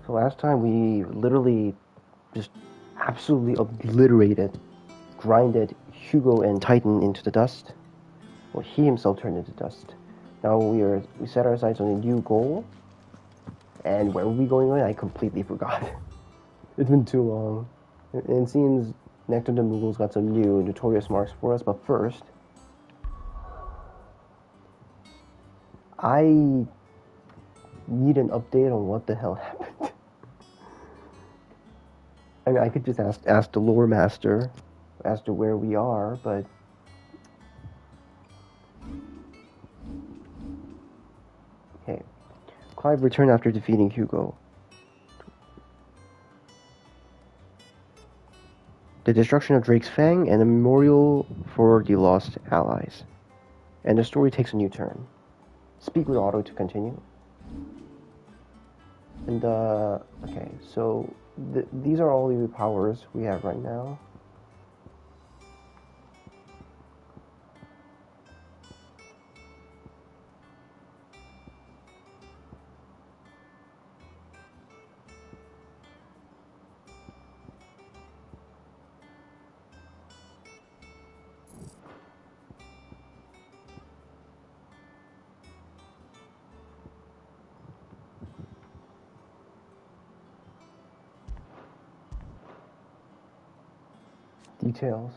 So last time we literally just absolutely obliterated, grinded Hugo and Titan into the dust. Well, he himself turned into dust. Now we set our sights on a new goal. And where were we going with? I completely forgot. It's been too long. And it seems Nectar the Moogle's got some new notorious marks for us, but first, I need an update on what the hell happened. I mean, I could just ask the lore master as to where we are, but okay. Clive returned after defeating Hugo. The destruction of Drake's Fang and a memorial for the lost allies. And the story takes a new turn. Speak with Otto to continue. And, okay, so these are all the powers we have right now. Details.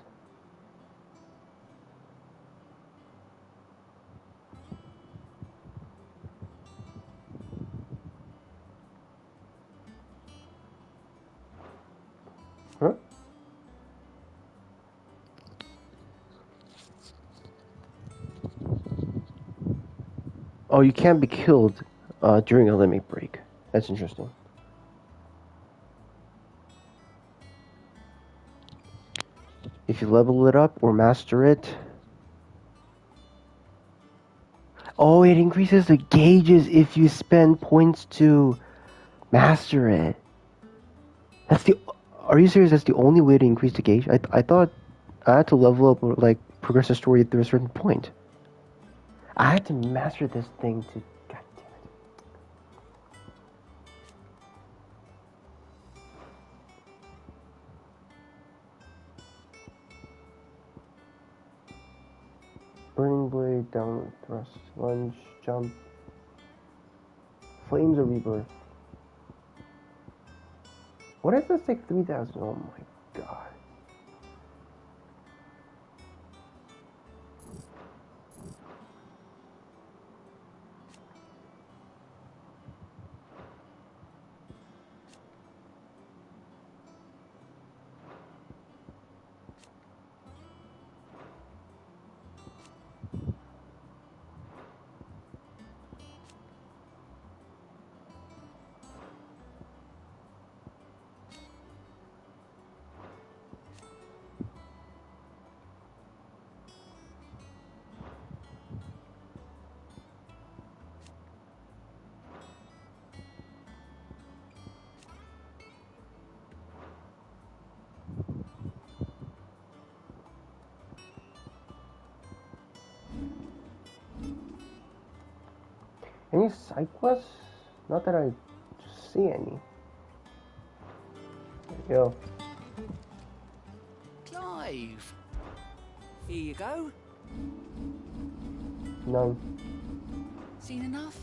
Huh? Oh, you can't be killed during a limit break. That's interesting. If you level it up or master it. Oh, it increases the gauges if you spend points to master it. Are you serious? That's the only way to increase the gauge? I thought I had to level up or like progress the story through a certain point. I had to master this thing to. God damn it. Burning blade, downward thrust, lunge, jump. Flames of rebirth. What does this take 3,000? Oh my god. Any side quests? Not that I see any. Yo. Clive! Here you go. None. Seen enough?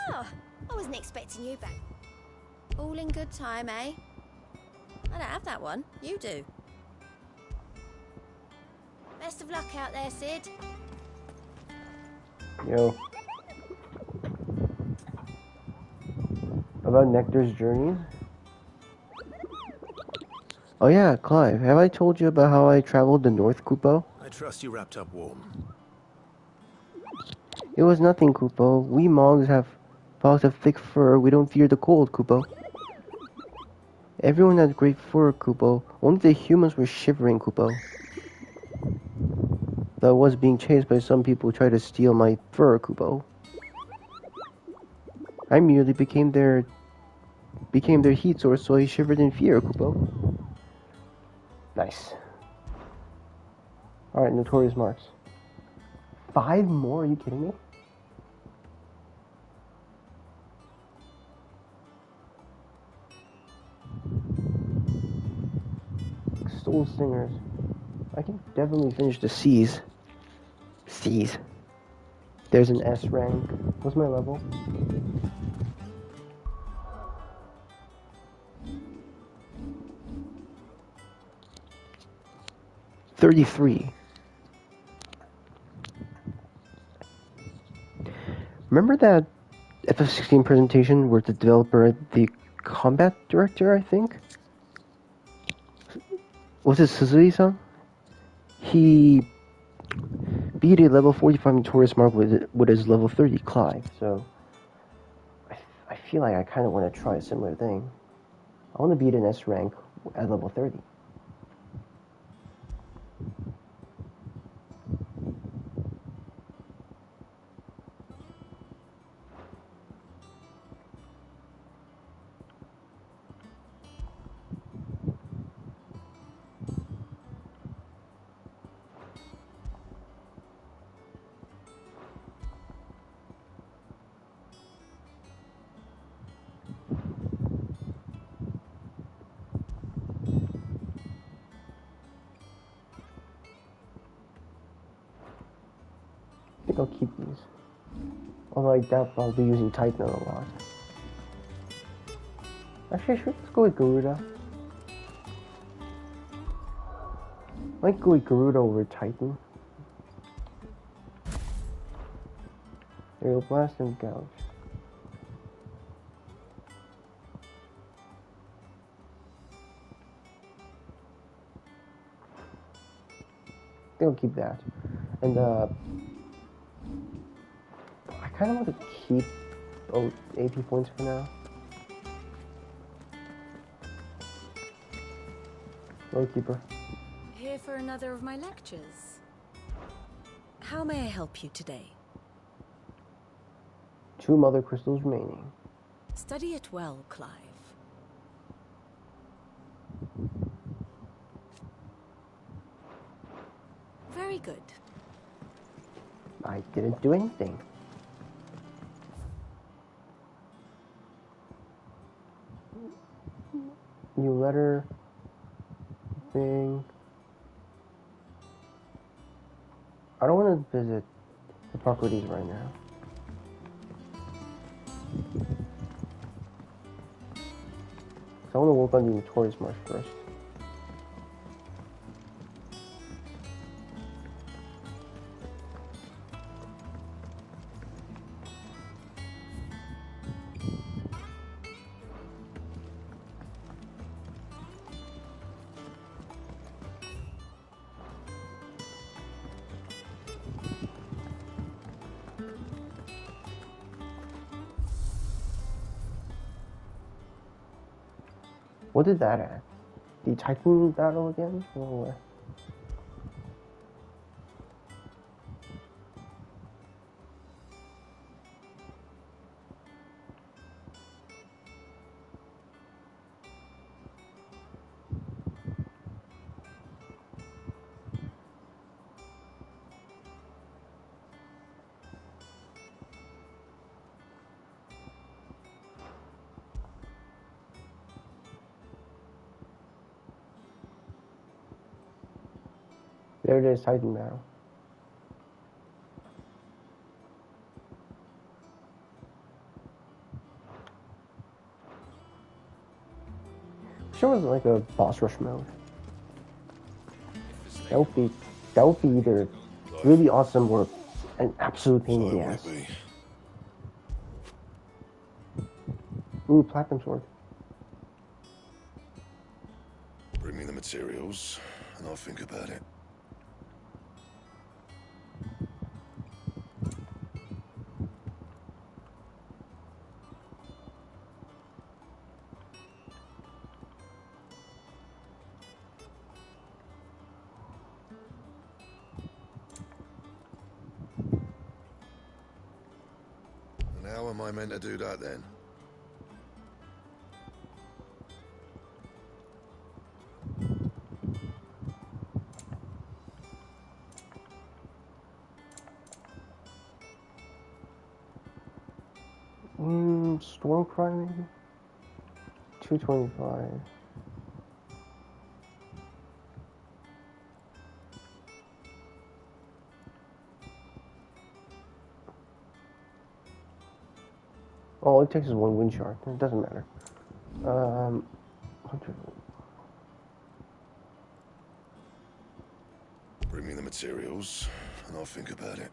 Oh, I wasn't expecting you back. All in good time, eh? I don't have that one. You do. Best of luck out there, Sid. Yo. About Nectar's journeys? Oh yeah, Clive, have I told you about how I traveled the North, Kupo? I trust you wrapped up warm. It was nothing, Kupo. We Mogs have thick fur. We don't fear the cold, Kupo. Everyone had great fur, Kupo. Only the humans were shivering, Kupo. Though I was being chased by some people who tried to steal my fur, Kupo. I merely became their heat source, so I shivered in fear, Kupo. Nice. Alright, notorious marks. 5 more? Are you kidding me? Soul Singers. I can definitely finish the C's. C's. There's an S rank. What's my level? $33. Remember that FF16 presentation where the developer, the combat director, I think? Was it Suzui-san? He beat a level 45 notorious mark with his level 30 Clive, so I feel like I kind of want to try a similar thing. I want to beat an S rank at level 30. I think I'll keep these. Although I doubt I'll be using Titan a lot. Actually, sure, let's go with Garuda. I might go with Garuda over Titan. Aerial Blast and Gouge. I think I'll keep that. And I kind of want to keep AP points for now. Keeper. Here for another of my lectures. How may I help you today? 2 Mother Crystals remaining. Study it well, Clive. Very good. I didn't do anything. New letter. Thing. I don't want to visit Hippocrates right now. So I want to work on the Notorious March first. What did that add? The Titan battle again? Or what? There it is, Titan battle. Sure was like a boss rush mode. That would be either really awesome or an absolute pain in the ass. Ooh, platinum sword. Bring me the materials, and I'll think about it. And how am I meant to do that then? Stormcry maybe? 225. All it takes is one wind shard. It doesn't matter. 100. Bring me the materials, and I'll think about it.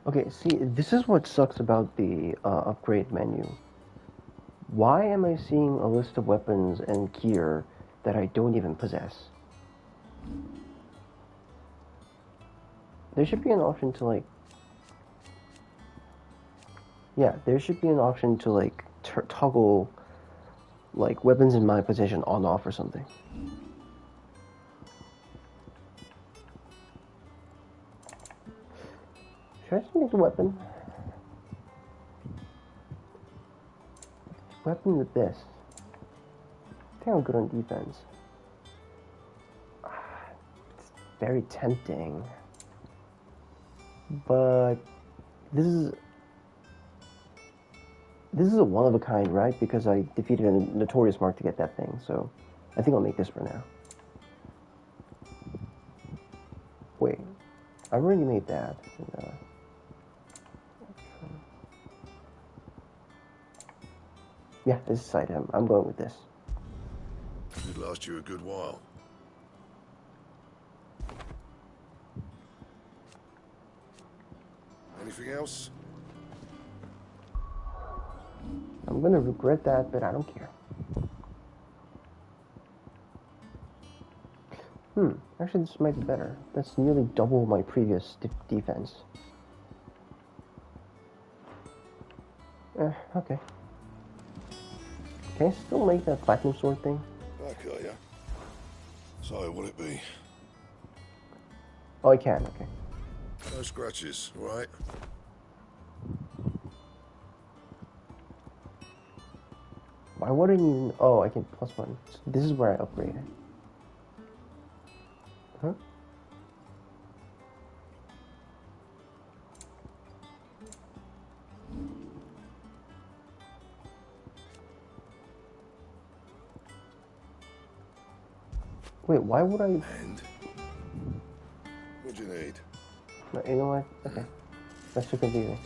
Okay, see, this is what sucks about the upgrade menu. Why am I seeing a list of weapons and gear that I don't even possess? There should be an option to like... Yeah, there should be an option to like toggle like weapons in my possession on off or something. Should I just make a weapon? Weapon with this. I think I'm good on defense. It's very tempting. But this is a one of a kind, right? Because I defeated a notorious mark to get that thing, so I think I'll make this for now. Wait, I've already made that. Yeah, this is side item. I'm going with this. It'd last you a good while. Anything else? I'm gonna regret that, but I don't care. Actually this might be better. That's nearly double my previous defense. Okay. Can I still make that platinum sword thing? Back, are ya? So, what'll it be? Oh, I can, okay. No scratches, right? Why wouldn't you... Oh, I can +1. So this is where I upgrade it. Huh? Wait, why would I... And? What'd you need? No, you know what? Okay. That's too confusing.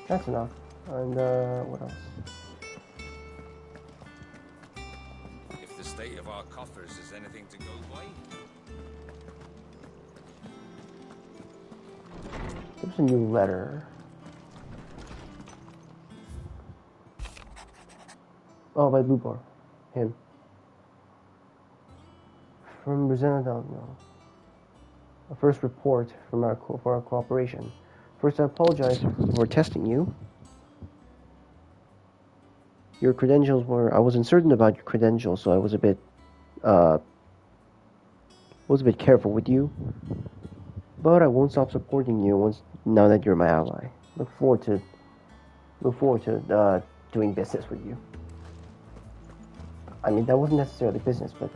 That's enough. And, what else? If the state of our coffers is anything to go by. There's a new letter. Oh, by Blue Bar. Him. From Brazil, no. A first report from for our cooperation. First, I apologize for testing you. Your credentials were... I was uncertain about your credentials, so I was a bit... careful with you. But I won't stop supporting you now that you're my ally. Look forward to doing business with you. I mean, that wasn't necessarily business, but...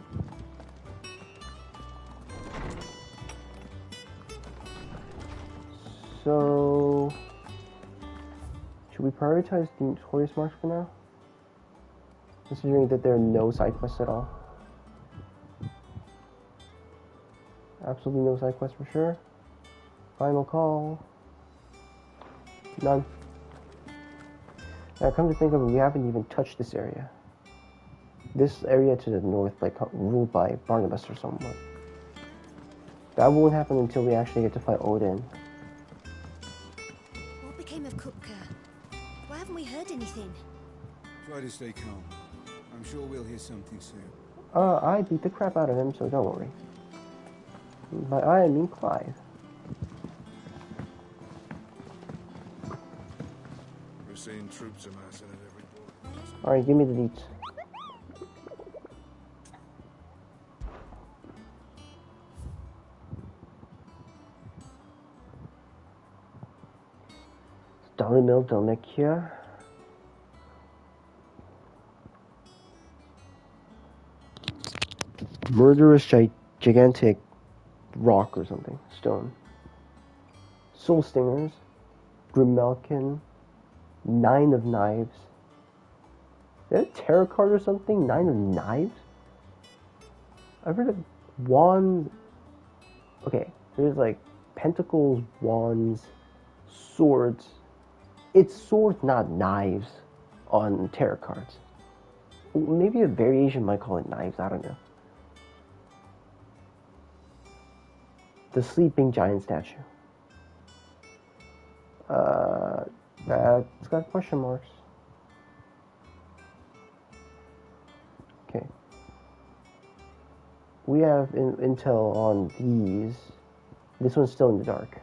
So... Should we prioritize the notorious marks for now? Considering that there are no side quests at all. Absolutely no side quests for sure. Final call. None. Now, come to think of it, we haven't even touched this area. This area to the north, like, ruled by Barnabas or someone. That won't happen until we actually get to fight Odin. What became of Kupka? Why haven't we heard anything? Try to stay calm. I'm sure we'll hear something soon. I beat the crap out of him, so don't worry. By I mean Clive. We're seeing troops amassing at every port. Alright, give me the deets. Dalimil Dalnekia. Murderous gigantic rock or something. Stone. Soul Stingers. Grimelkin. 9 of Knives. Is that a tarot card or something? 9 of knives? I've heard of wands. Okay, there's like pentacles, wands, swords. It's swords, not knives, on tarot cards. Maybe a variation might call it knives, I don't know. The sleeping giant statue. That's got question marks. Okay. We have intel on these. This one's still in the dark.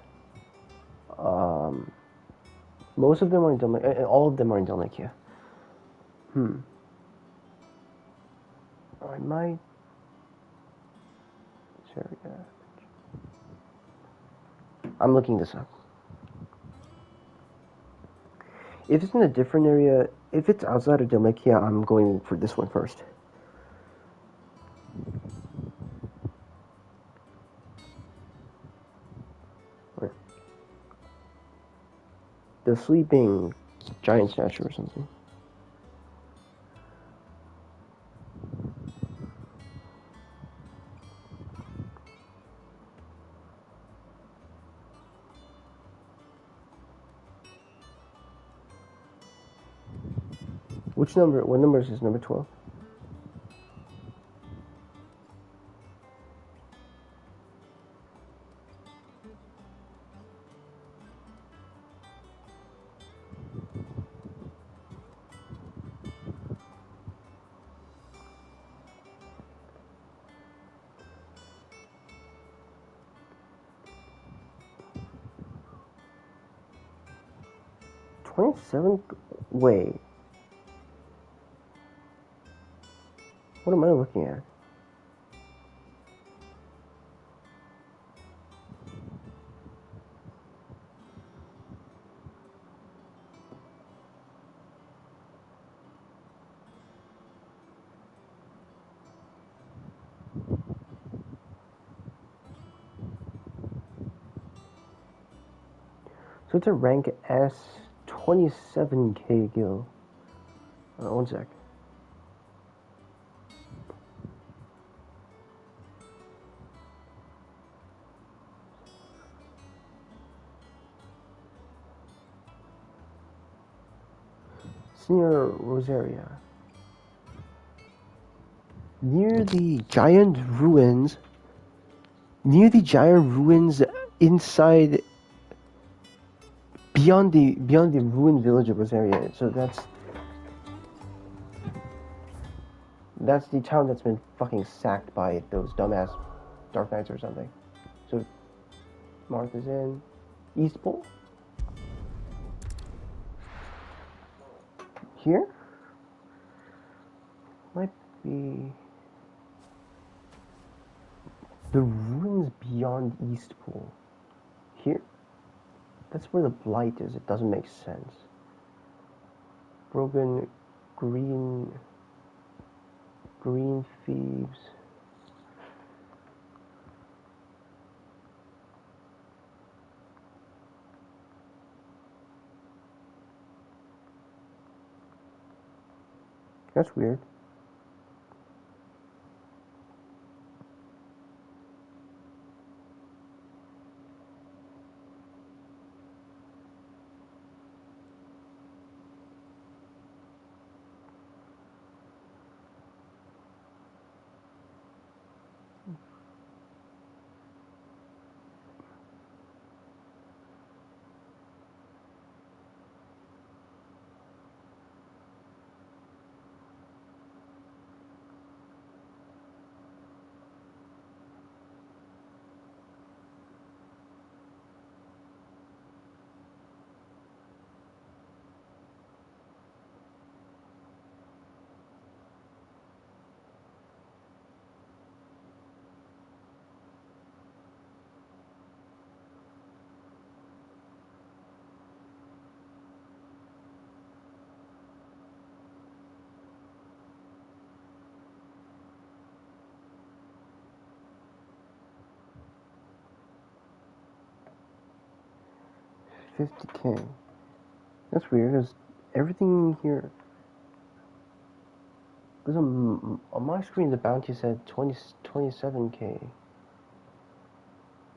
Most of them are in Dalmatia. All of them are in Dalmatia. I might. Sorry. I'm looking this up. If it's in a different area, if it's outside of Dalmatia, I'm going for this one first. Where? The sleeping giant statue or something. Which number? What number is this? Number 12? $27? Wait. What am I looking at? So it's a rank S, 27k gil. One sec. Senior Rosaria. Near the giant ruins inside beyond the ruined village of Rosaria. So that's the town that's been fucking sacked by those dumbass Dark Knights or something. So Martha's in East Pole. Here? Might be the ruins beyond Eastpool. Here? That's where the blight is. It doesn't make sense. Broken green thieves. That's weird. $50k. That's weird, because everything here... Because on my screen the bounty said 27k.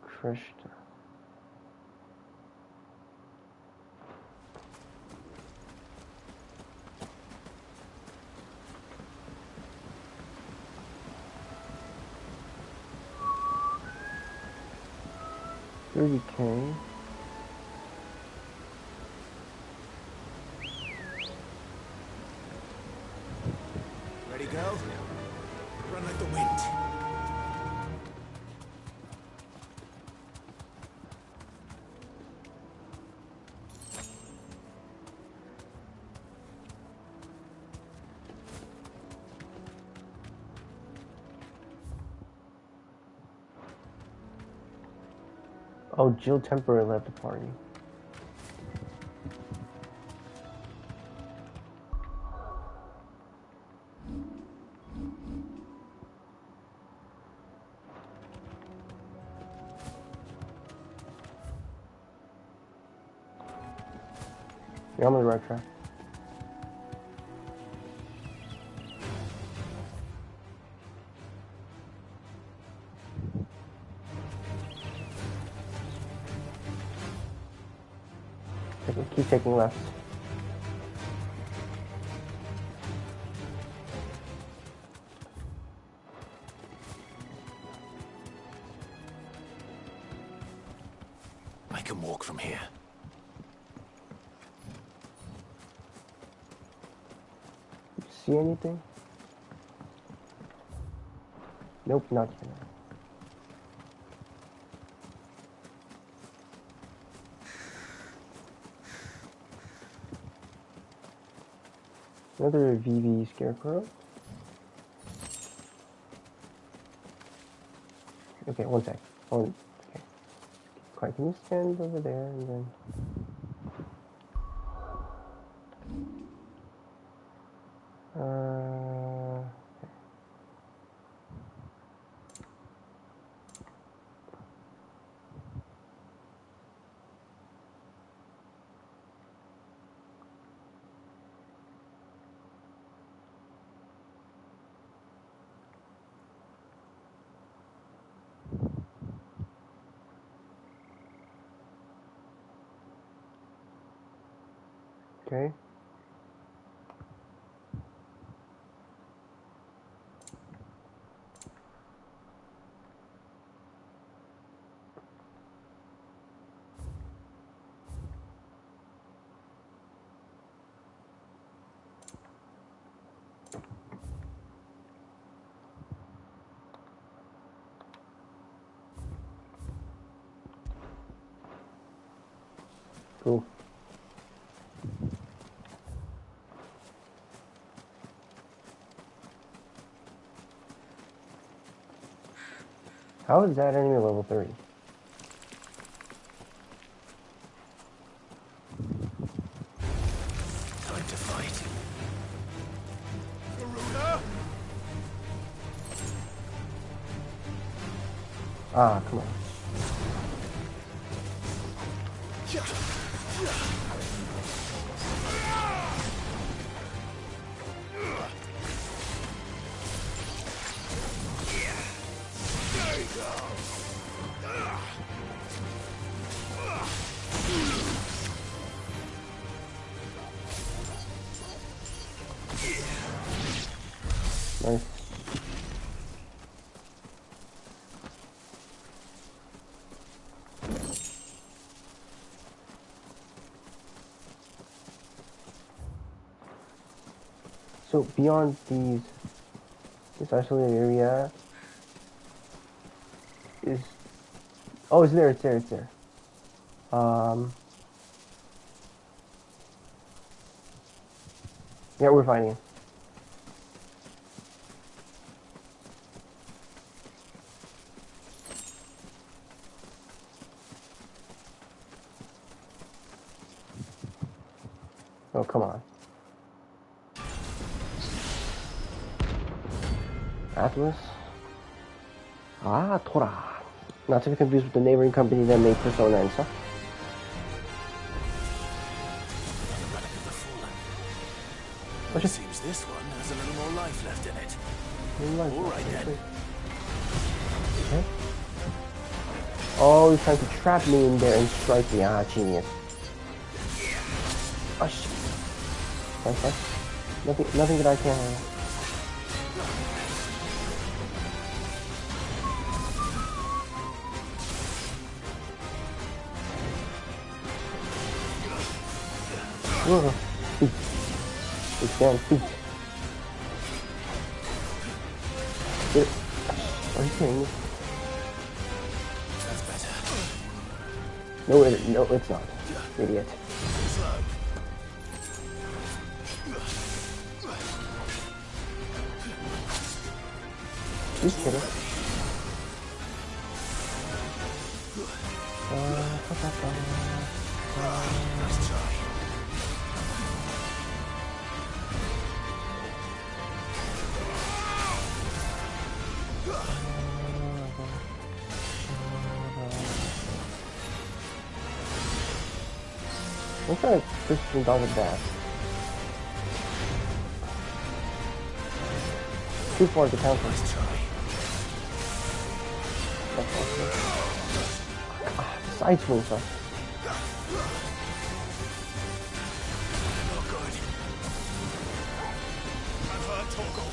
Crushed. $30k. Ready, go? Run like the wind. Oh, Jill temporarily left the party. You're on the right track. Keep taking left. I can walk from here. See anything? Nope, not yet. Another VV scarecrow. Okay, one sec. Okay. Quiet, can you stand over there and then... Okay. Cool. How is that enemy level 30? Time to fight. Ah, come on. Nice. So beyond this isolated area is, oh, it's there, it's there, it's there. Yeah, we're fighting it. Oh, come on. Atlas? Ah, Tora. Not to be confused with the neighboring company that made Persona and stuff. What's It it? seems this one has a little more life left in it. All All right then. Okay. Oh, he's trying to trap me in there and strike me. Ah, genius. Oh shit. Fine. Nothing that I can handle. Whoa. Feet. Expand feet. Are you kidding me? That's better. No, it's not. Idiot. Slow. You kidding? Let's try. I'm trying to push some dog back. Too far to counter. Let's try. Side swing stuff. Not good. I've heard Torgal.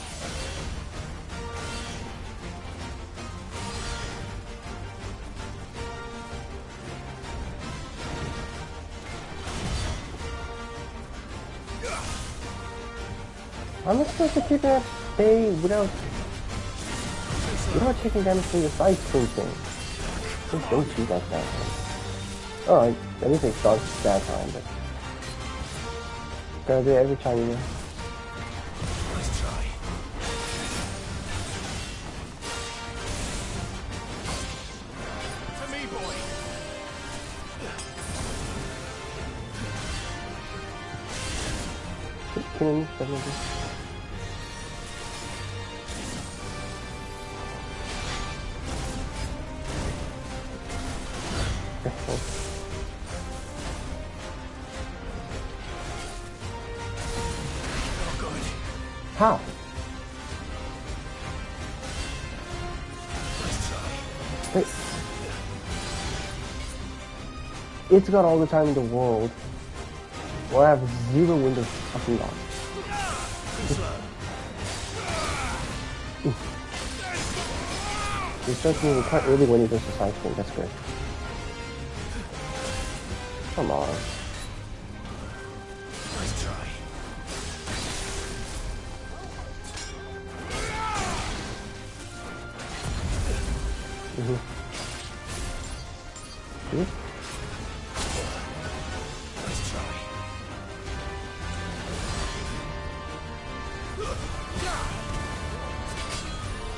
I'm not supposed to keep it at bay without taking damage from the side swing thing. Just don't do that time. Alright, everything starts that time, but gotta do it every time, you know. Let's try. To me, boy. Killing me, definitely. Not good. How? Let's try. Wait. It's got all the time in the world. Well, I have zero windows fucking on. He starts moving quite early when he does the side swing. That's good. Come on. Let's try. See? Let's try.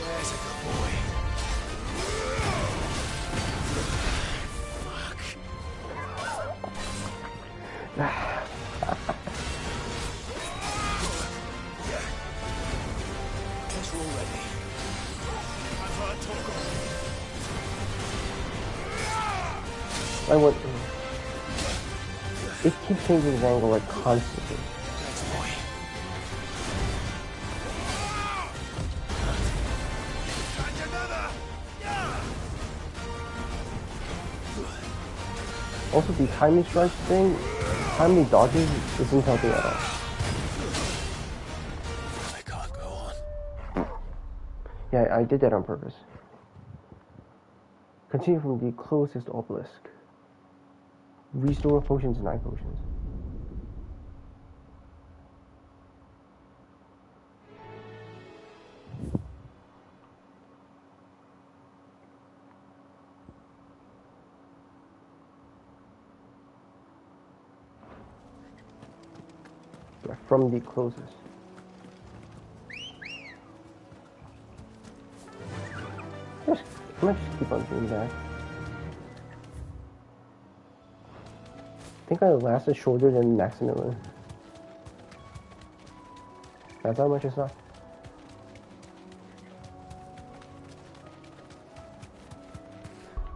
There's a good boy. Guess we're all ready. I've heard Torgal. I want. It keeps changing its angle like constantly. Thanks, boy. And another. Also, the timing strike thing, timely dodges isn't helping at all. I can't go on. Yeah, I did that on purpose. Continue from the closest obelisk. Restore potions and 9 potions. Yeah, from the closest. Just, I might just keep on doing that. I think I lasted shorter than Maximilian. That's how much it's not.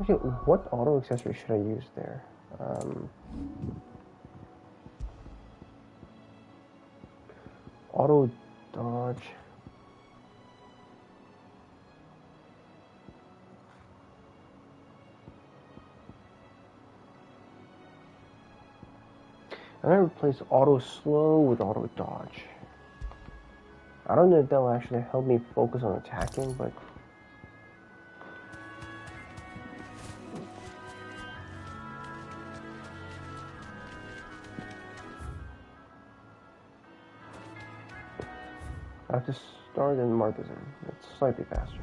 Okay, what auto accessory should I use there? Auto dodge. I'm gonna replace auto slow with auto dodge. I don't know if that'll actually help me focus on attacking, but I have to start in Martism. It's slightly faster.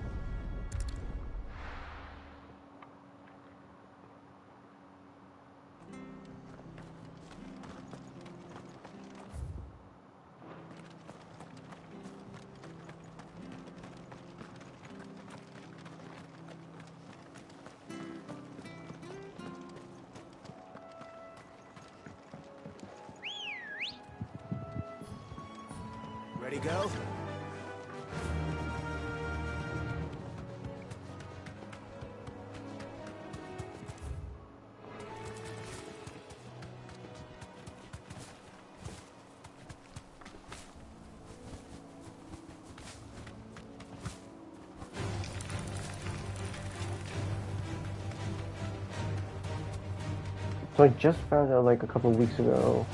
Ready, go? So I just found out like a couple of weeks ago,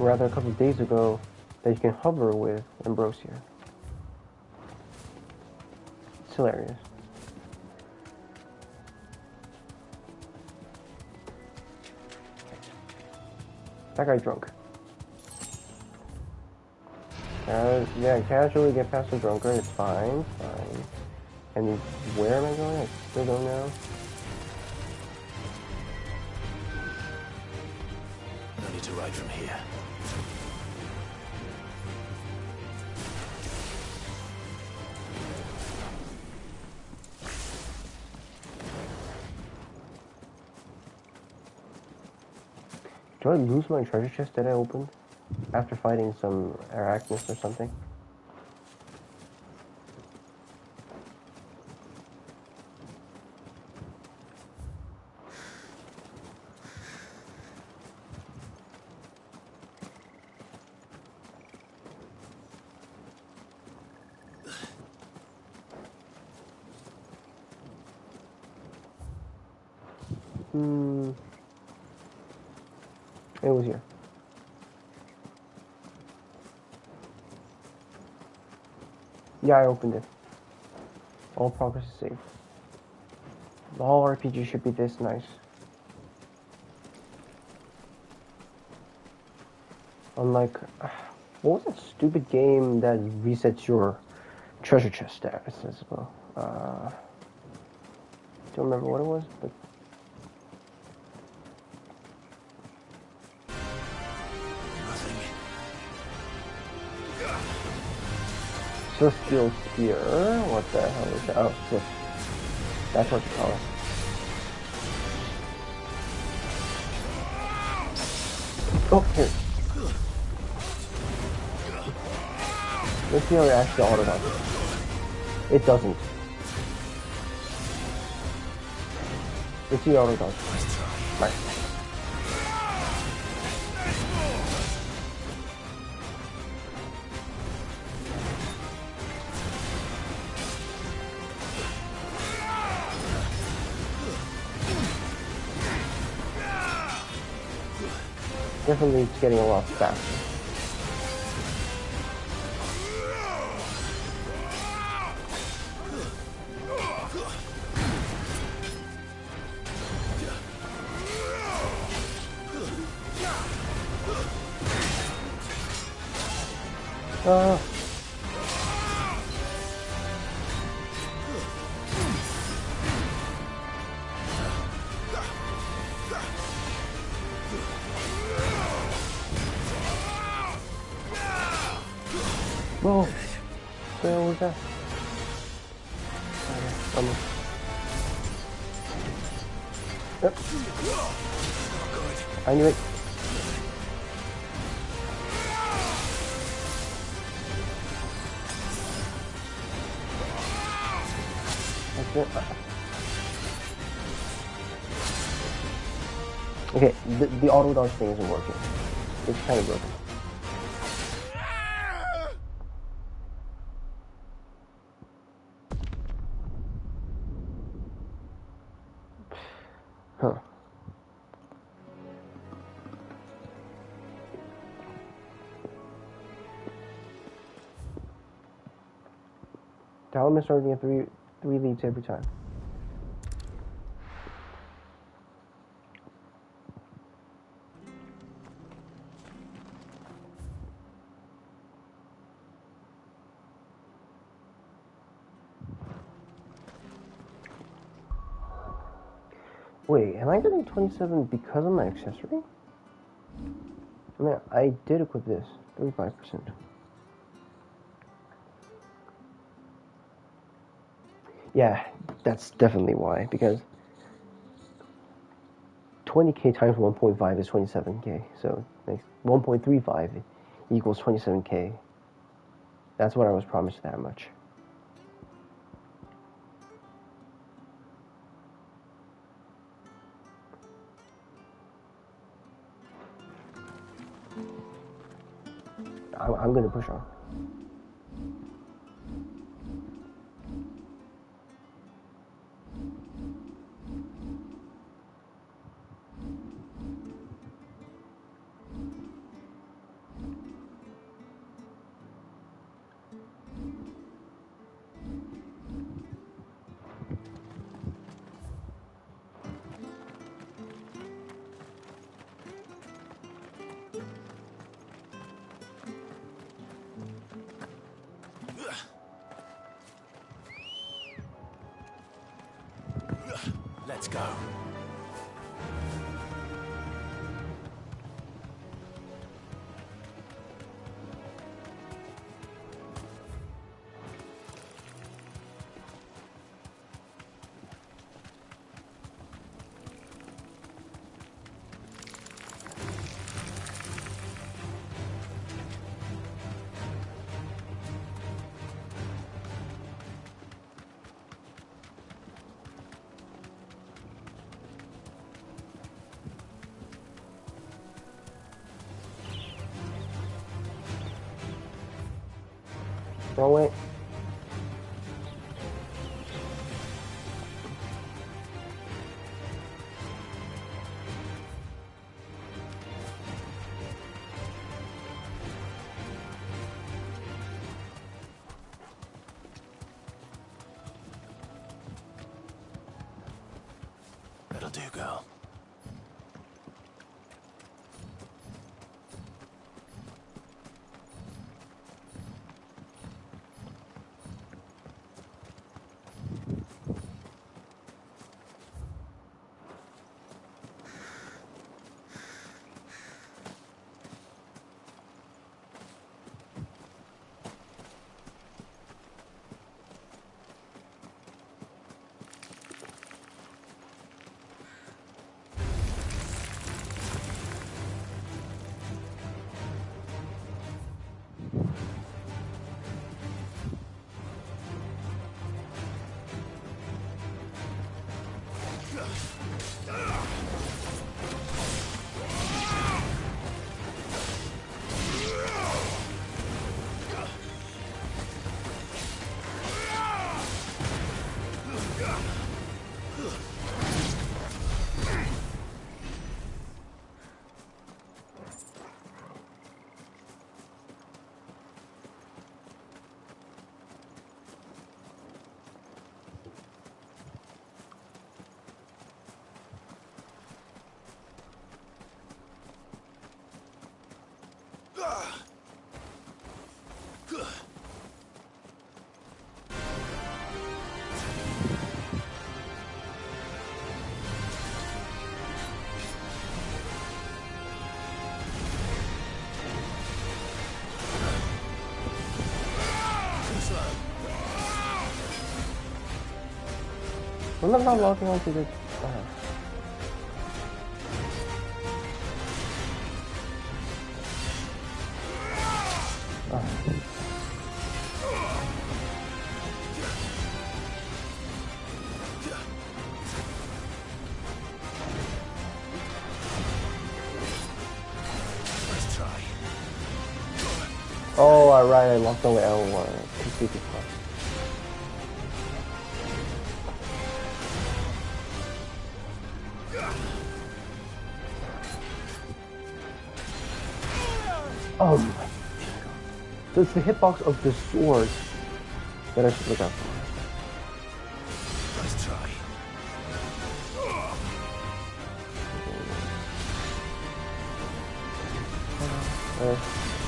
or rather a couple of days ago, that you can hover with Ambrosia. It's hilarious. That guy drunk. Yeah, casually get past the drunker, it's fine, fine. And where am I going? I still don't know. No need to ride from here. Do I lose my treasure chest that I opened after fighting some arachnids or something? It was here. Yeah, I opened it. All progress is saved. The whole RPG should be this nice. Unlike, what was that stupid game that resets your treasure chest status as well? Don't remember what it was, but Celestial Spear. What the hell is that? Oh, that's what you call it. Oh, here. Let's see how it actually auto dodges. It doesn't. Let's see auto dodge. Right. Definitely it's getting a lot faster. Whoa! Where was that? Yep. I knew it. That's it. Okay, the auto dodge thing isn't working. It's kind of broken. Huh. Dallam is starting at three leads every time. Wait, am I getting 27 because of my accessory? I mean, I did equip this, 35%. Yeah, that's definitely why, because 20k times 1.5 is 27k, so 1.35 equals 27k. That's what I was promised that much. I'm gonna push on. Let's go. Wrong way. That'll do, girl. I'm not logging onto the... Oh, alright, I locked on L1. Completely fine. Oh my. So it's the hitbox of the sword that I should look out for. Nice try.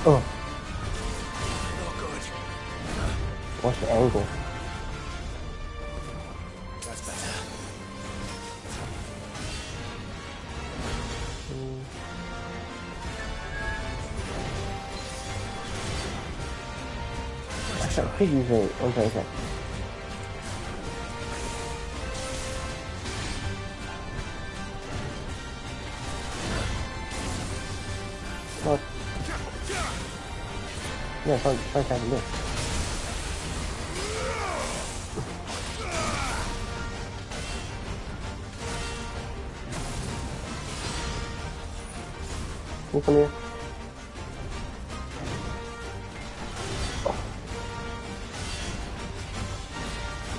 Oh, Not good. watch the angle. That's better. I could use it. Okay. What? Yeah, try attacking this. Can you come here?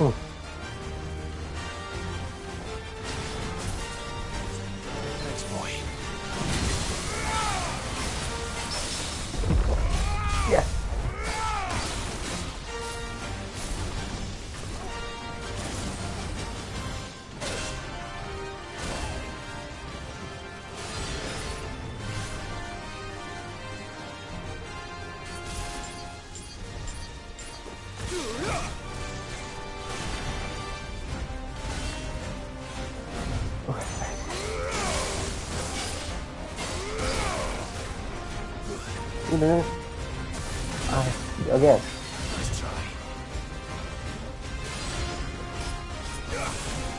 Oh. Thanks, boy. Yes. Again. Nice try.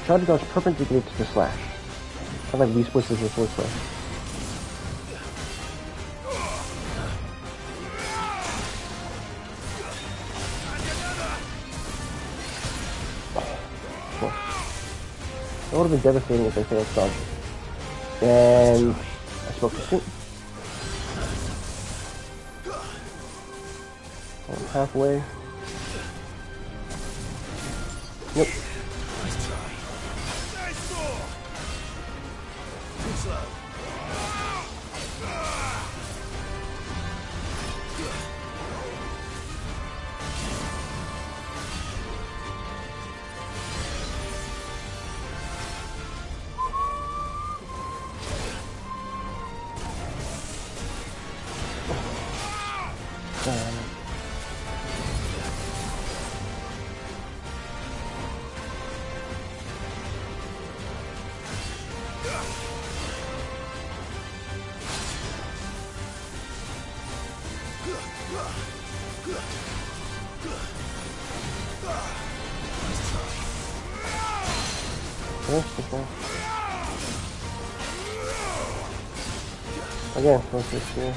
Try to dodge perpendicular to the slash. I like these pushes this way. That would have been devastating if I failed dodge. And I spoke too soon. I'm halfway. Yep. Nice try. Nice ball. Too slow. Again, focus here.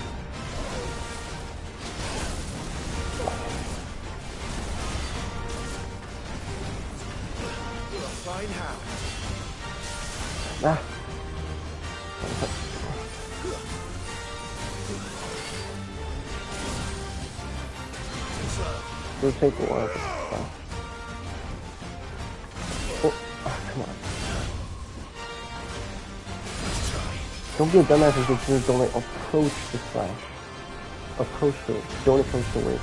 Fine how. Ah. We'll take the one. Oh, come on. Don't be a dumbass and just don't like approach the slash. Approach the, don't approach the wave.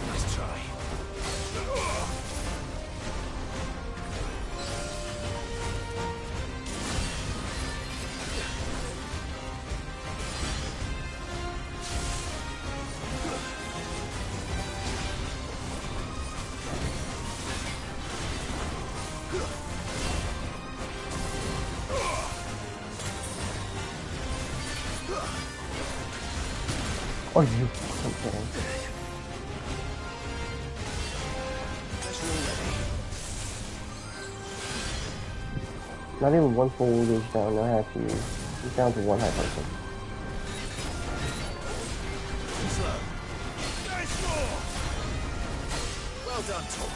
Nice try. Are you fucking kidding? Not even one full gauge down, I have to use. He's down to one high person. Nice ball. Well done, Tom.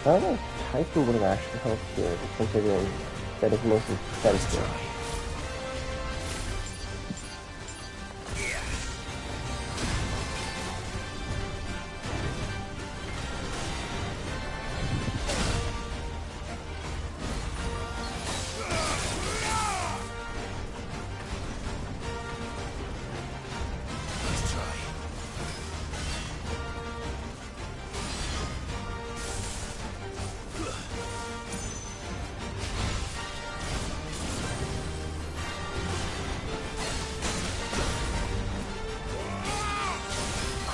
I think Typhoon would have actually helped here, considering that is mostly defensive.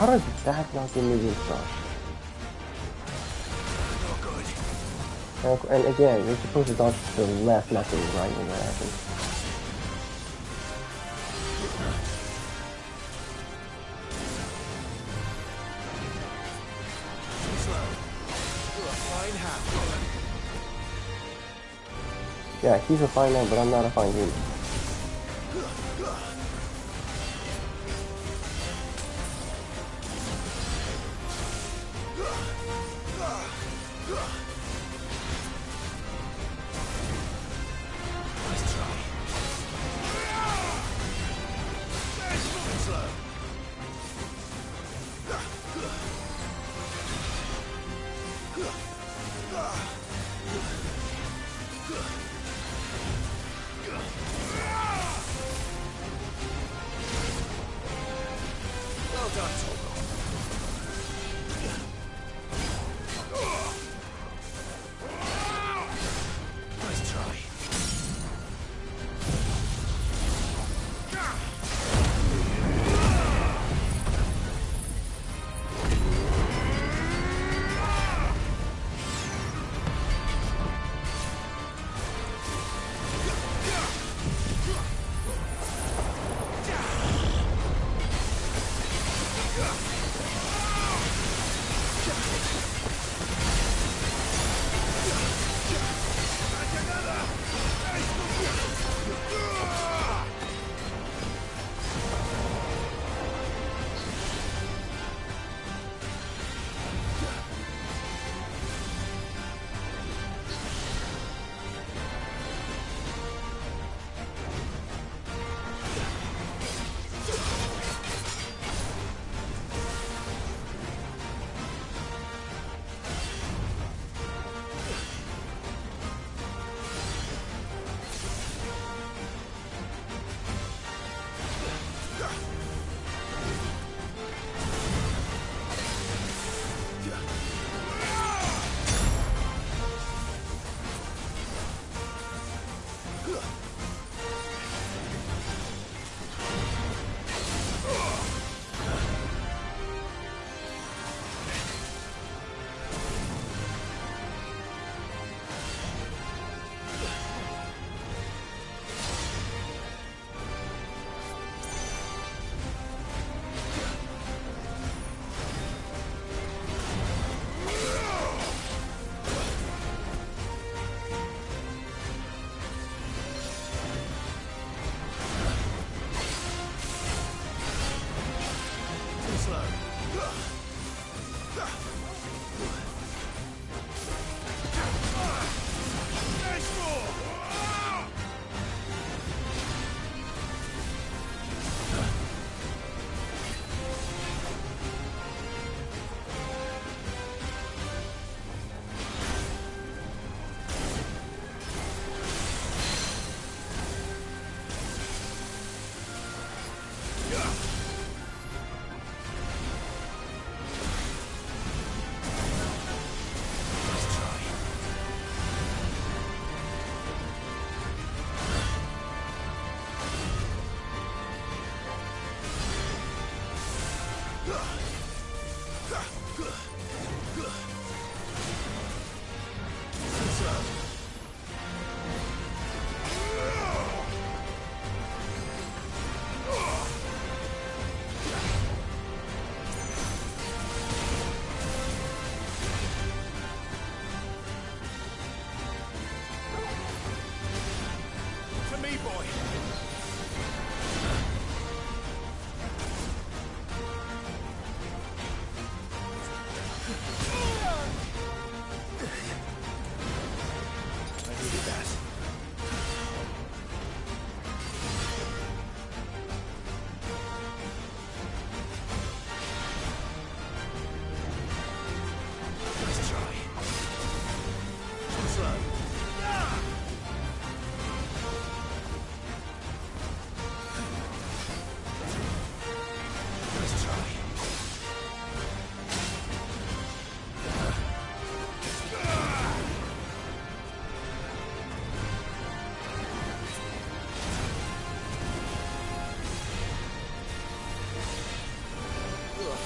How does that not give me the stars? And again, you're supposed to dodge to the left, not to the right when that happens. Yeah, he's a fine man, but I'm not a fine dude.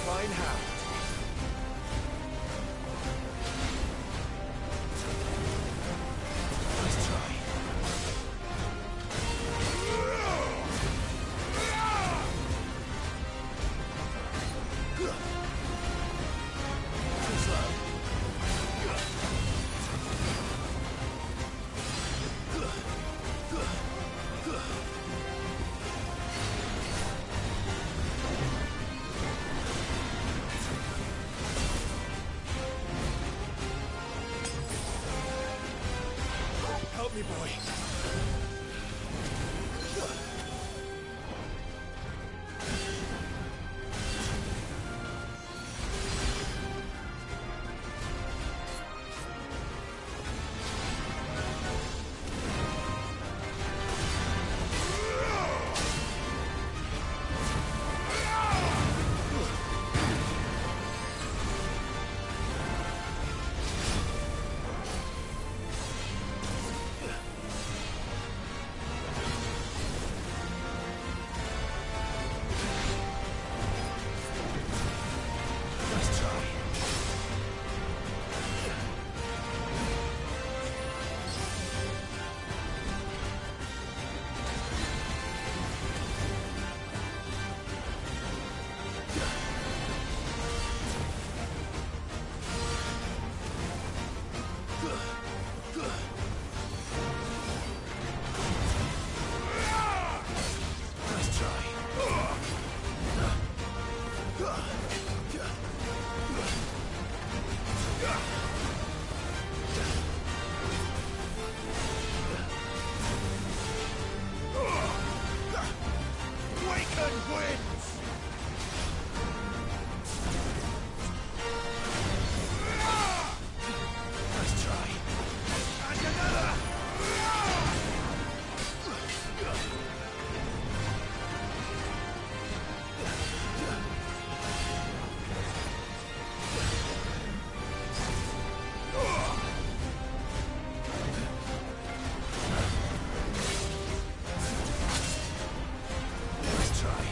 fine hand. Nice try. Too slow. Help me, boy. Nice try. Nice try. Waken wins! Nice try. And another! Nice try.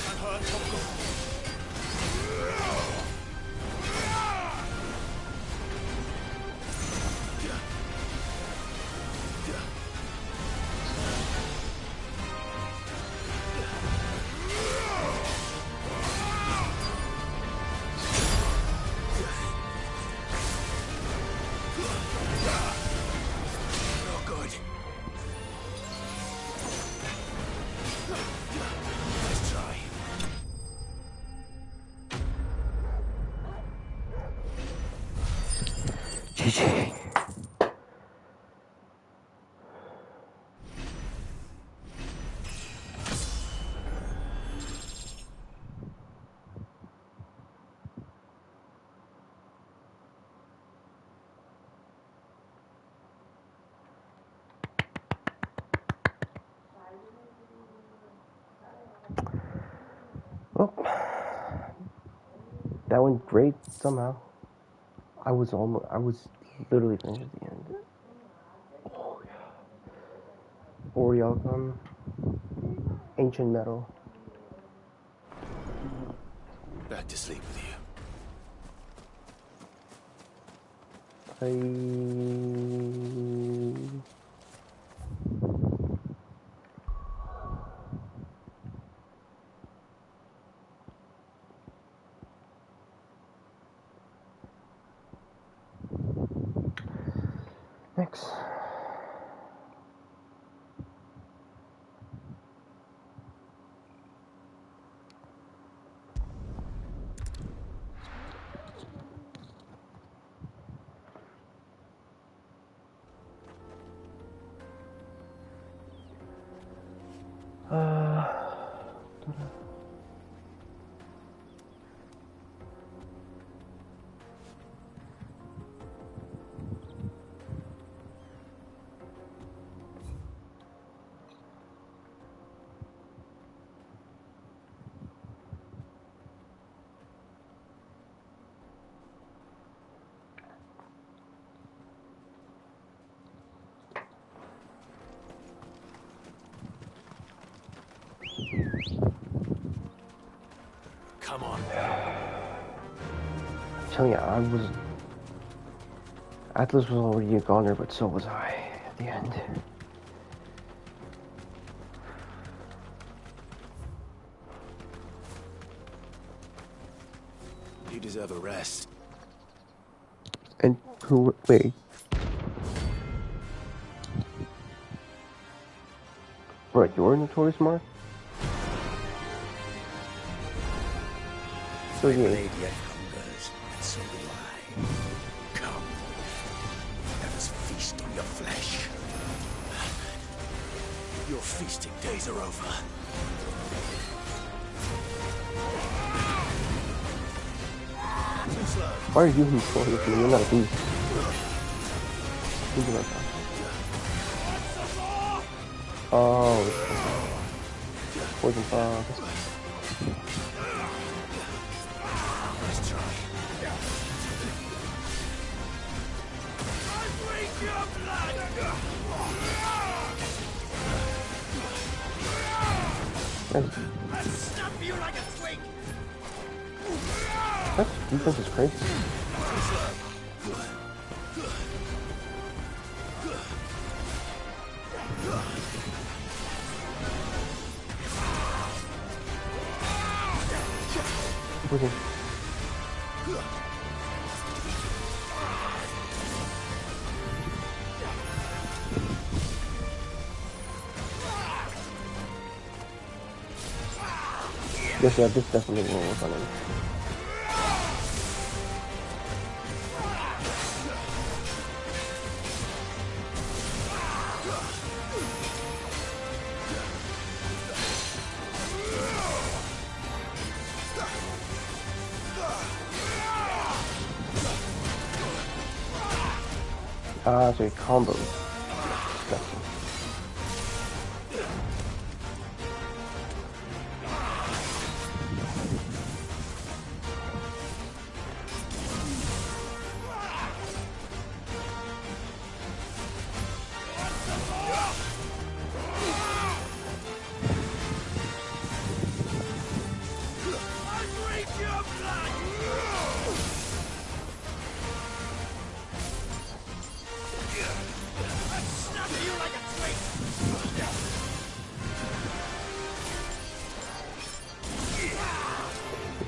I'm hurt, Topical. Not good. Nice try. GG. Well, that went great somehow. I was literally finished at the end. Oh yeah. Orielcom, Ancient Metal. Back to sleep with you. Next. Come on. I'm telling you, Atlas was already a goner, but so was I at the end. You deserve a rest. And who? Wait. Right, you're Notorious Mark? So My yeah. blade yet hungers, and so do I. Come. Let us feast on your flesh. Your feasting days are over. Too slow. Why are you controlling me? You're not a beast. Think about that. Oh, it's poison fog. Let's try. That defense is crazy. Poison. Yes, yeah, this definitely will work on him. Ah, so he combos. Disgusting.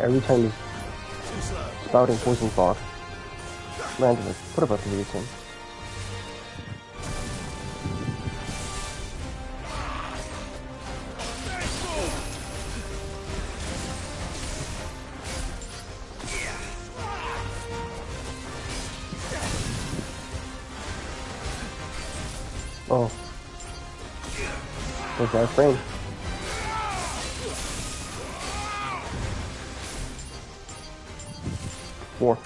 Every time he's spouting poison fog, man, just like, put about to lose him. Oh. There's that frame. Four.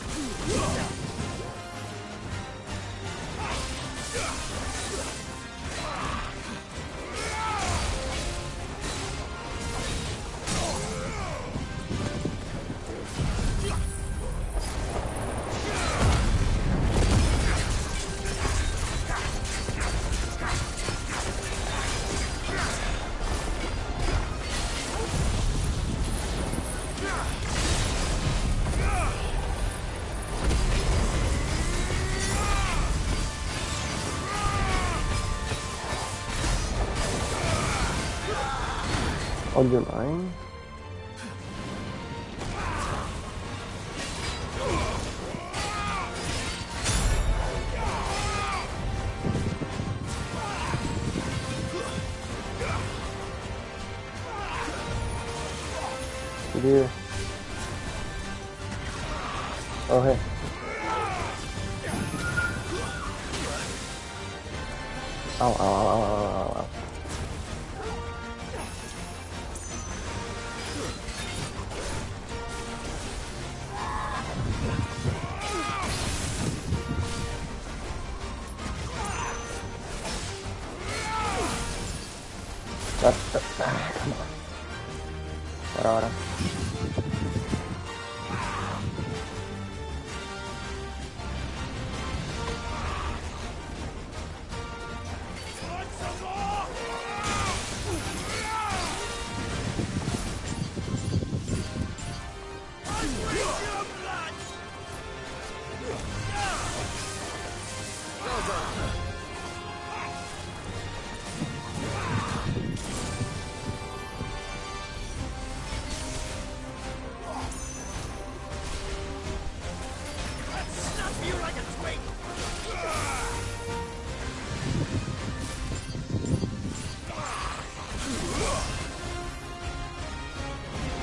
On your mind? Dear. Oh, hey. Ow, ow, ow, ow, ow, ow, ow. Come on. Ahora.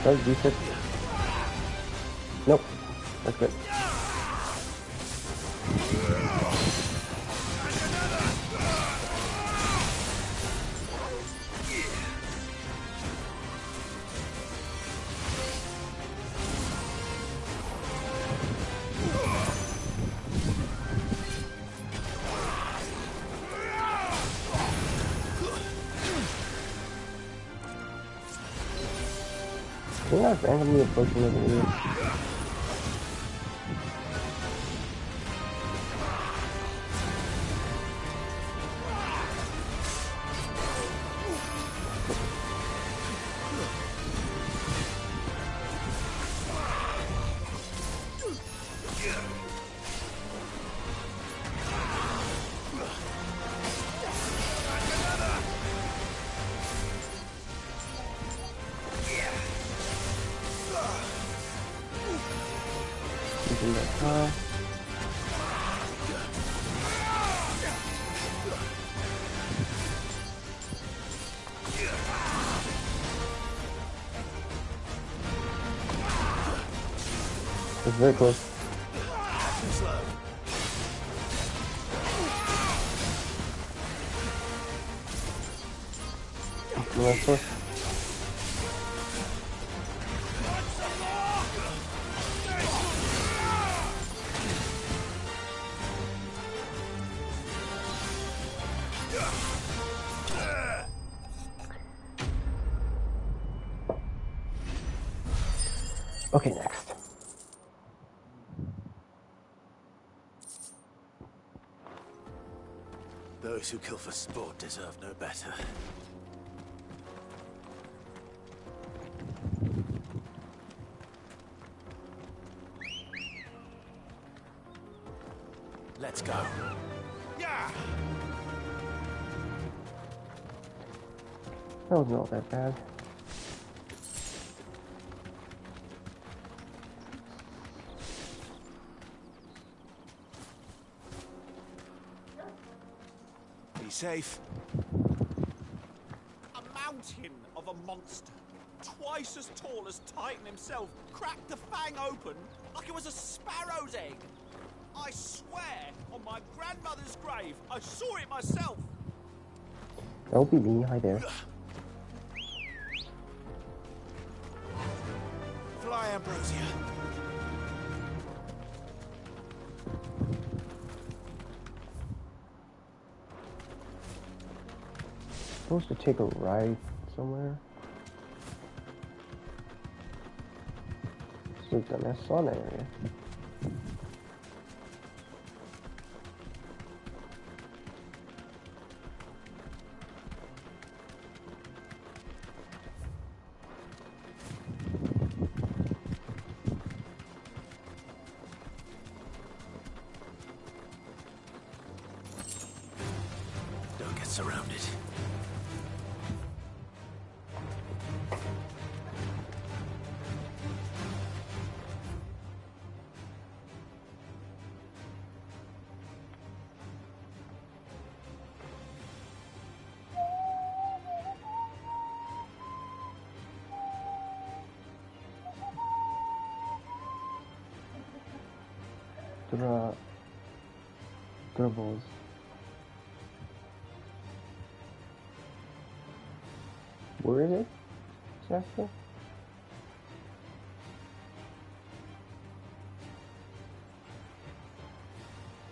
Does reset? Nope. That's good. We're not randomly approaching the enemy. Using that car. It's very close. Left foot. Okay, next. Those who kill for sport deserve no better. Let's go. Yeah. That was not that bad. Be safe. A mountain of a monster, twice as tall as Titan himself, cracked the fang open like it was a sparrow's egg. I swear, on my grandmother's grave, I saw it myself. That would be me. Hi there. Fly, Ambrosia. Supposed to take a ride somewhere. So we've done a sauna area. Don't get surrounded. Dribbles. Where is it? Exactly.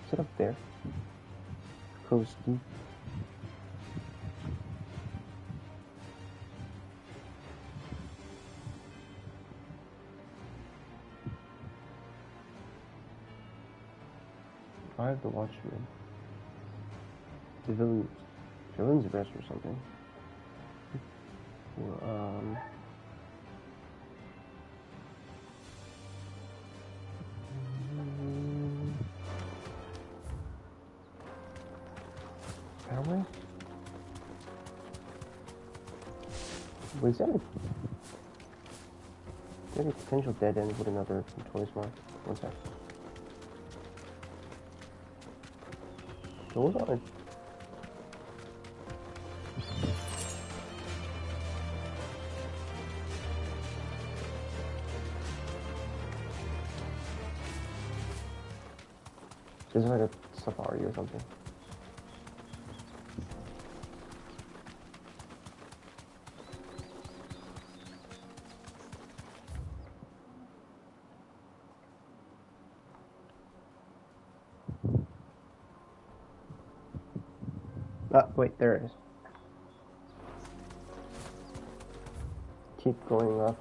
Is it up there? Coasting. I have the Watchman. The villain's rest or something. Family? Wait, is that a potential dead end with another toy smart? One sec. Hold on. This is like a safari or something. Ah, wait, there it is. Keep going up.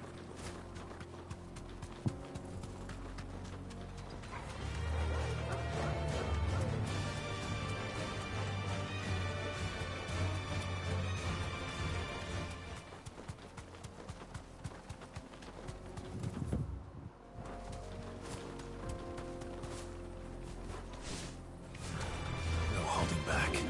No holding back.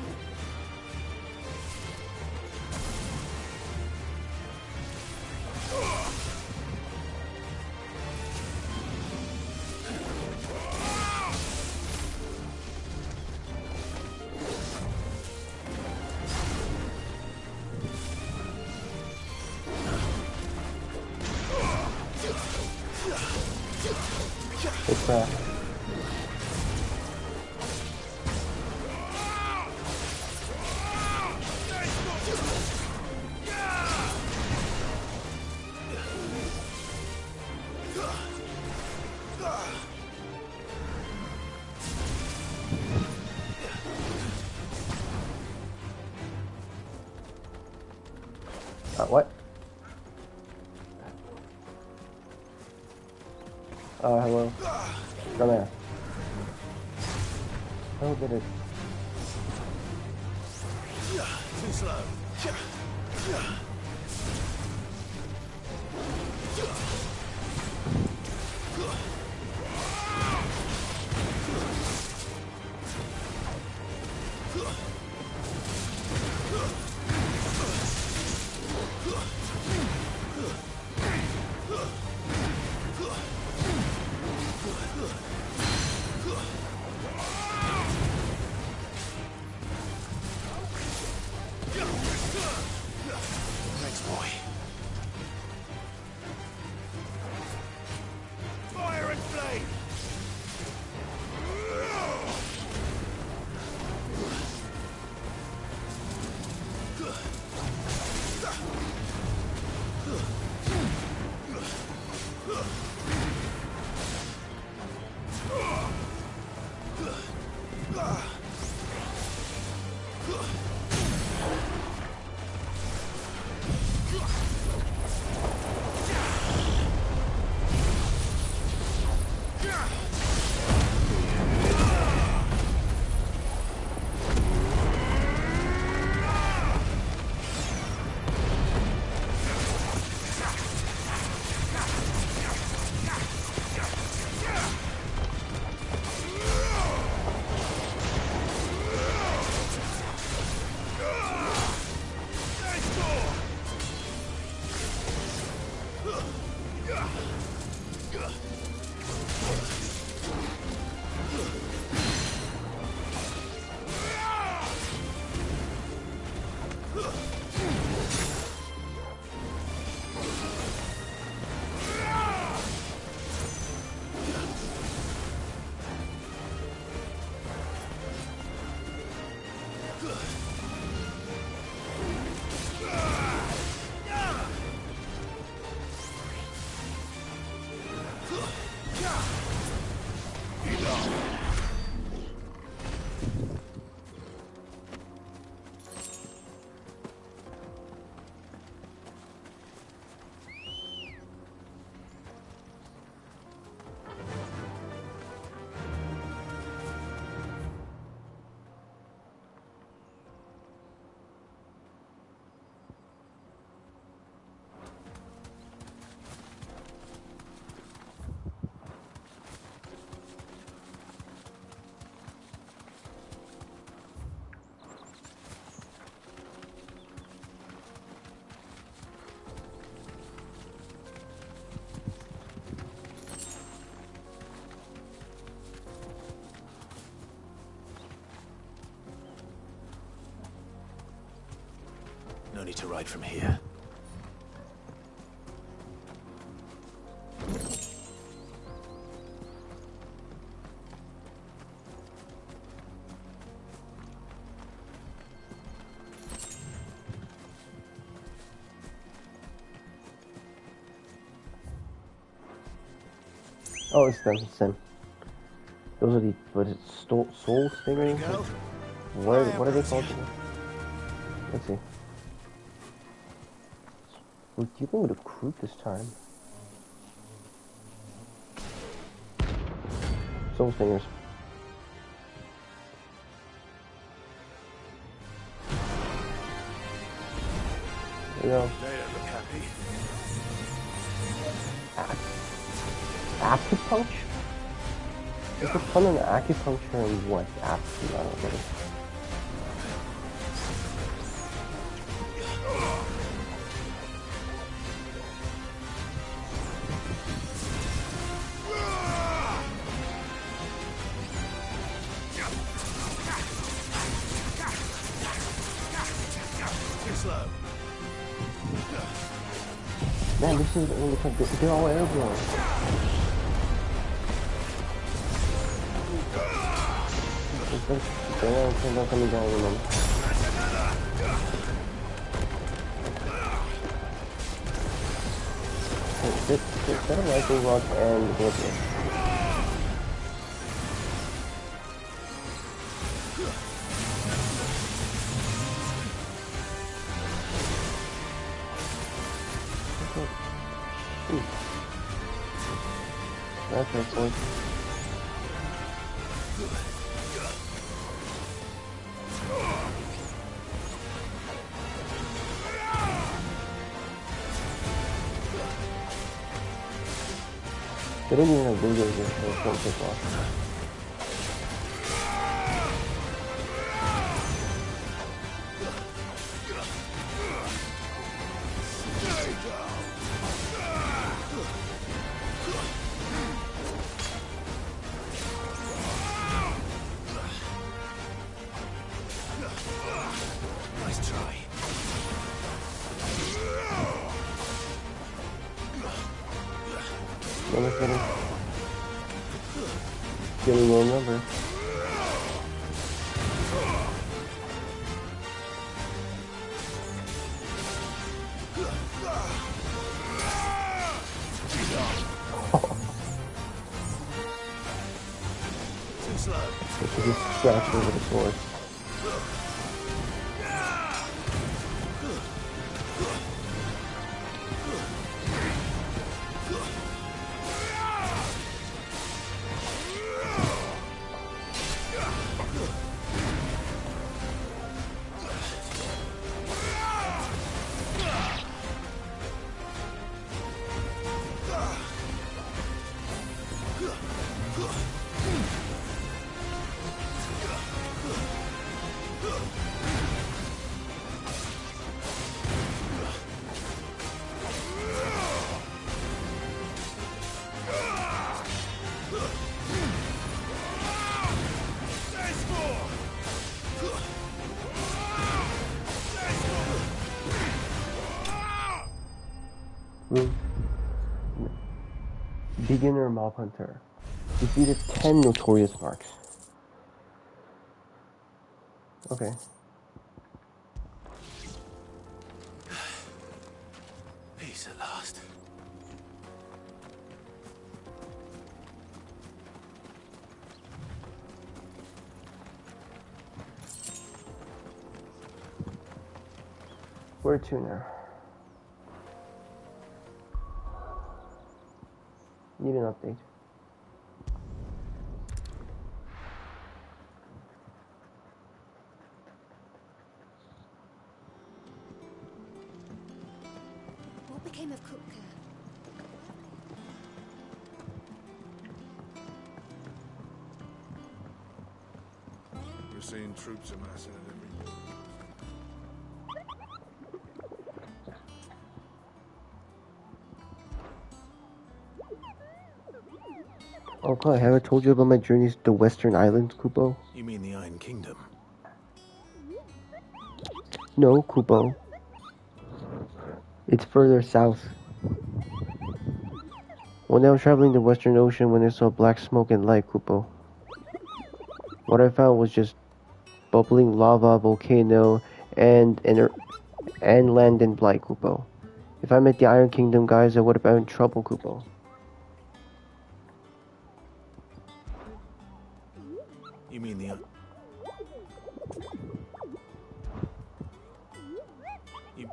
Good crap. What? Hello. Come here. How did it? Too slow. Thanks, boy. Fire and flame! No need to ride from here. Oh, it's them. It's them. Those are the what is it? Soul stingers? Go. What are they called? Let's see. We're dealing with a crew this time. Soul stingers. There you go. They don't look happy. Acupuncture? Is the fun in acupuncture and what? I don't know. Too slow. Man, this is they're all airborne. They're not coming down with them. Set a lightning rod and hit it. That's our point. They don't even have windows here, so it won't take long. Nice try. Number 30. Give me one number. Too slow. This is just scratch over the sword. Beginner Mob Hunter. Defeated 10 notorious marks. Okay. Peace at last. Where to now? Need an update. What became of Cook? We're seeing troops amassing at every move. Oh, Clay, have I told you about my journeys to the Western Islands, Kupo? You mean the Iron Kingdom? No, Kupo. It's further south. When I was traveling the Western Ocean when I saw black smoke and light, Kupo. What I found was just bubbling lava, volcano, and land and blight, Kupo. If I met the Iron Kingdom guys, I would have been in trouble, Kupo. You mean the... You...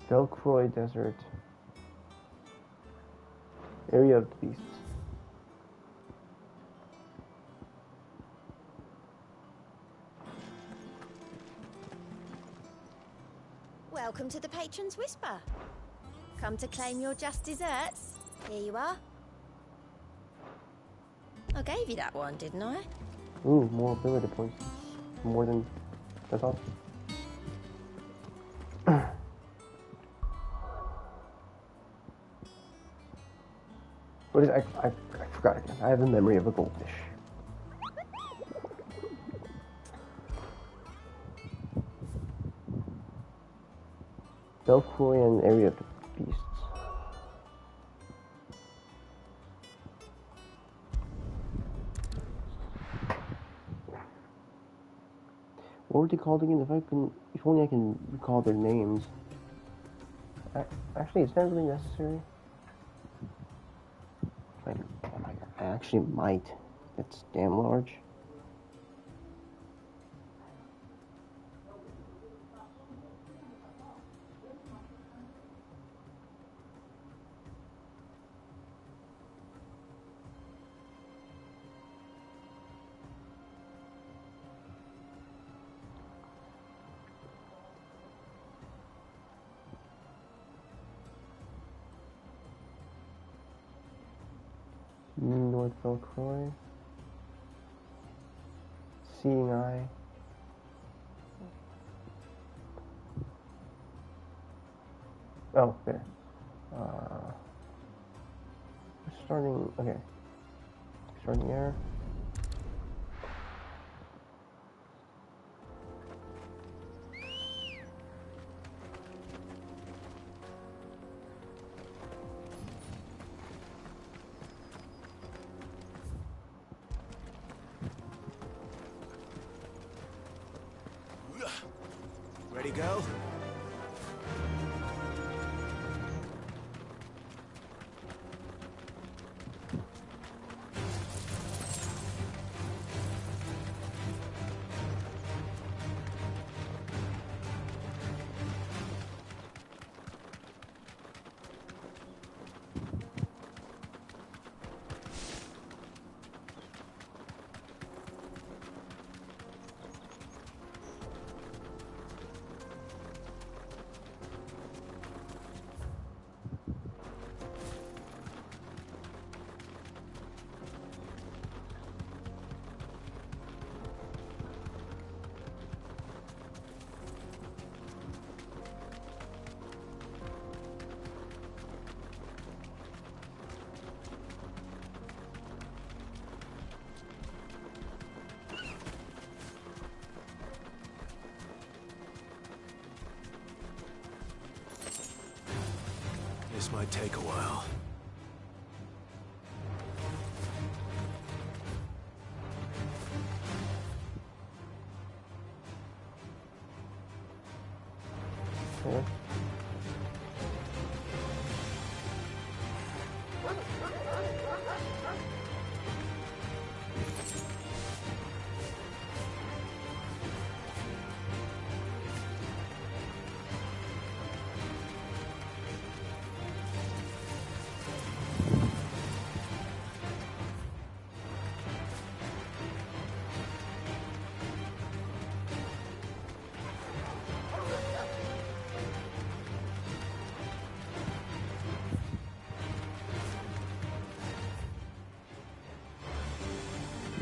Velcroy Desert. Area of the Beasts. Welcome to the Patron's Whisper. Come to claim your just desserts? Here you are. I gave you that one, didn't I? Ooh, more ability points. More than I thought. What is I forgot again. I have a memory of a goldfish. Velcroy and Area of the Beasts. What were they called again? If only I can recall their names. Actually, it's not really necessary. Oh my god, I actually might. That's damn large. North Velcroy. Seeing Eye. Oh, there. Starting, okay. Starting there. Ready, go? This might take a while. Okay.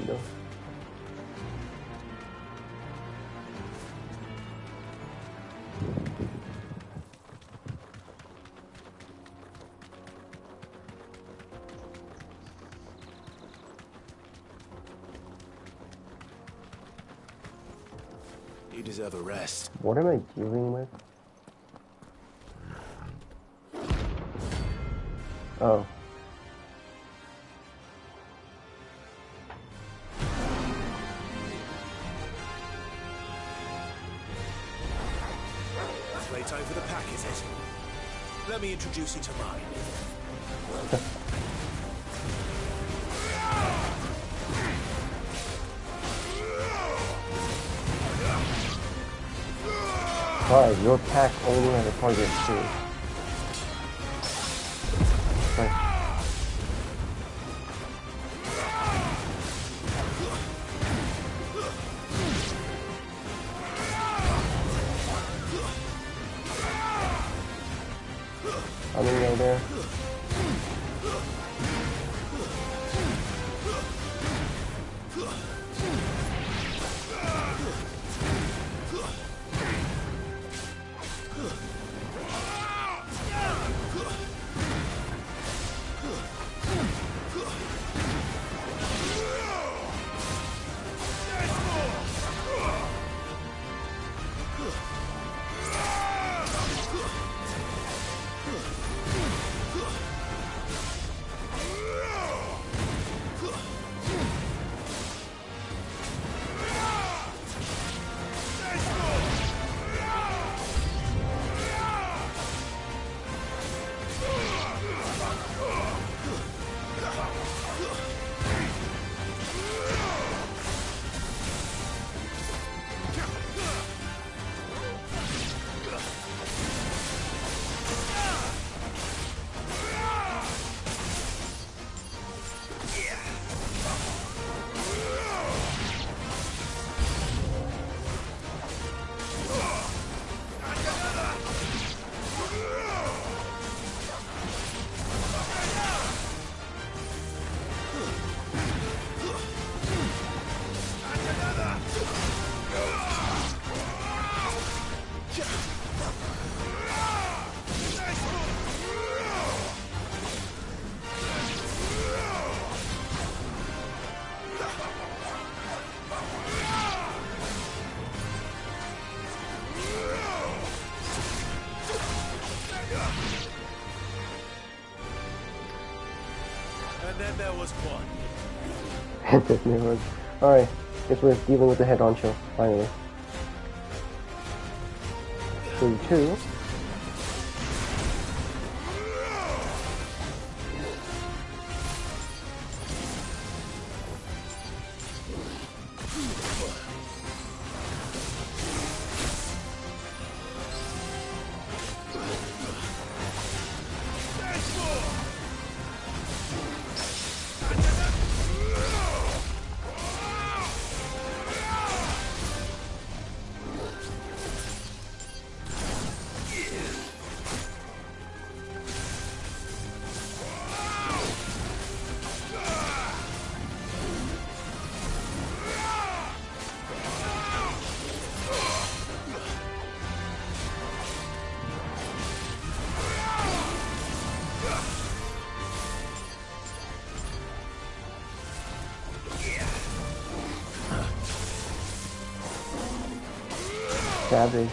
No. You deserve a rest. What am I dealing with? Oh. is it? Let me introduce you to mine. Alright, your pack only has a target too. Right. I'm gonna go there. And then there was one. Alright, guess we're dealing with the head honcho, finally. 32. Savage.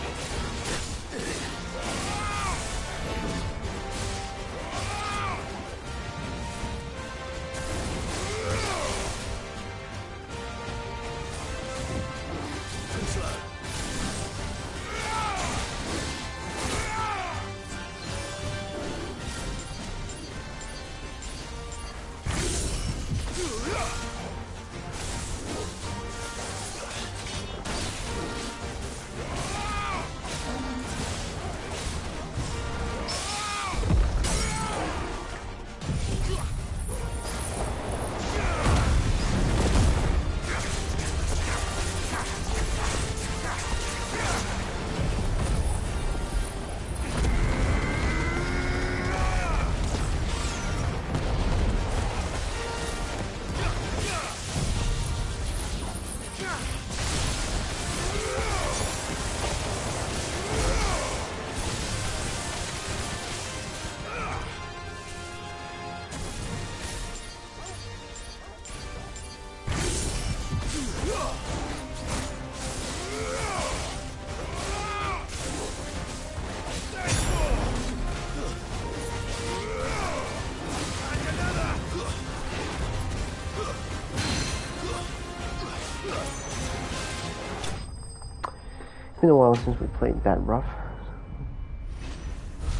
It's been a while since we played that rough.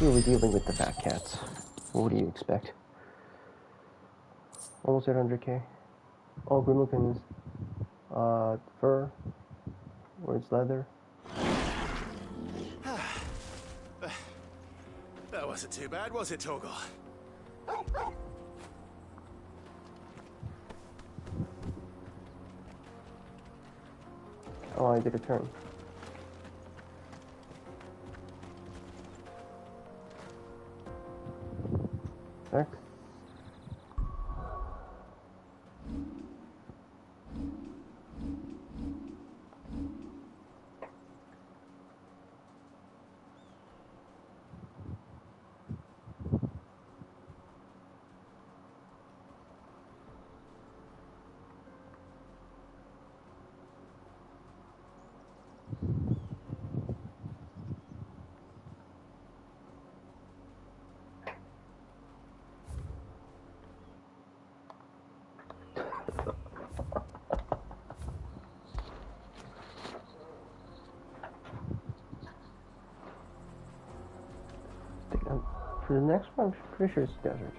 Here we're dealing with the fat cats. What do you expect? Almost at 100k. Oh, Grimlokin's fur, or its leather. That wasn't too bad, was it, Torgal? Oh, I did a turn. Back. For the next one, I'm pretty sure it's desert.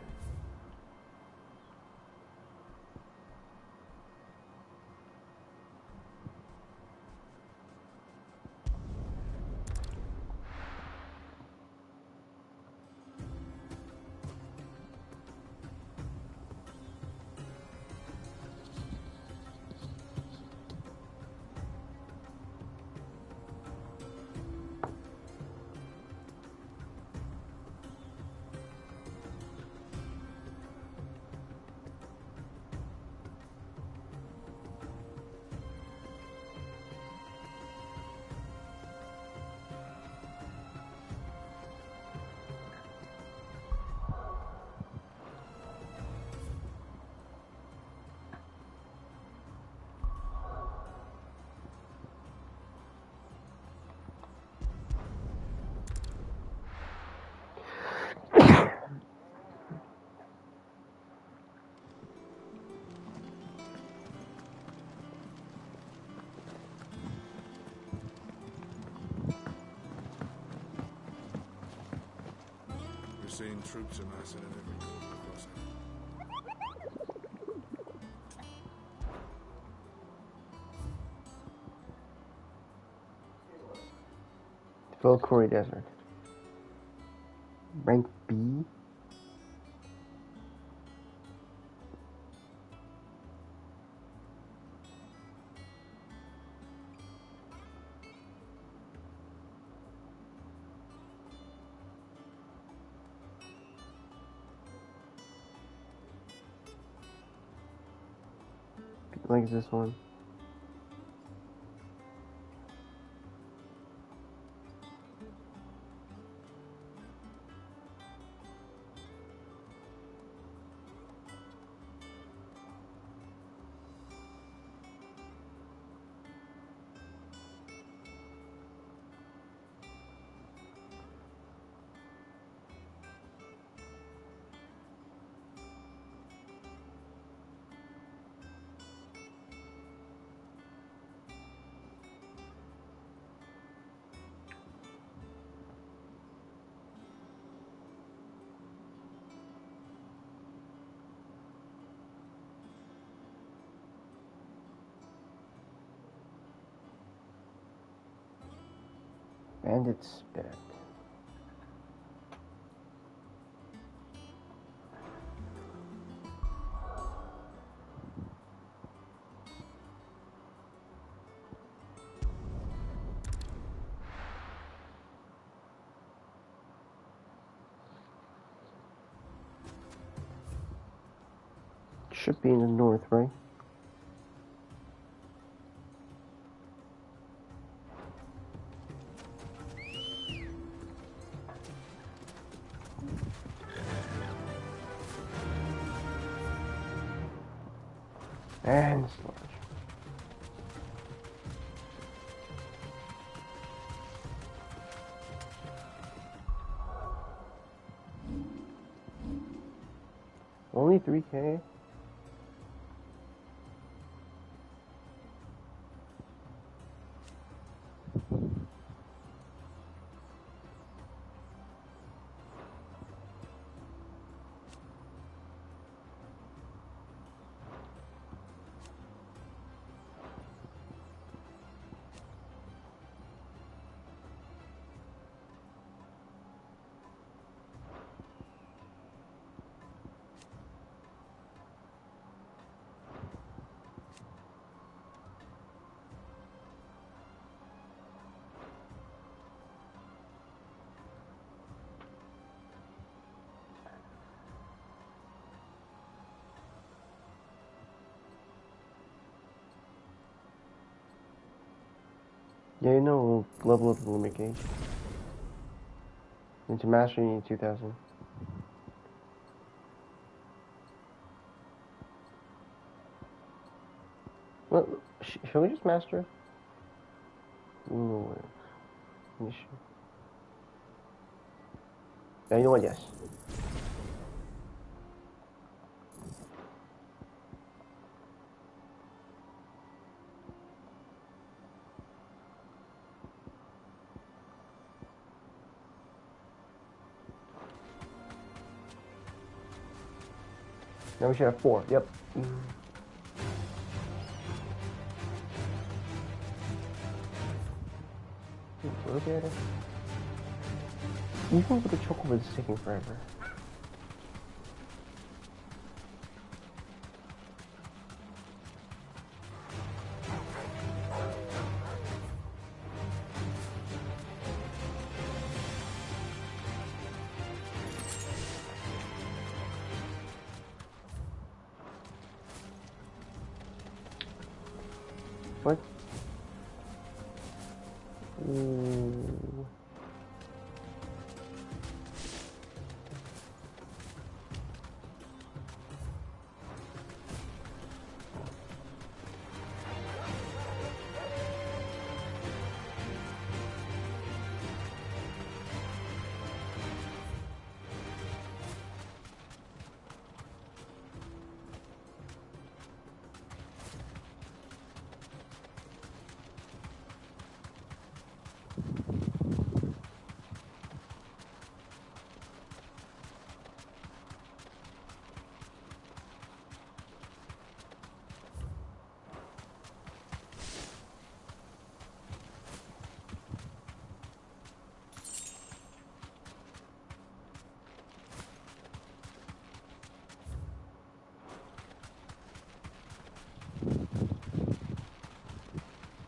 We're seeing troops amassing in every corner across it. Valkyrie Desert. Rank B. Like this one. Bandit Spirit. Should be in the north, right? And sludge. Only 3K? Yeah, you know, we'll level up the limit gauge. Into master, you need 2,000. Well, shall we just master? No. Yeah, you know what? Yes. Now we should have 4. Yep. Look at it. Even with the chocolate, it's taking forever. What? Ooh.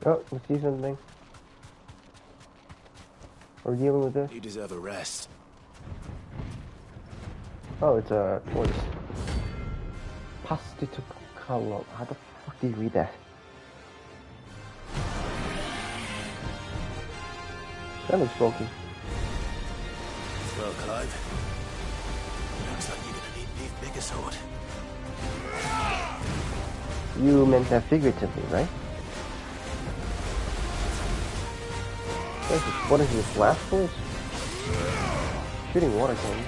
Oh, we see something. Are we dealing with this? You deserve a rest. Oh, it's a tortoise. Pastito color. How the fuck do you read that? That looks bulky. Well, Clive. Looks like you're gonna need me a bigger sword. You meant that figuratively, right? What is this, blast force? Shooting water cannons.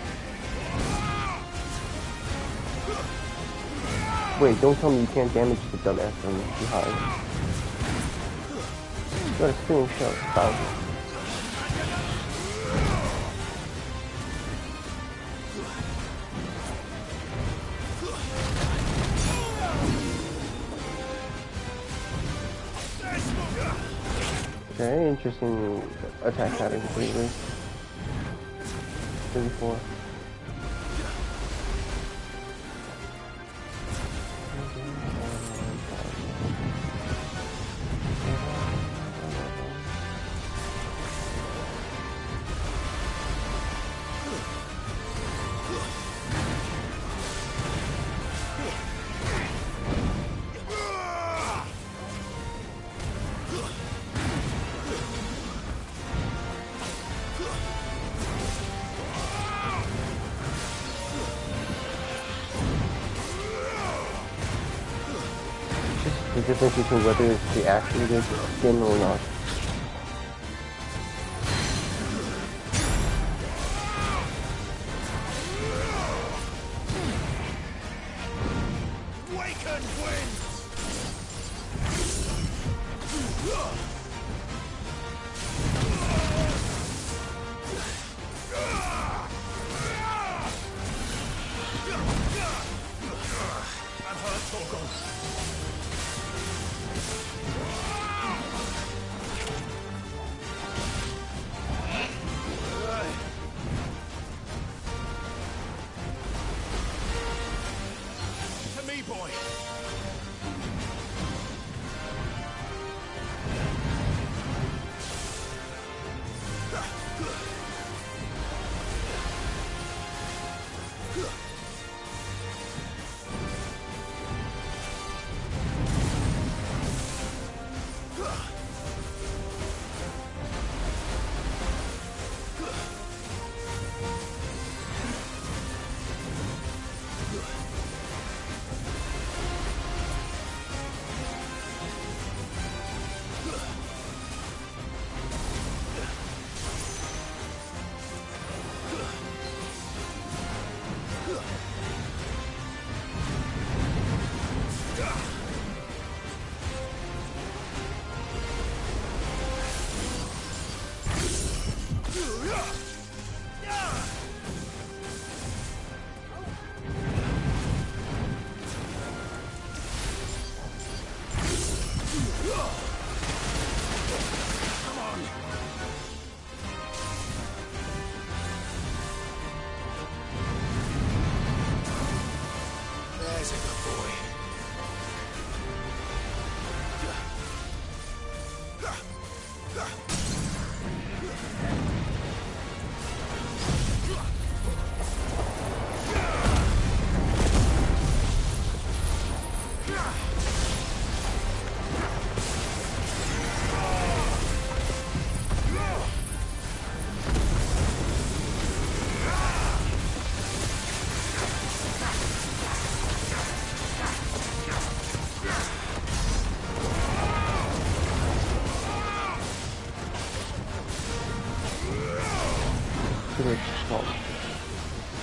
Wait, don't tell me you can't damage the dumbass from behind. You got a spinning shell, thousand. Okay, interesting attack pattern completely. 34. The difference between whether it's the actual skin or not.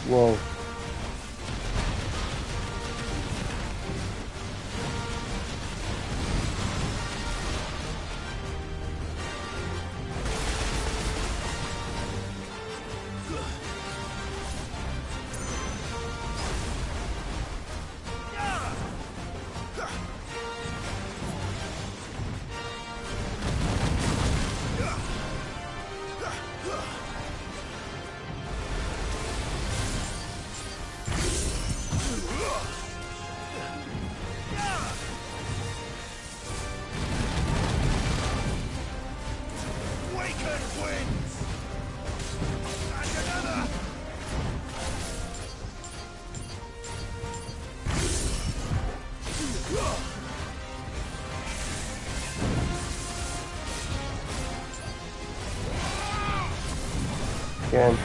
Whoa. Again.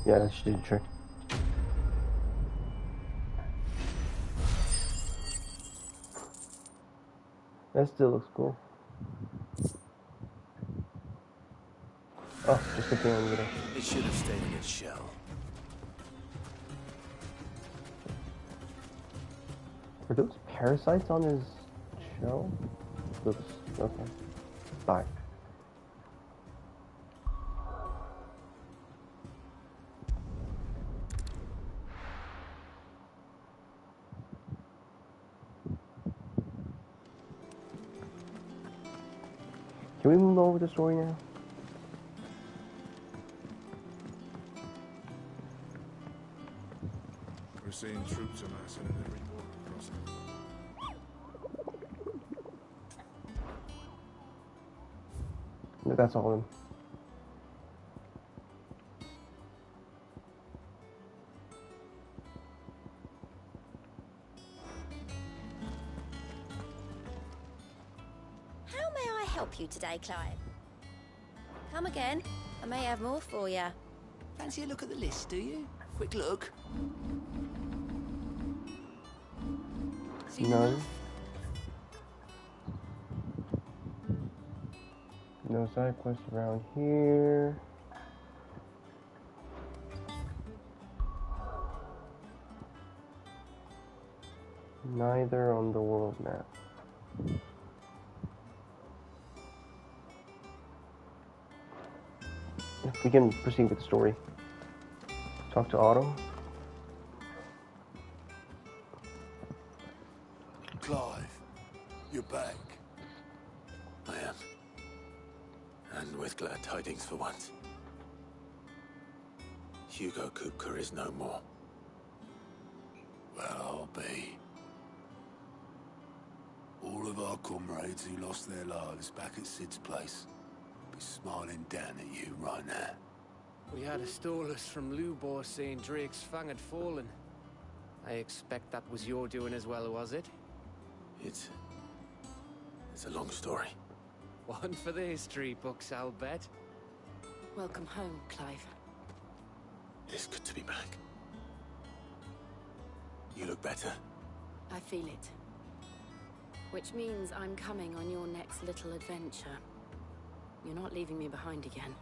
Yeah, that should do the trick. That still looks cool. Oh, just looking on the. It should have stayed in its shell. Are those parasites on his shell? Oops. Okay. Bye. Can we move over the story now? We're seeing troops amassing at every port crossing. No, that's all of them. How may I help you today, Clive? Come again. I may have more for you. Fancy a look at the list, do you? Quick look. Seen None. enough? No side quests around here. Neither on the world map. We can proceed with the story. Talk to Otto. Clive, you're back. I am. And with glad tidings for once. Hugo Kupka is no more. Well, I'll be. All of our comrades who lost their lives back at Sid's place be smiling down at you right now. We had a stole us from Lubor saying Drake's fang had fallen. I expect that was your doing as well, was it? It's a long story. One for the history books, I'll bet. Welcome home, Clive. It is good to be back. You look better. I feel it. Which means I'm coming on your next little adventure. You're not leaving me behind again.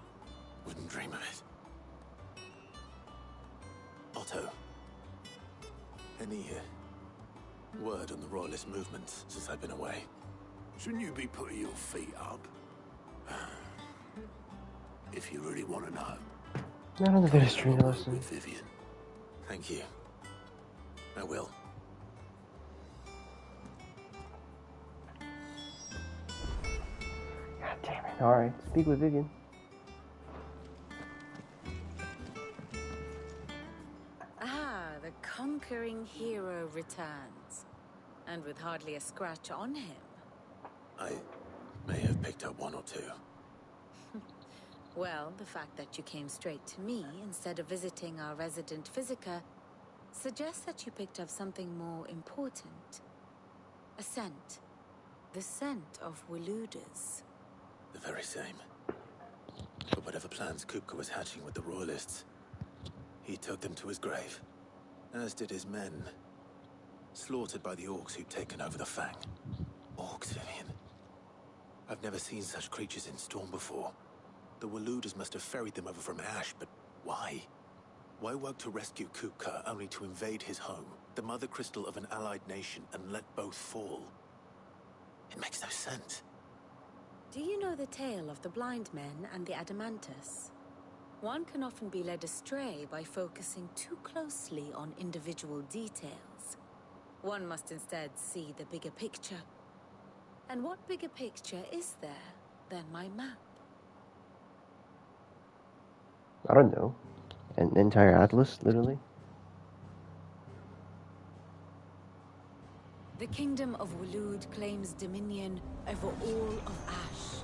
Wouldn't dream of it. Otto. Any word on the Royalist movement since I've been away? Shouldn't you be putting your feet up? If you really want to know. Not on the history Have a word lesson. with Vivian. Thank you. I will. God damn it. Alright, speak with Vivian. Ah, the conquering hero returns. And with hardly a scratch on him. I may have picked up one or two. Well, the fact that you came straight to me instead of visiting our resident physiker suggests that you picked up something more important. A scent. The scent of Waludas. The very same. But whatever plans Kupka was hatching with the Royalists, he took them to his grave. As did his men. Slaughtered by the orcs who'd taken over the Fang. Orcs, Vivian. I've never seen such creatures in Storm before. The Waludas must have ferried them over from Ash, but why? Why work to rescue Kupka only to invade his home, the mother crystal of an allied nation, and let both fall? It makes no sense. Do you know the tale of the blind men and the Adamantus? One can often be led astray by focusing too closely on individual details. One must instead see the bigger picture. And what bigger picture is there than my map? I don't know. An entire atlas, literally. The kingdom of Walud claims dominion over all of Ash.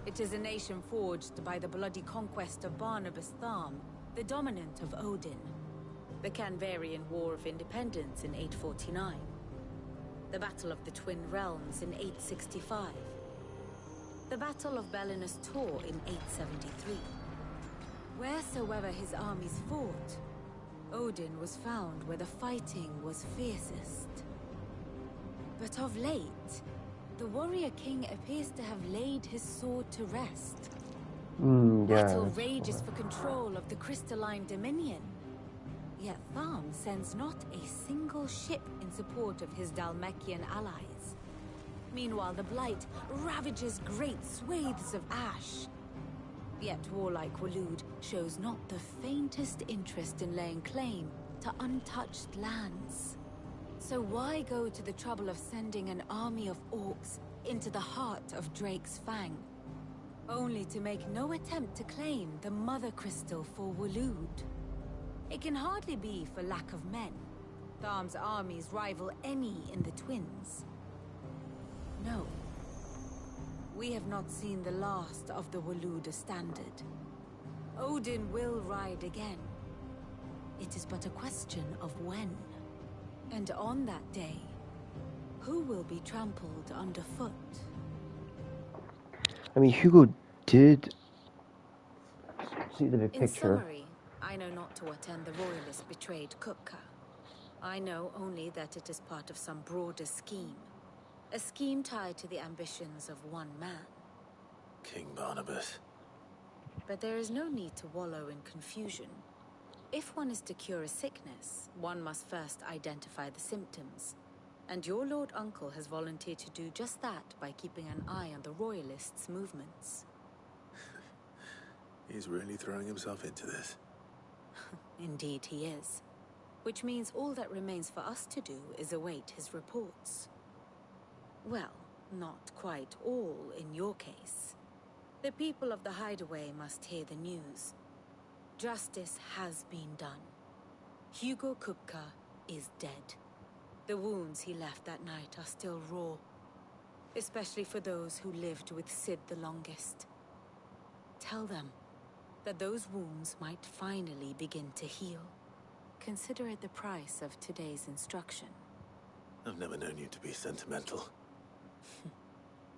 It is a nation forged by the bloody conquest of Barnabas Tharm, the dominant of Odin. The Canvarian War of Independence in 849. The Battle of the Twin Realms in 865. The Battle of Belinus Tor in 873. Wheresoever his armies fought, Odin was found where the fighting was fiercest. But of late, the warrior king appears to have laid his sword to rest. Yeah. Battle rages for control of the crystalline dominion. Yet Tharm sends not a single ship in support of his Dalmekian allies. Meanwhile, the Blight ravages great swathes of Ash. Yet warlike Walud shows not the faintest interest in laying claim to untouched lands. So why go to the trouble of sending an army of orcs into the heart of Drake's Fang, only to make no attempt to claim the Mother Crystal for Walud? It can hardly be for lack of men. Tharm's armies rival any in the Twins. No. We have not seen the last of the Waluda standard. Odin will ride again. It is but a question of when. And on that day, who will be trampled underfoot? I mean, Hugo did see the big In picture. summary, I know not to what end the Royalists betrayed Kupka. I know only that it is part of some broader scheme. A scheme tied to the ambitions of one man. King Barnabas. But there is no need to wallow in confusion. If one is to cure a sickness, one must first identify the symptoms. And your Lord Uncle has volunteered to do just that by keeping an eye on the Royalists' movements. He's really throwing himself into this. Indeed he is. Which means all that remains for us to do is await his reports. Well, not quite all in your case. The people of the Hideaway must hear the news. Justice has been done. Hugo Kupka is dead. The wounds he left that night are still raw, especially for those who lived with Sid the longest. Tell them, that those wounds might finally begin to heal. Consider it the price of today's instruction. I've never known you to be sentimental.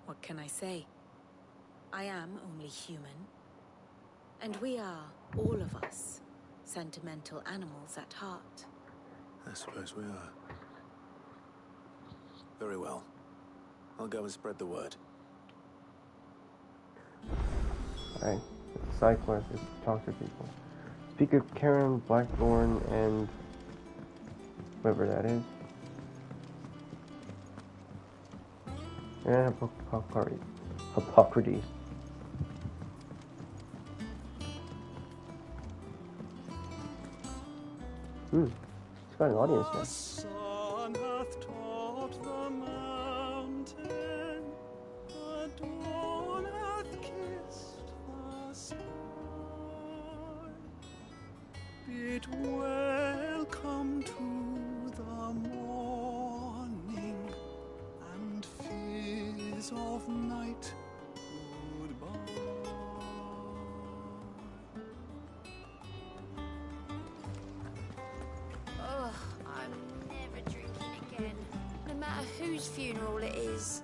What can I say? I am only human. And we are, all of us, sentimental animals at heart. I suppose we are. Very well. I'll go and spread the word. Alright, side quest is talk to people. Speak of Karen, Blackthorn, and whoever that is. And Hippocrates. It's got an audience now. The sun hath taught the mountain, the dawn hath kissed the sky. Bid welcome to the morning, and fears of night goodbye. Ugh, I'm never drinking again. No matter whose funeral it is.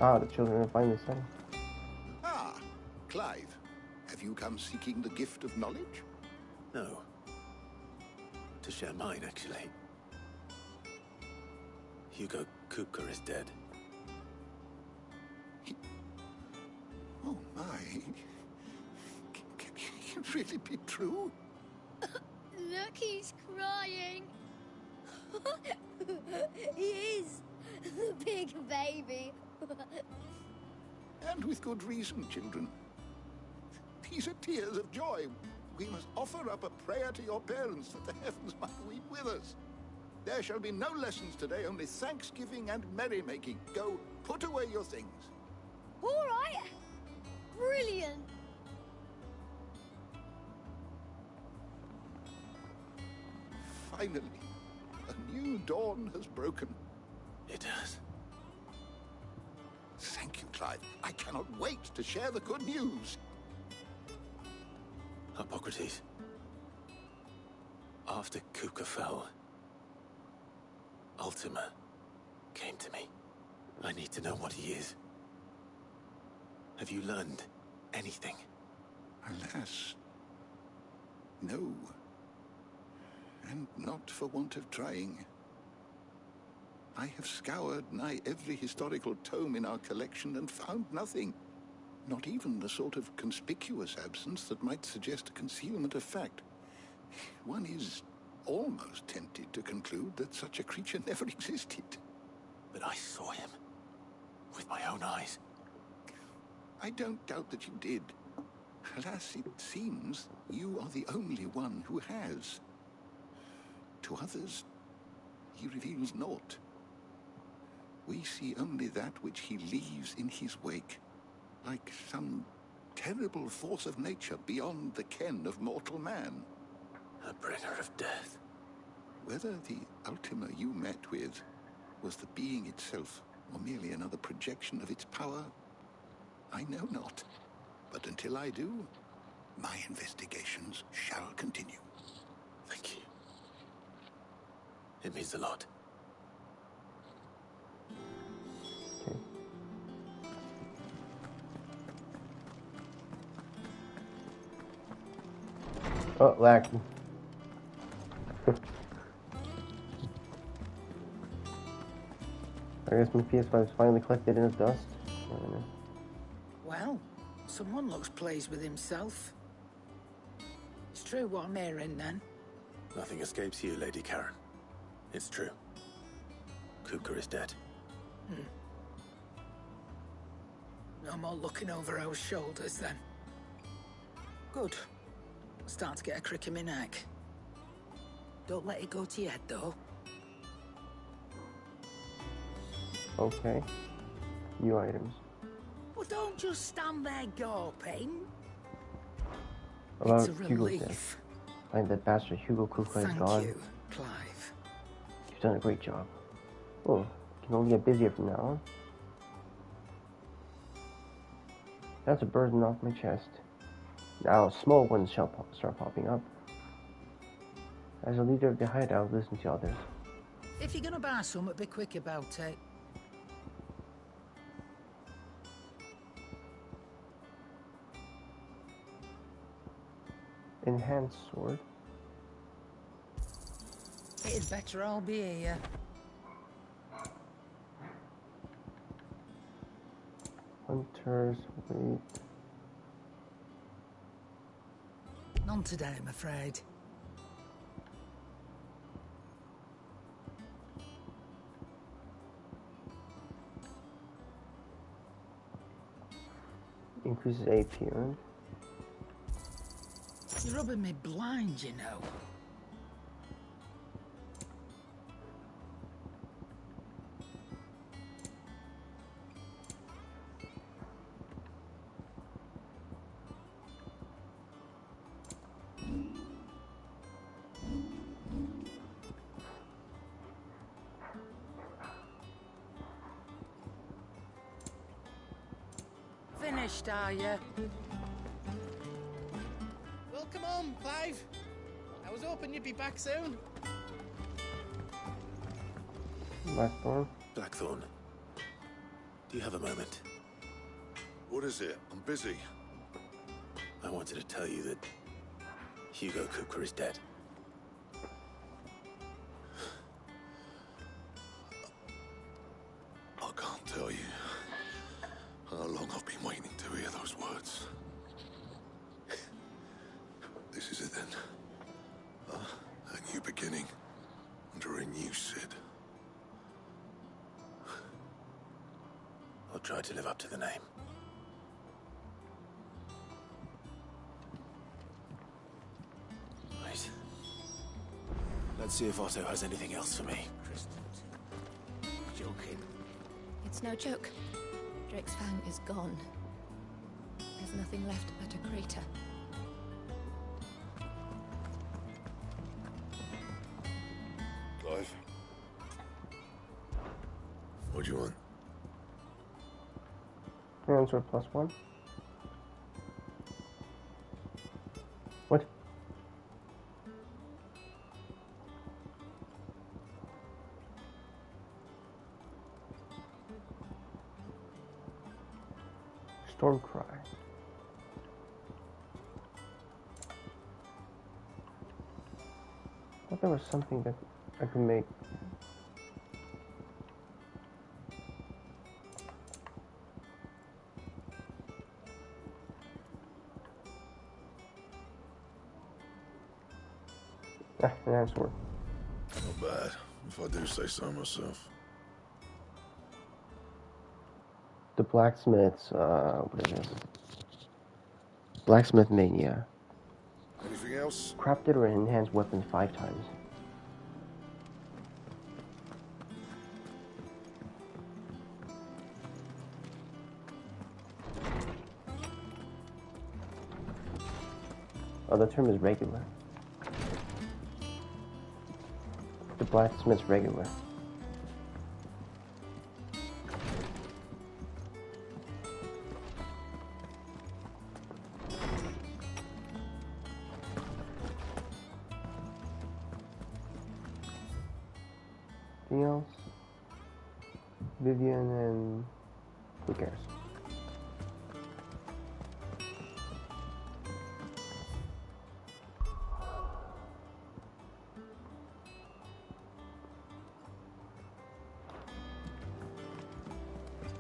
Ah, the children are finally settled. Ah, Clive. Have you come seeking the gift of knowledge? No. To share mine, actually. Hugo Kupka is dead. Oh, my. Can it really be true? Look, he's crying. He is. The big baby. And with good reason, children. These are tears of joy. We must offer up a prayer to your parents that the heavens might weep with us. There shall be no lessons today, only thanksgiving and merrymaking. Go, put away your things. All right. Brilliant. Finally, a new dawn has broken. It has. Thank you, Clive. I cannot wait to share the good news. Hippocrates. After Kupka fell, Ultima came to me. I need to know what he is. Have you learned anything? Alas, no. And not for want of trying. I have scoured nigh every historical tome in our collection and found nothing. Not even the sort of conspicuous absence that might suggest a concealment of fact. One is almost tempted to conclude that such a creature never existed. But I saw him. With my own eyes. I don't doubt that you did. Alas, it seems you are the only one who has. To others, he reveals naught. We see only that which he leaves in his wake, like some terrible force of nature beyond the ken of mortal man. A bringer of death. Whether the Ultima you met with was the being itself, or merely another projection of its power, I know not. But until I do, my investigations shall continue. Thank you. It means a lot. Okay. Oh, lag. I guess my PS5's finally collected enough dust. I don't know. Well, someone looks pleased with himself. It's true what I'm hearing, then. Nothing escapes you, Lady Karen. It's true. Kupka is dead. No more looking over our shoulders, then. Good. Start to get a crick in my neck. Don't let it go to your head, though. Okay. New items. Well, don't just stand there gawping. About It's a Hugo's relief. death. Find that bastard Hugo Kupka is Thank gone. you, Clive. You've done a great job. Oh, can only get busier from now on. That's a burden off my chest. Now small ones shall start popping up. As a leader of the hideout, listen to others. If you're gonna buy something, be quick about it. Enhanced sword. It'd better all be here. Hunter's weight. None today, I'm afraid. Increases AP earned. You're rubbing me blind, you know. Finished, are you? Well, come on, Clive. I was hoping you'd be back soon. Blackthorn. Blackthorn, do you have a moment? What is it? I'm busy. I wanted to tell you that Hugo Kupka is dead. I can't tell you how long I've been waiting to hear those words. This is it then. A new beginning under a new Sid. I'll try to live up to the name. Right. Let's see if Otto has anything else for me. Joking. It's no joke. Drake's Fang is gone. There's nothing left but a crater. Clive. What do you want? Answer +1. What? Stormcry. I thought there was something that I could make. Ah, enhanced sword. Not bad, if I do say so myself. The blacksmith's, what is this? Blacksmith Mania. Anything else? Crafted or enhanced weapons 5 times. Oh, the term is regular. The blacksmith's regular. Anything else? Vivian and who cares?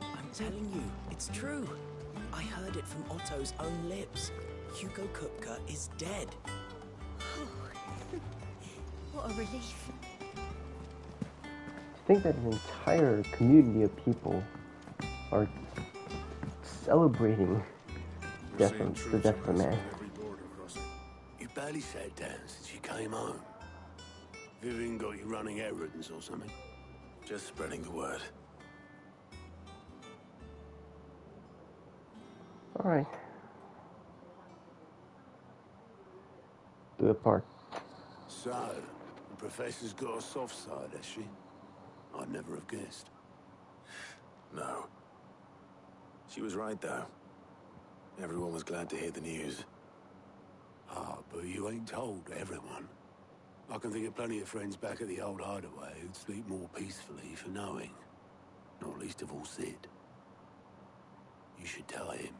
I'm telling you, it's true. I heard it from Otto's own lips. Hugo Kupka is dead. What a relief. To think that an entire community of people are celebrating the death of a man. You barely sat down since you came home. Vivian got you running errands or something? Just spreading the word. Alright. Do a part. So, the Professor's got a soft side, has she? I'd never have guessed. No. She was right, though. Everyone was glad to hear the news. Ah, but you ain't told everyone. I can think of plenty of friends back at the old hideaway who'd sleep more peacefully for knowing. Not least of all Sid. You should tell him.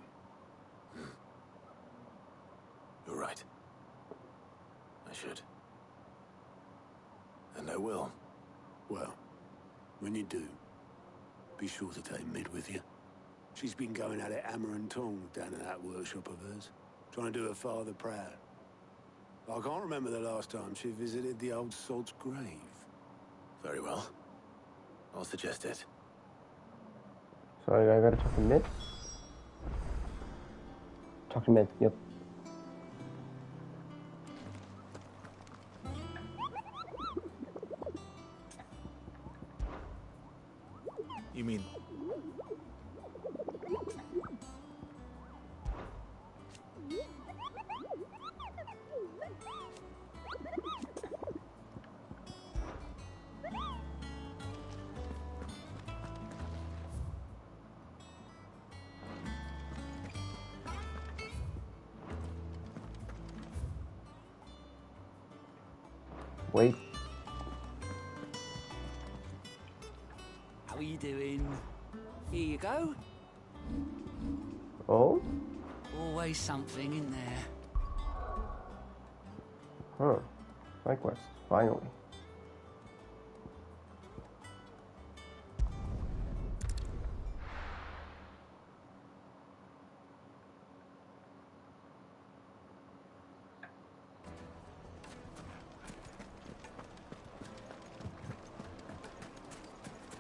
You're right. I should. And I will. Well, when you do, be sure to take Mid with you. She's been going at it hammer and tongs down in that workshop of hers, trying to do her father proud. I can't remember the last time she visited the old sod's grave. Very well. I'll suggest it. So I gotta talk to Mid? Talk to Mid, yep. You mean... Wait. How are you doing? Here you go. Oh? Always something in there. Huh. Side quest, finally.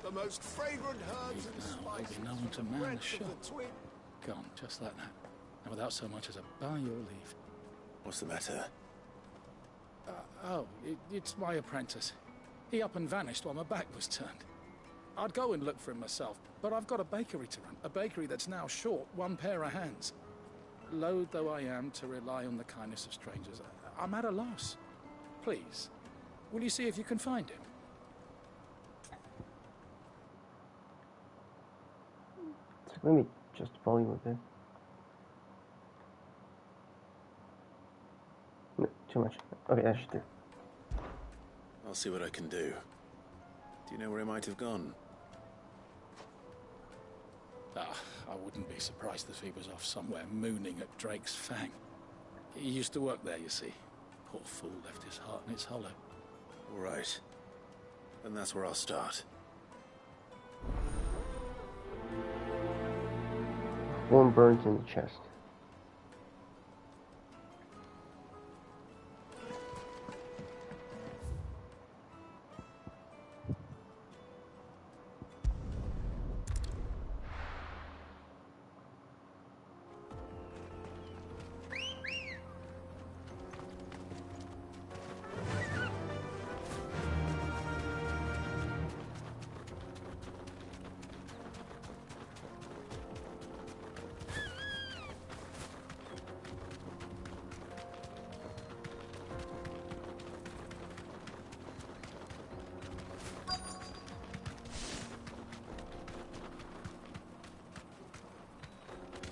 The most fragrant herbs and spices. No one to man the shop. Gone, just like that. And without so much as a by your leave. What's the matter? It's my apprentice. He up and vanished while my back was turned. I'd go and look for him myself, but I've got a bakery to run. A bakery that's now short one pair of hands. Loath though I am to rely on the kindness of strangers, I'm at a loss. Please, will you see if you can find him? Let me just volume a bit. No, too much. Okay, that should do. I'll see what I can do. Do you know where he might have gone? I wouldn't be surprised if he was off somewhere mooning at Drake's Fang. He used to work there, you see. Poor fool left his heart in its hollow. All right. Then that's where I'll start. Warm burns in the chest.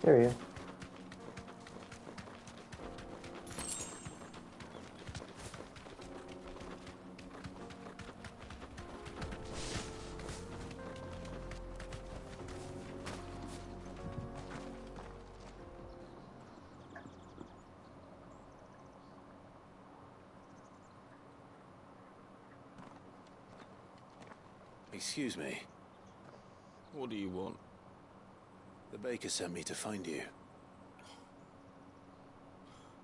There he is. Excuse me. What do you want? The baker sent me to find you.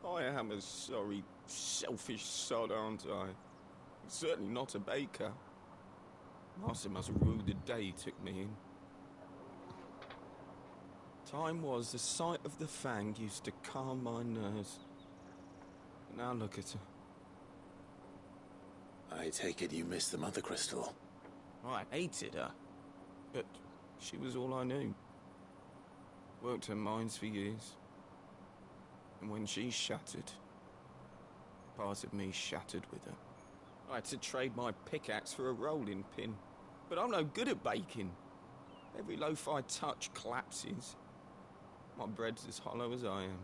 I am a sorry, selfish sod, aren't I? Certainly not a baker. Master must rue the day he took me in. Time was the sight of the Fang used to calm my nerves. But now look at her. I take it you missed the Mother Crystal. I hated her, but she was all I knew. Worked her mines for years. And when she shattered, part of me shattered with her. I had to trade my pickaxe for a rolling pin. But I'm no good at baking. Every loaf I touch collapses. My bread's as hollow as I am.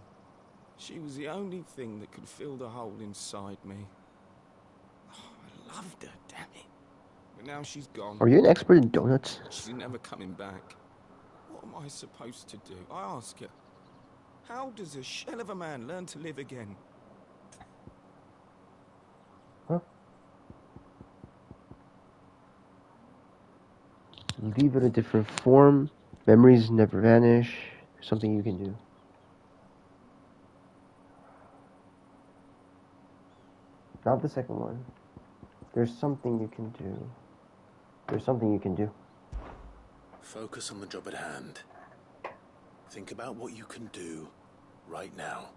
She was the only thing that could fill the hole inside me. Oh, I loved her, damn it. But now she's gone. Are you an expert in donuts? She's never coming back. What am I supposed to do? I ask her. How does a shell of a man learn to live again? Huh? Leave it a different form. Memories never vanish. Something you can do. Not the second one. There's something you can do. There's something you can do. Focus on the job at hand. Think about what you can do right now.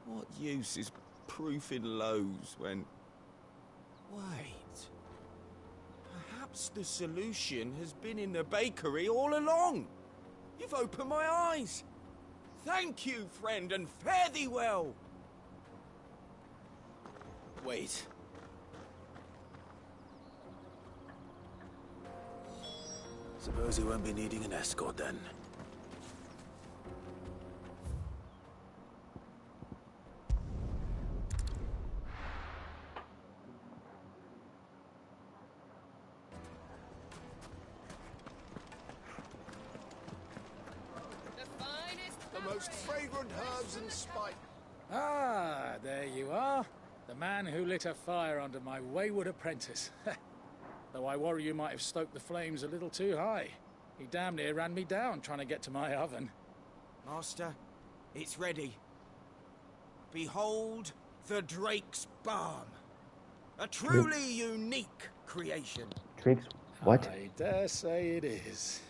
What use is proofing loaves when... Wait. Perhaps the solution has been in the bakery all along. You've opened my eyes. Thank you, friend, and fare thee well. Wait. Suppose you won't be needing an escort then. The most fragrant herbs and spice. Ah, there you are. The man who lit a fire under my wayward apprentice. Though I worry you might have stoked the flames a little too high. He damn near ran me down trying to get to my oven. Master, it's ready. Behold the Drake's Balm. A truly unique creation. Drake's what? I dare say it is.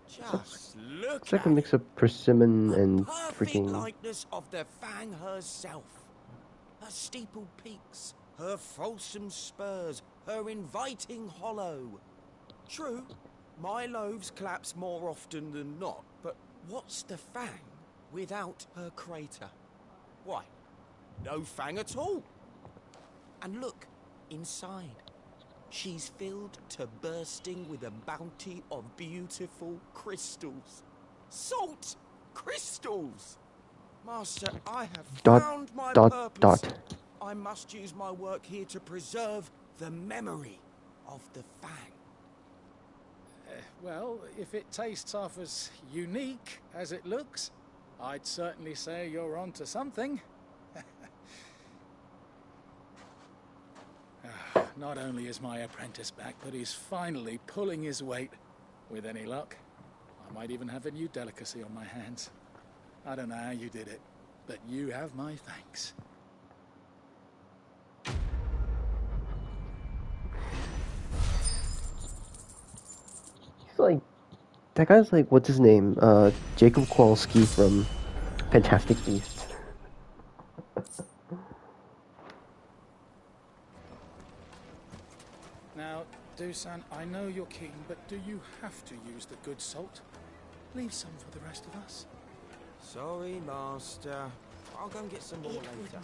Just look It's like a at mix of persimmon and perfect freaking... likeness of the Fang herself. Her steepled peaks, her fulsome spurs, her inviting hollow. True, my loaves collapse more often than not, but what's the Fang without her crater? Why, no Fang at all. And look, inside. She's filled to bursting with a bounty of beautiful crystals. Salt crystals! Master, I have found my purpose. I must use my work here to preserve the memory of the Fang. Well, if it tastes half as unique as it looks, I'd certainly say you're onto something. Not only is my apprentice back, but he's finally pulling his weight. With any luck, I might even have a new delicacy on my hands. I don't know how you did it, but you have my thanks. He's like... That guy's like, what's his name? Jacob Kowalski from Fantastic Beasts. Now, Dusan, I know you're keen, but do you have to use the good salt? Leave some for the rest of us. Sorry, Master. I'll go and get some more later.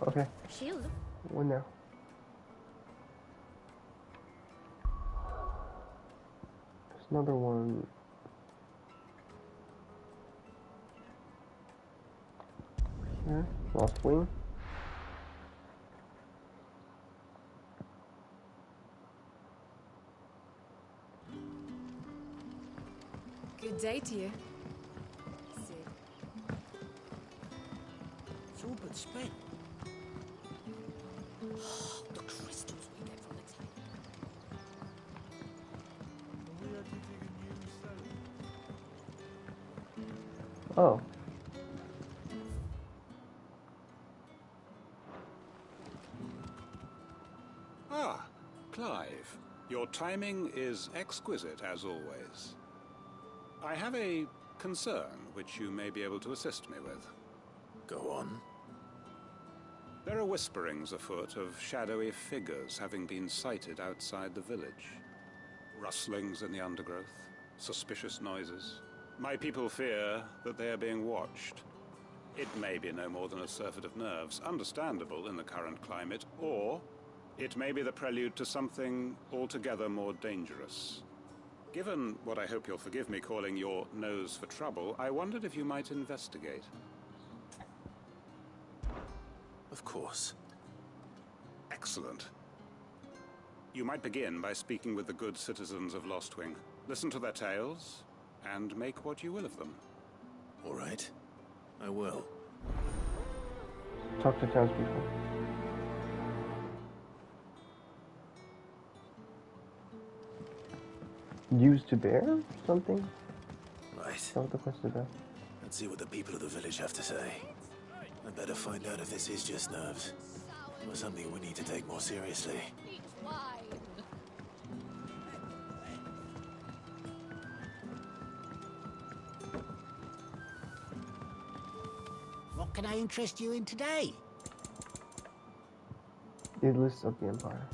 Okay. Shield. One now. There's another one. Here. Lost wing. Good day to you. It's all but spent. The crystals we get from the tank. Oh. Ah, Clive. Your timing is exquisite, as always. I have a concern which you may be able to assist me with. Go on. There are whisperings afoot of shadowy figures having been sighted outside the village. Rustlings in the undergrowth, suspicious noises. My people fear that they are being watched. It may be no more than a surfeit of nerves, understandable in the current climate, or it may be the prelude to something altogether more dangerous. Given what I hope you'll forgive me calling your nose for trouble, I wondered if you might investigate. Of course. Excellent. You might begin by speaking with the good citizens of Lostwing. Listen to their tales, and make what you will of them. All right. I will. Talk to townspeople. Used to bear something? Right. Is that what the quest is about? Let's see what the people of the village have to say. I'd better find out if this is just nerves, or something we need to take more seriously. What can I interest you in today? The list of the Empire.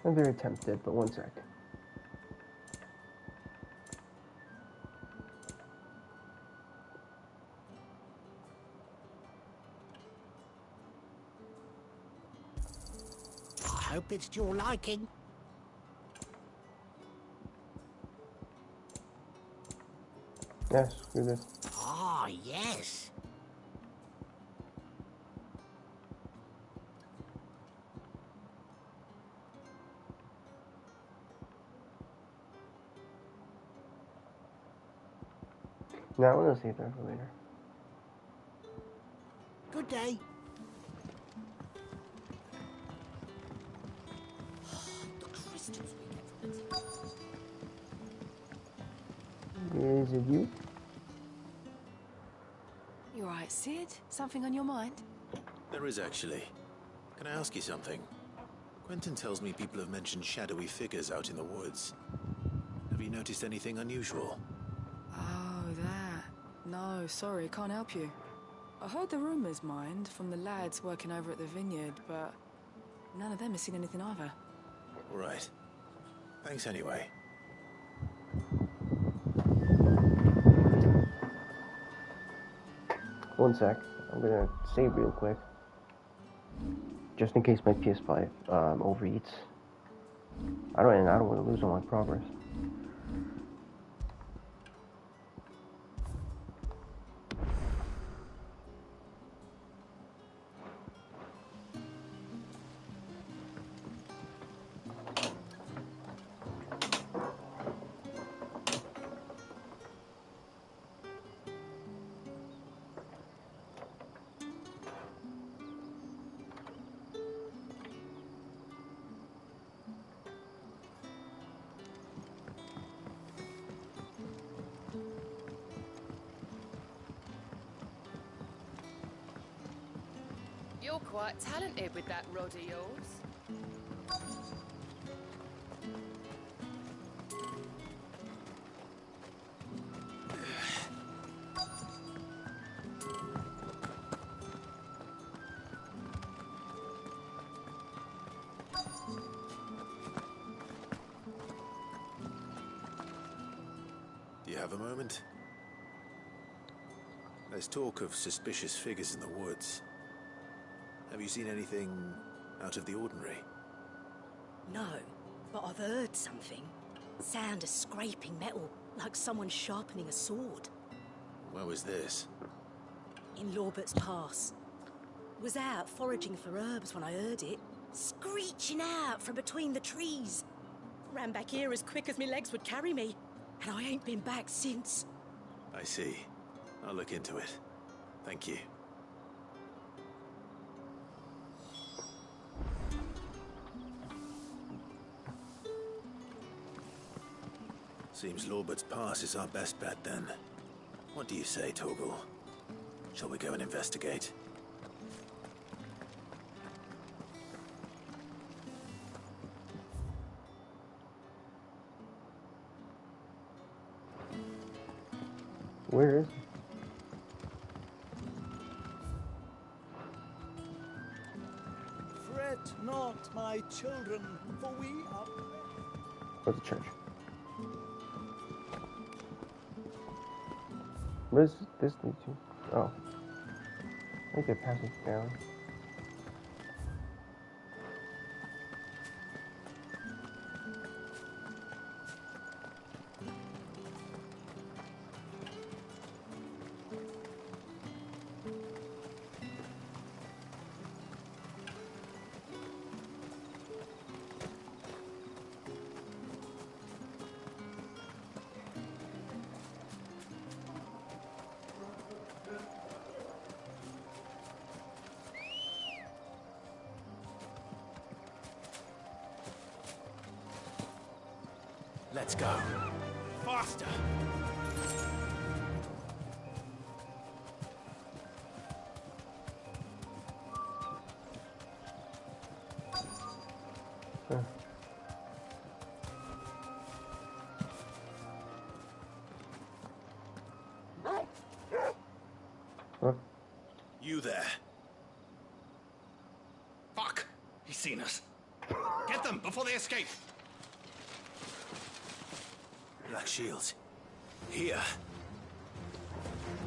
I'm very tempted, but one sec. I hope it's to your liking. Yes, do this. Ah, yes. No, I want to save that for later. Good day. The crystals we get from it. Is it you? You alright, Sid? Something on your mind? There is actually. Can I ask you something? Quentin tells me people have mentioned shadowy figures out in the woods. Have you noticed anything unusual? Oh, that. No, sorry, can't help you. I heard the rumours, mind, from the lads working over at the vineyard, but none of them has seen anything either. All right. Thanks anyway. One sec. I'm gonna save real quick. Just in case my PS5 overeats. I don't want to lose all my progress. You're quite talented with that rod of yours. Do you have a moment? There's talk of suspicious figures in the woods. Have you seen anything out of the ordinary? No, but I've heard something. Sound of scraping metal, like someone sharpening a sword. Where was this? In Lorbert's Pass. Was out foraging for herbs when I heard it, screeching out from between the trees. Ran back here as quick as my legs would carry me, and I ain't been back since. I see. I'll look into it. Thank you. Seems Lorbert's Pass is our best bet then. What do you say, Torgal? Shall we go and investigate? Where is he? Fret not, my children, for we are... Where's the church? Where does this lead to? Oh. I think the passage down. Let's go. Faster! Huh? You there. Fuck! He's seen us. Get them before they escape! Black shields. Here.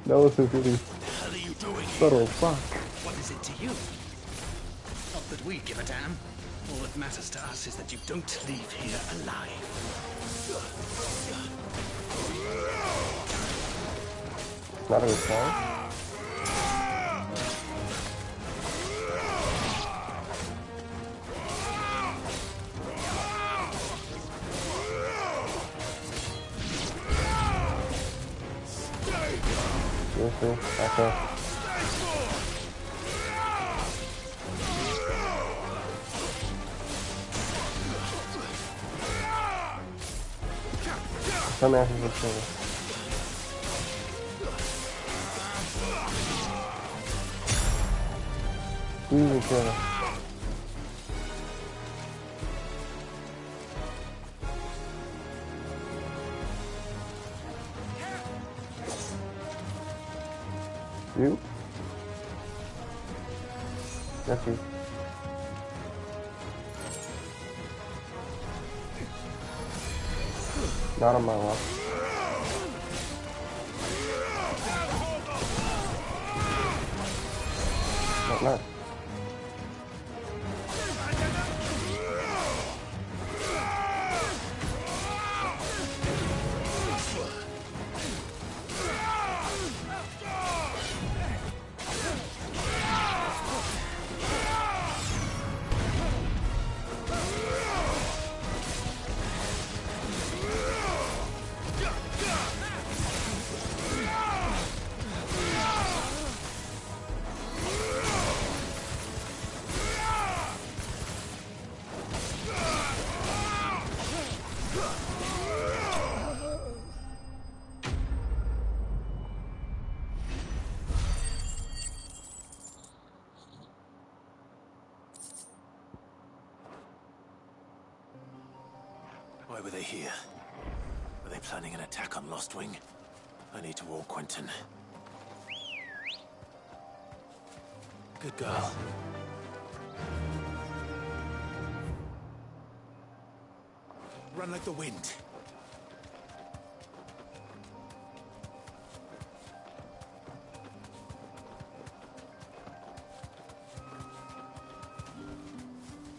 That was a really What are you doing subtle here? fuck. What is it to you? Not that we give a damn. All that matters to us is that you don't leave here alive. Not a response. Seriously, back up. Some asses will kill us. Easy kill. You? That's you. Not on my watch. Not. Why were they here? Were they planning an attack on Lost Wing? I need to warn Quentin. Good girl. Run like the wind.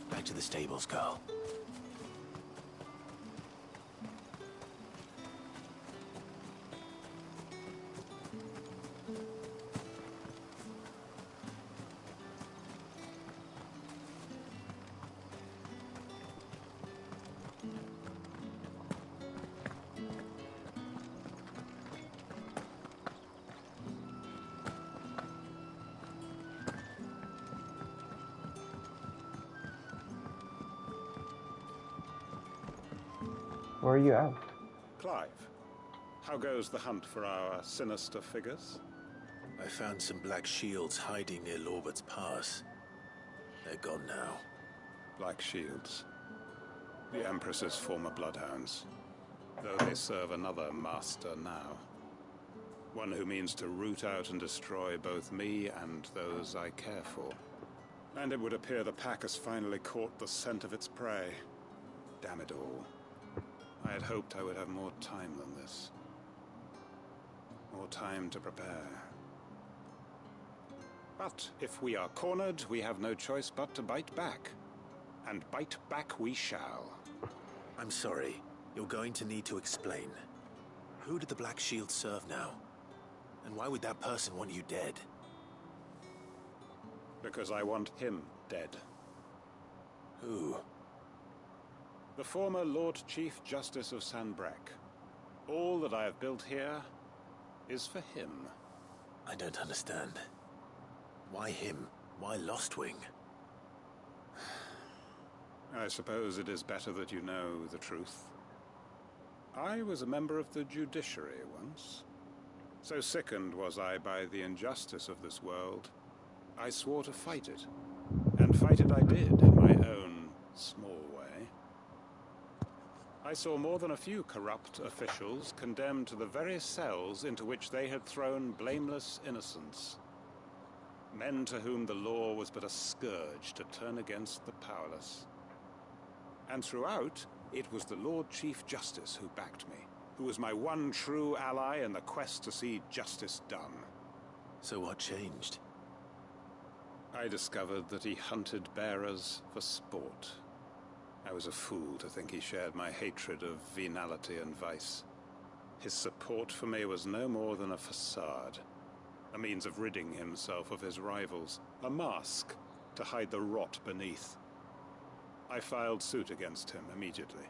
Back to the stables, girl. Where are you at? Clive, how goes the hunt for our sinister figures? I found some black shields hiding near Lorbert's Pass. They're gone now. Black shields. The Empress's former bloodhounds. Though they serve another master now. One who means to root out and destroy both me and those I care for. And it would appear the pack has finally caught the scent of its prey. Damn it all. I had hoped I would have more time than this. more time to prepare. But if we are cornered, we have no choice but to bite back. And bite back we shall. I'm sorry. You're going to need to explain. Who did the Black Shield serve now? And why would that person want you dead? Because I want him dead. Who? The former Lord Chief Justice of Sanbreque. All that I have built here is for him. I don't understand. Why him? Why Lostwing? I suppose it is better that you know the truth. I was a member of the judiciary once. So sickened was I by the injustice of this world, I swore to fight it. And fight it I did in my own small way. I saw more than a few corrupt officials condemned to the very cells into which they had thrown blameless innocents. Men to whom the law was but a scourge to turn against the powerless. And throughout, it was the Lord Chief Justice who backed me, who was my one true ally in the quest to see justice done. So what changed? I discovered that he hunted bearers for sport. I was a fool to think he shared my hatred of venality and vice. His support for me was no more than a facade, a means of ridding himself of his rivals, a mask to hide the rot beneath. I filed suit against him immediately.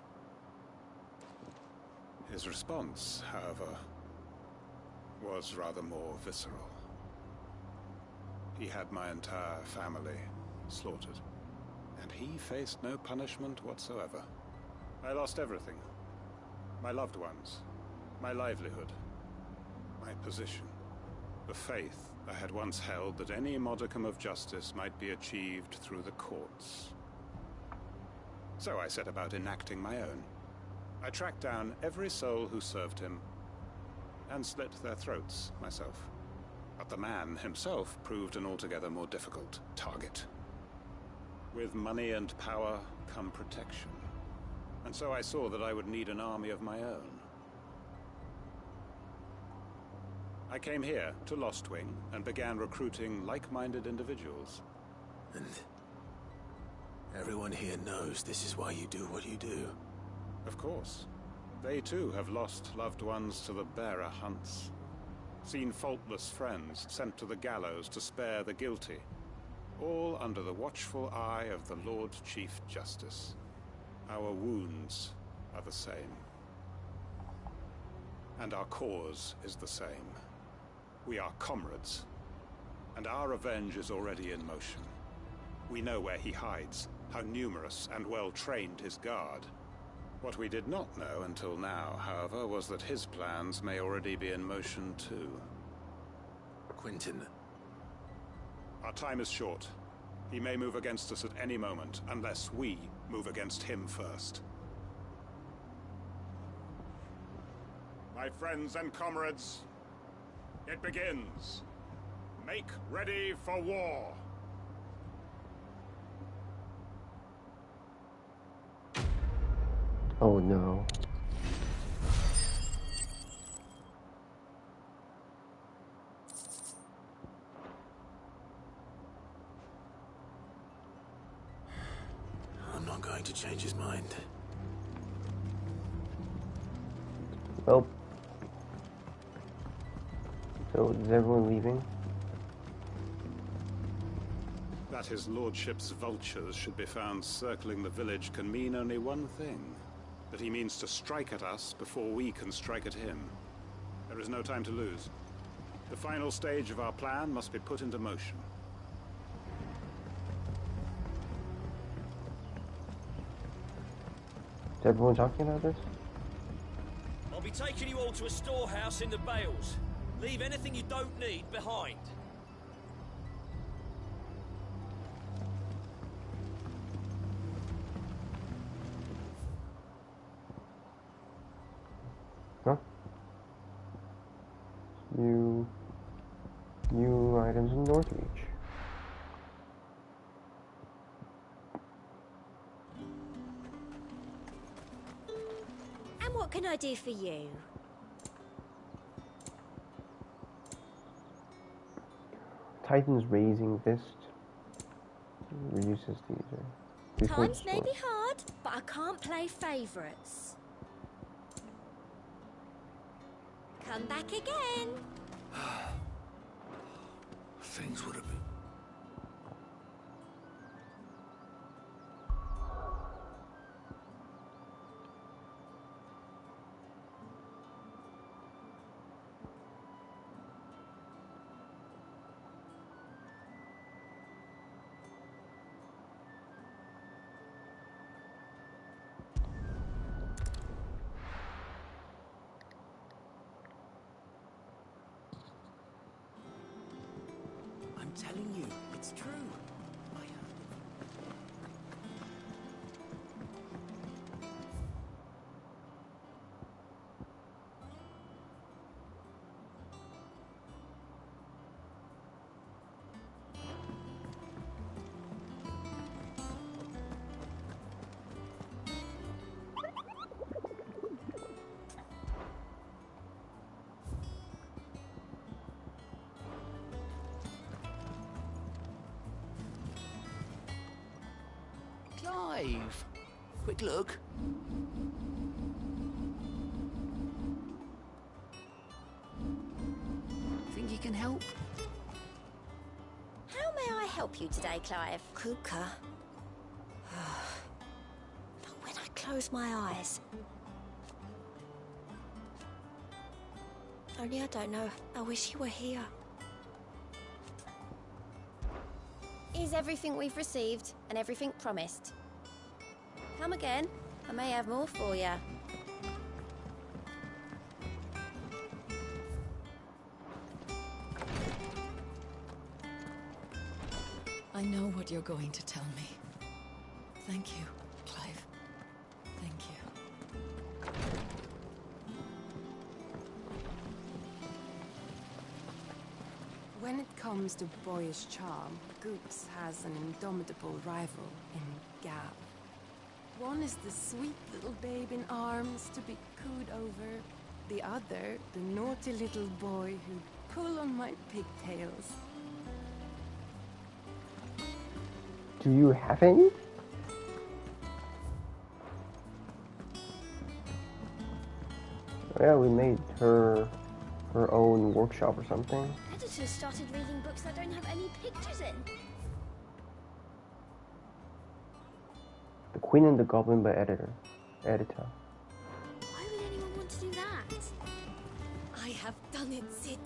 His response, however, was rather more visceral. He had my entire family slaughtered, and he faced no punishment whatsoever. I lost everything. My loved ones, my livelihood, my position, the faith I had once held that any modicum of justice might be achieved through the courts. So I set about enacting my own. I tracked down every soul who served him, and slit their throats myself. But the man himself proved an altogether more difficult target. With money and power come protection, and so I saw that I would need an army of my own. I came here to Lostwing and began recruiting like-minded individuals. And everyone here knows this is why you do what you do. Of course. They too have lost loved ones to the bearer hunts. Seen faultless friends sent to the gallows to spare the guilty. All under the watchful eye of the Lord Chief Justice. Our wounds are the same. And our cause is the same. We are comrades. And our revenge is already in motion. We know where he hides, how numerous and well-trained his guard. What we did not know until now, however, was that his plans may already be in motion too. Quentin. Our time is short. He may move against us at any moment, unless we move against him first. My friends and comrades, it begins. Make ready for war. Oh no. I'm not going to change his mind. Well, so is everyone leaving? That his lordship's vultures should be found circling the village can mean only one thing. That he means to strike at us before we can strike at him. There is no time to lose. The final stage of our plan must be put into motion. Is everyone talking about this? I'll be taking you all to a storehouse in the Bales. Leave anything you don't need behind. Huh? New items in Northreach. And what can I do for you? Titan's raising fist reduces the Times may be hard, but I can't play favourites. Come back again. Things would have been. I'm telling you, it's true. I heard Clive, quick look. Think you can help? How may I help you today, Clive? Kuka. But when I close my eyes... Only I don't know. I wish he were here. Is everything we've received and everything promised? Come again. I may have more for you. I know what you're going to tell me. Thank you, Clive. Thank you. When it comes to boyish charm, Goops has an indomitable rival in Gab. One is the sweet little babe in arms to be cooed over. The other, the naughty little boy who'd pull on my pigtails. Do you have any? Yeah, we made her own workshop or something. Editor started reading books that don't have any pictures in. The Queen and the Goblin by Editor. Why would anyone want to do that? I have done it, Sid.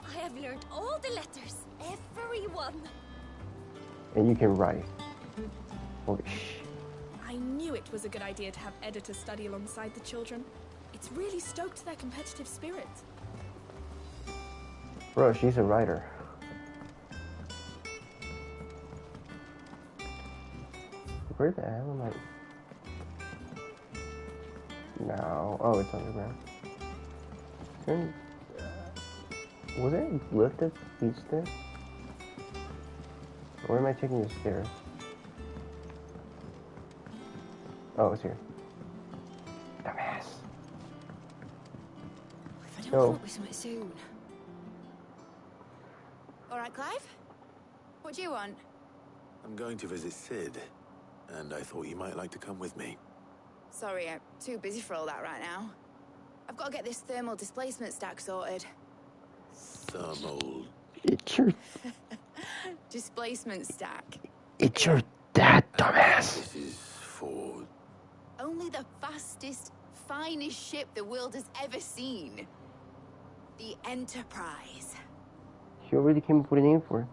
I have learned all the letters. Every one. And you can write. Holy sh! I knew it was a good idea to have Editor study alongside the children. It's really stoked their competitive spirit. Bro, she's a writer. Where the hell am I? No. Oh, it's underground. Was there a lift that leads there? Or am I taking the stairs? Oh, it's here. Dumbass. If I don't come up with something soon. All right, Clive? What do you want? I'm going to visit Sid, and I thought you might like to come with me. Sorry, I'm too busy for all that right now. I've got to get this thermal displacement stack sorted. Thermal... It's your... Displacement stack. It's your dad, dumbass. This is for... Only the fastest, finest ship the world has ever seen. The Enterprise. She already came up with a name for it.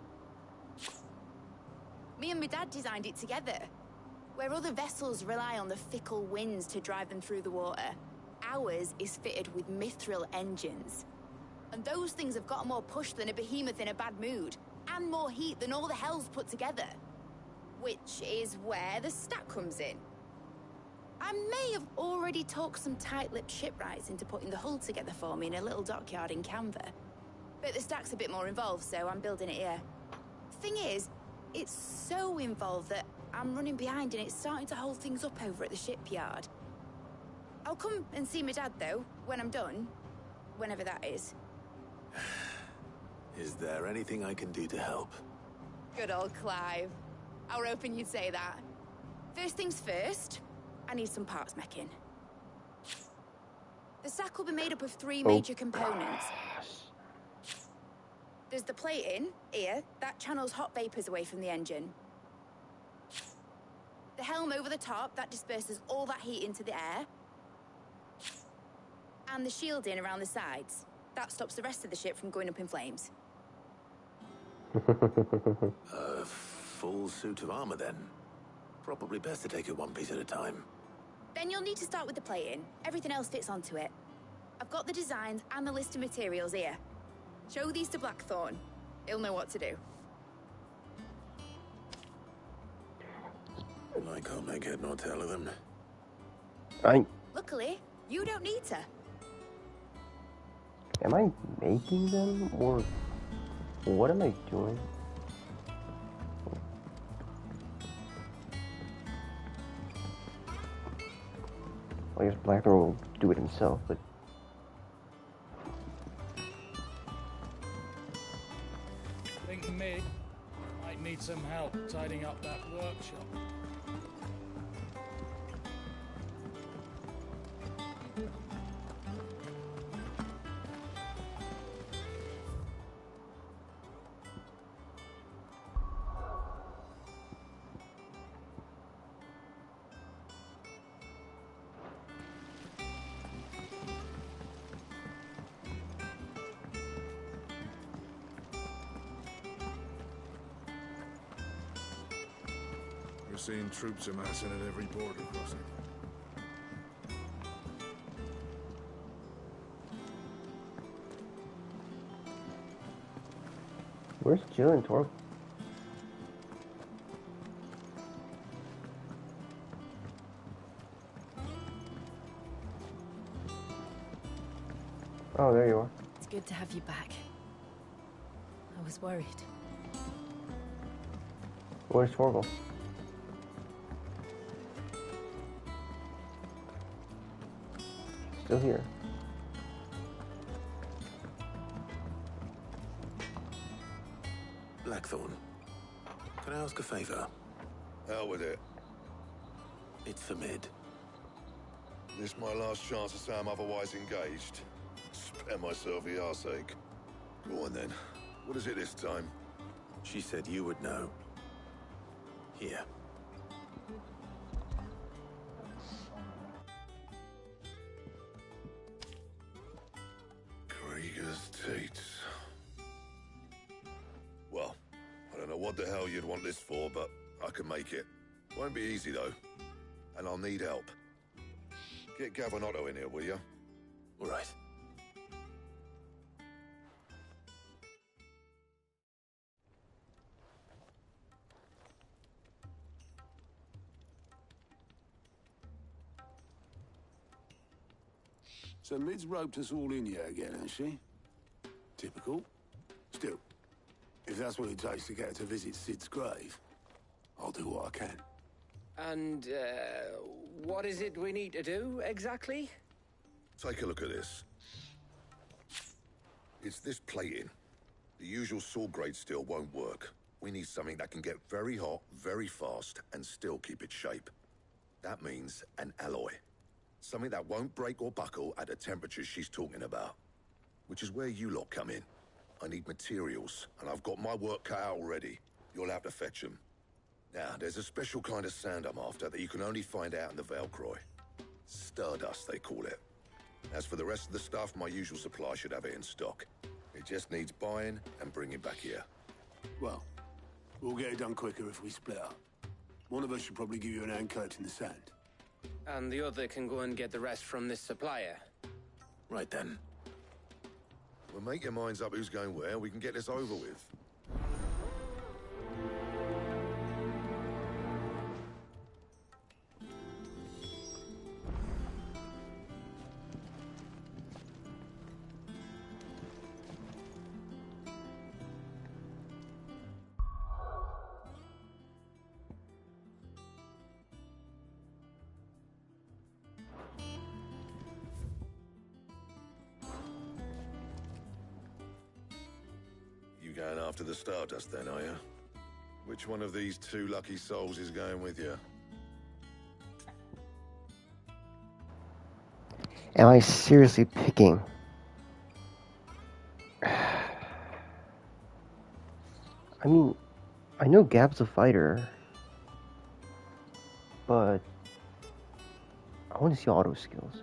Me and my dad designed it together. Where other vessels rely on the fickle winds to drive them through the water, ours is fitted with mithril engines. And those things have got more push than a behemoth in a bad mood, and more heat than all the hells put together. Which is where the stack comes in. I may have already talked some tight-lipped shipwrights into putting the hull together for me in a little dockyard in Canva. But the stack's a bit more involved, so I'm building it here. Thing is, it's so involved that I'm running behind and it's starting to hold things up over at the shipyard. I'll come and see my dad, though, when I'm done. Whenever that is. Is there anything I can do to help? Good old Clive. I were hoping you'd say that. First things first, I need some parts meching. The sack will be made up of three major components. There's the plating, here, that channels hot vapors away from the engine. The helm over the top, that disperses all that heat into the air. And the shielding around the sides. That stops the rest of the ship from going up in flames. A full suit of armor, then. Probably best to take it one piece at a time. Then you'll need to start with the plating. Everything else fits onto it. I've got the designs and the list of materials here. Show these to Blackthorn. He'll know what to do. I can't make head nor tail of them. Luckily, you don't need to. Am I making them, or what am I doing? Well, I guess Blackthorn will do it himself, but... Think mid might need some help tidying up that workshop. We're seeing troops amassing at every border crossing. Where's Jill and Torg? Oh, there you are. It's good to have you back. I was worried. Where's Torgal? Still here. Blackthorn, can I ask a favor? Hell with it. It's for mid. This my last chance to say I'm otherwise engaged. Spare myself the arseache. Go on then. What is it this time? She said you would know. Here. Krieger's Tates. Well, I don't know what the hell you'd want this for, but I can make it. Won't be easy, though. And I'll need help. Get Gavin Otto in here, will you? All right. So Mid's roped us all in here again, has she? Typical. Still, if that's what it takes to get her to visit Sid's grave, I'll do what I can. And, what is it we need to do, exactly? Take a look at this. It's this plating. The usual sword grade steel won't work. We need something that can get very hot, very fast, and still keep its shape. That means an alloy. Something that won't break or buckle at the temperatures she's talking about. Which is where you lot come in. I need materials, and I've got my work cut out already. You'll have to fetch them. Now, there's a special kind of sand I'm after that you can only find out in the Valcroy. Stardust, they call it. As for the rest of the stuff, my usual supply should have it in stock. It just needs buying and bringing back here. Well, we'll get it done quicker if we split up. One of us should probably give you an hand collecting the sand. And the other can go and get the rest from this supplier. Right then. Well, make your minds up who's going where, we can get this over with. Going after the Stardust then, are you? Which one of these two lucky souls is going with you? Am I seriously picking? I mean, I know Gab's a fighter, but I want to see auto skills.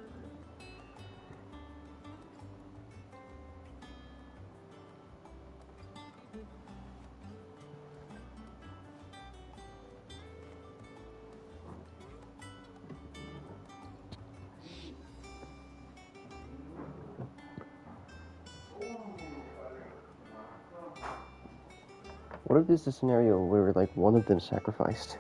What if this is a scenario where, like, one of them sacrificed?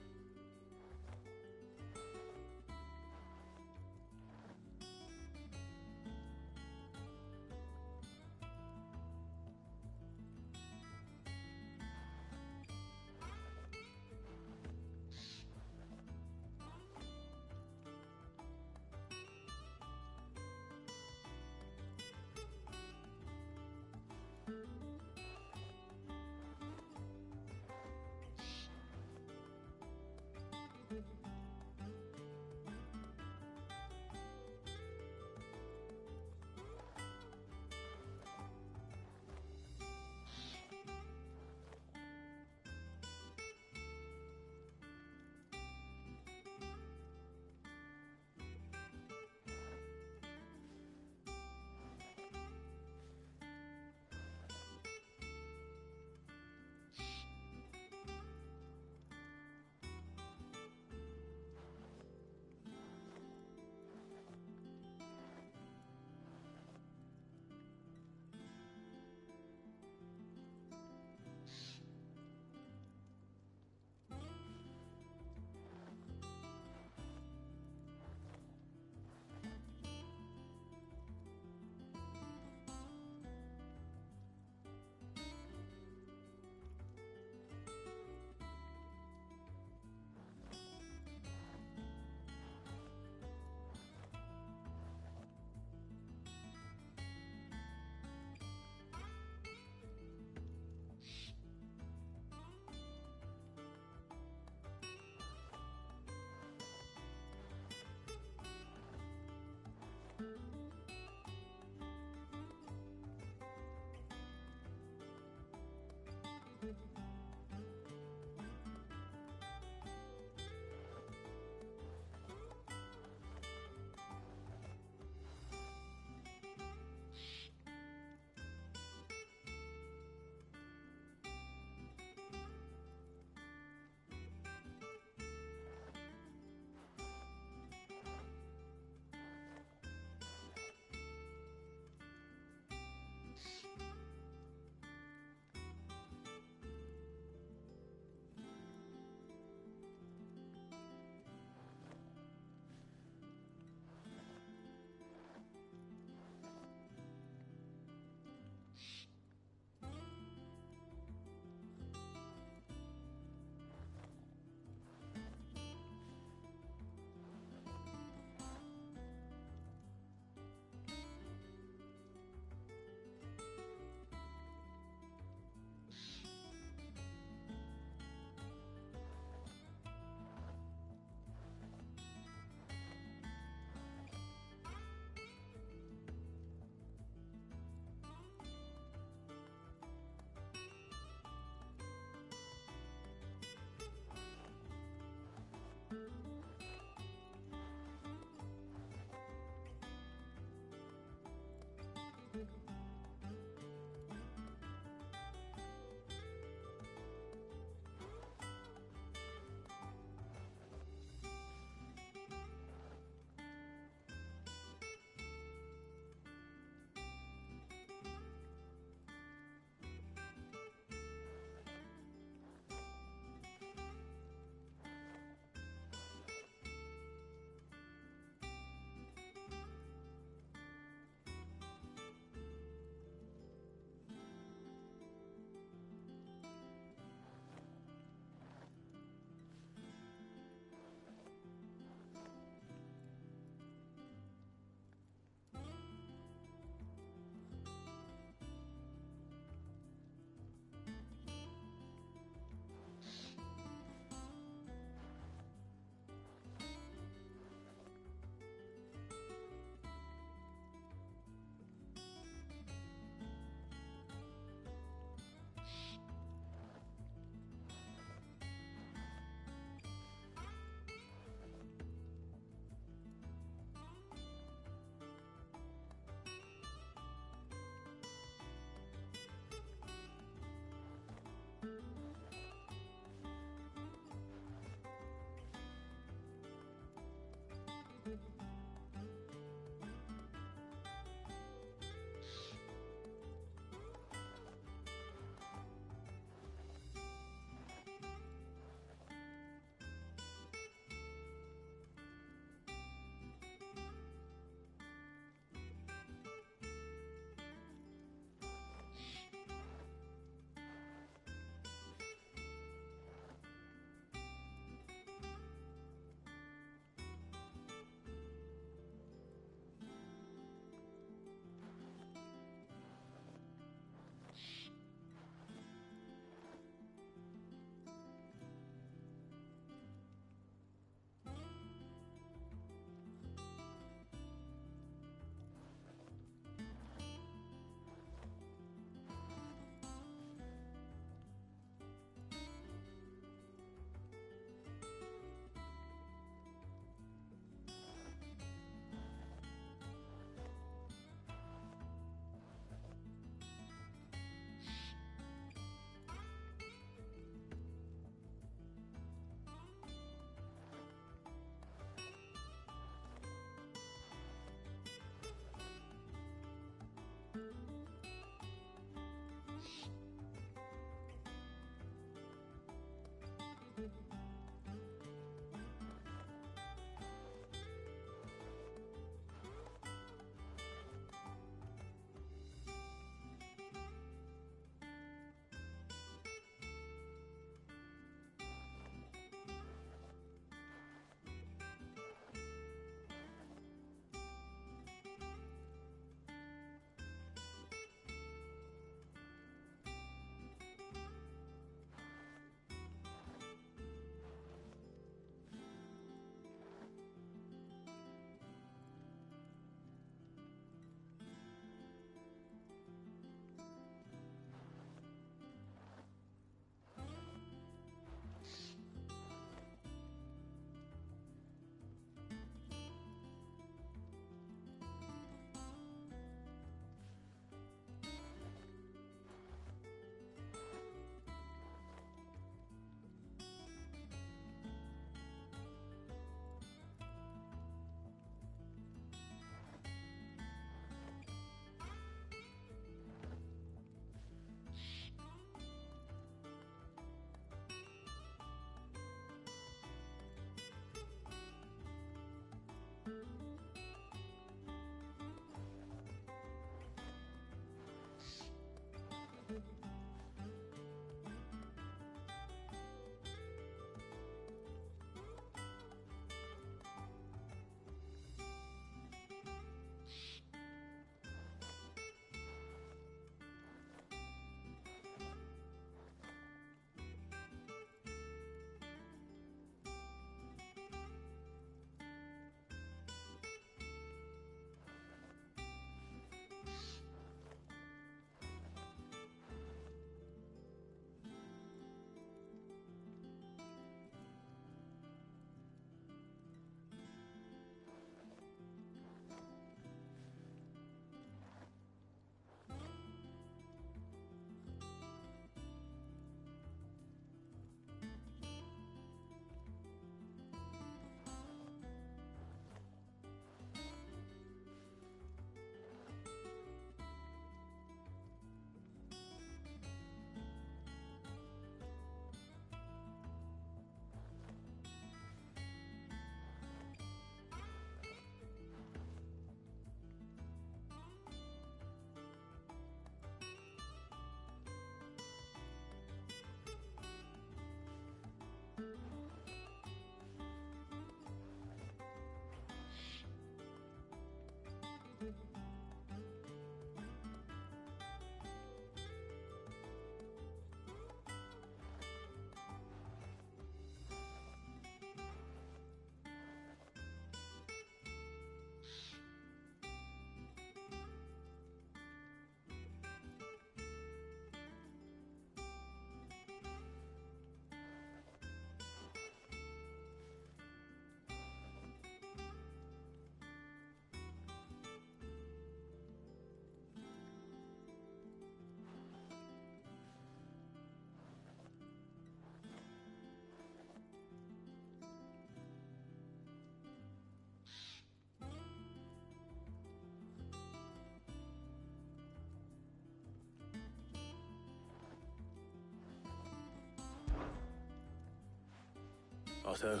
Otto,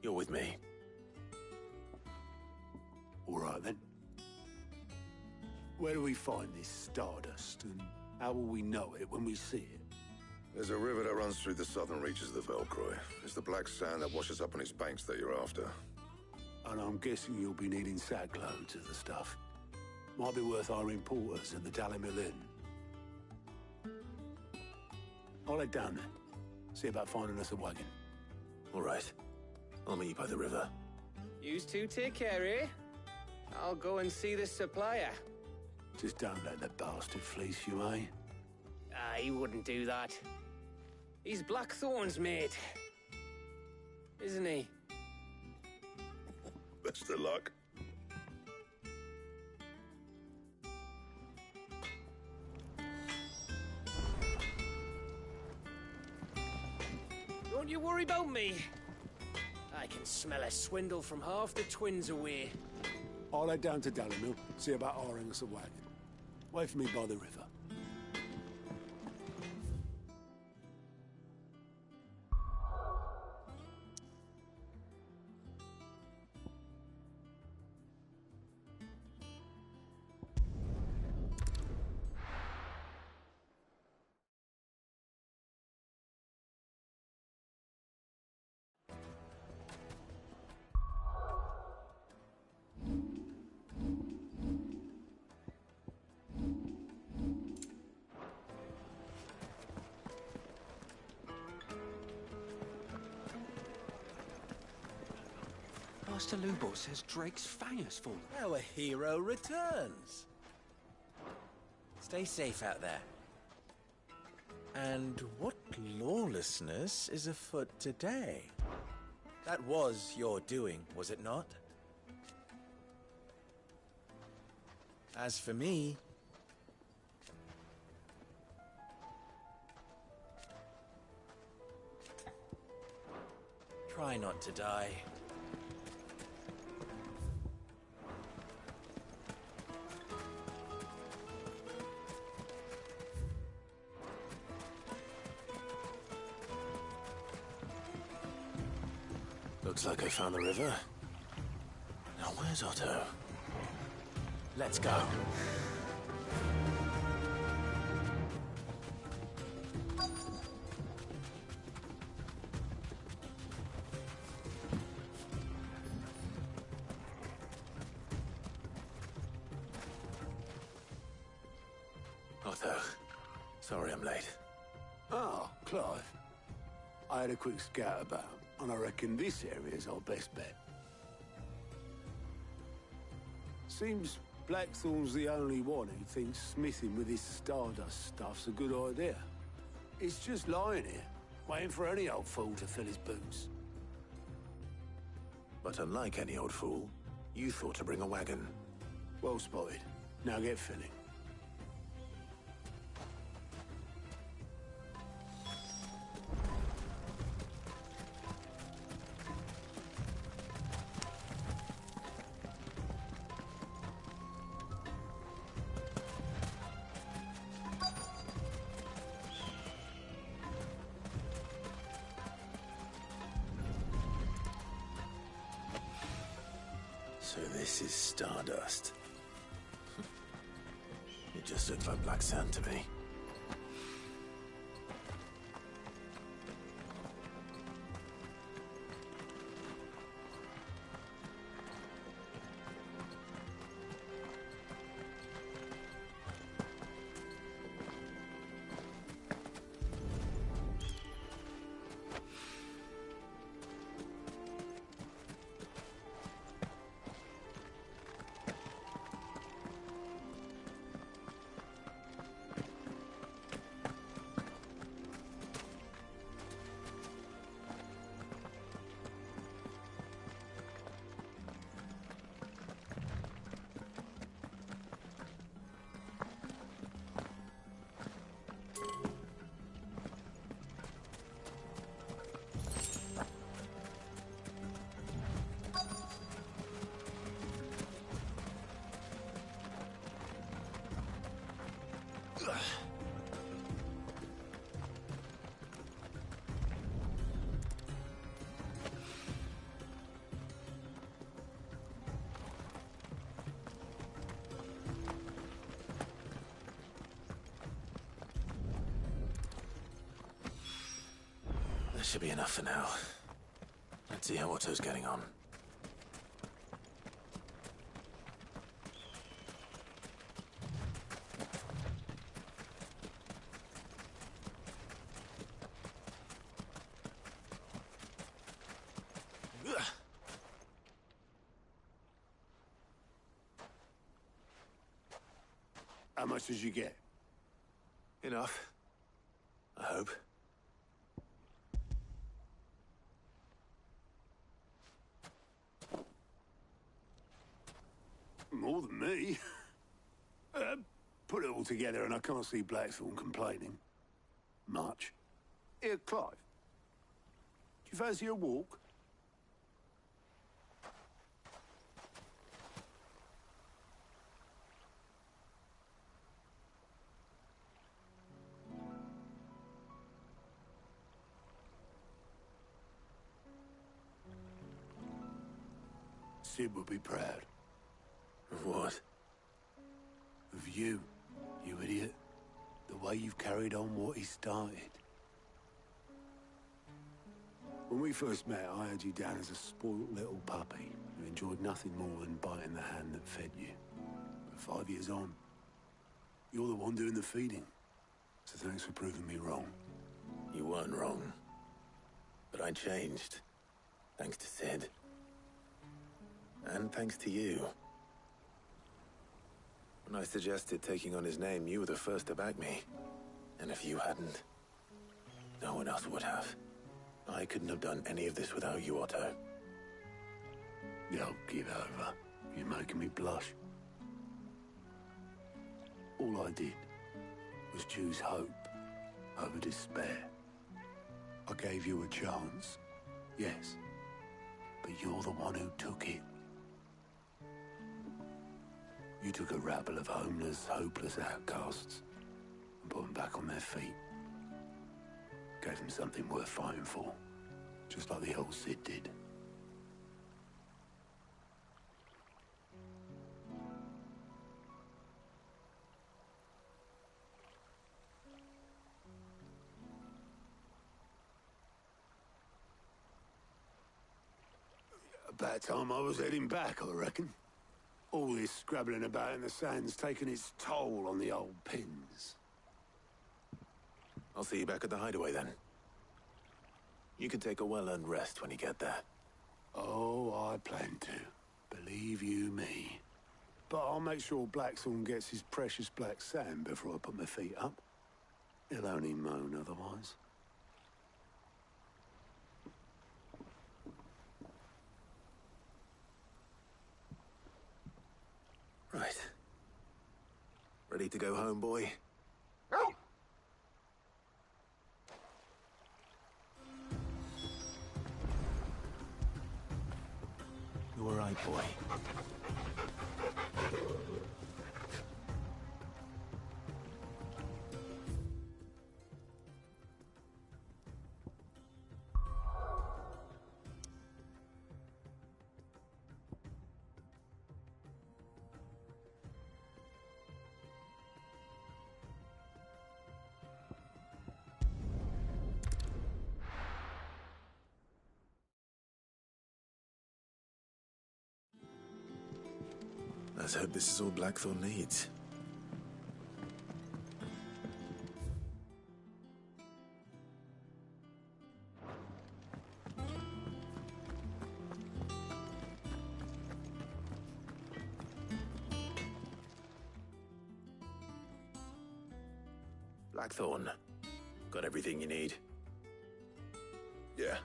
you're with me. All right, then. Where do we find this stardust, and how will we know it when we see it? There's a river that runs through the southern reaches of the Velcroy. It's the black sand that washes up on its banks that you're after. And I'm guessing you'll be needing sackloads of the stuff. Might be worth hiring porters at the Dalimil Inn. I'll head down there. See about finding us a wagon. All right. I'll meet you by the river. Yous two take care, eh? I'll go and see the supplier. Just don't let the bastard fleece you, eh? He wouldn't do that. He's Blackthorn's mate. Isn't he? Best of luck. Don't you worry about me. I can smell a swindle from half the twins away. I'll head down to Dalimil, see about hiring us a wagon. Wait for me by the river. Master Lubo says Drake's fang has fallen. Our hero returns. Stay safe out there. And what lawlessness is afoot today? That was your doing, was it not? As for me... try not to die. Looks like I found the river. Now where's Otto? Let's go. Otto, sorry I'm late. Oh, Clive. I had a quick scout about, and I reckon this area's our best bet. Seems Blackthorn's the only one who thinks smithing with this stardust stuff's a good idea. It's just lying here, waiting for any old fool to fill his boots. But unlike any old fool, you thought to bring a wagon. Well spotted. Now get filling. So this is stardust. It just looks like black sand to me. should be enough for now. Let's see how Otto's getting on. How much did you get? Enough. I hope. More than me. Put it all together and I can't see Blackthorne complaining. Much. Here, Clive. Do you fancy a walk? Sid would be proud. Of what? Of you, you idiot. The way you've carried on what he started. When we first met, I had you down as a spoilt little puppy who enjoyed nothing more than biting the hand that fed you. But 5 years on, you're the one doing the feeding. So thanks for proving me wrong. You weren't wrong. But I changed. Thanks to Sid. And thanks to you. When I suggested taking on his name, you were the first to back me. And if you hadn't, no one else would have. I couldn't have done any of this without you, Otto. Yo, give over. You're making me blush. All I did was choose hope over despair. I gave you a chance, yes, but you're the one who took it. You took a rabble of homeless, hopeless outcasts and put them back on their feet. Gave them something worth fighting for, just like the old Sid did. About time I was heading back, I reckon. All this scrabbling about in the sand's taken its toll on the old pins. I'll see you back at the hideaway then. You can take a well-earned rest when you get there. Oh, I plan to. Believe you me. But I'll make sure Blackthorne gets his precious black sand before I put my feet up. He'll only moan otherwise. Right. Ready to go home, boy? You all right, boy? Let's hope this is all Blackthorne needs. Blackthorne, got everything you need? Yeah.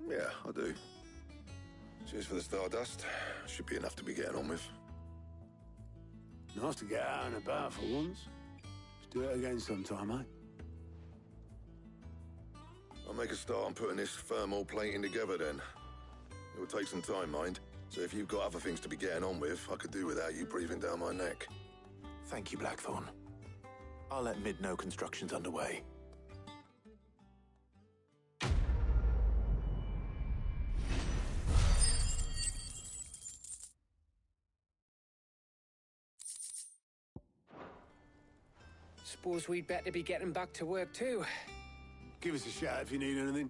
Yeah, I do. Cheers for the stardust. Should be enough to be getting on with. Nice to get out and about for once. Let's do it again sometime, eh? I'll make a start on putting this thermal plating together then. It will take some time, mind. So if you've got other things to be getting on with, I could do without you breathing down my neck. Thank you, Blackthorne. I'll let Mid know construction's underway. Suppose we'd better be getting back to work too. Give us a shout if you need anything.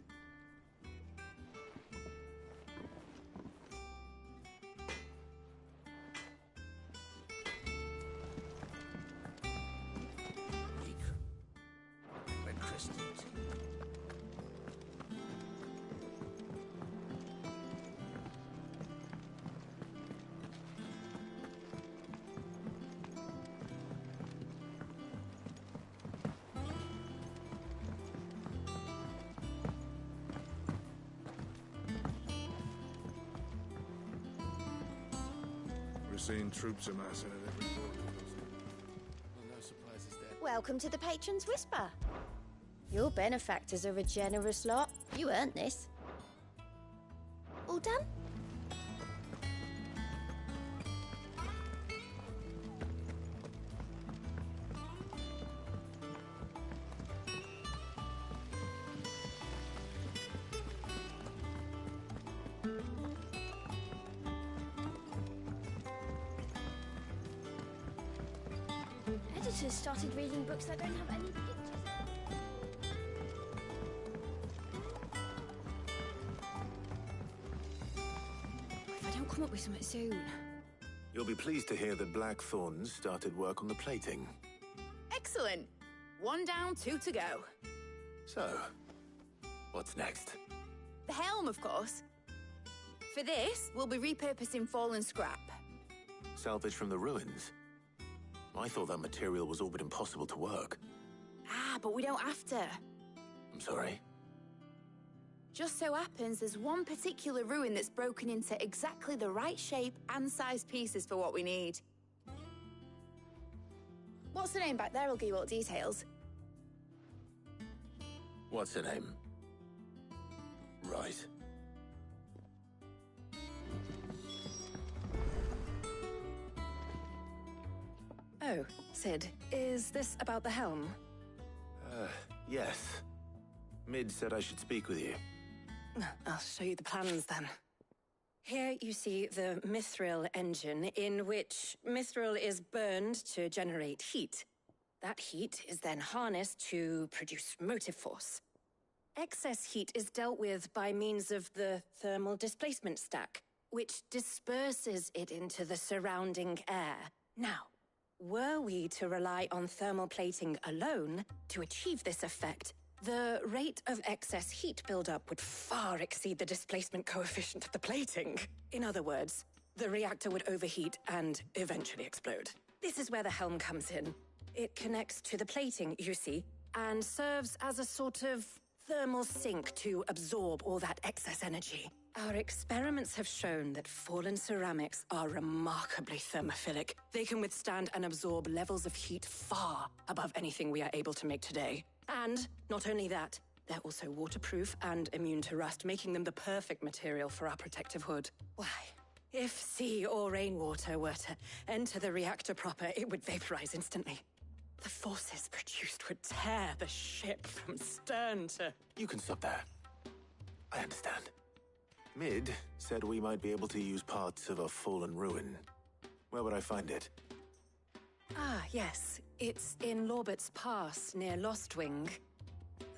Red crystals. We're seeing troops amassing at every corner. No surprises there. Welcome to the Patron's Whisper. Your benefactors are a generous lot. You earned this. All done? Editors started reading books that don't have any pictures. If I don't come up with something soon. You'll be pleased to hear that Blackthorn's started work on the plating. Excellent. 1 down, 2 to go. So, what's next? The helm, of course. For this, we'll be repurposing fallen scrap. Salvage from the ruins? I thought that material was all but impossible to work. Ah, but we don't have to. I'm sorry. Just so happens there's one particular ruin that's broken into exactly the right shape and size pieces for what we need. What's the name back there? I'll give you all the details. What's her name? Right. Oh, Sid, is this about the helm? Yes. Mid said I should speak with you. I'll show you the plans then. Here you see the mithril engine, in which mithril is burned to generate heat. That heat is then harnessed to produce motive force. Excess heat is dealt with by means of the thermal displacement stack, which disperses it into the surrounding air. Now, were we to rely on thermal plating alone to achieve this effect, the rate of excess heat buildup would far exceed the displacement coefficient of the plating. In other words, the reactor would overheat and eventually explode. This is where the helm comes in. It connects to the plating, you see, and serves as a sort of thermal sink to absorb all that excess energy. Our experiments have shown that fallen ceramics are remarkably thermophilic. They can withstand and absorb levels of heat far above anything we are able to make today. And not only that, they're also waterproof and immune to rust, making them the perfect material for our protective hood. Why, if sea or rainwater were to enter the reactor proper, it would vaporize instantly. The forces produced would tear the ship from stern to... You can stop there. I understand. Mid said we might be able to use parts of a fallen ruin. Where would I find it? Ah, yes. It's in Lorbert's Pass, near Lostwing.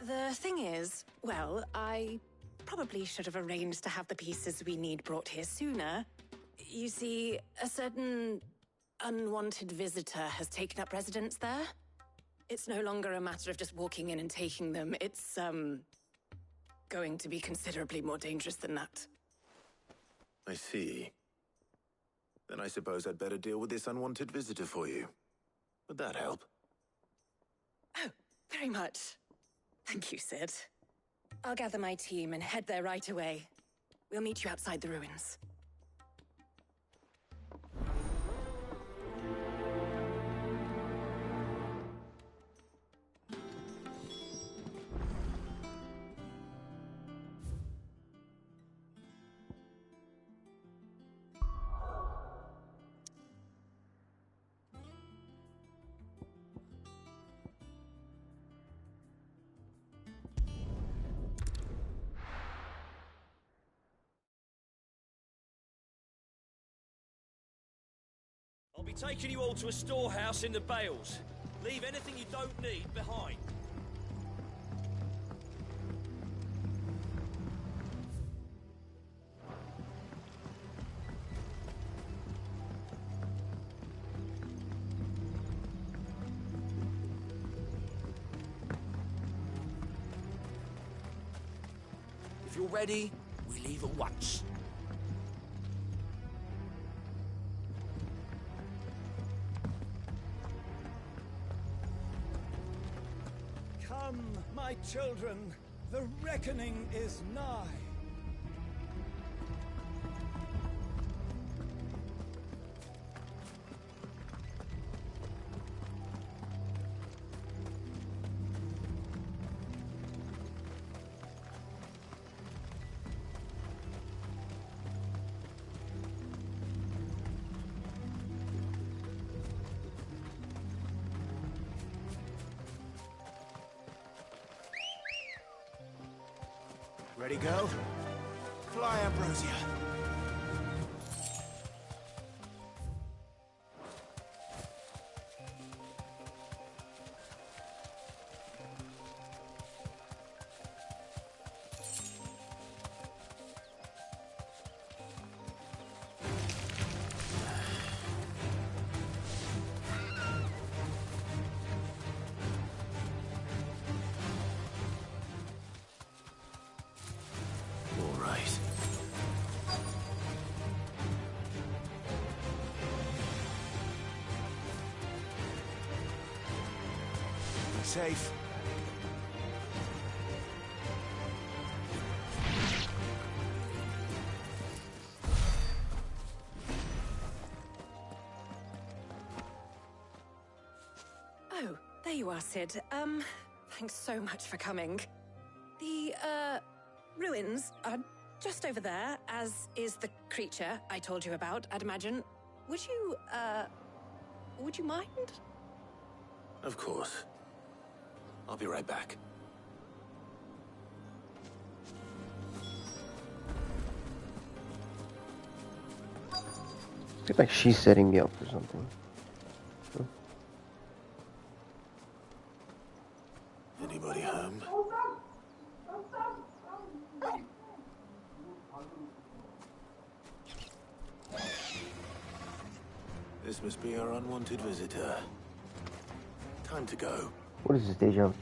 The thing is, well, I probably should have arranged to have the pieces we need brought here sooner. You see, a certain unwanted visitor has taken up residence there. It's no longer a matter of just walking in and taking them. It's, going to be considerably more dangerous than that. I see. Then I suppose I'd better deal with this unwanted visitor for you. Would that help? Oh, very much. Thank you, Sid. I'll gather my team and head there right away. We'll meet you outside the ruins. I'll be taking you all to a storehouse in the Bales. Leave anything you don't need behind. you're ready, we leave at once. Come, my children, the reckoning is nigh. Ready, go? Fly, Ambrosia. Safe. Oh, there you are, Sid. Thanks so much for coming. The, ruins are just over there, as is the creature I told you about, I'd imagine. Would you mind? Of course. I'll be right back. It's like she's setting me up for something. Huh? Anybody home? This must be our unwanted visitor. Time to go. What is this, deja vu?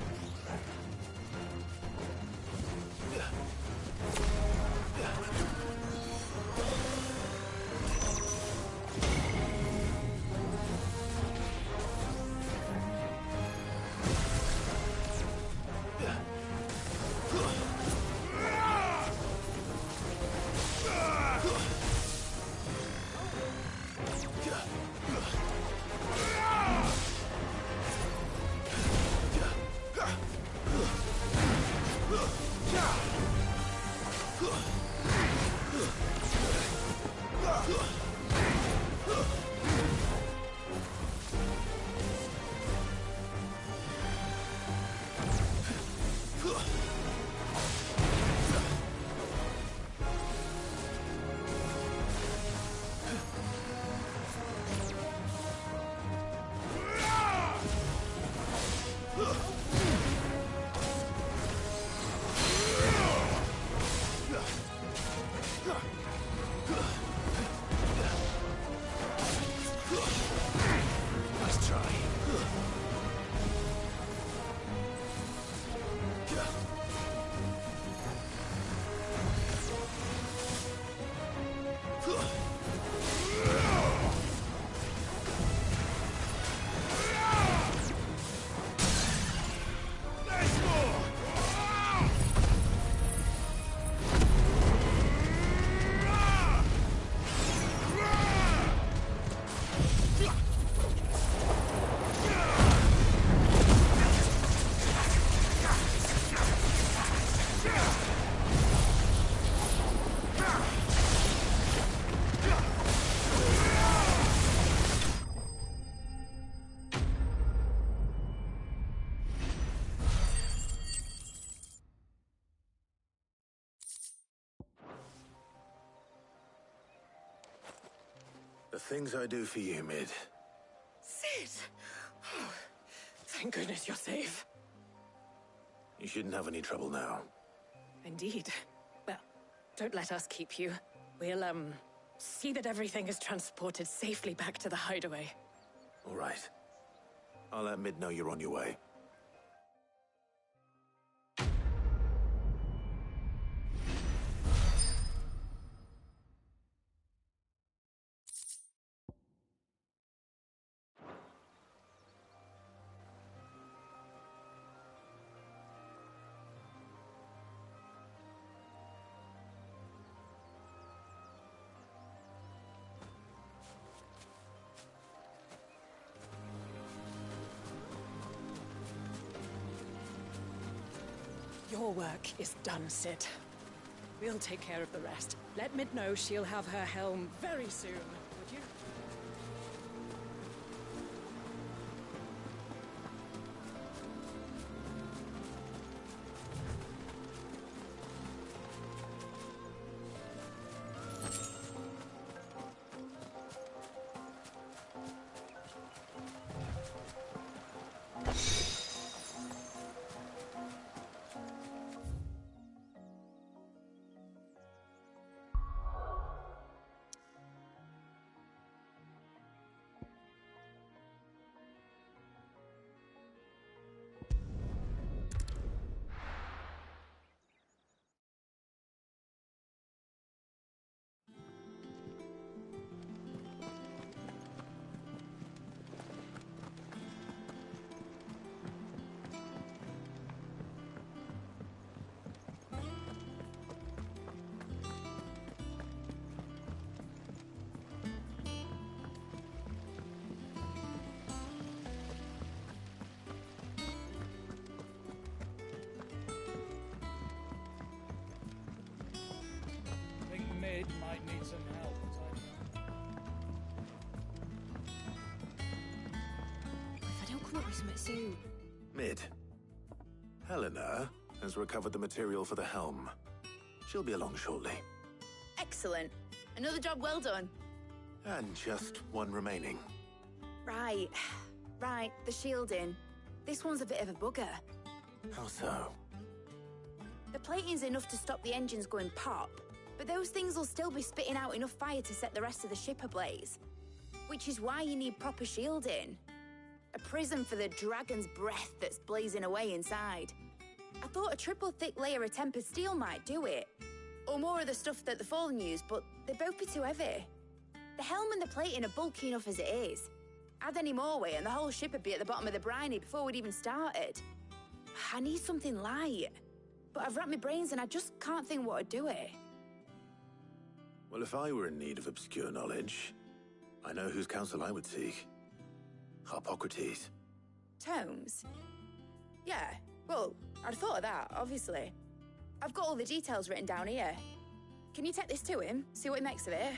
The things I do for you, Mid. Sid! Oh, thank goodness you're safe. You shouldn't have any trouble now. Indeed. Well, don't let us keep you. We'll, see that everything is transported safely back to the hideaway. All right. I'll let Mid know you're on your way. Your work is done, Sid. We'll take care of the rest. Let Mid know she'll have her helm very soon, would you? Mid might need some help. If I don't come up with something soon. Mid. Helena has recovered the material for the helm. She'll be along shortly. Excellent. Another job well done. And just one remaining. Right. Right, the shielding. This one's a bit of a bugger. How so? The plating's enough to stop the engines going pop, but those things will still be spitting out enough fire to set the rest of the ship ablaze. Which is why you need proper shielding. A prism for the dragon's breath that's blazing away inside. I thought a triple thick layer of tempered steel might do it. Or more of the stuff that the Fallen use, but they'd both be too heavy. The helm and the plating are bulky enough as it is. Add any more weight and the whole ship would be at the bottom of the briny before we'd even started. I need something light. But I've racked my brains and I just can't think what would do it. Well, if I were in need of obscure knowledge, I know whose counsel I would seek. Harpocrates. Tomes? Yeah, well, I'd thought of that, obviously. I've got all the details written down here. Can you take this to him, see what he makes of it?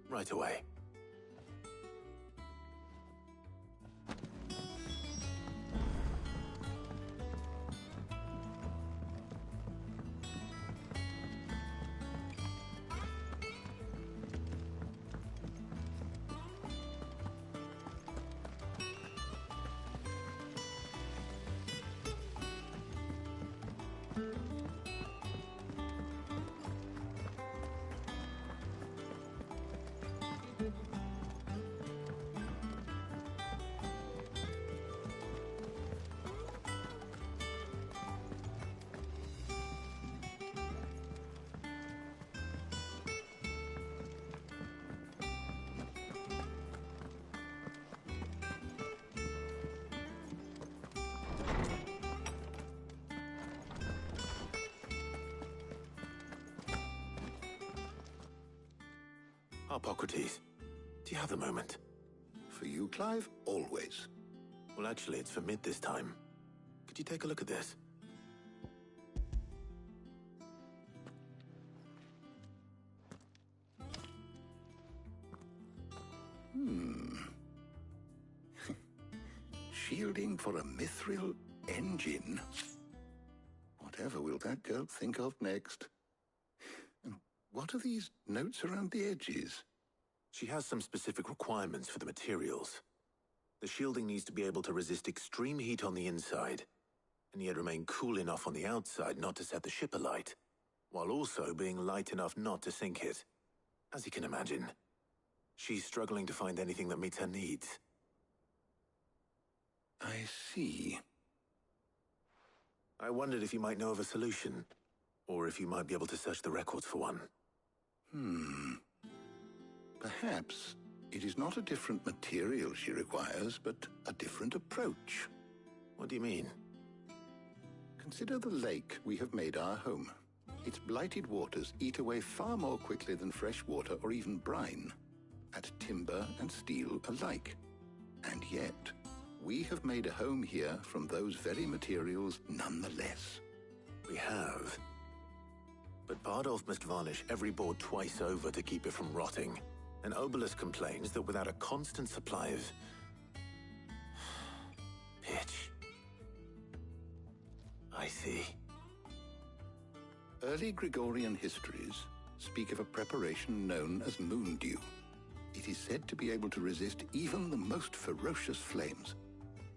Right away. Harpocrates, do you have a moment? For you, Clive? Always. Well, actually, it's for Mid this time. Could you take a look at this? Shielding for a mithril engine. Whatever will that girl think of next? And what are these notes around the edges? She has some specific requirements for the materials. The shielding needs to be able to resist extreme heat on the inside, and yet remain cool enough on the outside not to set the ship alight, while also being light enough not to sink it. As you can imagine, she's struggling to find anything that meets her needs. I see. I wondered if you might know of a solution, or if you might be able to search the records for one. Perhaps it is not a different material she requires, but a different approach. What do you mean? Consider the lake we have made our home. Its blighted waters eat away far more quickly than fresh water or even brine, at timber and steel alike. And yet, we have made a home here from those very materials nonetheless. We have. But Bardolph must varnish every board twice over to keep it from rotting. And Obelisk complains that without a constant supply of... pitch. I see. Early Gregorian histories speak of a preparation known as moon dew. It is said to be able to resist even the most ferocious flames.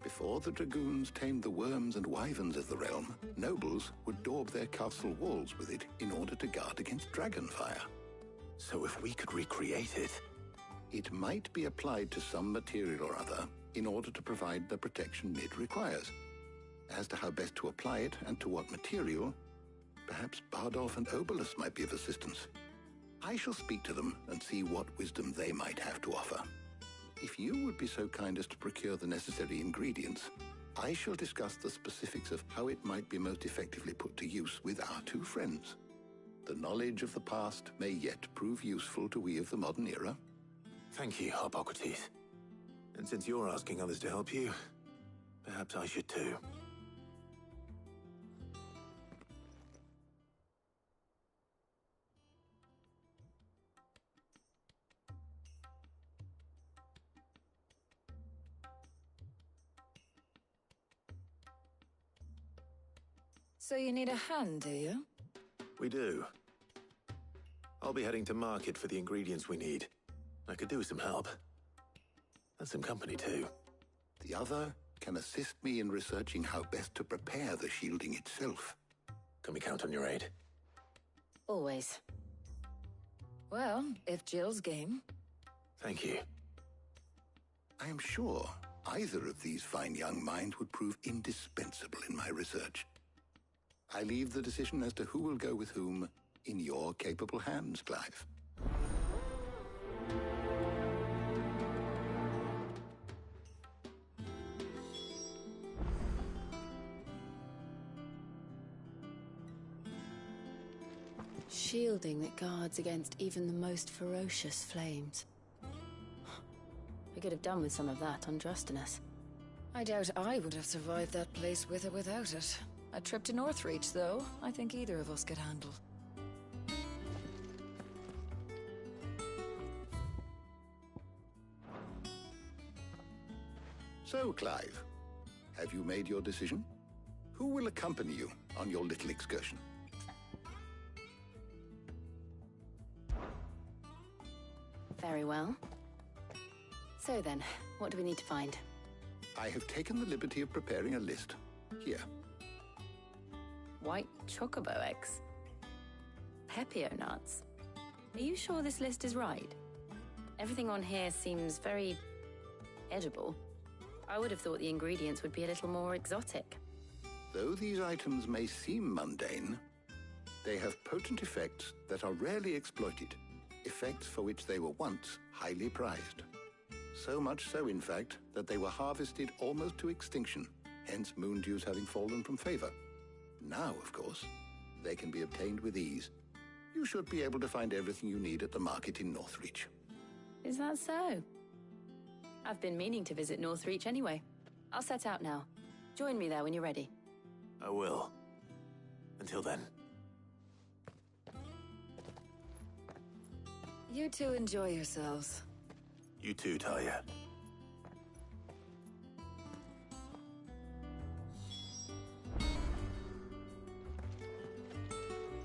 Before the dragoons tamed the worms and wyverns of the realm, nobles would daub their castle walls with it in order to guard against dragon fire. So if we could recreate it... It might be applied to some material or other in order to provide the protection it requires. As to how best to apply it and to what material, perhaps Bardolph and Obelisk might be of assistance. I shall speak to them and see what wisdom they might have to offer. If you would be so kind as to procure the necessary ingredients, I shall discuss the specifics of how it might be most effectively put to use with our two friends. The knowledge of the past may yet prove useful to we of the modern era. Thank you, Hippocrates. And since you're asking others to help you, perhaps I should too. So you need a hand, do you? We do. I'll be heading to market for the ingredients we need. I could do with some help. And some company, too. The other can assist me in researching how best to prepare the shielding itself. Can we count on your aid? Always. Well, if Jill's game. Thank you. I am sure either of these fine young minds would prove indispensable in my research. I leave the decision as to who will go with whom in your capable hands, Clive. Shielding that guards against even the most ferocious flames. We could have done with some of that on Drustinus. I doubt I would have survived that place with or without it. A trip to Northreach, though, I think either of us could handle. So, Clive, have you made your decision? Who will accompany you on your little excursion? Very well. So then, what do we need to find? I have taken the liberty of preparing a list. Here. White chocobo eggs. Pepio nuts. Are you sure this list is right? Everything on here seems very edible. I would have thought the ingredients would be a little more exotic. Though these items may seem mundane, they have potent effects that are rarely exploited, effects for which they were once highly prized. So much so, in fact, that they were harvested almost to extinction, hence moon dews having fallen from favor. Now, of course, they can be obtained with ease. You should be able to find everything you need at the market in Northreach. Is that so? I've been meaning to visit Northreach anyway. I'll set out now. Join me there when you're ready. I will. Until then. You two enjoy yourselves. You too, Talia.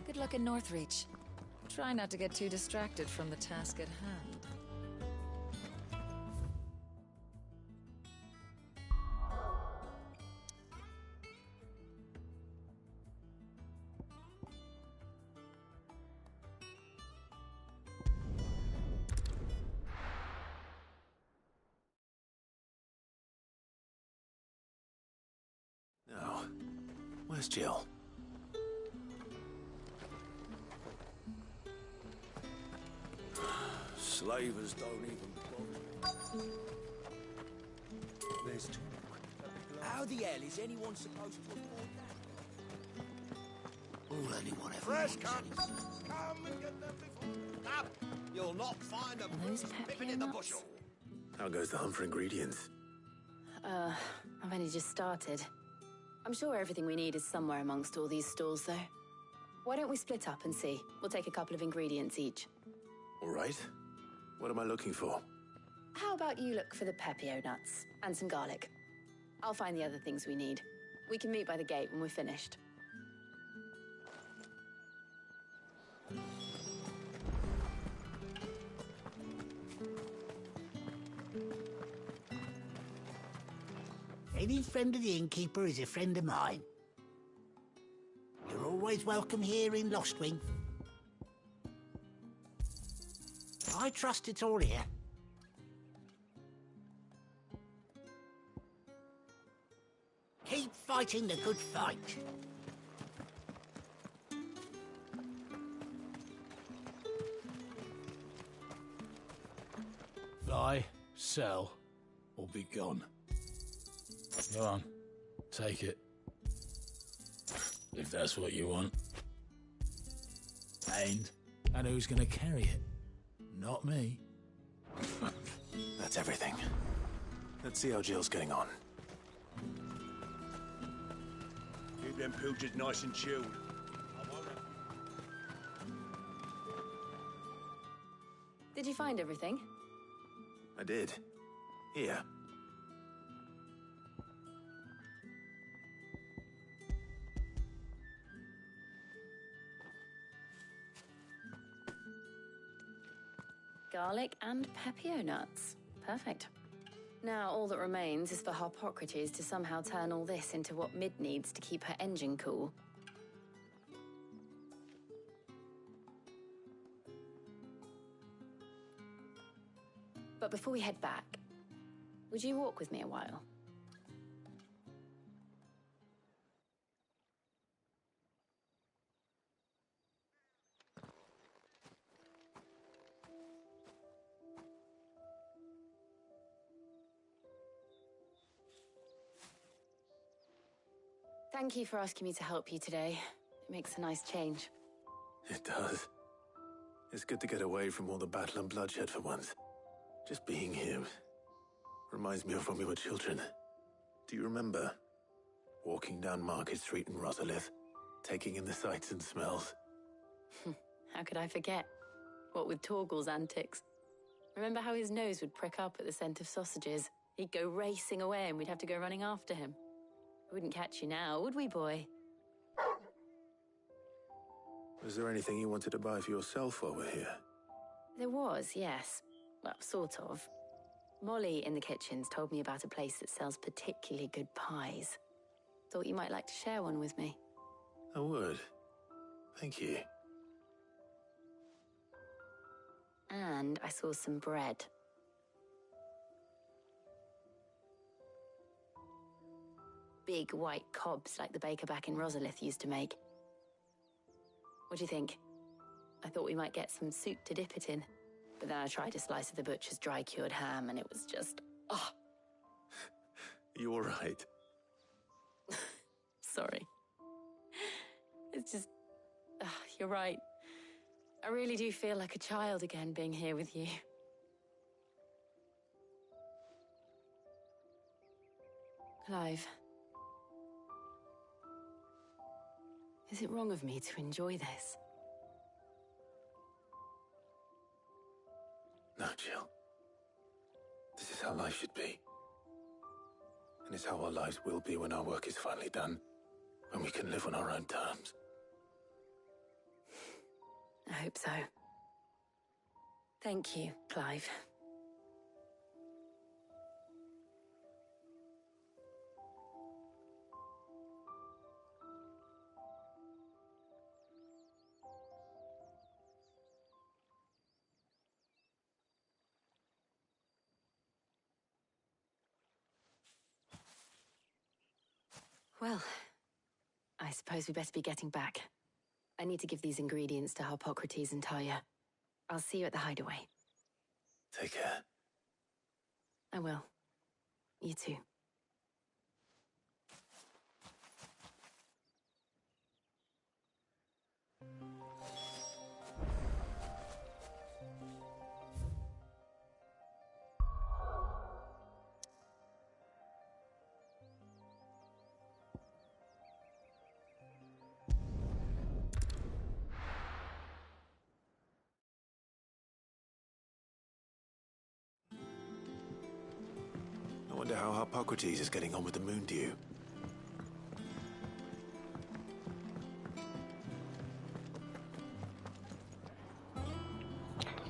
Good luck in Northreach. Try not to get too distracted from the task at hand. Now, where's Jill? Slavers don't even bother. There's talk. How the hell is anyone supposed to afford that? All anyone ever Fresh wants cuts! is- Come and get them before... Up! You'll not find a Those living pepper in the nuts? bushel. How goes the hunt for ingredients? I've only just started. I'm sure everything we need is somewhere amongst all these stalls, though. Why don't we split up and see? We'll take a couple of ingredients each. All right. What am I looking for? How about you look for the pepio nuts and some garlic? I'll find the other things we need. We can meet by the gate when we're finished. Any friend of the innkeeper is a friend of mine. You're always welcome here in Lostwing. I trust it's all here. Keep fighting the good fight. Buy, sell, or be gone. Go on, take it. If that's what you want. And who's gonna carry it? Not me. That's everything. Let's see how Jill's getting on. Keep them pilgers nice and chilled. Did you find everything? I did. Here. Garlic and pepio nuts. Perfect. Now all that remains is for Harpocrates to somehow turn all this into what Mid needs to keep her engine cool. But before we head back, would you walk with me a while? Thank you for asking me to help you today. It makes a nice change. It does. It's good to get away from all the battle and bloodshed for once. Just being here reminds me of when we were children. Do you remember? Walking down Market Street in Rosalith, taking in the sights and smells. How could I forget? What with Torgal's antics. Remember how his nose would prick up at the scent of sausages? He'd go racing away and we'd have to go running after him. We wouldn't catch you now, would we, boy? Was there anything you wanted to buy for yourself while we're here? There was, yes. Well, sort of. Molly in the kitchens told me about a place that sells particularly good pies. Thought you might like to share one with me. I would. Thank you. And I saw some bread. Big white cobs like the baker back in Rosalith used to make. What do you think? I thought we might get some soup to dip it in. But then I tried a slice of the butcher's dry-cured ham and it was just... oh. You're right. Sorry. It's just... you're right. I really do feel like a child again being here with you. Clive. Is it wrong of me to enjoy this? No, Jill. This is how life should be. And it's how our lives will be when our work is finally done. When we can live on our own terms. I hope so. Thank you, Clive. Well, I suppose we better be getting back. I need to give these ingredients to Harpocrates and Talia. I'll see you at the hideaway. Take care. I will. You too. Wonder how Hippocrates is getting on with the moon dew.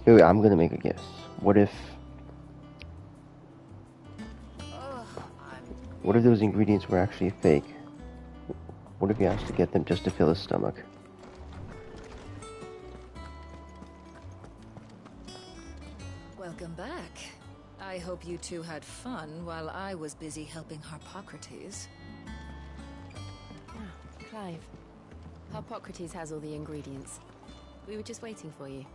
Wait, I'm gonna make a guess. What if those ingredients were actually fake? What if he has to get them just to fill his stomach? Welcome back. I hope you two had fun while I was busy helping Hippocrates. Clive, Hippocrates has all the ingredients. We were just waiting for you.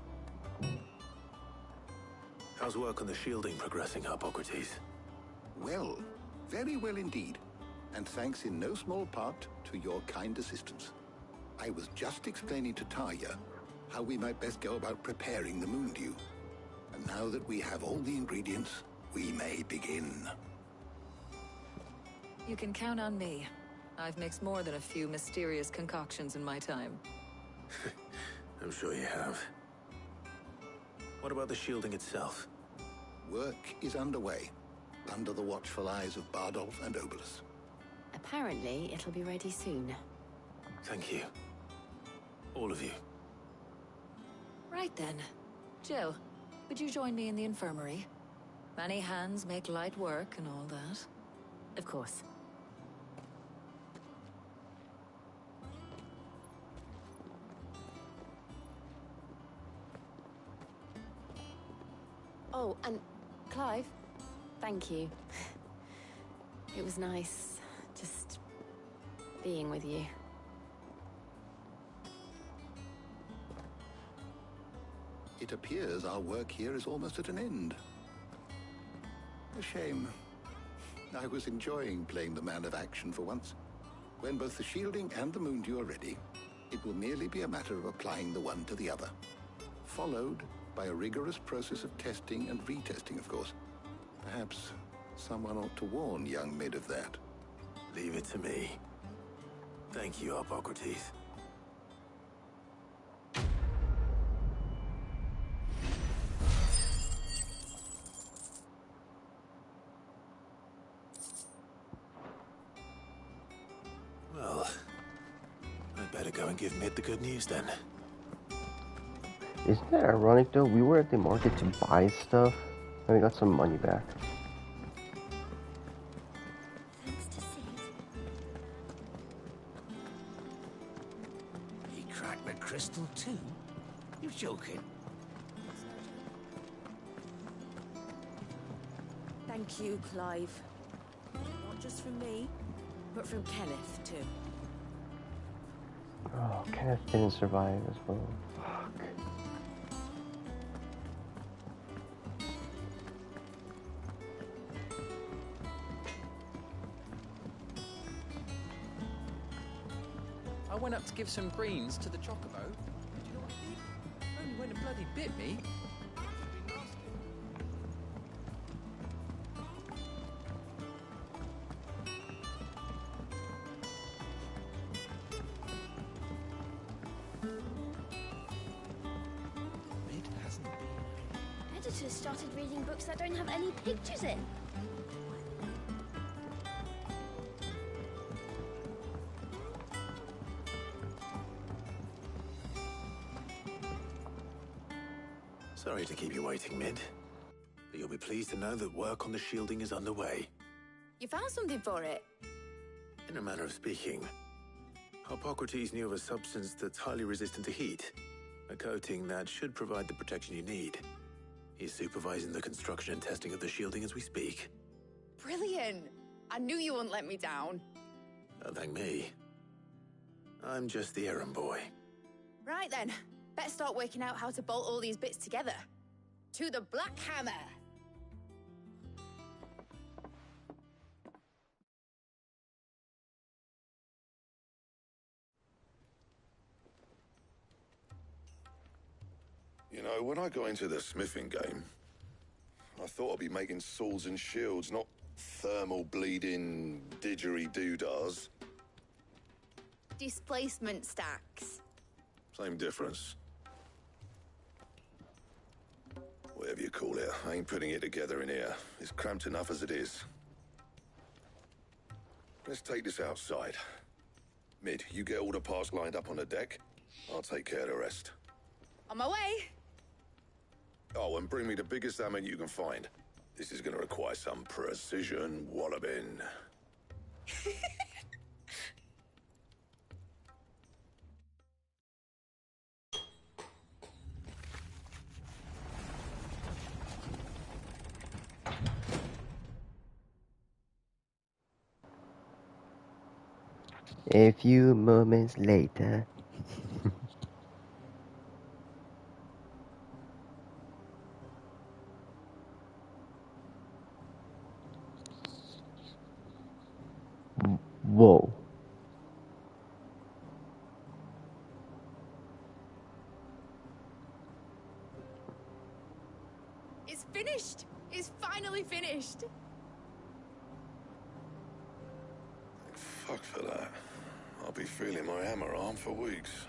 How's work on the shielding progressing, Hippocrates? Well, very well indeed. And thanks in no small part to your kind assistance. I was just explaining to Tarja how we might best go about preparing the moon dew. And now that we have all the ingredients, we may begin. You can count on me. I've mixed more than a few mysterious concoctions in my time. I'm sure you have. What about the shielding itself? Work is underway, under the watchful eyes of Bardolph and Obolus. Apparently, it'll be ready soon. Thank you. All of you. Right then. Jill, would you join me in the infirmary? Many hands make light work and all that. Of course. Oh, and Clive, thank you. It was nice, just being with you. It appears our work here is almost at an end. A shame. I was enjoying playing the man of action for once. When both the shielding and the moon dew are ready, it will merely be a matter of applying the one to the other. Followed by a rigorous process of testing and retesting, of course. Perhaps someone ought to warn young Mid of that. Leave it to me. Thank you, Hippocrates. Well, I'd better go and give Mid the good news then. Isn't that ironic though? We were at the market to buy stuff and we got some money back. Thanks to Sid. He cracked the crystal too? You're joking. Thank you, Clive. Not just from me, but from Kenneth, too. Oh, Kenneth didn't survive as well. Fuck. I went up to give some greens to the chocobo. Do you know what it did? Only when it bloody bit me. Editors started reading books that don't have any pictures in. Sorry to keep you waiting, Mid. But you'll be pleased to know that work on the shielding is underway. You found something for it? In a manner of speaking, Hippocrates knew of a substance that's highly resistant to heat. A coating that should provide the protection you need. He's supervising the construction and testing of the shielding as we speak. Brilliant! I knew you wouldn't let me down. Don't thank me. I'm just the errand boy. Right then, better start working out how to bolt all these bits together. To the Black Hammer! You know, when I got into the smithing game, I thought I'd be making swords and shields, not thermal bleeding didgeridoo-dahs. Displacement stacks. Same difference. Whatever you call it, I ain't putting it together in here. It's cramped enough as it is. Let's take this outside. Mid, you get all the parts lined up on the deck. I'll take care of the rest. On my way. Oh, and bring me the biggest hammer you can find. This is going to require some precision walloping. A few moments later. Whoa. It's finished. It's finally finished. Fuck for that. I'll be feeling my hammer arm for weeks.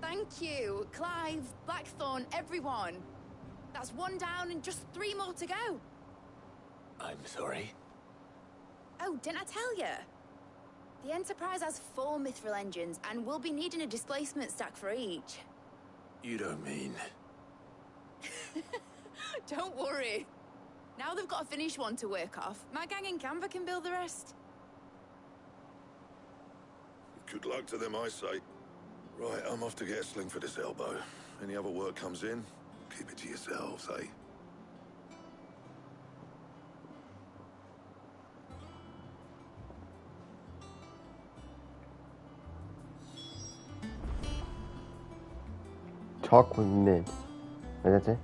Thank you, Clive, Blackthorn, everyone. That's one down and just 3 more to go. I'm sorry. Oh, didn't I tell you? The Enterprise has 4 mithril engines, and we'll be needing a displacement stack for each. You don't mean... Don't worry. Now they've got a finished one to work off, my gang in Canva can build the rest. Good luck to them, I say. Right, I'm off to get a sling for this elbow. Any other work comes in, keep it to yourselves, eh? Talk with Mid. Wait, that's it?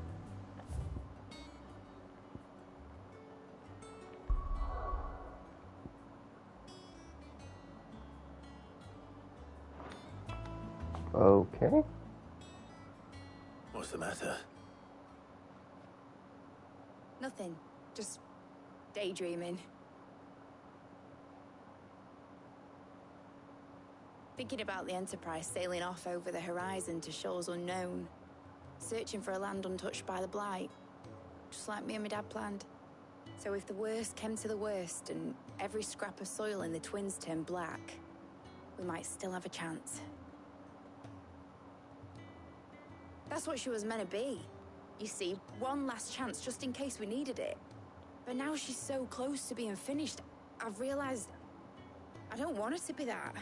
Okay. What's the matter? Nothing. Just daydreaming. Thinking about the Enterprise sailing off over the horizon to shores unknown. Searching for a land untouched by the Blight. Just like me and my dad planned. So if the worst came to the worst and every scrap of soil in the Twins turned black, we might still have a chance. That's what she was meant to be. You see, one last chance just in case we needed it. But now she's so close to being finished, I've realized I don't want it to be that.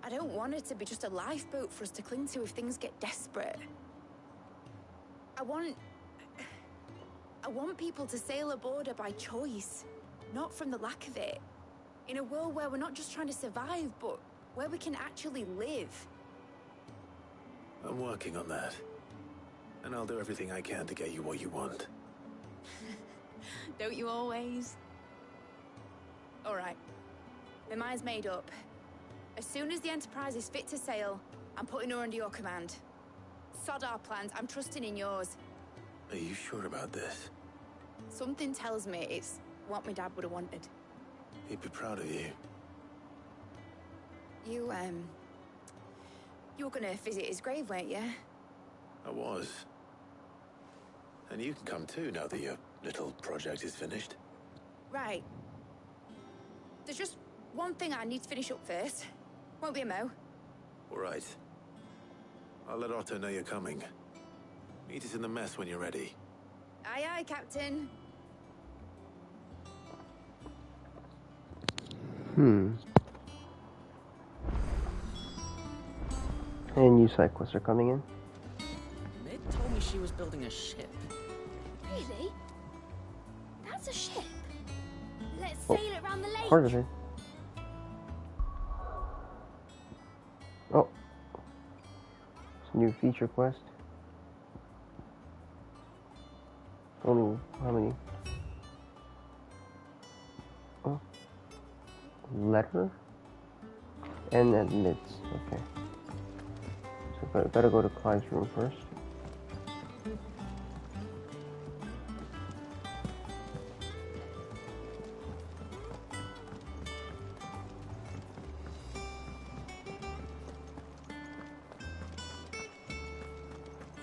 I don't want it to be just a lifeboat for us to cling to if things get desperate. I want people to sail aboard her by choice, not from the lack of it. In a world where we're not just trying to survive, but where we can actually live. I'm working on that. And I'll do everything I can to get you what you want. Don't you always? All right. My mind's made up. As soon as the Enterprise is fit to sail, I'm putting her under your command. Sod our plans, I'm trusting in yours. Are you sure about this? Something tells me it's what my dad would have wanted. He'd be proud of you. You were gonna visit his grave, weren't you? I was. And you can come too now that your little project is finished. Right. There's just one thing I need to finish up first. Won't be a mo. All right. I'll let Otto know you're coming. Meet us in the mess when you're ready. Aye, aye, Captain. And new side quests are coming in. Mid told me she was building a ship. Really? That's a ship. Let's sail it around the lake. Part of it. Oh. It's a new feature quest. Only how many? Oh. Letter? And admits. Okay. So gotta go to Clive's room first.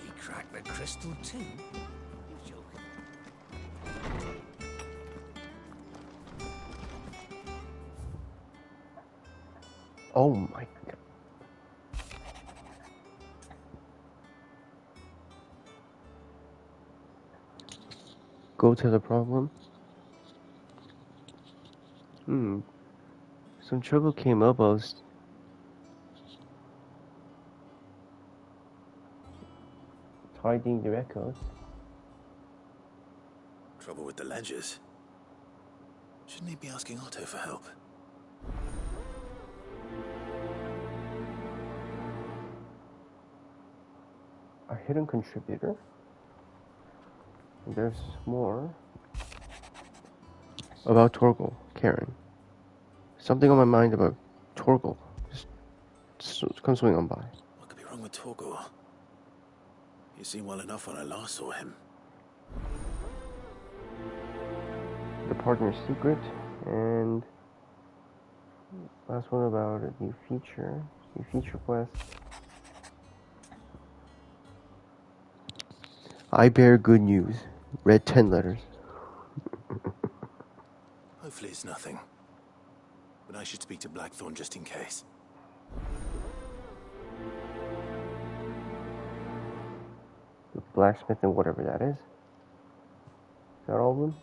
He cracked the crystal too? You're joking. Oh my god. Go to the problem. Some trouble came up. I was tidying the records. Trouble with the ledgers? Shouldn't he be asking Otto for help? A hidden contributor. There's more. About Torgal, Karen. Something on my mind about Torgal. Just come swing on by. What could be wrong with Torgal? He seemed well enough when I last saw him. The partner's secret, and last one about a new feature quest. I bear good news. Read 10 letters. Hopefully it's nothing. But I should speak to Blackthorn just in case. The blacksmith and whatever that is. Is that all of them?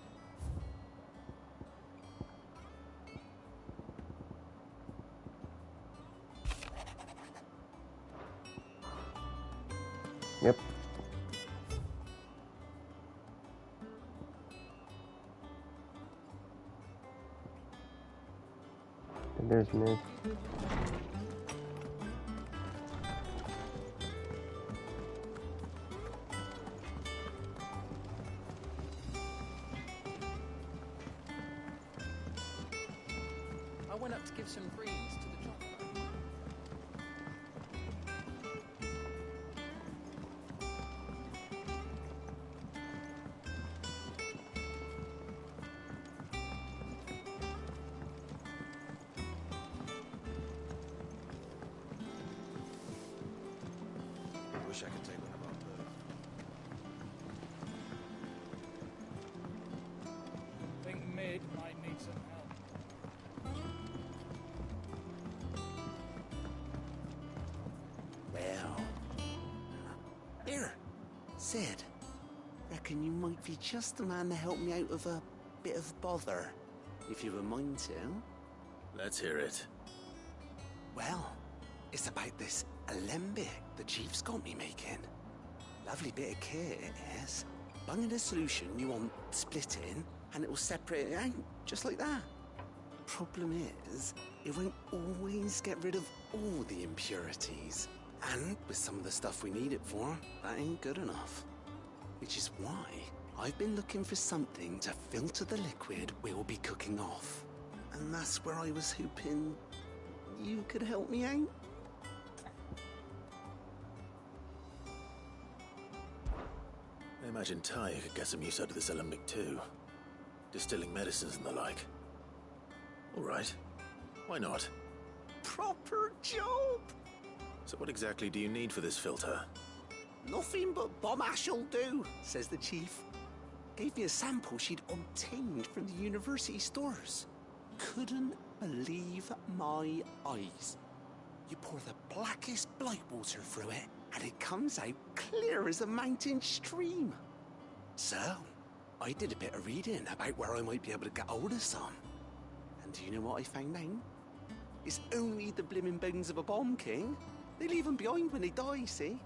Yep. And there's Miss. I went up to give some greens to the chocolate. I wish I could take one of our birds. Think Mid might need some help. Well. Here, Sid. Reckon you might be just the man to help me out of a bit of bother, if you've a mind to. Let's hear it. Well, it's about this alembic the chief's got me making. Lovely bit of kit it is. Bung in a solution you want splitting, and it will separate it out, just like that. Problem is, it won't always get rid of all the impurities. And with some of the stuff we need it for, that ain't good enough. Which is why I've been looking for something to filter the liquid we'll be cooking off. And that's where I was hoping you could help me out. I imagine Ty could get some use out of this alembic too. Distilling medicines and the like. All right. Why not? Proper job! So what exactly do you need for this filter? Nothing but bomb ash'll do, says the chief. Gave me a sample she'd obtained from the university stores. Couldn't believe my eyes. You pour the blackest blight water through it, and it comes out clear as a mountain stream. So, I did a bit of reading about where I might be able to get hold of some. And do you know what I found out? It's only the blimmin' bones of a bomb king. They leave them behind when they die, see?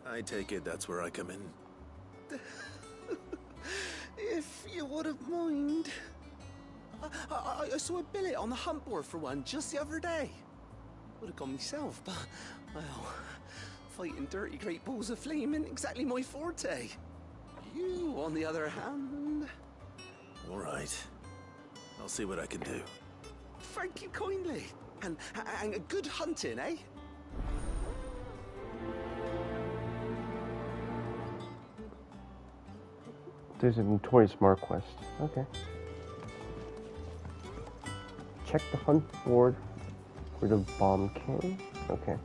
I take it that's where I come in. If you wouldn't mind. I saw a billet on the hunt board for one just the other day. Would have gone myself, but, well, fighting dirty great balls of flame ain't exactly my forte. You, on the other hand... All right. I'll see what I can do. Thank you kindly. And a good hunting, eh? There's a notorious mark quest. Okay. Check the hunt board for the bomb king. Okay.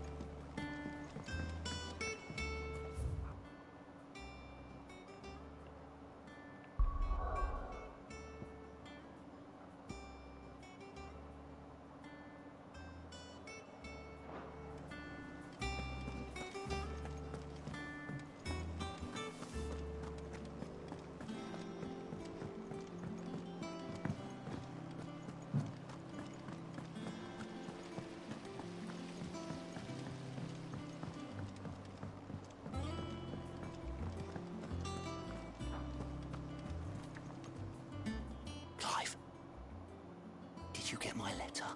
Did you get my letter?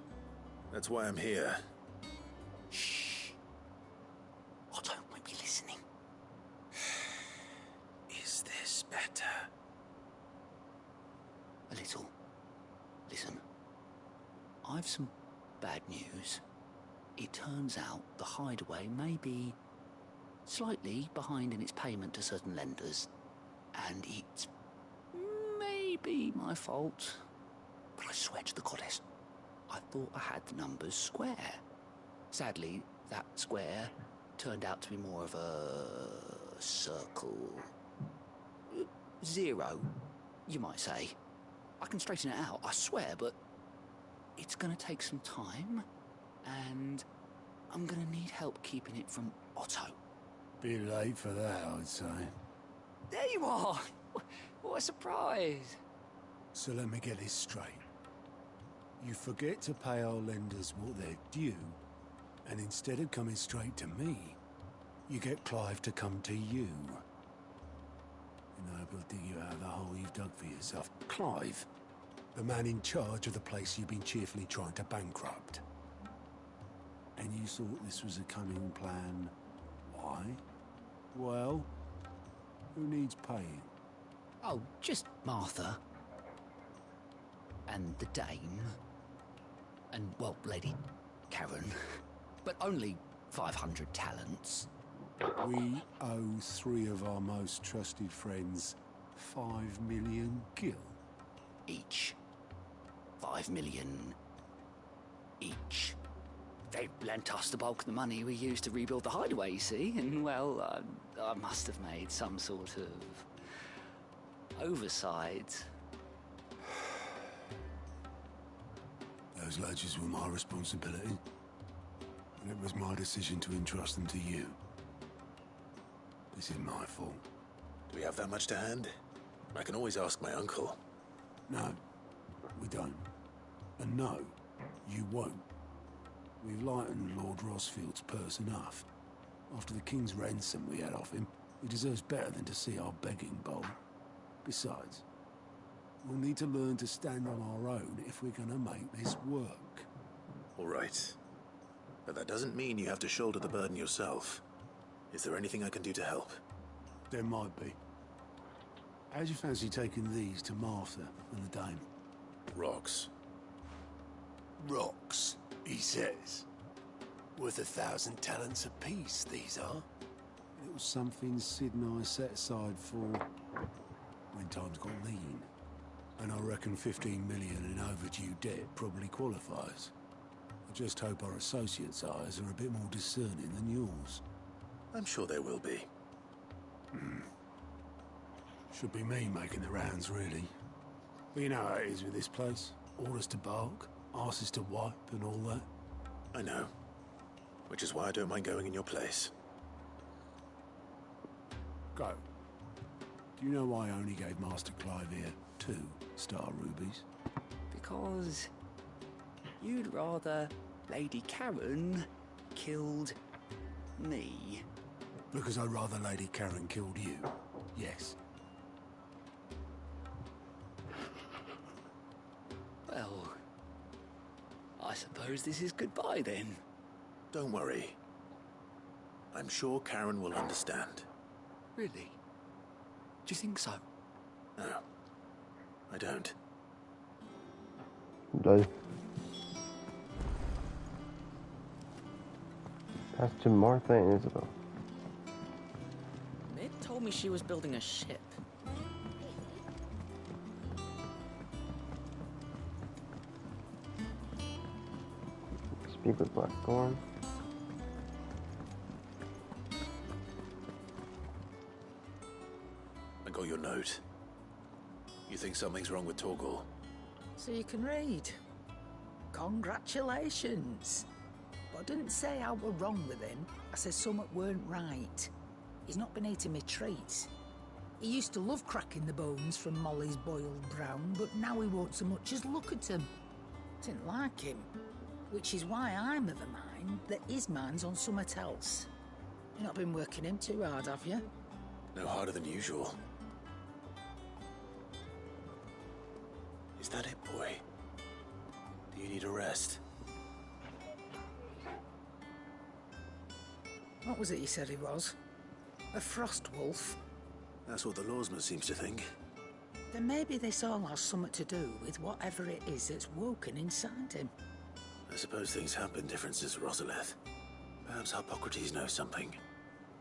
That's why I'm here. Shh. Otto might be listening. Is this better? A little. Listen. I've some bad news. It turns out the hideaway may be slightly behind in its payment to certain lenders, and it's maybe my fault. But I swear to the goddess, I thought I had the numbers square. Sadly, that square turned out to be more of a circle. 0, you might say. I can straighten it out, I swear, but it's gonna take some time, and I'm gonna need help keeping it from Otto. Bit late for that, I'd say. There you are! What a surprise! So let me get this straight. You forget to pay our lenders what they're due, and instead of coming straight to me, you get Clive to come to you. And I will dig you out of the hole you've dug for yourself. Clive, the man in charge of the place you've been cheerfully trying to bankrupt. And you thought this was a cunning plan. Why? Well, who needs paying? Oh, just Martha. And the Dame. And, well, Lady Karen. But only 500 talents. We owe 3 of our most trusted friends 5 million gil. Each. 5 million each. They lent us the bulk of the money we used to rebuild the hideaway, you see, and, well, I must have made some sort of oversight. Those ledgers were my responsibility, and it was my decision to entrust them to you. This is my fault. Do we have that much to hand? I can always ask my uncle. No, we don't. And no, you won't. We've lightened Lord Rosfield's purse enough. After the King's ransom we had off him, he deserves better than to see our begging bowl. Besides, we'll need to learn to stand on our own if we're gonna make this work. All right. But that doesn't mean you have to shoulder the burden yourself. Is there anything I can do to help? There might be. How'd you fancy taking these to Martha and the Dame? Rocks. Rocks, he says. Worth 1,000 talents apiece, these are. It was something Sid and I set aside for when times got lean. And I reckon 15 million in overdue debt probably qualifies. I just hope our associates' eyes are a bit more discerning than yours. I'm sure they will be. Should be me making the rounds, really. But you know how it is with this place. Orders to bark, arses to wipe, and all that. I know. Which is why I don't mind going in your place. Go. Do you know why I only gave Master Clive here 2 star rubies? Because you'd rather Lady Karen killed me. Because I'd rather Lady Karen killed you. Yes. Well, I suppose this is goodbye then. Don't worry. I'm sure Karen will understand. Really? Do you think so? No, I don't. Lol. Pass to Martha and Isabel. Mid told me she was building a ship. Speak with Blackthorn. I got your note. You think something's wrong with Torgal? So you can read. Congratulations. But I didn't say I were wrong with him. I said something weren't right. He's not been eating me treats. He used to love cracking the bones from Molly's boiled brown, but now he won't so much as look at them. Didn't like him. Which is why I'm of the mind that his mind's on something else. You've not been working him too hard, have you? No harder than usual. Is that it, boy? Do you need a rest. What was it you said he was? A frost wolf? That's what the lawsman seems to think. Then maybe this all has something to do with whatever it is that's woken inside him. I suppose things have been different since Rosalith. Perhaps Hippocrates knows something.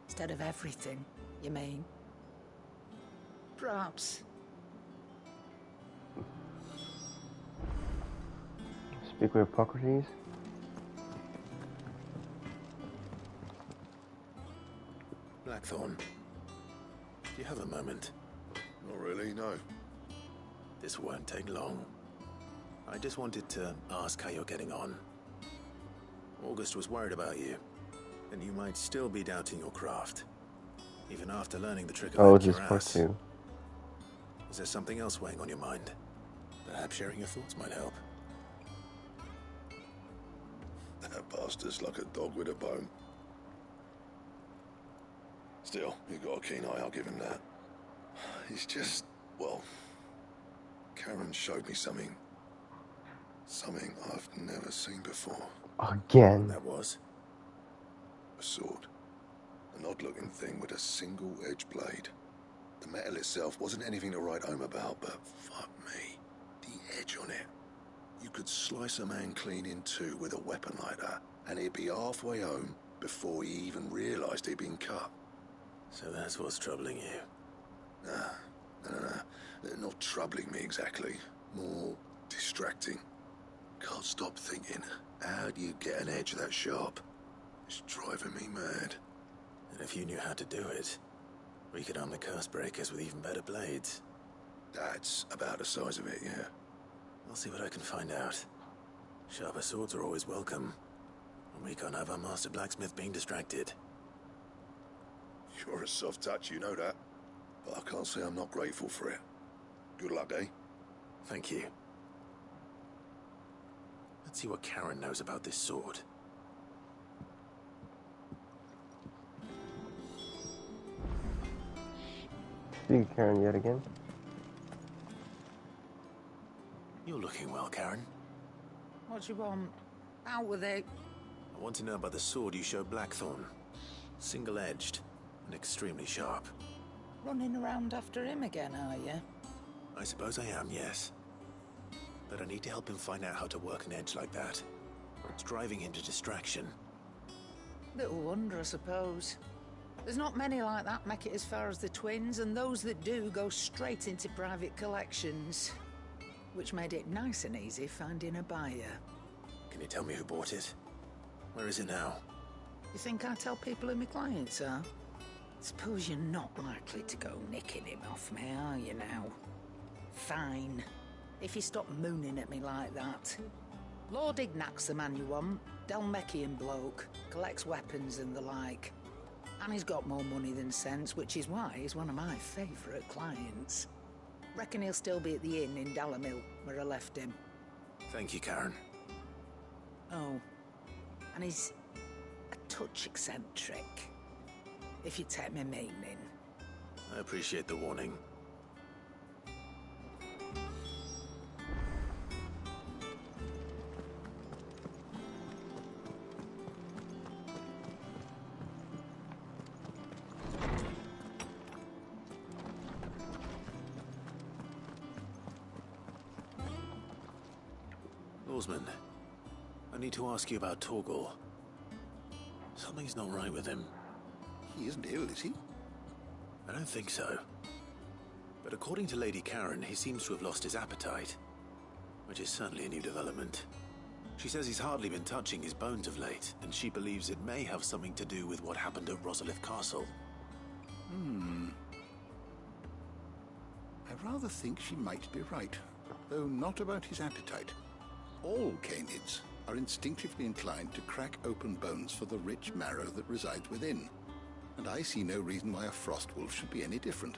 Instead of everything, you mean? Perhaps. Speak with Hippocrates. Blackthorn, do you have a moment? Not really, no. This won't take long. I just wanted to ask how you're getting on. August was worried about you, and you might still be doubting your craft, even after learning the trick of Oh, that this is part cuirass. 2. Is there something else weighing on your mind? Perhaps sharing your thoughts might help. That bastard's like a dog with a bone. Still, he's got a keen eye, I'll give him that. He's just, well, Karen showed me something I've never seen before. Again. That was? A sword. An odd-looking thing with a single-edged blade. The metal itself wasn't anything to write home about, but fuck me, the edge on it. You could slice a man clean in two with a weapon like that, and he'd be halfway home before he even realised he'd been cut. So that's what's troubling you? No. Not troubling me exactly. More distracting. Can't stop thinking, how do you get an edge that sharp? It's driving me mad. And if you knew how to do it, we could arm the curse breakers with even better blades. That's about the size of it, yeah. I'll see what I can find out. Sharper swords are always welcome. And we can't have our master blacksmith being distracted. You're a soft touch, you know that. But I can't say I'm not grateful for it. Good luck, eh? Thank you. Let's see what Karen knows about this sword. See Karen yet again. You're looking well, Karen. What do you want? Out with it. I want to know about the sword you showed Blackthorn. Single-edged and extremely sharp. Running around after him again, are you? I suppose I am, yes. But I need to help him find out how to work an edge like that. It's driving him to distraction. Little wonder, I suppose. There's not many like that make it as far as the twins, and those that do go straight into private collections. Which made it nice and easy finding a buyer. Can you tell me who bought it? Where is it now? You think I tell people who my clients are? Suppose you're not likely to go nicking him off me, are you now? Fine. If you stop mooning at me like that. Lord Ignac's the man you want. Dalmekian bloke. Collects weapons and the like. And he's got more money than sense, which is why he's one of my favourite clients. Reckon he'll still be at the inn in Dalamil, where I left him. Thank you, Karen. Oh. And he's a touch eccentric. If you take my meaning. I appreciate the warning. Lawsman, I need to ask you about Torgal. Something's not right with him. He isn't ill, is he? I don't think so. But according to Lady Karen, he seems to have lost his appetite, which is certainly a new development. She says he's hardly been touching his bones of late, and she believes it may have something to do with what happened at Rosalith Castle. I rather think she might be right, though not about his appetite. All canids are instinctively inclined to crack open bones for the rich marrow that resides within, and I see no reason why a frost wolf should be any different.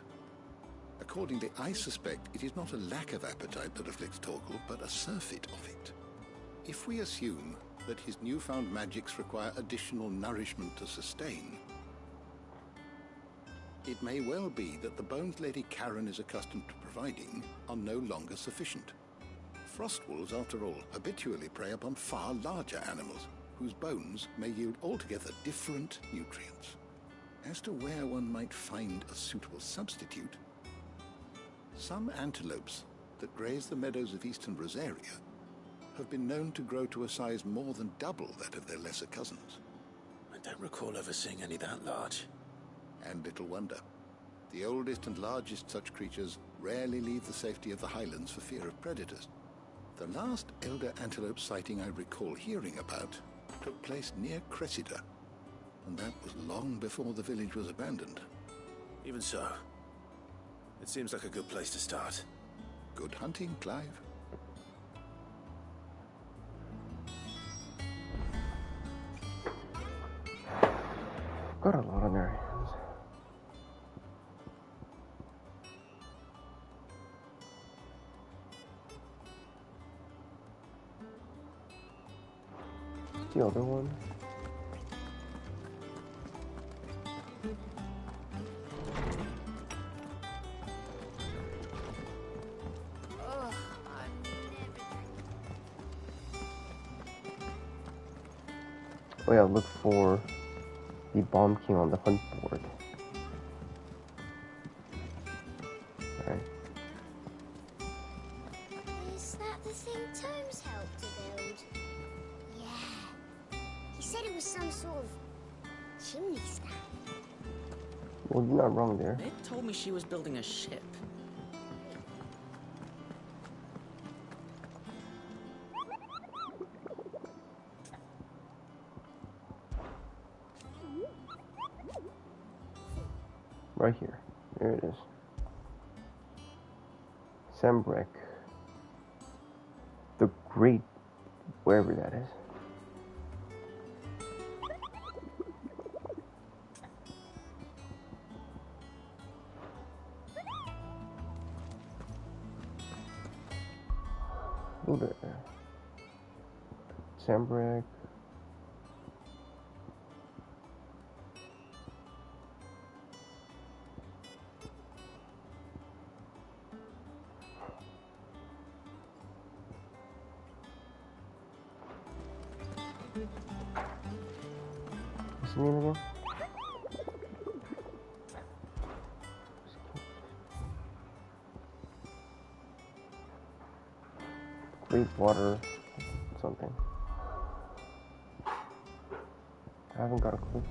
Accordingly, I suspect it is not a lack of appetite that afflicts Torgal, but a surfeit of it. If we assume that his newfound magics require additional nourishment to sustain, it may well be that the bones Lady Karen is accustomed to providing are no longer sufficient. frost wolves, after all, habitually prey upon far larger animals, whose bones may yield altogether different nutrients. As to where one might find a suitable substitute, some antelopes that graze the meadows of eastern Rosaria have been known to grow to a size more than double that of their lesser cousins. I don't recall ever seeing any that large. And little wonder. The oldest and largest such creatures rarely leave the safety of the highlands for fear of predators. The last elder antelope sighting I recall hearing about took place near Cressida, and that was long before the village was abandoned. Even so, it seems like a good place to start. Good hunting, Clive. Got a lot on their hands. The other one. Oh yeah, look for the Bomb King on the hunt board. Alright. Is that the thing Tomes helped to build? Yeah. He said it was some sort of chimney stack. Well, you're not wrong there. They told me she was building a ship. Right here. There it is. Sambrek. The Great, wherever that is. Oh, there. Sambrek. What's the name again? Great water something. I haven't got a clue.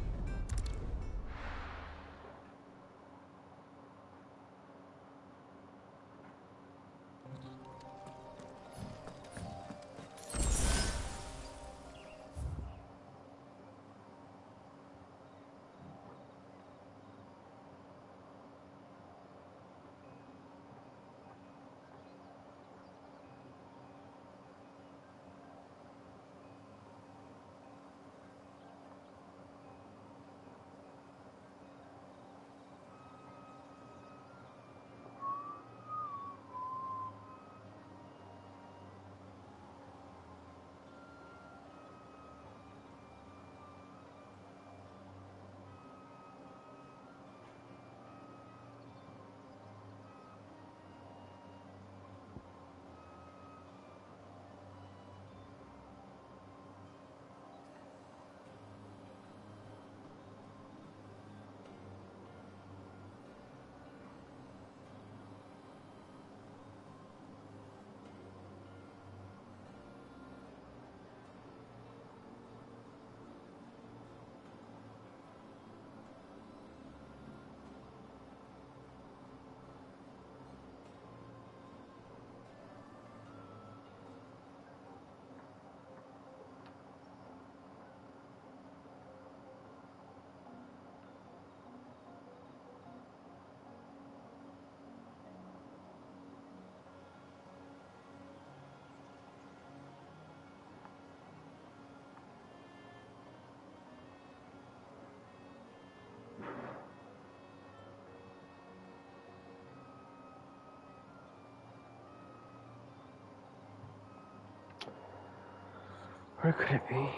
Where could it be?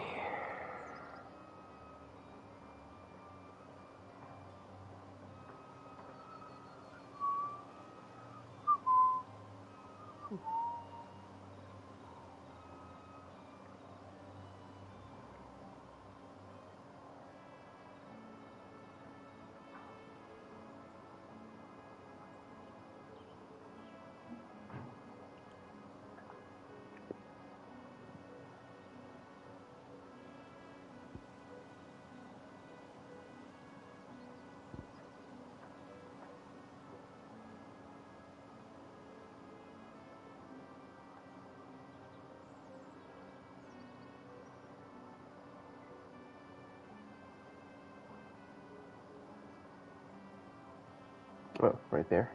Oh, right there.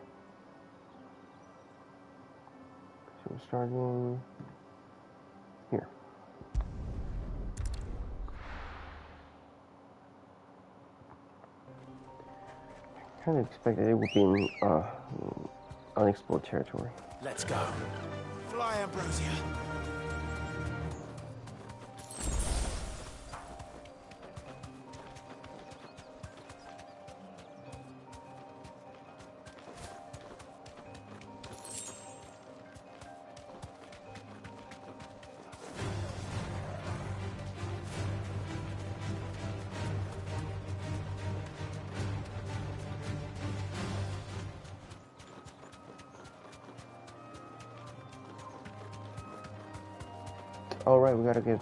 So we're starting here. I kind of expected it would be in unexplored territory. Let's go. Fly, Ambrosia. Alright, we gotta get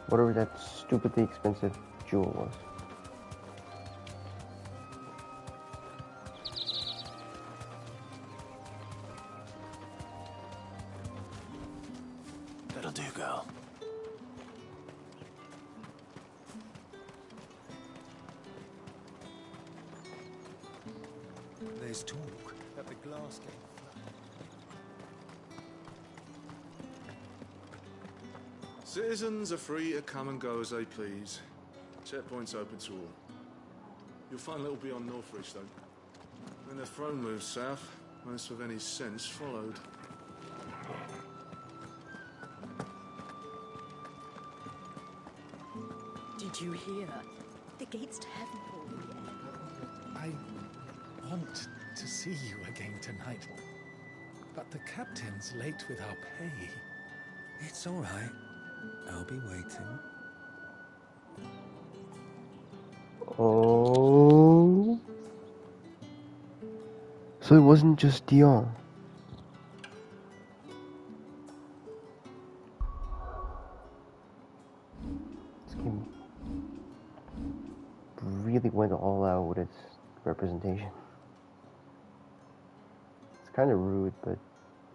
whatever that stupidly expensive jewel was. That'll do, girl. There's talk that the glass gate. Citizens are free to come and go as they please. Checkpoint's open to all. You'll find little beyond Northridge, though. When the throne moved south, most with any sense followed. Did you hear? The gates to heaven, Paul. I want to see you again tonight. But the captain's late with our pay. It's all right. I'll be waiting. Oh. So it wasn't just Dion. This game really went all out with its representation. It's kind of rude, but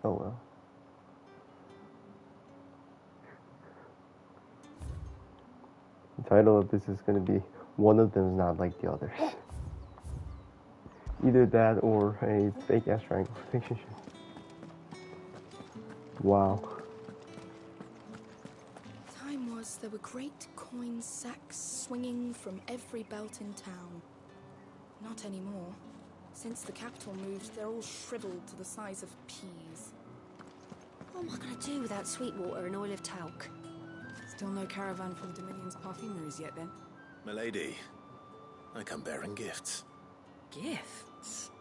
oh well. The title of this is going to be One of Them is Not Like the Others. Either that or a fake ass triangle relationship. Wow. Time was there were great coin sacks swinging from every belt in town. Not anymore. Since the capital moved, they're all shriveled to the size of peas. What am I going to do without sweet water and oil of talc? Still no caravan for the Dominion's perfumeries yet, then? Milady, I come bearing gifts. Gifts?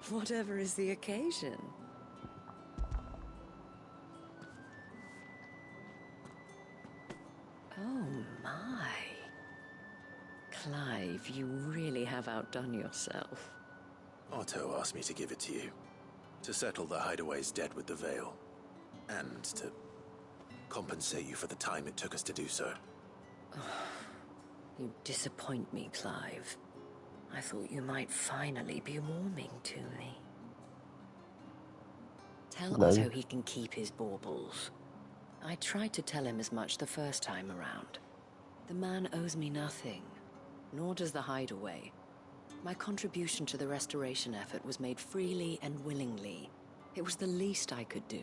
Whatever is the occasion. Oh my. Clive, you really have outdone yourself. Otto asked me to give it to you. To settle the Hideaway's debt with the Veil. And to compensate you for the time it took us to do so. You disappoint me, Clive. I thought you might finally be warming to me. Tell No. Otto he can keep his baubles. I tried to tell him as much the first time around. The man owes me nothing, nor does the Hideaway. My contribution to the restoration effort was made freely and willingly. It was the least I could do.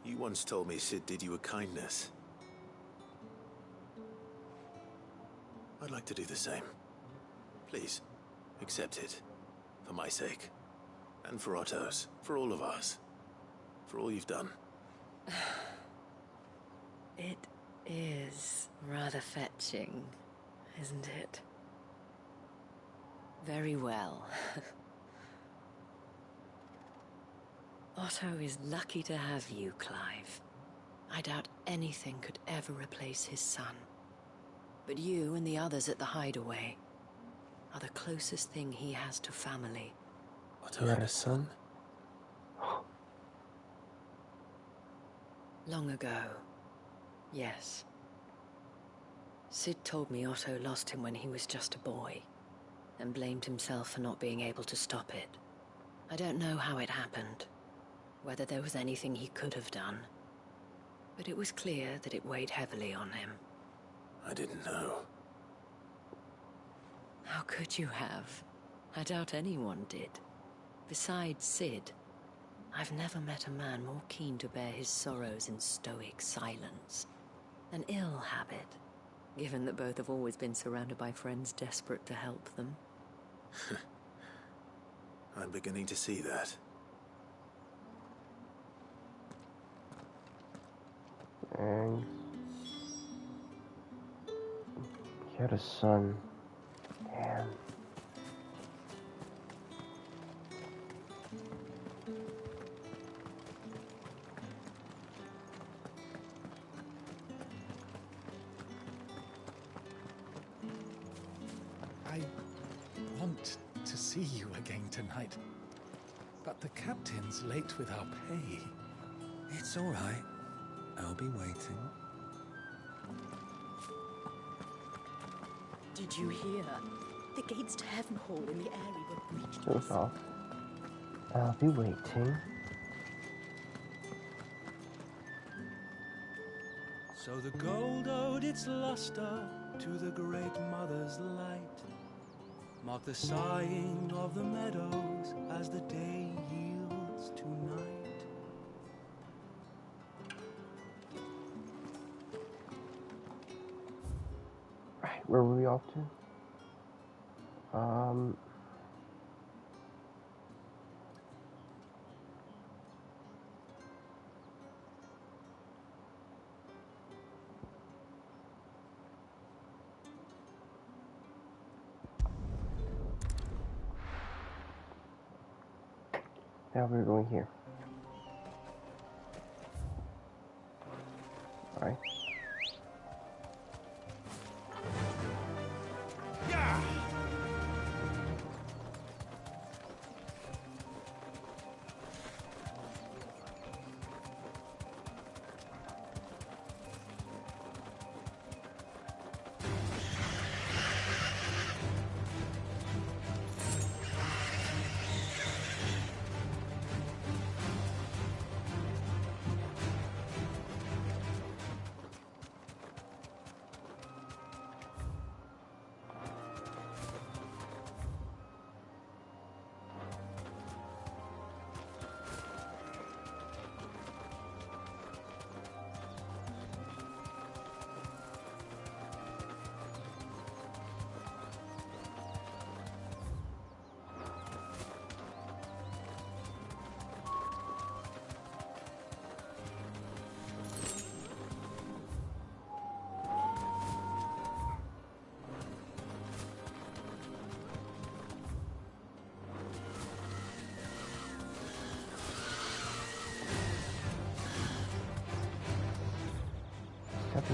You once told me Sid did you a kindness. I'd like to do the same. Please, accept it. For my sake. And for Otto's. For all of us. For all you've done. It is rather fetching, isn't it? Very well. Otto is lucky to have you, Clive. I doubt anything could ever replace his son. But you and the others at the Hideaway are the closest thing he has to family. Otto had a son? Long ago, yes. Sid told me Otto lost him when he was just a boy, and blamed himself for not being able to stop it. I don't know how it happened, whether there was anything he could have done, but it was clear that it weighed heavily on him. I didn't know. How could you have? I doubt anyone did. Besides Sid, I've never met a man more keen to bear his sorrows in stoic silence. An ill habit, given that both have always been surrounded by friends desperate to help them. I'm beginning to see that. And he had a son. Damn. I want to see you again tonight, but the captain's late with our pay. It's all right. I'll be waiting. Did you hear? The gates to Heaven Hall in the Airy were breached. Goes off. I'll be waiting. So the gold owed its luster to the great mother's light, mark the sighing of the meadows as the day yields to night. Right, where were we off to? Now we're going here. Alright.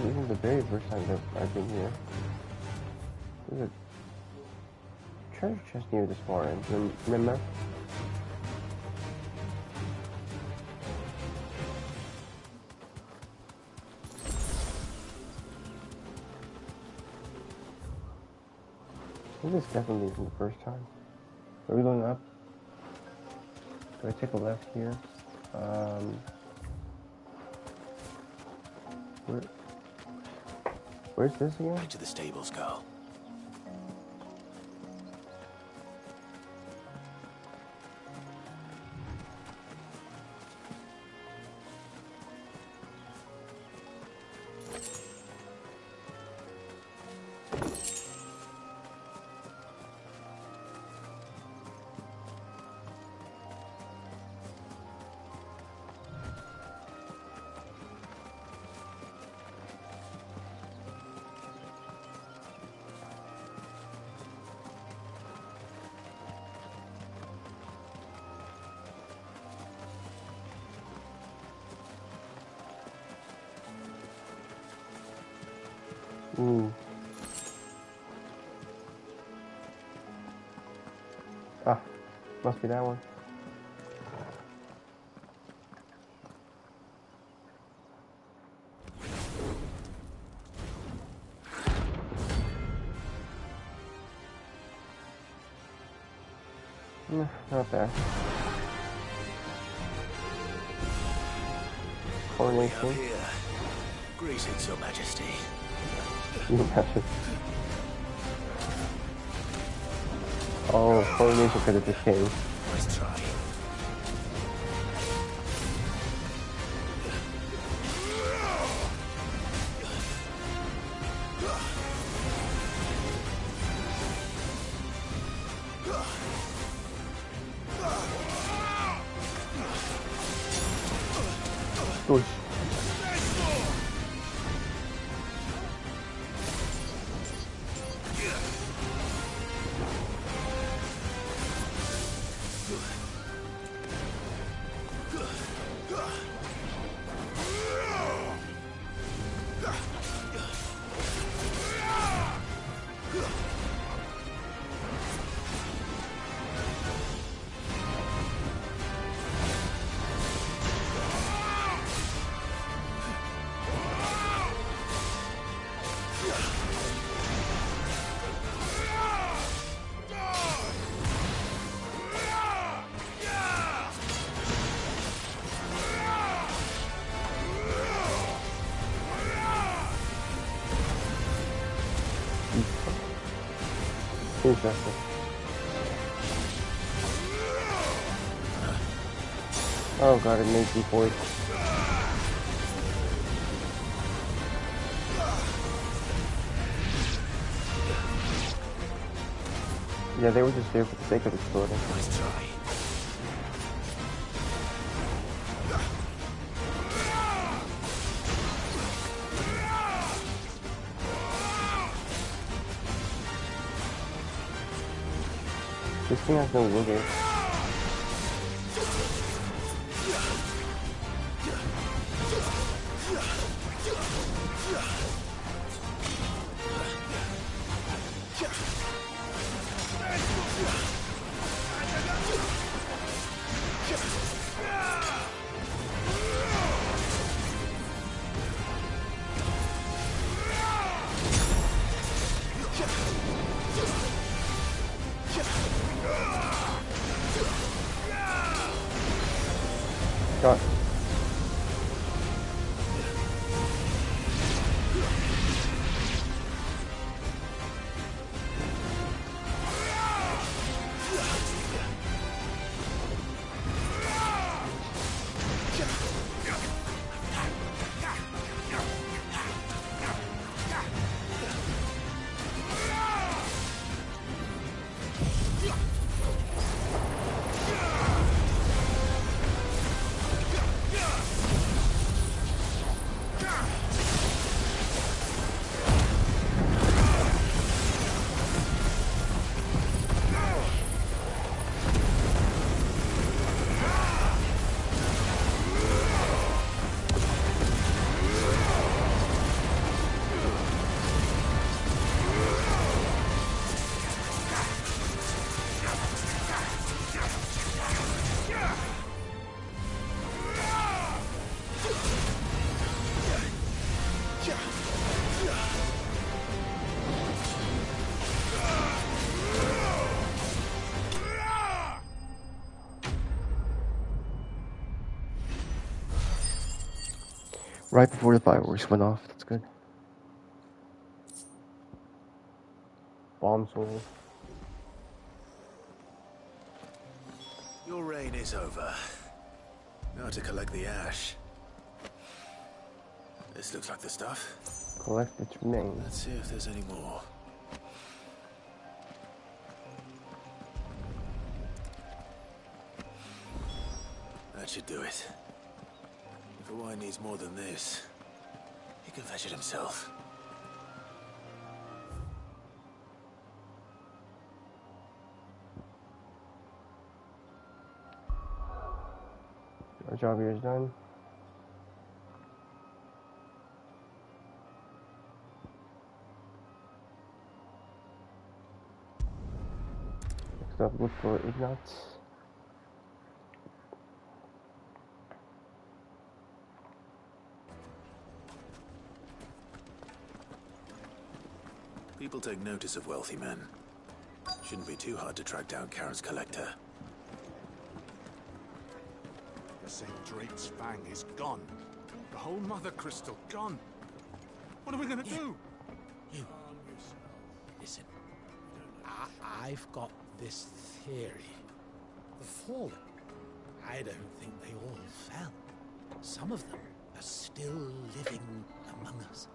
This is the very first time that I've been here. There's a treasure chest near this far end, remember? This definitely isn't the first time. Are we going up? Do I take a left here? Where's this again? Back to the stables, girl. Ooh. Ah, must be that one. Not there. Coronation. Greetings, Your Majesty. Oh, coronation for the king. Nice try. Push. Interesting. Oh god, it makes me void. Yeah, they were just there for the sake of exploding. Nice try. This thing has no wiggle. God. Right before the fireworks went off. That's good. Bomb soul. Your reign is over. Now to collect the ash. This looks like the stuff. Collect its remains. Let's see if there's any more. That should do it. If Hawaii needs more than this, he can fetch it himself. Our job here is done. Next up, look for Ignatz. People take notice of wealthy men. Shouldn't be too hard to track down Karen's collector. The St. Drake's Fang is gone. The whole Mother Crystal gone. What are we gonna do? You. Listen. I've got this theory. The fallen? I don't think they all fell. Some of them are still living among us.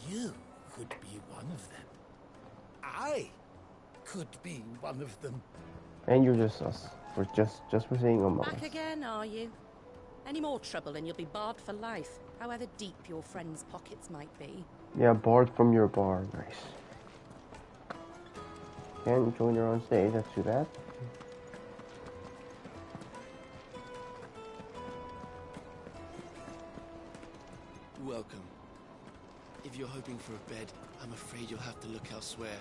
You could be one of them. I could be one of them. And you're just us. We're just for saying among us. Back again, are you? Any more trouble and you'll be barred for life, however deep your friends' pockets might be. Yeah, barred from your bar. Nice. Can't join her on stage, that's too bad. Welcome. If you're hoping for a bed, I'm afraid you'll have to look elsewhere.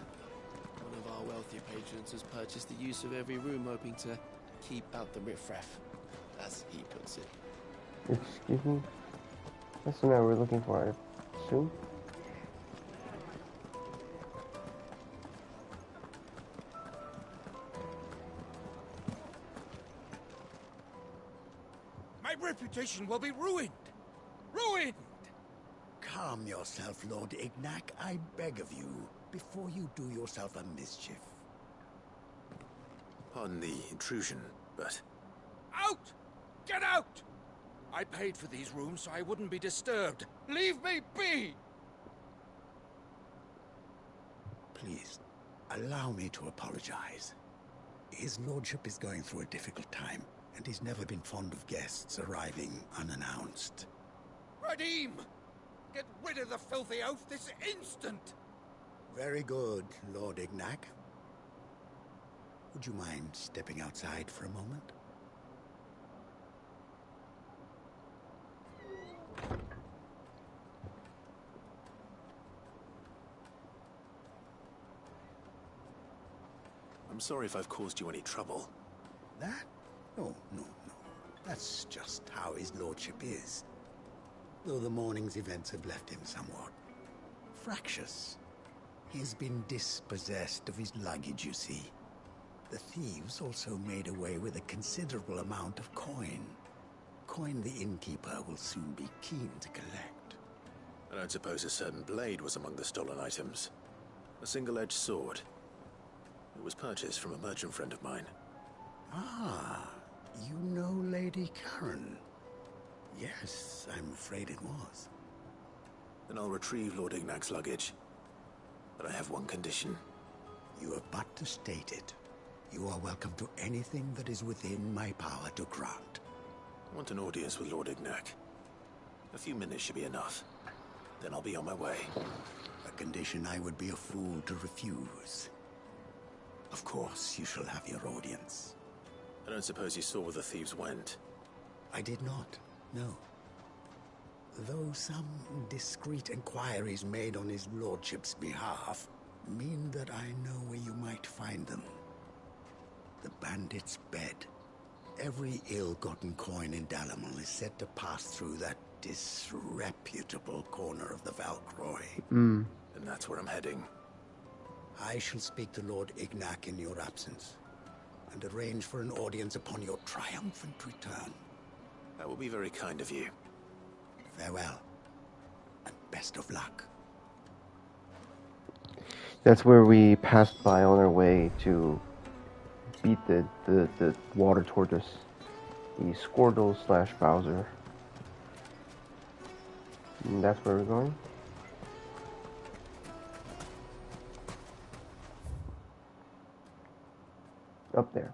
One of our wealthier patrons has purchased the use of every room, hoping to keep out the riffraff, as he puts it. Excuse me? That's the man we're looking for, I assume? My reputation will be ruined! Ruined! Calm yourself, Lord Ignac, I beg of you, before you do yourself a mischief. Pardon the intrusion, but... Out! Get out! I paid for these rooms so I wouldn't be disturbed. Leave me be! Please, allow me to apologize. His lordship is going through a difficult time, and he's never been fond of guests arriving unannounced. Radim! Get rid of the filthy oaf this instant! Very good, Lord Ignac. Would you mind stepping outside for a moment? I'm sorry if I've caused you any trouble. That? No. That's just how his lordship is. Though the morning's events have left him somewhat fractious. He's been dispossessed of his luggage, you see. The thieves also made away with a considerable amount of coin. Coin the innkeeper will soon be keen to collect. I don't suppose a certain blade was among the stolen items. A single-edged sword. It was purchased from a merchant friend of mine. Ah, you know Lady Karen. Yes, I'm afraid it was. Then I'll retrieve Lord Ignac's luggage. But I have one condition. You have but to state it. You are welcome to anything that is within my power to grant. I want an audience with Lord Ignac. A few minutes should be enough. Then I'll be on my way. A condition I would be a fool to refuse. Of course, you shall have your audience. I don't suppose you saw where the thieves went? I did not, no. Though some discreet inquiries made on his lordship's behalf mean that I know where you might find them. The bandit's bed. Every ill-gotten coin in Dalamon is said to pass through that disreputable corner of the Valcroy. And that's where I'm heading. I shall speak to Lord Ignac in your absence, and arrange for an audience upon your triumphant return. That will be very kind of you. Farewell, and best of luck. That's where we passed by on our way to beat the water tortoise, the Squirtle / Bowser. And that's where we're going. Up there.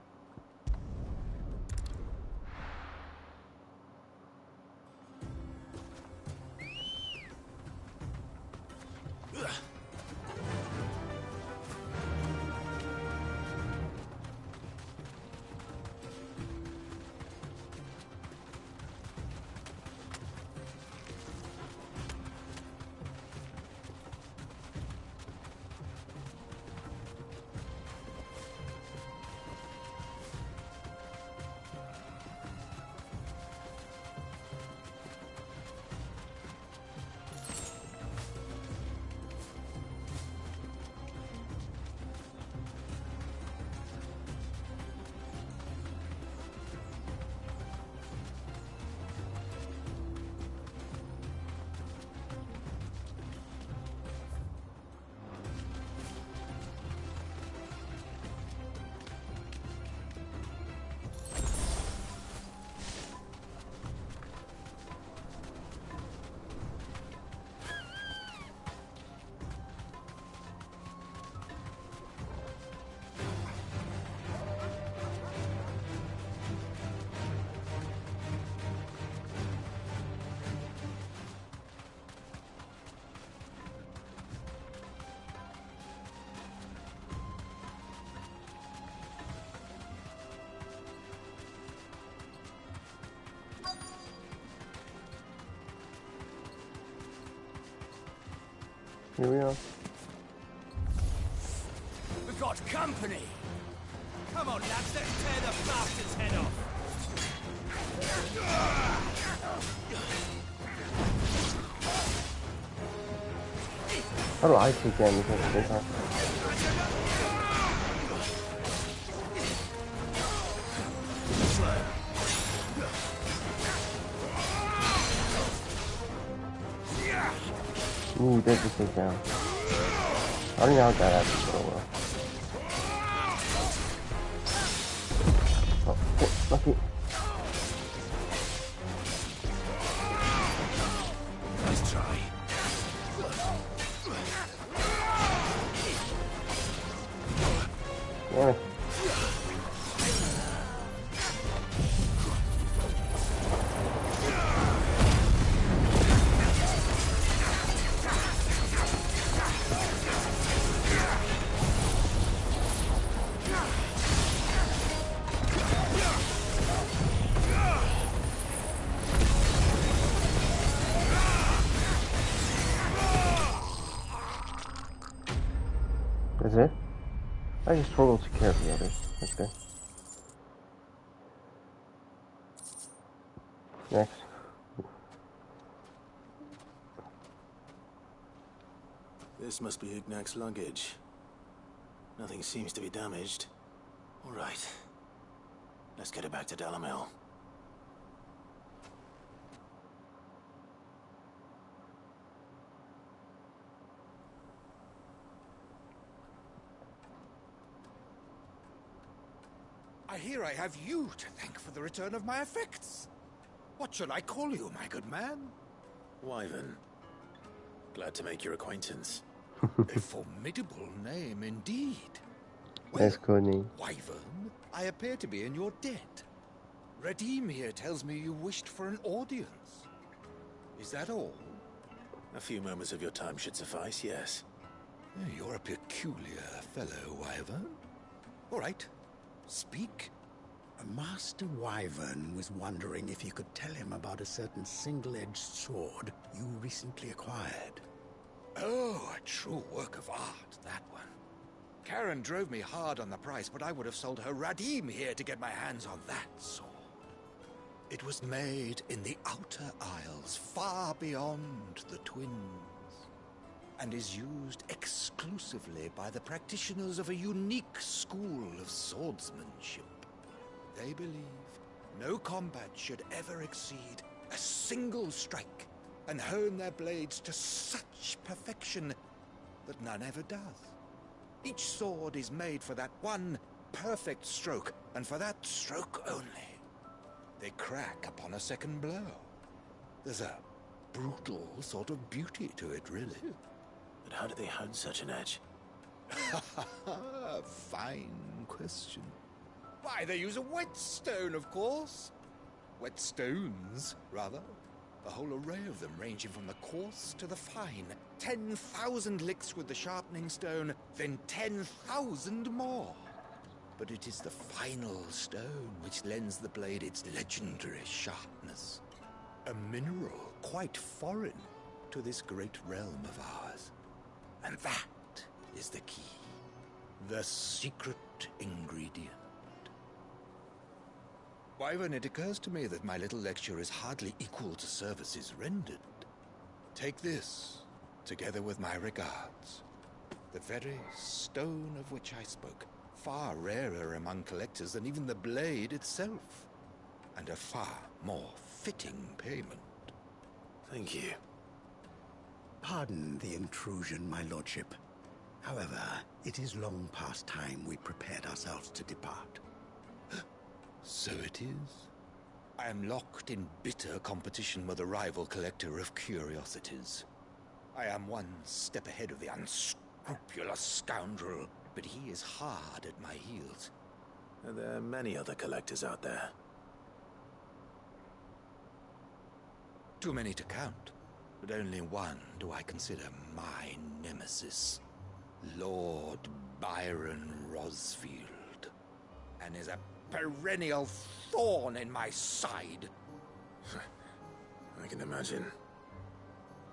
Here we are. We've got company! Come on, lads, let's tear the bastard's head off! How do I take damage at the same time? Ooh, that just takes down. I don't know how that happens so well. Oh, lucky. Nice try. Damn it. That's it? I just struggle to care for the others. That's good. Next. This must be Ignac's luggage. Nothing seems to be damaged. All right. Let's get it back to Dalamel. I hear I have you to thank for the return of my effects. What shall I call you, my good man? Wyvern. Glad to make your acquaintance. A formidable name indeed. That's good name. Wyvern, I appear to be in your debt. Redeem here tells me you wished for an audience. Is that all? A few moments of your time should suffice, yes. You're a peculiar fellow, Wyvern. All right, speak. Master Wyvern was wondering if you could tell him about a certain single-edged sword you recently acquired. Oh, a true work of art, that one. Karen drove me hard on the price, but I would have sold her Radim here to get my hands on that sword. It was made in the Outer Isles, far beyond the Twins, and is used exclusively by the practitioners of a unique school of swordsmanship. They believe no combat should ever exceed a single strike, and hone their blades to such perfection that none ever does. Each sword is made for that one perfect stroke, and for that stroke only. They crack upon a second blow. There's a brutal sort of beauty to it, really. But how do they hone such an edge? Fine question. Why, they use a whetstone, of course. Whetstones, rather. A whole array of them, ranging from the coarse to the fine. 10,000 licks with the sharpening stone, then 10,000 more. But it is the final stone which lends the blade its legendary sharpness. A mineral quite foreign to this great realm of ours. And that is the key. The secret ingredient. Wyvern, it occurs to me that my little lecture is hardly equal to services rendered. Take this, together with my regards. The very stone of which I spoke, far rarer among collectors than even the blade itself, and a far more fitting payment. Thank you. Pardon the intrusion, my lordship. However, it is long past time we prepared ourselves to depart. So it is. I am locked in bitter competition with a rival collector of curiosities. I am one step ahead of the unscrupulous scoundrel, but he is hard at my heels. And there are many other collectors out there. Too many to count, but only one do I consider my nemesis. Lord Byron Rosfield, and is a perennial thorn in my side. I can imagine.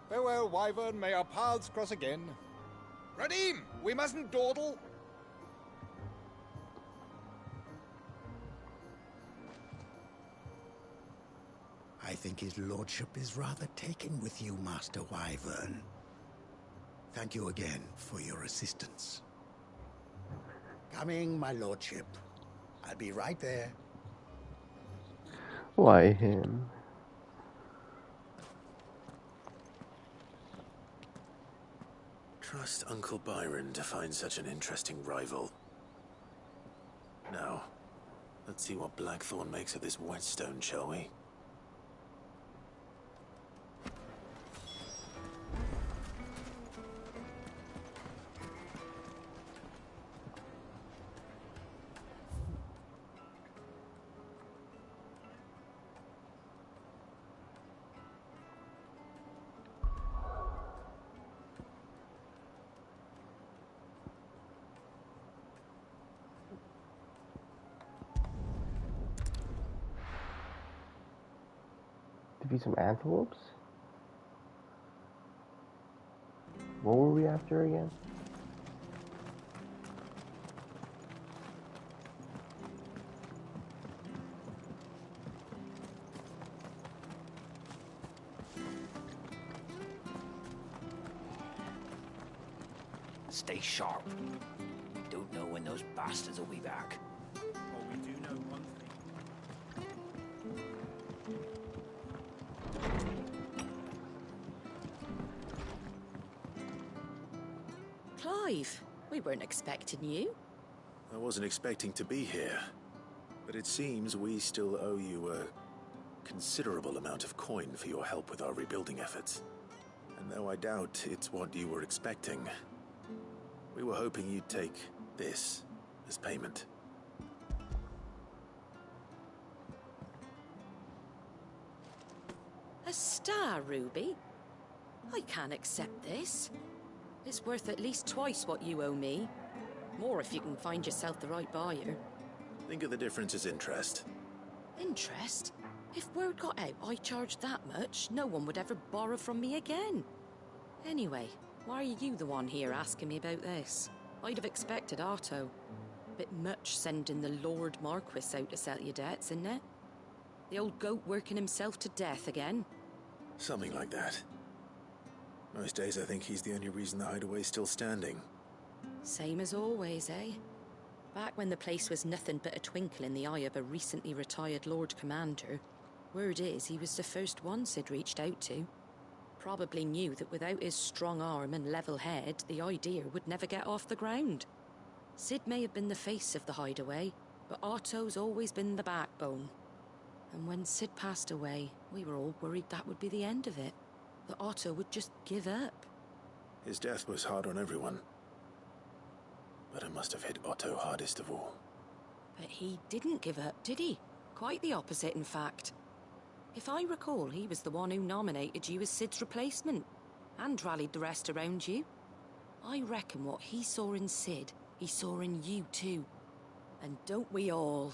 Farewell, Wyvern. May our paths cross again. Radim, we mustn't dawdle. I think his lordship is rather taken with you, Master Wyvern. Thank you again for your assistance. Coming, my lordship. I'll be right there. Why him? Trust Uncle Byron to find such an interesting rival. Now, let's see what Blackthorn makes of this whetstone, shall we? Defeat some antelopes? What were we after again? Stay sharp. Don't know when those bastards will be back. Well, we do know one thing. Clive, we weren't expecting you. I wasn't expecting to be here, but it seems we still owe you a considerable amount of coin for your help with our rebuilding efforts. And though I doubt it's what you were expecting, we were hoping you'd take this as payment. A star ruby? I can't accept this. It's worth at least twice what you owe me. More if you can find yourself the right buyer. Think of the difference as interest. Interest? If word got out I charged that much, no one would ever borrow from me again. Anyway, why are you the one here asking me about this? I'd have expected Otto. Bit much sending the Lord Marquis out to settle your debts, isn't it? The old goat working himself to death again? Something like that. Most days I think he's the only reason the hideaway's still standing. Same as always, eh? Back when the place was nothing but a twinkle in the eye of a recently retired Lord Commander, word is he was the first one Sid reached out to. Probably knew that without his strong arm and level head, the idea would never get off the ground. Sid may have been the face of the hideaway, but Otto's always been the backbone. And when Sid passed away, we were all worried that would be the end of it. That Otto would just give up. His death was hard on everyone. But it must have hit Otto hardest of all. But he didn't give up, did he? Quite the opposite, in fact. If I recall, he was the one who nominated you as Sid's replacement, and rallied the rest around you. I reckon what he saw in Sid, he saw in you too. And don't we all?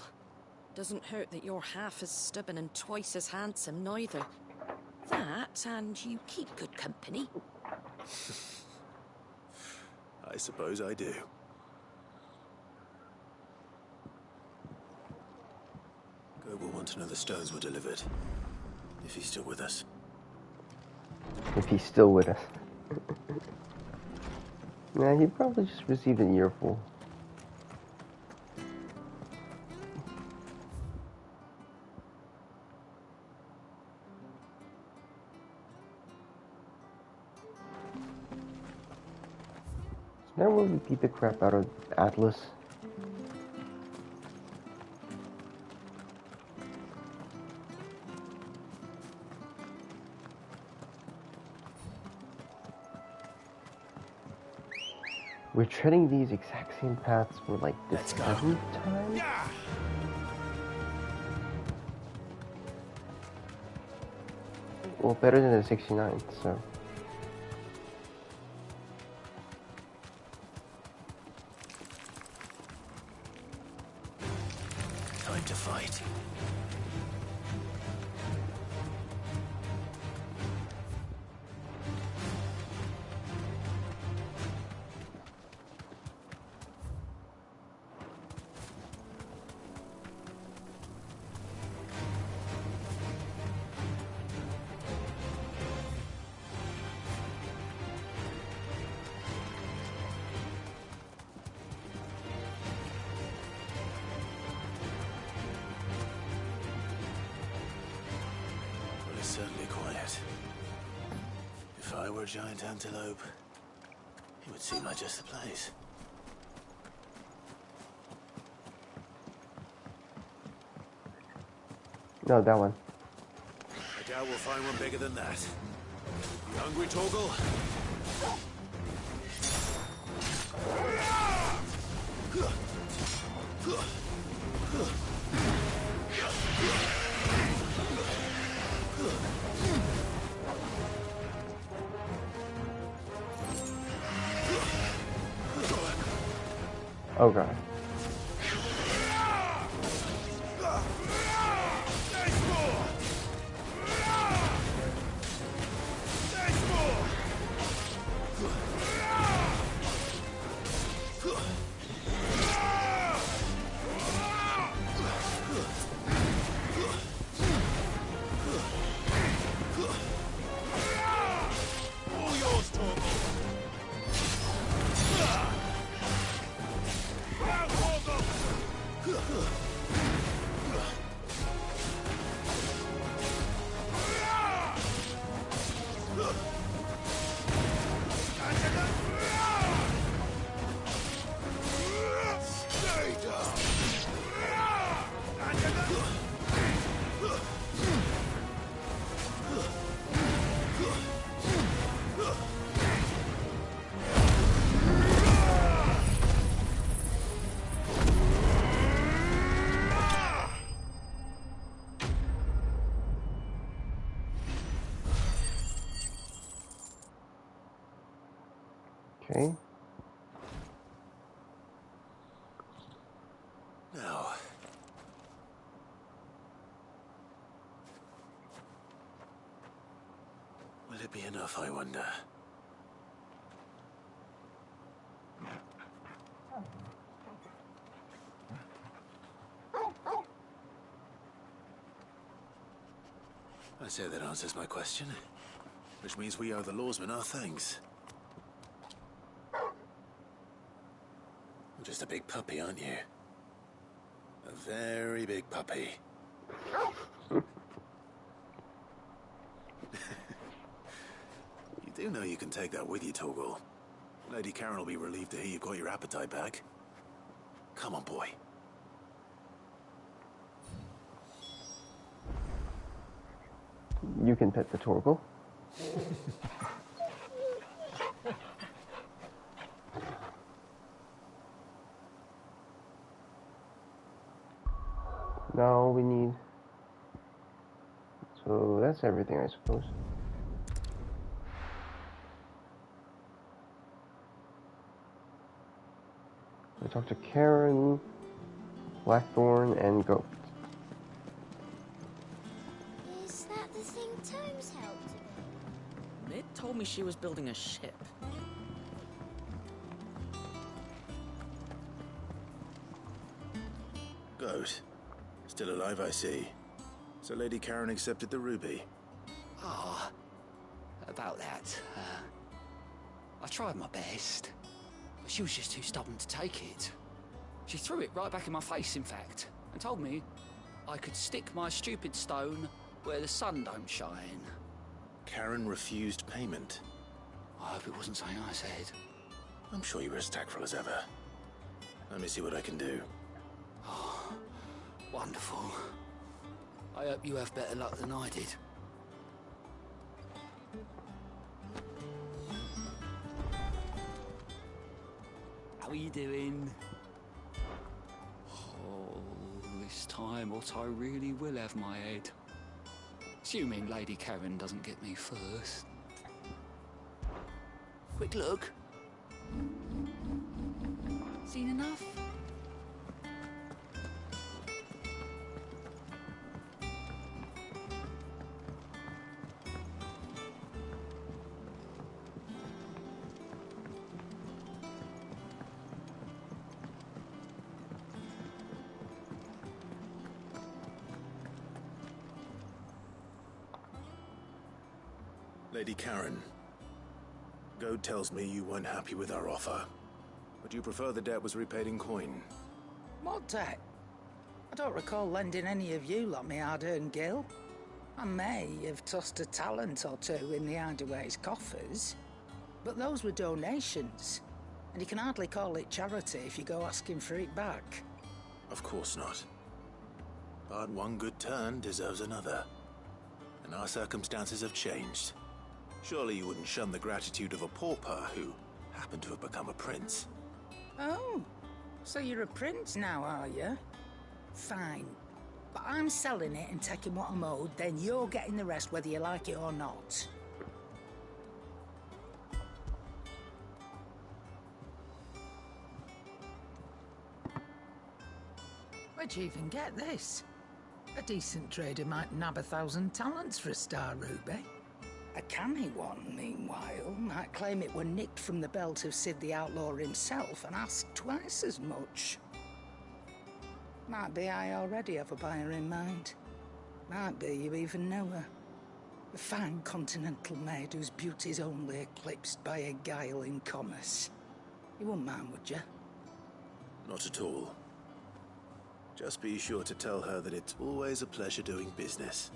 Doesn't hurt that you're half as stubborn and twice as handsome, neither. That, and you keep good company. I suppose I do. Goat will want to know the stones were delivered. If he's still with us. If he's still with us. Nah, he probably just received an earful. Now will we beat the crap out of Atlas? We're treading these exact same paths for like the 7th time? Yeah. Well, better than the 69th, so. Time to fight. yet. If I were a giant antelope, it would seem like just the place. No, that one. I doubt we'll find one bigger than that. You hungry, Torgal? Oh god. Okay. Now. Will it be enough, I wonder? I say that answers my question. Which means we owe the lawsmen our thanks. You're just a big puppy, aren't you? A very big puppy. You do know you can take that with you, Torgal. Lady Karen will be relieved to hear you've got your appetite back. Come on, boy. You can pet the Torgal. Now we need... So that's everything, I suppose. I talked to Karen, Blackthorn, and Goat. Is that the thing Tomes helped with? Mid told me she was building a ship. Goat. Still alive, I see. So Lady Karen accepted the ruby. Ah, about that. I tried my best, but she was just too stubborn to take it. She threw it right back in my face, in fact, and told me I could stick my stupid stone where the sun don't shine. Karen refused payment. I hope it wasn't something I said. I'm sure you were as tactful as ever. Let me see what I can do. Oh, wonderful. I hope you have better luck than I did. How are you doing? Oh, this time Otto really will have my head. Assuming Lady Karen doesn't get me first. Quick look. Seen enough? Lady Karen, Goad tells me you weren't happy with our offer. Would you prefer the debt was repaid in coin? What debt? I don't recall lending any of you like me hard-earned gil. I may have tossed a talent or two in the Hideaway's coffers, but those were donations, and you can hardly call it charity if you go asking for it back. Of course not. But one good turn deserves another. And our circumstances have changed. Surely you wouldn't shun the gratitude of a pauper who happened to have become a prince. Oh, so you're a prince now, are you? Fine. But I'm selling it and taking what I'm owed, then you're getting the rest whether you like it or not. Where'd you even get this? A decent trader might nab 1,000 talents for a star ruby. A canny one, meanwhile, might claim it were nicked from the belt of Sid the Outlaw himself and ask twice as much. Might be I already have a buyer in mind. Might be you even know her. A fine continental maid whose beauty's only eclipsed by a guile in commerce. You wouldn't mind, would you? Not at all. Just be sure to tell her that it's always a pleasure doing business.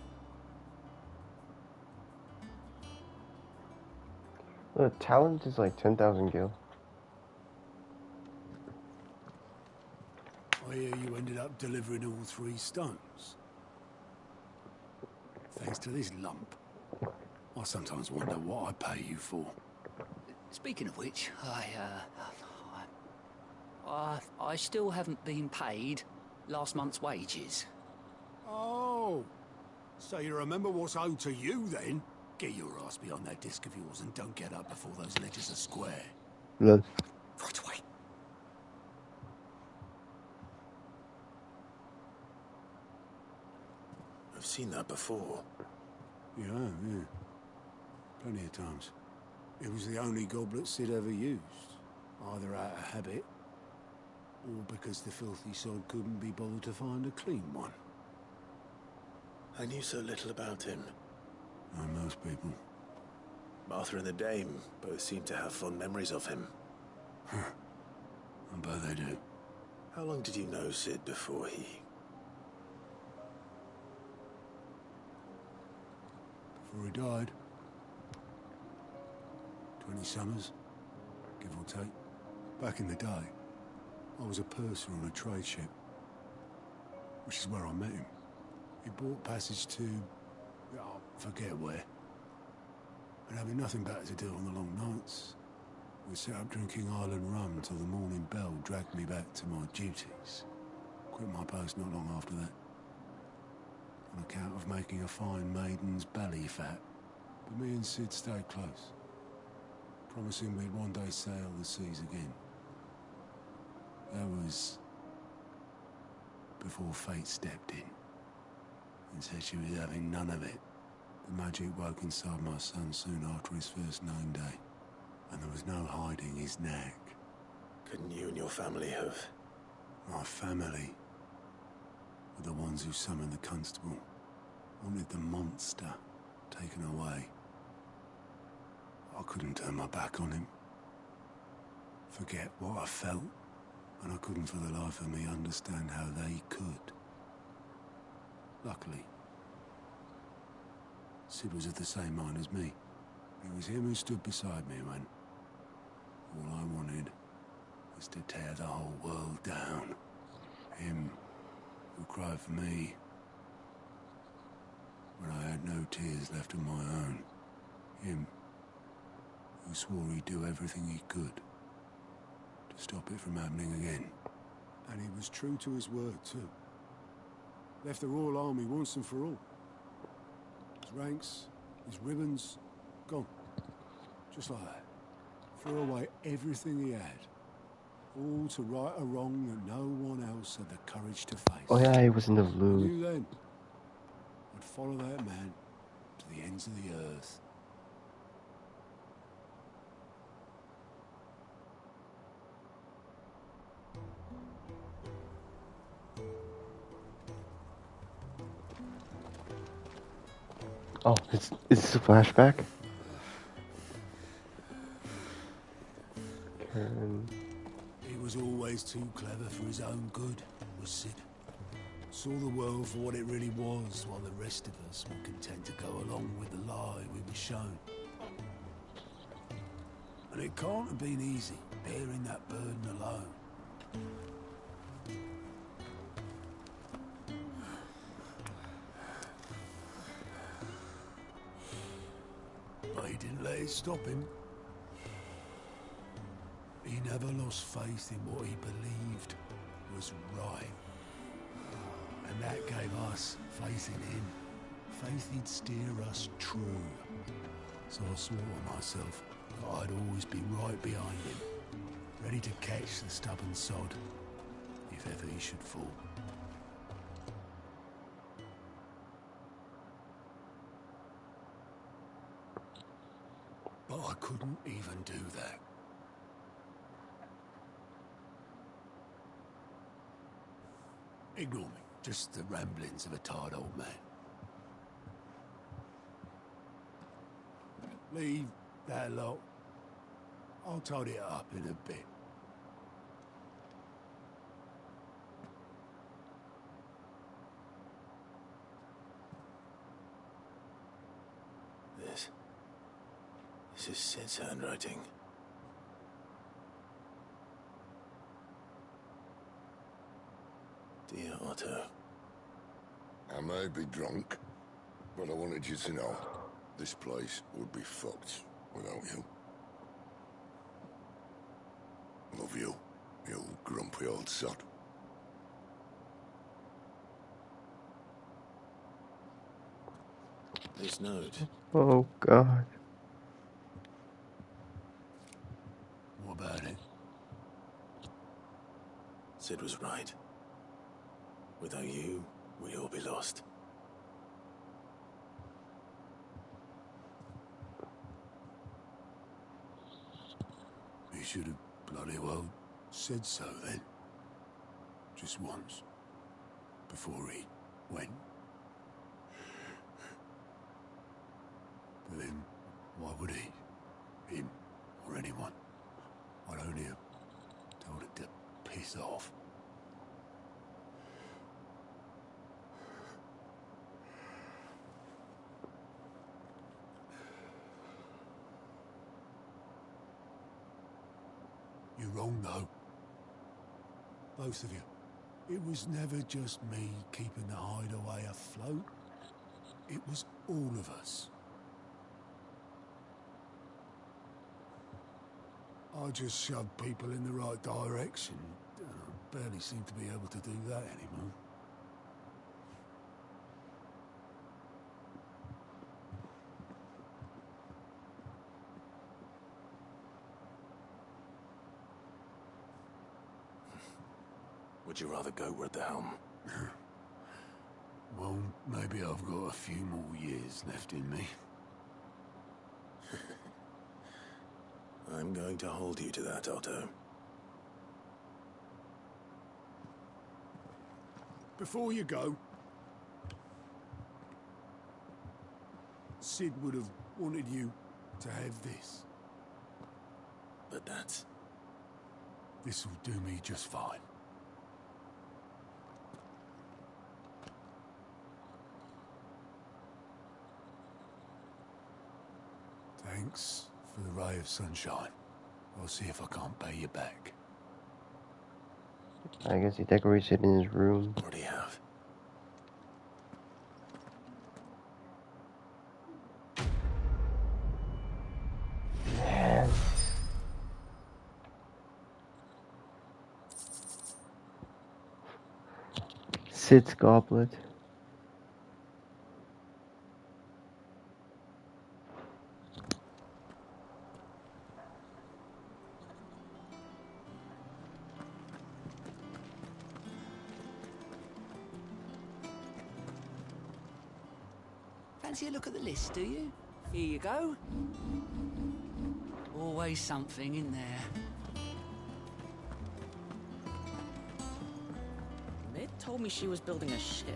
The talent is like 10,000 gil. I hear you ended up delivering all 3 stones. Thanks to this lump. I sometimes wonder what I pay you for. Speaking of which, I still haven't been paid last month's wages. Oh, so you remember what's owed to you then? Get your ass behind that disc of yours and don't get up before those ledgers are square. Lol. Right away. I've seen that before. Yeah. Plenty of times. It was the only goblet Sid ever used. Either out of habit, or because the filthy sod couldn't be bothered to find a clean one. I knew so little about him. Like most people. Martha and the Dame both seem to have fond memories of him. I bet they do. How long did you know Sid before he... Before he died. 20 summers, give or take. Back in the day, I was a purser on a trade ship, which is where I met him. He bought passage to... forget where. And having nothing better to do on the long nights, we sat up drinking Island rum till the morning bell dragged me back to my duties. Quit my post not long after that. On account of making a fine maiden's belly fat. But me and Sid stayed close, promising we'd one day sail the seas again. That was before fate stepped in and said she was having none of it. The magic woke inside my son soon after his first known day, and there was no hiding his knack. Couldn't you and your family have... My family were the ones who summoned the constable, wanted the monster taken away. I couldn't turn my back on him, forget what I felt, and I couldn't for the life of me understand how they could. Luckily, Sid was of the same mind as me. It was him who stood beside me when all I wanted was to tear the whole world down. Him who cried for me when I had no tears left of my own. Him who swore he'd do everything he could to stop it from happening again. And he was true to his word, too. Left the Royal Army once and for all. His ranks, his ribbons, gone. Just like that. Threw away everything he had. All to right a wrong that no one else had the courage to face. Oh yeah, he was in the I loot. knew then I'd follow that man to the ends of the earth. Oh, is this a flashback? He was always too clever for his own good, was Sid. Saw the world for what it really was, while the rest of us were content to go along with the lie we were shown. And it can't have been easy, bearing that burden alone. But he didn't let it stop him. He never lost faith in what he believed was right. And that gave us faith in him. Faith he'd steer us true. So I swore to myself that I'd always be right behind him, ready to catch the stubborn sod, if ever he should fall. But I couldn't even do that. Ignore me. Just the ramblings of a tired old man. Leave that lot. I'll tidy it up in a bit. This is Sid's handwriting. Dear Otto. I may be drunk, but I wanted you to know this place would be fucked without you. Love you, you grumpy old sod. This note. Oh, God. What about it? Sid was right. Without you, we'd all be lost. He should have bloody well said so then. Just once. Before he went. But then, why would he? Him, or anyone? I'd only have told it to piss off. You're wrong, though. Both of you. It was never just me keeping the hideaway afloat. It was all of us. I just shoved people in the right direction. I barely seem to be able to do that anymore. Would you rather go at the helm? Well, maybe I've got a few more years left in me. I'm going to hold you to that, Otto. Before you go, Sid would have wanted you to have this. But that's... This'll do me just fine. Thanks for the ray of sunshine. I'll see if I can't pay you back. I guess he decorates it in his room. What do you have? Man. Sid's goblet. Fancy a look at the list, do you? Here you go. Always something in there. Mid told me she was building a ship.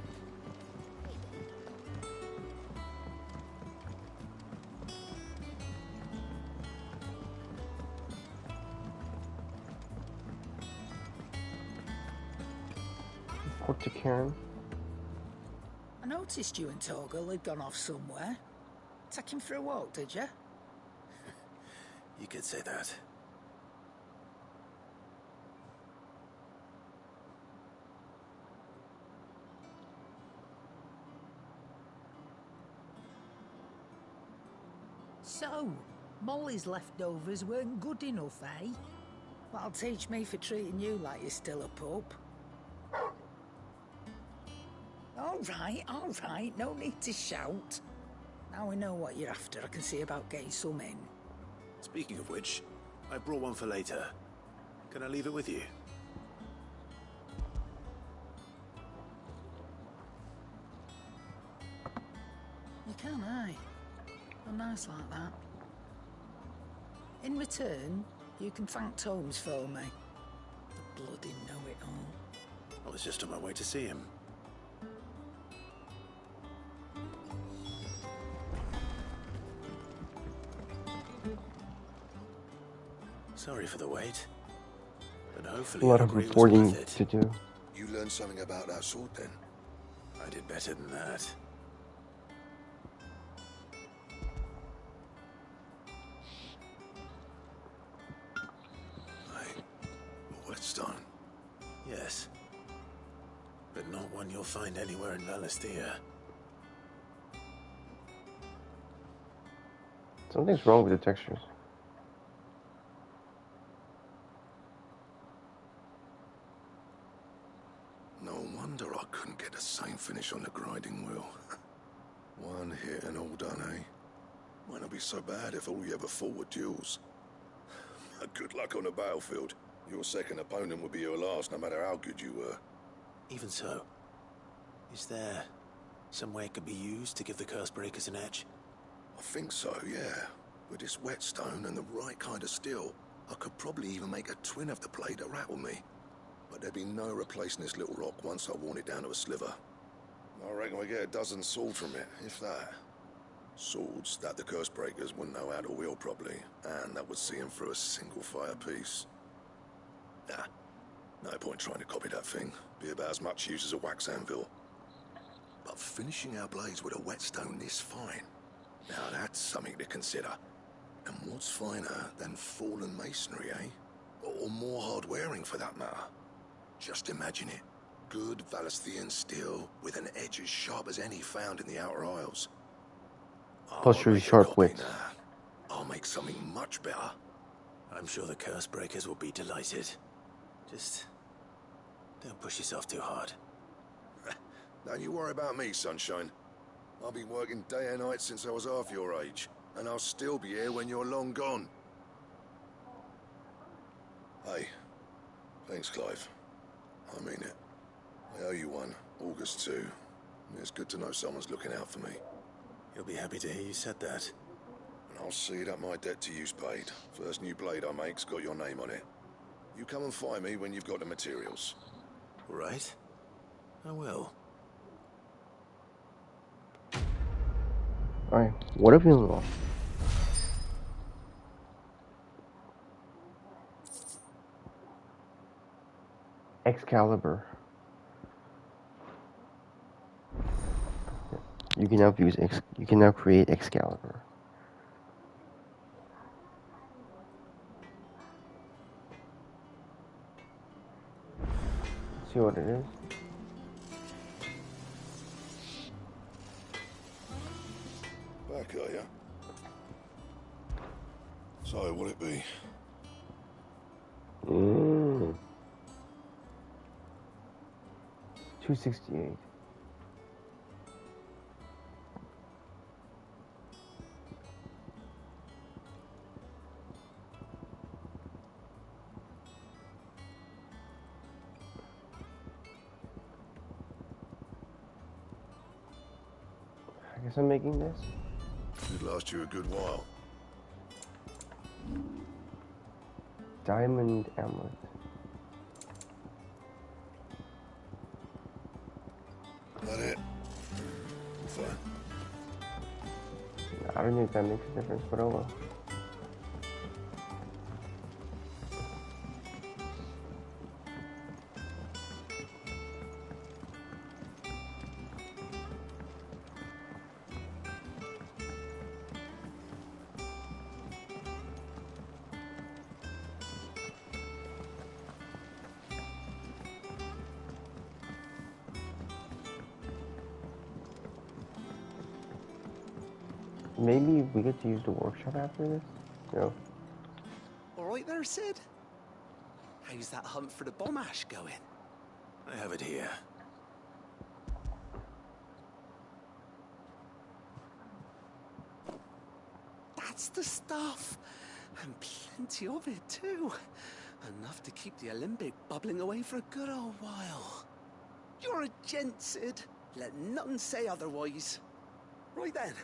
Port to Karen. noticed you and Torgal had gone off somewhere. Take him for a walk, did you? You could say that. So, Molly's leftovers weren't good enough, eh? That'll teach me for treating you like you're still a pup. All right, no need to shout. Now we know what you're after, I can see about getting some in. Speaking of which, I brought one for later. Can I leave it with you? You can, aye. I'm nice like that. In return, you can thank Tomes for me. The bloody know-it-all. I was just on my way to see him. Sorry for the wait, but hopefully A lot of reporting to do. You learned something about that sword then? I did better than that. A whetstone? Yes, but not one you'll find anywhere in Valisthea. Something's wrong with the textures. No wonder I couldn't get the same finish on the grinding wheel. One hit and all done, eh? Might not be so bad if all you ever fought were duels. Good luck on the battlefield. Your second opponent would be your last, no matter how good you were. Even so, is there some way it could be used to give the curse breakers an edge? I think so, yeah. With this whetstone and the right kind of steel, I could probably even make a twin of the blade to rattle me. But there'd be no replacing this little rock once I worn it down to a sliver. I reckon we get a dozen swords from it, if that. Swords that the curse breakers wouldn't know how to wield properly, and that would see them through a single fire piece. Nah, no point trying to copy that thing. Be about as much use as a wax anvil. But finishing our blades with a whetstone this fine, now that's something to consider. And what's finer than fallen masonry, eh? Or more hard-wearing for that matter. Just imagine it. Good Valisthean steel with an edge as sharp as any found in the Outer Isles. Plus your sharp wits. I'll make something much better. I'm sure the curse breakers will be delighted. Just don't push yourself too hard. Don't you worry about me, sunshine. I've been working day and night since I was half your age, and I'll still be here when you're long gone. Hey, thanks, Clive. I mean it. I owe you one, August too. It's good to know someone's looking out for me. You'll be happy to hear you said that. And I'll see that my debt to you's paid. First new blade I make's got your name on it. You come and find me when you've got the materials. Right? I will. Alright, what have we unlocked? Excalibur. You can now create Excalibur. Let's see what it is. Back, are ya? So, what'll it be? 268. I guess I'm making this. Should last you a good while. Diamond amulet. That it? Fine. I don't know if that makes a difference, but oh well. Maybe we get to use the workshop after this? No. All right there, Sid? How's that hunt for the bomb ash going? I have it here. That's the stuff. And plenty of it, too. Enough to keep the Alembic bubbling away for a good old while. You're a gent, Sid. Let nothing say otherwise. Right then.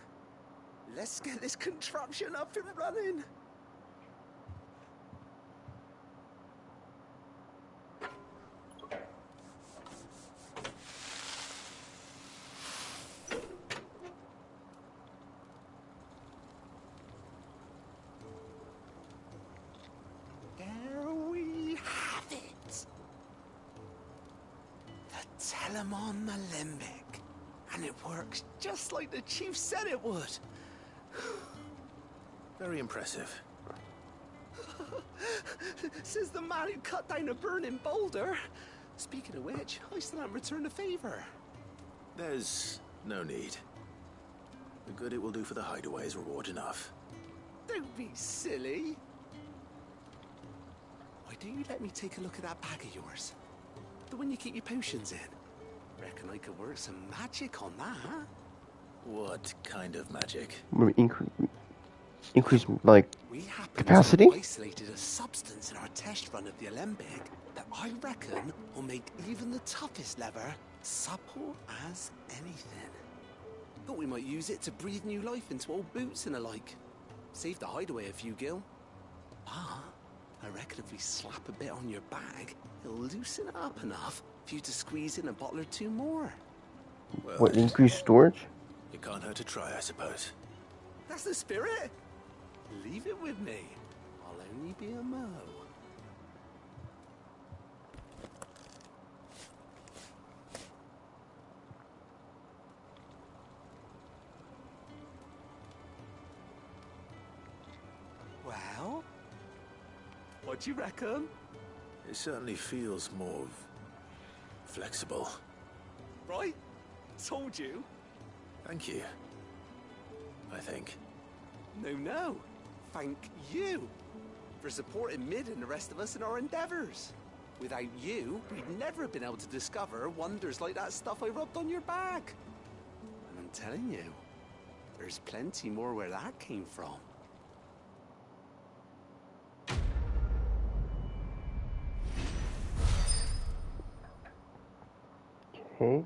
Let's get this contraption up and running. There we have it. The Telemon Alembic. And it works just like the chief said it would. Very impressive. Says the man who cut down a burning boulder. Speaking of which, I still haven't returned the favor. There's no need. The good it will do for the hideaway is reward enough. Don't be silly. Why don't you let me take a look at that bag of yours? The one you keep your potions in. Reckon I could work some magic on that, huh? What kind of magic? Increase, like, We happen capacity? to have isolated a substance in our test run of the Alembic that I reckon will make even the toughest lever supple as anything. Thought we might use it to breathe new life into old boots and the like. Save the hideaway a few gil. Ah, I reckon if we slap a bit on your bag, it'll loosen it up enough for you to squeeze in a bottle or two more. Well, What, increase storage? it can't hurt to try, I suppose. That's the spirit. Leave it with me. I'll only be a mo. Well, what do you reckon? It certainly feels more flexible. Right? Told you. Thank you. I think. No. Thank you for supporting Mid and the rest of us in our endeavors. Without you, we'd never have been able to discover wonders like that stuff I rubbed on your bag. And I'm telling you, there's plenty more where that came from. Okay.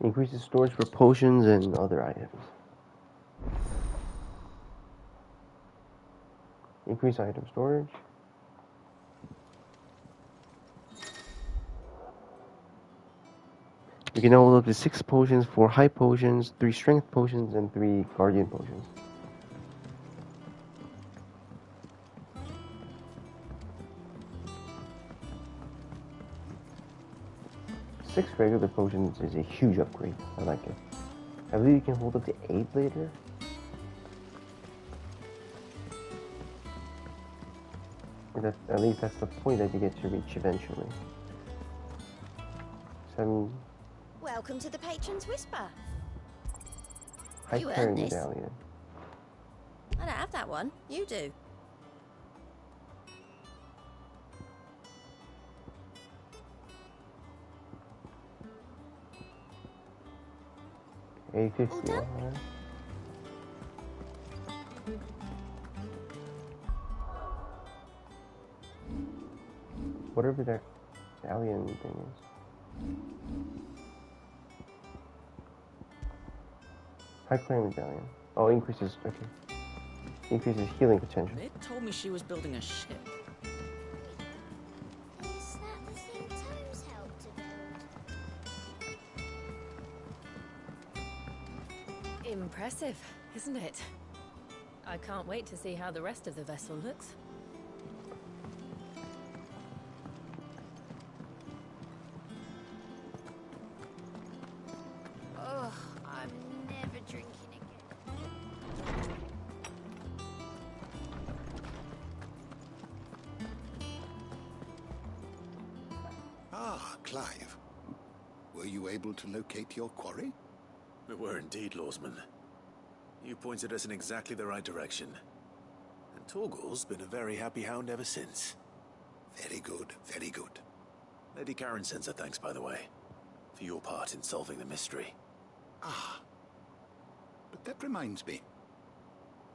Increases storage for potions and other items. Increase item storage. You can now hold up to 6 potions, 4 high potions, 3 strength potions, and 3 guardian potions. Six regular potions is a huge upgrade. I like it. I believe you can hold up to 8 later. At least that's the point that you get to reach eventually. 7. Welcome to the Patron's Whisper. High You carry earned this. medallion. I don't have that one. You do. A50. All done? Alright. Whatever that alien thing is. High clearing medallion. Oh, increases. Okay. Increases healing potential. It told me she was building a ship. Is that the thing Tomes helped to build? Impressive, isn't it? I can't wait to see how the rest of the vessel looks. Ugh, I'm never drinking again. Ah, Clive. Were you able to locate your quarry? We were indeed, Lawsman. You pointed us in exactly the right direction. And Torgal's been a very happy hound ever since. Very good, very good. Lady Karen sends her thanks, by the way, for your part in solving the mystery. Ah. But that reminds me.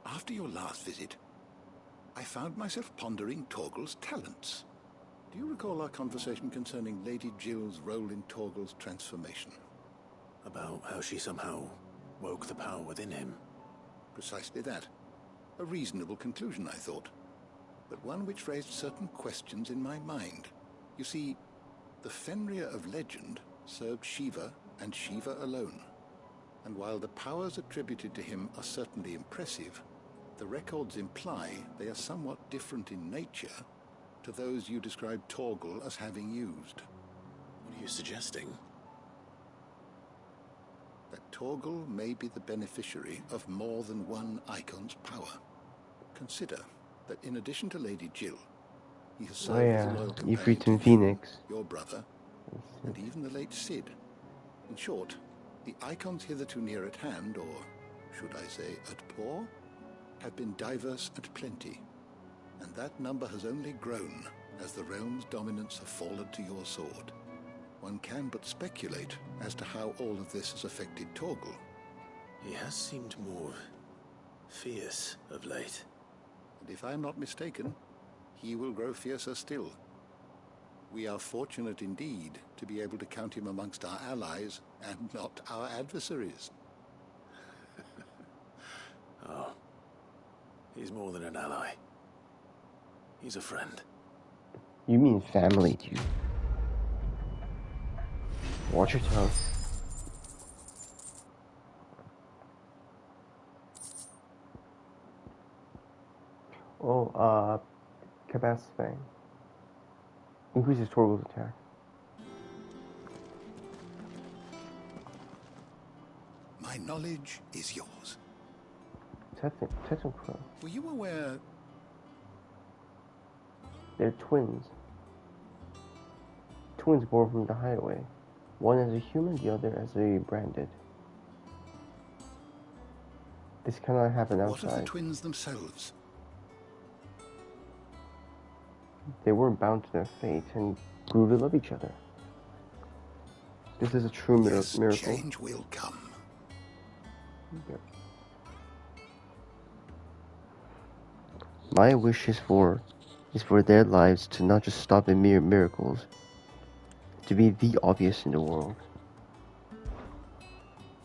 After your last visit, I found myself pondering Torgal's talents. Do you recall our conversation concerning Lady Jill's role in Torgal's transformation? About how she somehow woke the power within him. Precisely that. A reasonable conclusion, I thought. But one which raised certain questions in my mind. You see, the Fenrir of legend served Shiva and Shiva alone. And while the powers attributed to him are certainly impressive, the records imply they are somewhat different in nature to those you described Torgal as having used. What are you suggesting? That Torgal may be the beneficiary of more than one Icon's power. Consider that in addition to Lady Jill, he has served as a loyal companion to Phoenix, your brother, and even the late Cid. In short, the Icons hitherto near at hand, or should I say at paw, have been diverse and plenty, and that number has only grown as the realm's dominance have fallen to your sword. One can but speculate as to how all of this has affected Torgal. He has seemed more fierce of late. And if I am not mistaken, he will grow fiercer still. We are fortunate indeed to be able to count him amongst our allies and not our adversaries. Oh, he's more than an ally. He's a friend. You mean family, dude. Watch your tongue. Oh, Cabas Fang. Increases Torgal's attack. My knowledge is yours. Technocro. Were you aware? They're twins. Twins born from the highway. One as a human, the other as a branded. This cannot happen outside. What of the twins themselves? They weren't bound to their fate and grew to love each other. This is a true miracle. Change will come. Okay. My wish is for their lives to not just stop at mere miracles, to be the obvious in the world.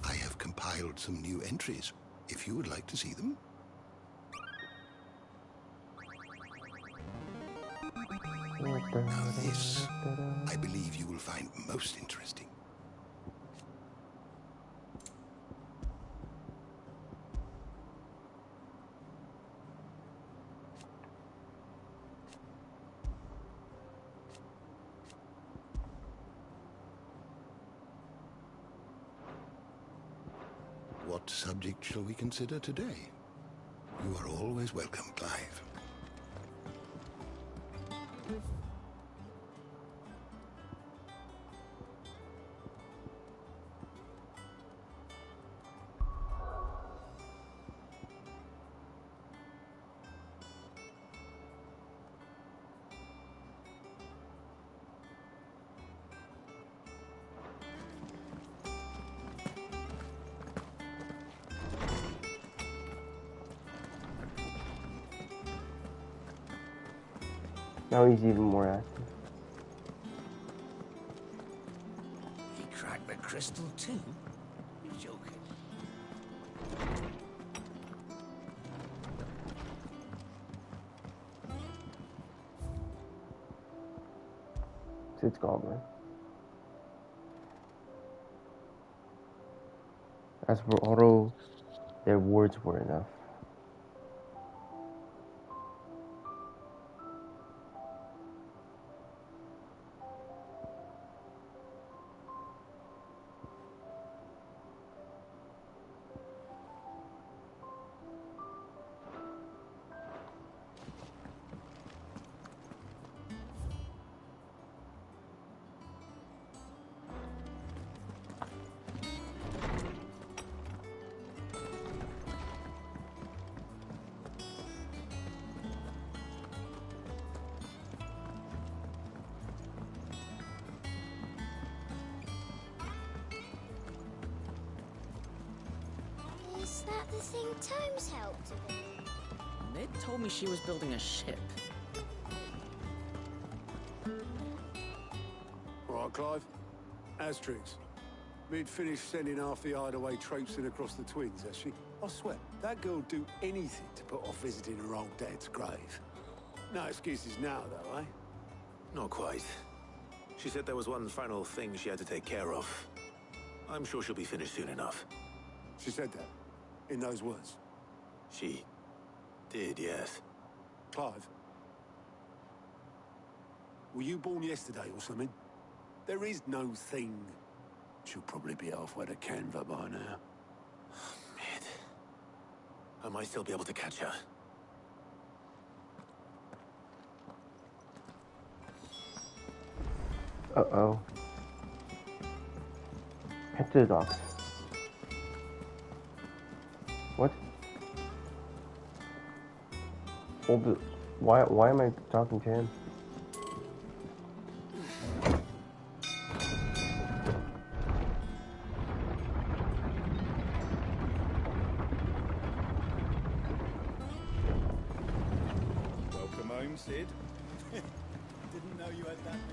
I have compiled some new entries, if you would like to see them. Now this, I believe you will find most interesting. What subject shall we consider today? You are always welcome, Clive. Now he's even more active. He cracked the crystal too? You're joking. It's Goblin. As for Otto, their words were enough. the thing Tomes helped with? Mid told me she was building a ship. All right, Clive. Asterix. Mid finished sending half the hideaway traipsing across the twins, has she? I swear, that girl'd do anything to put off visiting her old dad's grave. No excuses now, though, eh? Not quite. She said there was one final thing she had to take care of. I'm sure she'll be finished soon enough. She said that? In those words? She did, yes. Clive? Were you born yesterday or something? There is no thing. She'll probably be halfway to Canva by now. Mid. I might still be able to catch her. Uh-oh. Head to the docks. What? Well, but why am I talking to him? Welcome home, Sid. Didn't know you had that many.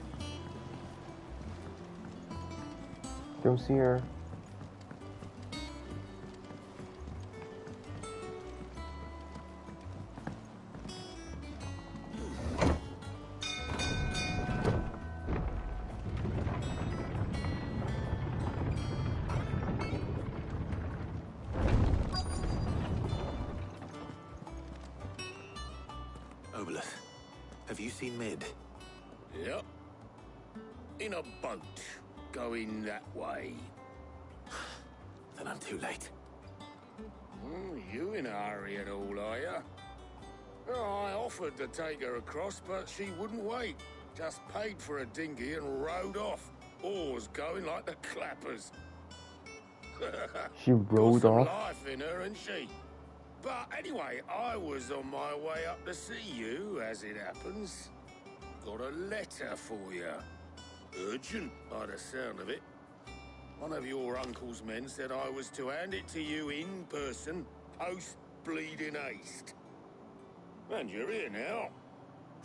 Don't see her. Obelith, have you seen Mid? Yep. In a boat, going that way. Then I'm too late. You in a hurry at all, are you? I offered to take her across, but she wouldn't wait. Just paid for a dinghy and rowed off. Oars going like the clappers. She rode Got some off? life in her, ain't she? But anyway, I was on my way up to see you, as it happens. Got a letter for you. Urgent, by the sound of it. One of your uncle's men said I was to hand it to you in person, post-bleeding haste. And you're here now.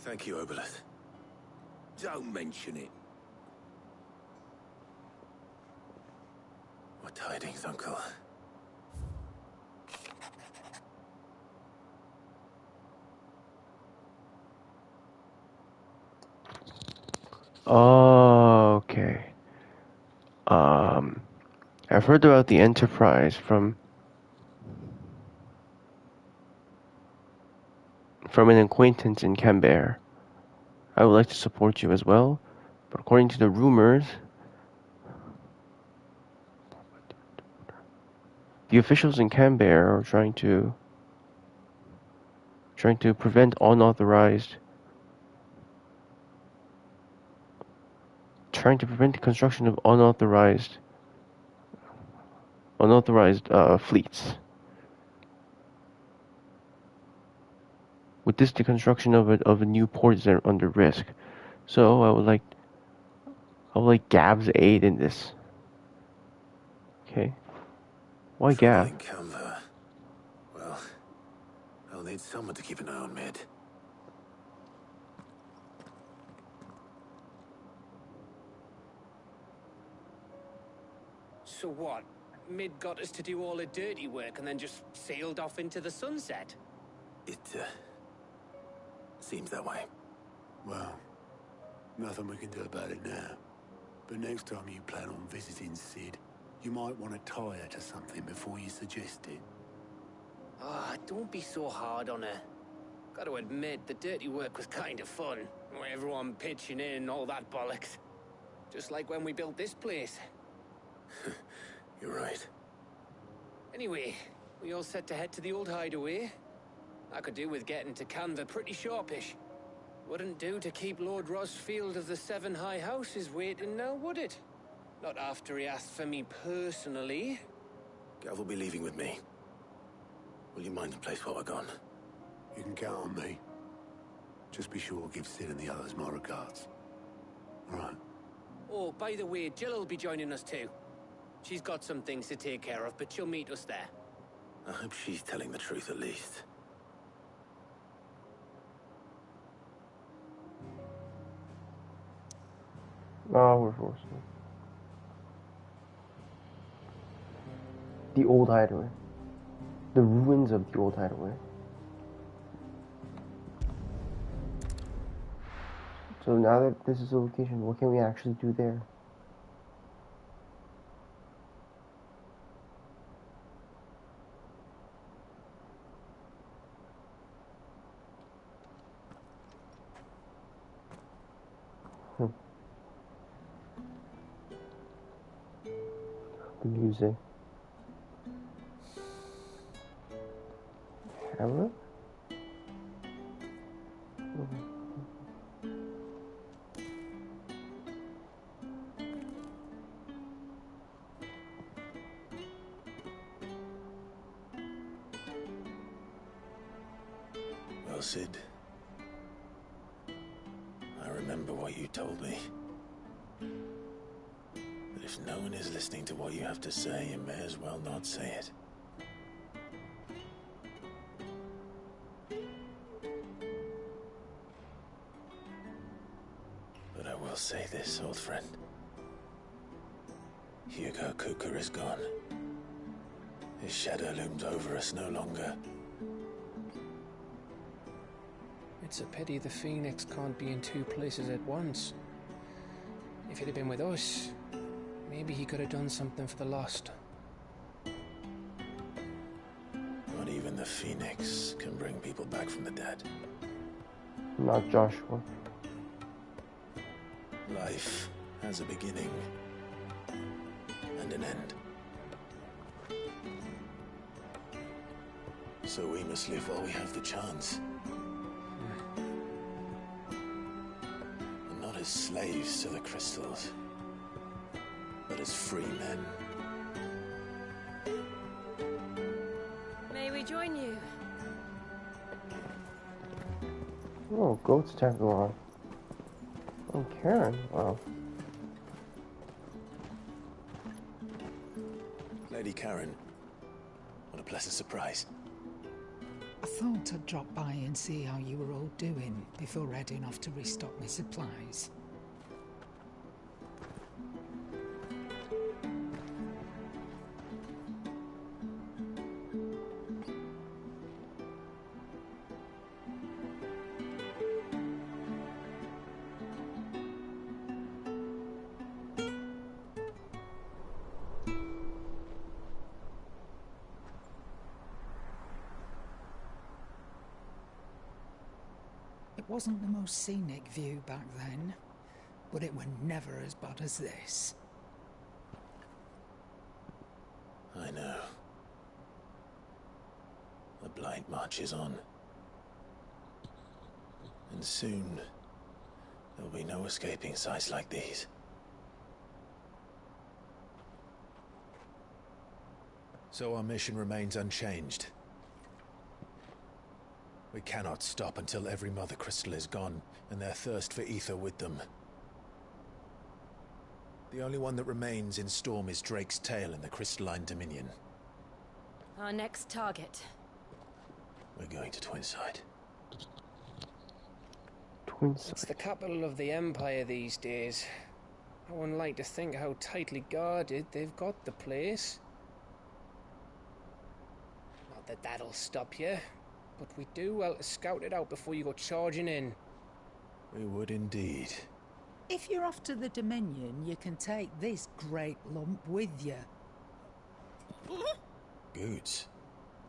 Thank you, Obelith. Don't mention it. What tidings, Uncle? Okay. I've heard about the Enterprise from an acquaintance in Canberra. I would like to support you as well, but according to the rumors, the officials in Canberra are trying to prevent the construction of unauthorized fleets. With this, the construction of a new port is under risk. So I would like Gav's aid in this. Okay. Why Gav? Trolling Canva. Well, I'll need someone to keep an eye on Mid. So what? Mid got us to do all the dirty work and then just sailed off into the sunset? It, seems that way. Well, nothing we can do about it now. But next time you plan on visiting Sid, you might want to tie her to something before you suggest it. Ah, don't be so hard on her. Got to admit, the dirty work was kind of fun. Everyone pitching in and all that bollocks. Just like when we built this place. You're right. Anyway, we all set to head to the old hideaway. I could do with getting to Canva pretty sharpish. Wouldn't do to keep Lord Rosfield of the Seven High Houses waiting now, would it? Not after he asked for me personally. Gav will be leaving with me. Will you mind the place while we're gone? You can count on me. Just be sure to give Sid and the others my regards. All right. Oh, by the way, Jill will be joining us too. She's got some things to take care of, but she'll meet us there. I hope she's telling the truth at least. Oh, we're forced. The old hideaway. The ruins of the old hideaway. So now that this is the location, what can we actually do there? The music. Camera? Well, Sid, I remember what you told me. That if no one is listening to what you have to say, you may as well not say it. But I will say this, old friend. Hugo Kuka is gone. His shadow looms over us no longer. It's a pity the Phoenix can't be in two places at once. If he'd have been with us, maybe he could have done something for the lost. Not even the Phoenix can bring people back from the dead. Not Joshua. Life has a beginning and an end. So we must live while we have the chance. And not as slaves to the crystals, but as free men. May we join you? Oh, goats tagged along. Oh, Karen. Wow. Lady Karen, what a pleasant surprise. I thought I'd drop by and see how you were all doing before heading off to restock my supplies. It wasn't the most scenic view back then, but it were never as bad as this. I know. The blight marches on. And soon, there'll be no escaping sights like these. So our mission remains unchanged. We cannot stop until every Mother Crystal is gone, and their thirst for ether with them. The only one that remains in Storm is Drake's tail in the Crystalline Dominion. Our next target. We're going to Twinside. It's the capital of the Empire these days. I wouldn't like to think how tightly guarded they've got the place. Not that that'll stop you, but we do well to scout it out before you go charging in. We would indeed. If you're off to the Dominion, you can take this great lump with you. Goods.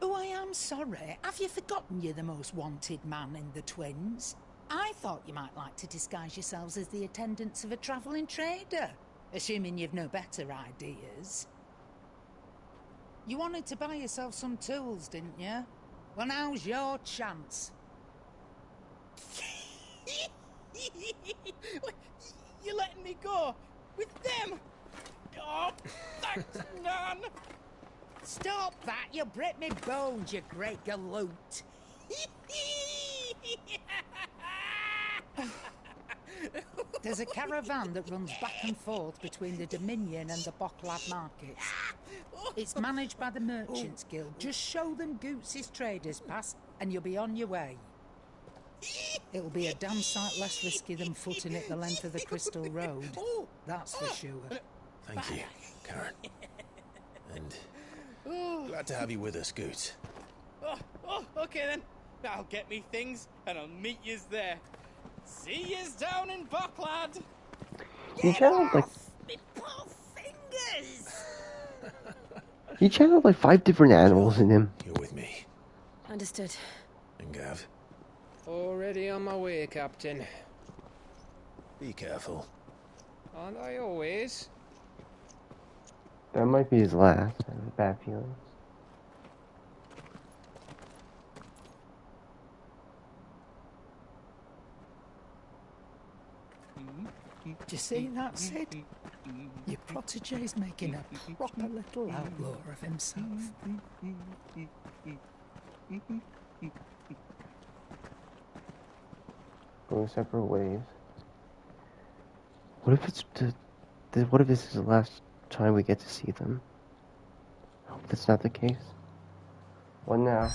Oh, I am sorry. Have you forgotten you're the most wanted man in the Twins? I thought you might like to disguise yourselves as the attendants of a travelling trader, assuming you've no better ideas. You wanted to buy yourself some tools, didn't you? Well, now's your chance. You're letting me go with them? Oh, thanks, Nan. Stop that! You'll break me bones, you great galoot. There's a caravan that runs back and forth between the Dominion and the Bocklad markets. It's managed by the Merchants Guild. Just show them Goots' Traders Pass and you'll be on your way. It'll be a damn sight less risky than footing it the length of the Crystal Road. That's for sure. Thank you, Karen. And glad to have you with us, Goots. Okay then. I'll get me things and I'll meet yous there. See yous down in Bucklad. He channeled like Me poor fingers! he channeled like 5 different animals in him. You're with me. Understood. And Gav, Already on my way, Captain. be careful. Aren't I always? That might be his last. I have a bad feeling. Do you see that, Sid? Your protege's making a proper little outlaw of himself. Going separate ways. What if it's what if this is the last time we get to see them? I hope that's not the case. What now?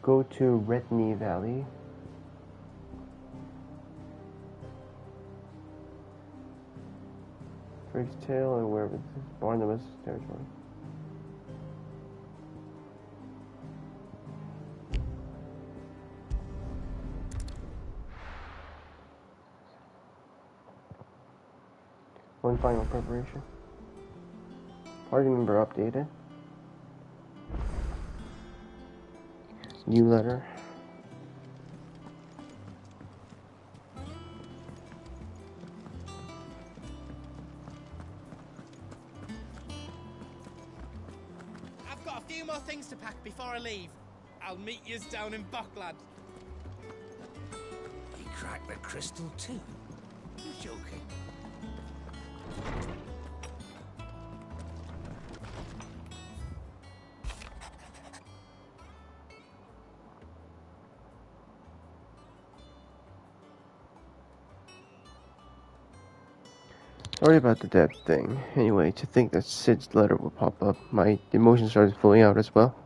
Go to Retney Valley. Drake's Tail and wherever this is. Barnabas territory. One final preparation. Party member updated. New letter. I've got a few more things to pack before I leave. I'll meet yous down in Bucklad. He cracked the crystal too? You're joking. Sorry about the death thing. Anyway, to think that Sid's letter would pop up, my emotions started flowing out as well.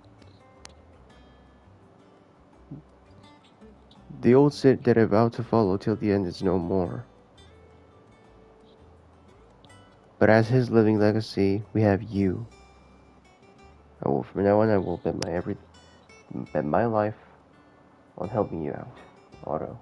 The old Sid that I vowed to follow till the end is no more. But as his living legacy, we have you. From now on, I will bet my life on helping you out, Otto.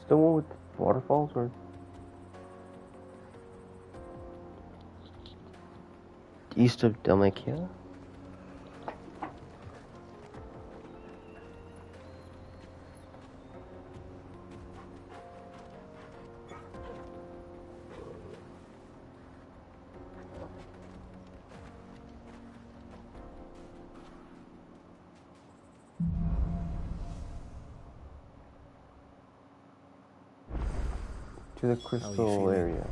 Still one with waterfalls, or east of Dalmatia? To the crystal area.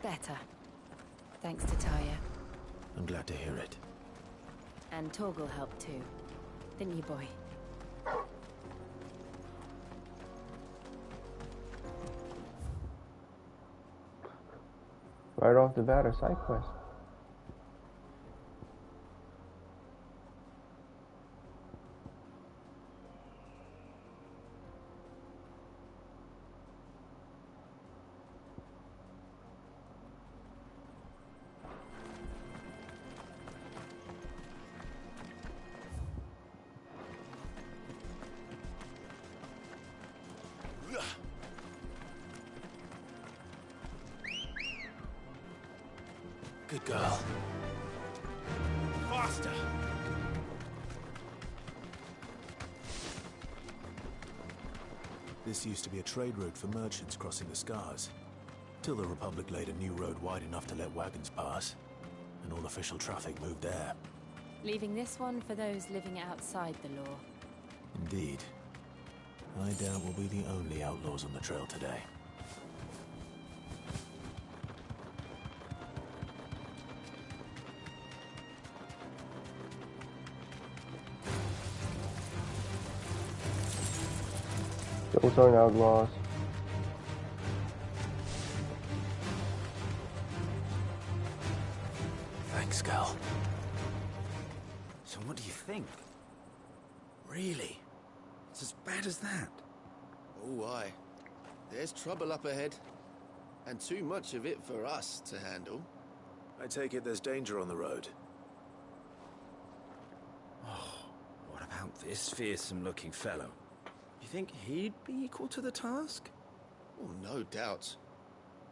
Better. Thanks to Taya. I'm glad to hear it. And Torgal helped too. Didn't you, boy? Right off the bat, a side quest. Good girl. Faster! This used to be a trade route for merchants crossing the Scars, till the Republic laid a new road wide enough to let wagons pass, and all official traffic moved there. Leaving this one for those living outside the law. Indeed. I doubt we'll be the only outlaws on the trail today. Those aren't outlaws. Thanks, Cal. So what do you think? Really? It's as bad as that? Oh, aye. There's trouble up ahead. And too much of it for us to handle. I take it there's danger on the road. Oh, what about this fearsome-looking fellow? You think he'd be equal to the task? Oh, no doubt.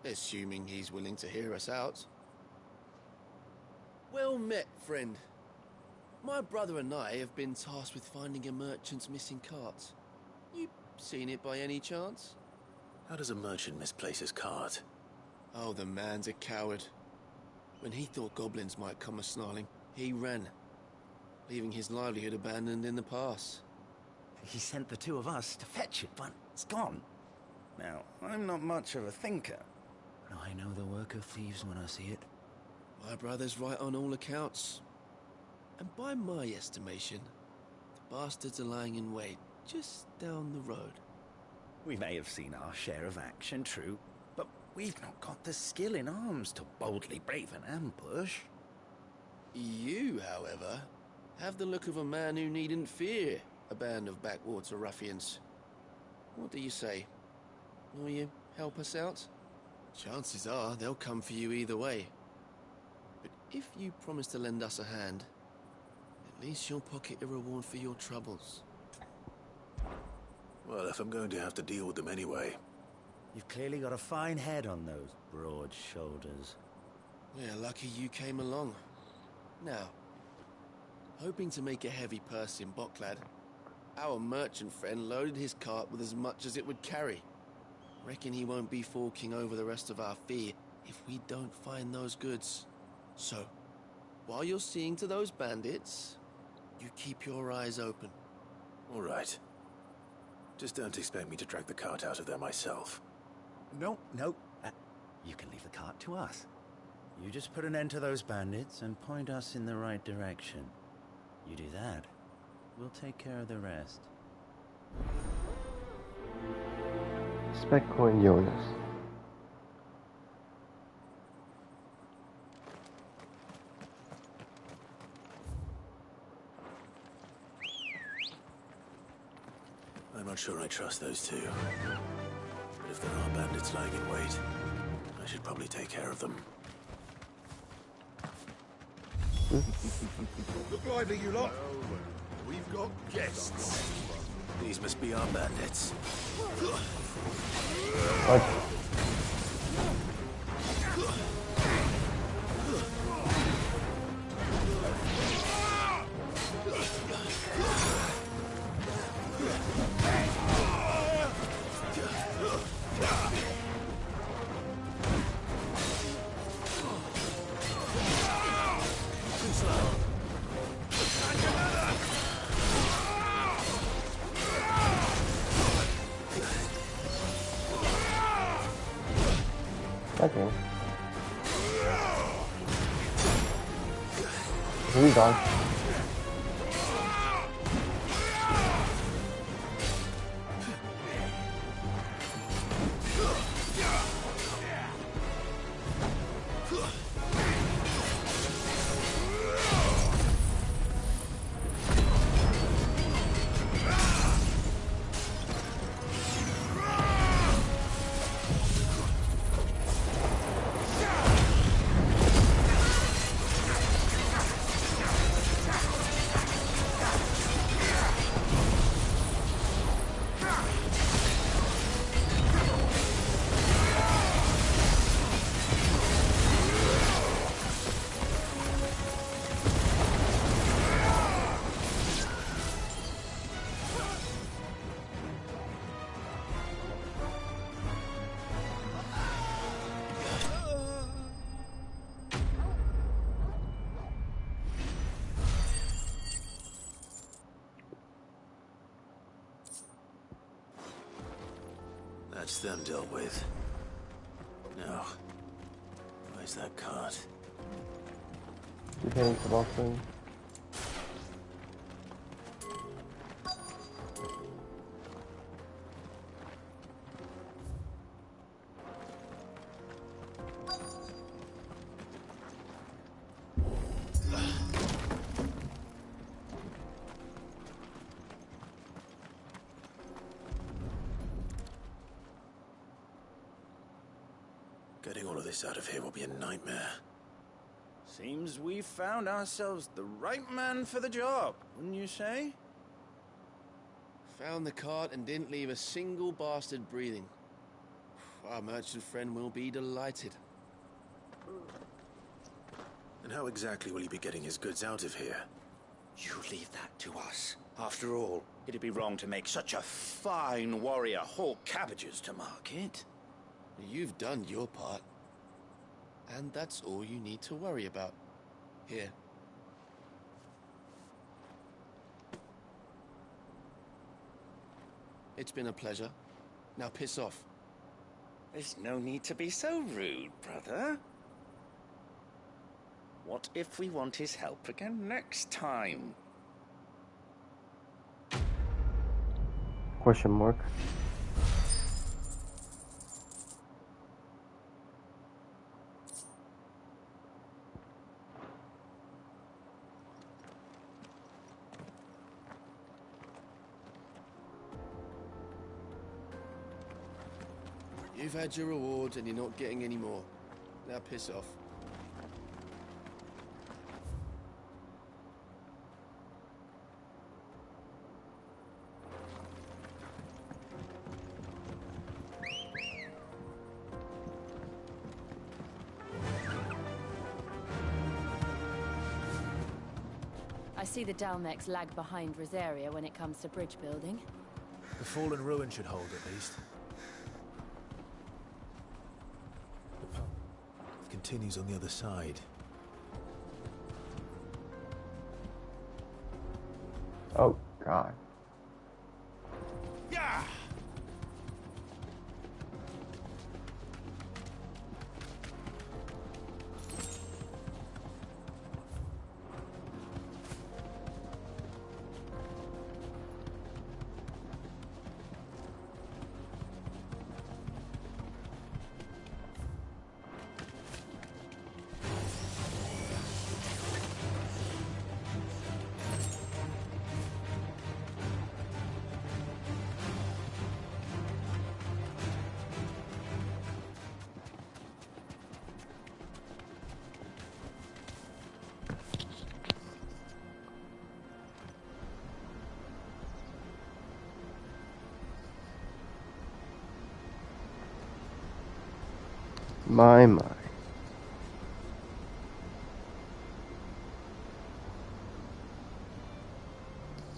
Assuming he's willing to hear us out. Well met, friend. My brother and I have been tasked with finding a merchant's missing cart. You seen it by any chance? How does a merchant misplace his cart? Oh, the man's a coward. When he thought goblins might come a-snarling, he ran, leaving his livelihood abandoned in the pass. He sent the two of us to fetch it, but it's gone. Now, I'm not much of a thinker, but I know the work of thieves when I see it. My brother's right on all accounts. And by my estimation, the bastards are lying in wait just down the road. We may have seen our share of action, true, but we've not got the skill in arms to boldly brave an ambush. You, however, have the look of a man who needn't fear a band of backwater ruffians. What do you say? Will you help us out? Chances are they'll come for you either way. But if you promise to lend us a hand, at least you'll pocket a reward for your troubles. Well, if I'm going to have to deal with them anyway. You've clearly got a fine head on those broad shoulders. We're lucky you came along. Now, hoping to make a heavy purse in Boklad, our merchant friend loaded his cart with as much as it would carry. Reckon he won't be forking over the rest of our fee if we don't find those goods. So, while you're seeing to those bandits, you keep your eyes open. All right. Just don't expect me to drag the cart out of there myself. No. You can leave the cart to us. You just put an end to those bandits and point us in the right direction. You do that, we'll take care of the rest. Speckcoin Jonas. I'm not sure I trust those two. But if there are bandits lying in wait, I should probably take care of them. Look lively, you lot. We've got guests. These must be our bandits. What? Okay. He's on. That's them dealt with. Now, where's that cart? Keep heading to Boston. Getting all of this out of here will be a nightmare. Seems we've found ourselves the right man for the job, wouldn't you say? Found the cart and didn't leave a single bastard breathing. Our merchant friend will be delighted. And how exactly will he be getting his goods out of here? You leave that to us. After all, it'd be wrong to make such a fine warrior haul cabbages to market. You've done your part. And that's all you need to worry about. Here. It's been a pleasure. Now piss off. There's no need to be so rude, brother. What if we want his help again next time? Question mark. You've had your rewards and you're not getting any more. Now piss off. I see the Dalmex lag behind Rosaria when it comes to bridge building. The fallen ruin should hold at least. The path continues on the other side. Oh, God. Yeah! My.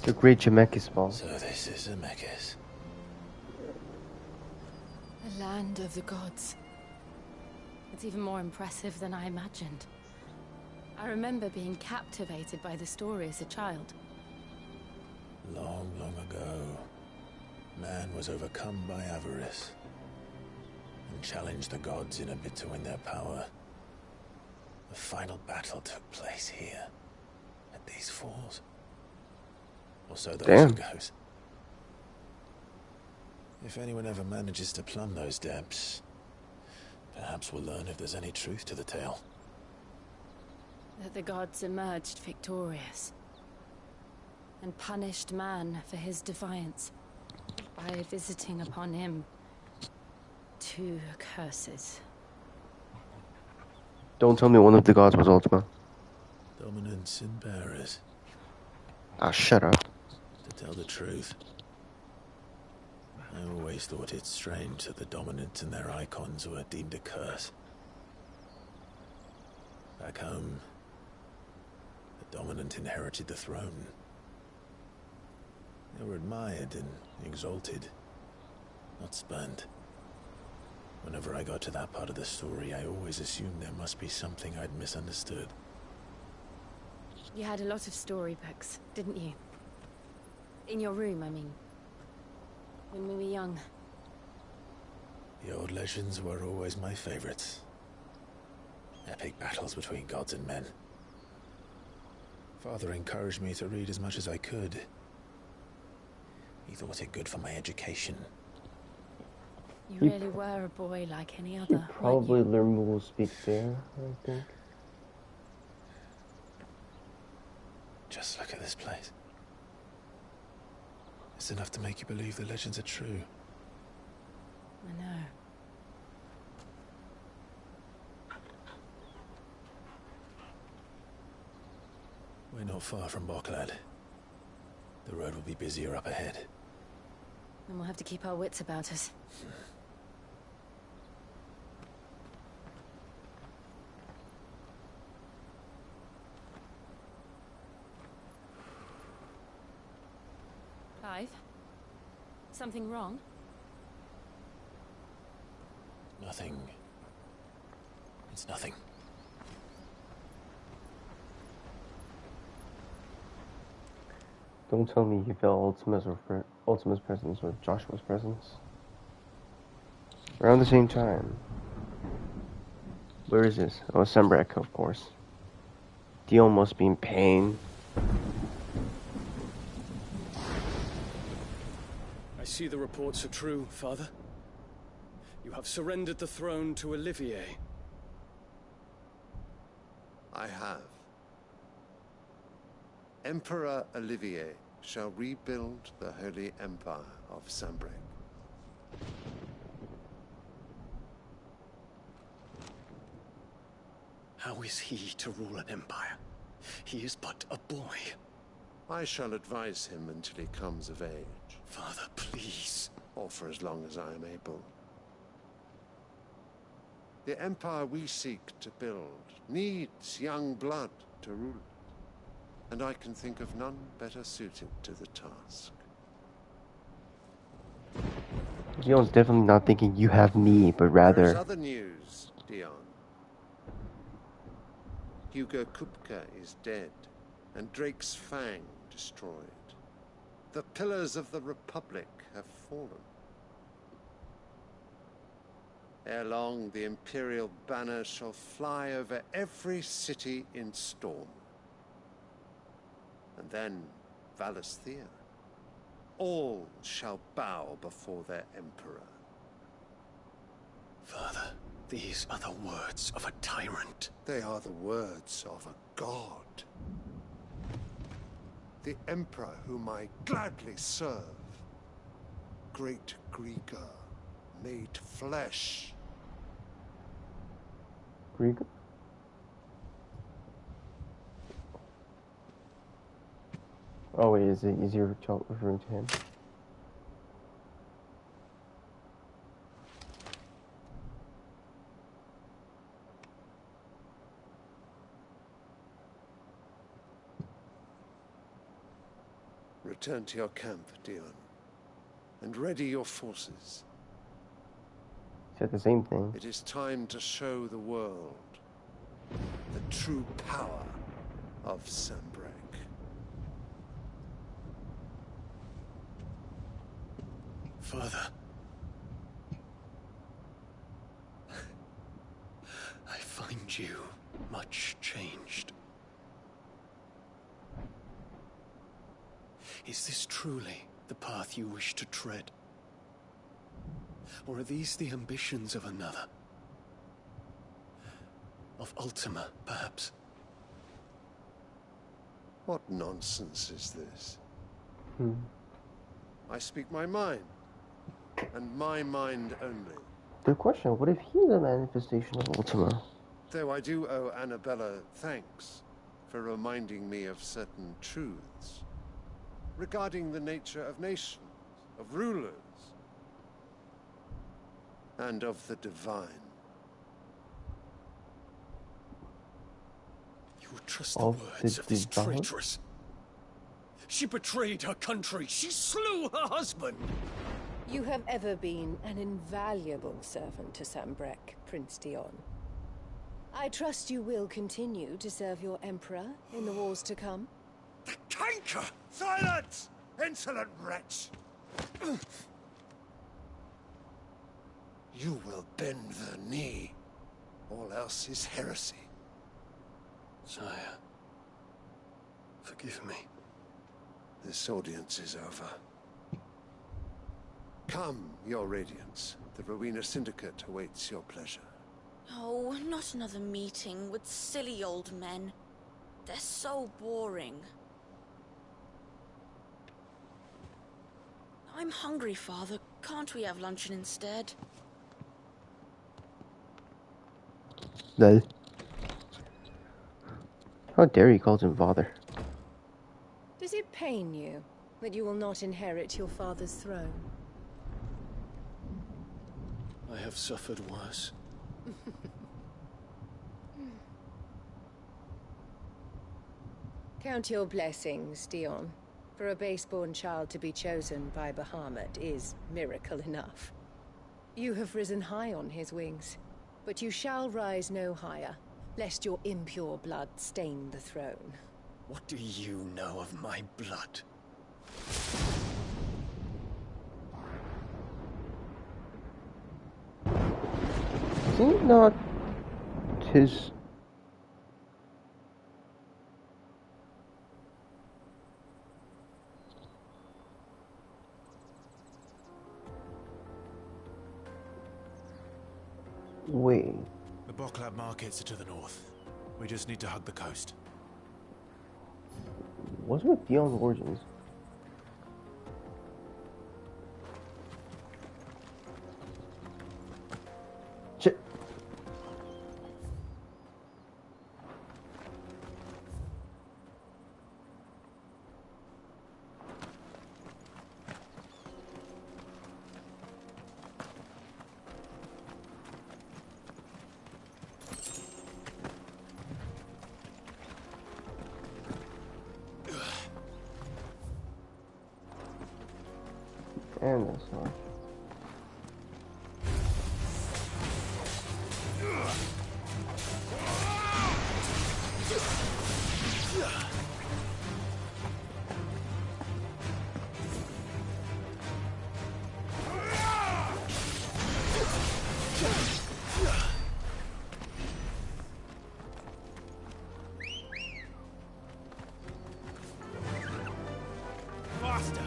The Great Zemeckis Ball. So this is Zemeckis. The land of the gods. It's even more impressive than I imagined. I remember being captivated by the story as a child. Long, long ago, man was overcome by avarice and challenged the gods in a bid to win their power. The final battle took place here, at these falls. Or so the legend goes. If anyone ever manages to plumb those depths, perhaps we'll learn if there's any truth to the tale. That the gods emerged victorious and punished man for his defiance by visiting upon him 2 curses. Don't tell me one of the gods was Ultima. Dominance and bearers. Ah, shut up. To tell the truth, I always thought it strange that the dominant and their icons were deemed a curse. Back home, the dominant inherited the throne. They were admired and exalted, not spurned. Whenever I got to that part of the story, I always assumed there must be something I'd misunderstood. You had a lot of storybooks, didn't you? In your room, I mean. When we were young. The old legends were always my favorites. Epic battles between gods and men. Father encouraged me to read as much as I could. He thought it good for my education. You He- really were a boy like any He other, weren't probably you? learned will speak there, I think. Just look at this place. It's enough to make you believe the legends are true. I know. We're not far from Boklad. The road will be busier up ahead. And we'll have to keep our wits about us. Clive? Something wrong? Nothing. It's nothing. Don't tell me you felt Ultima's presence or Joshua's presence. Around the same time. Where is this? Oh, Sembrek, of course. Dion must be in pain. I see the reports are true, Father. You have surrendered the throne to Olivier. I have. Emperor Olivier shall rebuild the Holy Empire of Sembrek. How is he to rule an empire? He is but a boy. I shall advise him until he comes of age. Father, please. Or for as long as I am able. The empire we seek to build needs young blood to rule it, and I can think of none better suited to the task. Dion's definitely not thinking you have me, but There's rather... other news, Dion. Hugo Kupka is dead, and Drake's Fang destroyed. The pillars of the Republic have fallen. Ere long, the Imperial banner shall fly over every city in Storm. And then, Valisthea. All shall bow before their Emperor. Father, these are the words of a tyrant. They are the words of a god. The Emperor whom I gladly serve. Great Grieger, made flesh. Grieger? Oh wait, is he referring to him? Return to your camp, Dion, and ready your forces. Said the same thing. It is time to show the world the true power of Sembrek. Father. I find you much changed. Is this truly the path you wish to tread? Or are these the ambitions of another? Of Ultima, perhaps? What nonsense is this? Hmm. I speak my mind, and my mind only. Good question. What if he's a manifestation of Ultima? Though I do owe Annabella thanks for reminding me of certain truths regarding the nature of nations, of rulers, and of the divine. You would trust the words of this traitress. She betrayed her country. She slew her husband. You have ever been an invaluable servant to Sembrek, Prince Dion. I trust you will continue to serve your Emperor in the wars to come. The canker! Silence! Insolent wretch! You will bend the knee. All else is heresy. Sire, forgive me. This audience is over. Come, Your Radiance. The Rowena Syndicate awaits your pleasure. Oh, not another meeting with silly old men. They're so boring. I'm hungry, Father. Can't we have luncheon instead? No. How dare he calls him father? Does it pain you that you will not inherit your father's throne? I have suffered worse. Count your blessings, Dion. For a base-born child to be chosen by Bahamut is miracle enough. You have risen high on his wings, but you shall rise no higher, lest your impure blood stain the throne. What do you know of my blood? Is it not his... Wait. The Boklab markets are to the north. We just need to hug the coast. What's with Dion's origins? Shit. And that's not. Faster!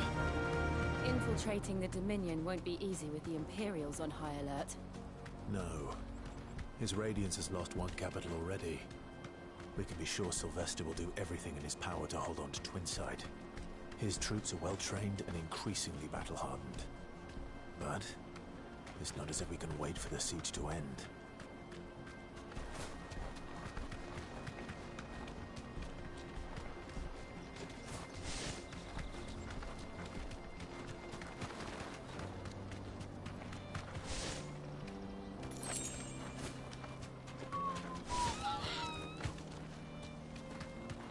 Infiltrating the Dominion won't be easy with the Imperials on high alert. No. His Radiance has lost one capital already. We can be sure Sylvester will do everything in his power to hold on to Twinside. His troops are well-trained and increasingly battle-hardened. But it's not as if we can wait for the siege to end.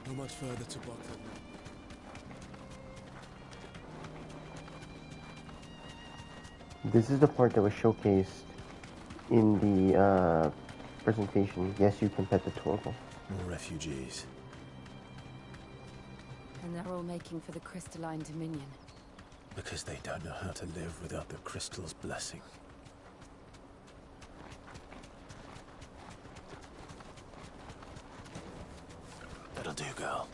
Not much further to Boklab now. This is the part that was showcased in the presentation. Yes, you can pet the Torval. More refugees. And they're all making for the Crystalline Dominion. Because they don't know how to live without the crystal's blessing. That'll do, girl.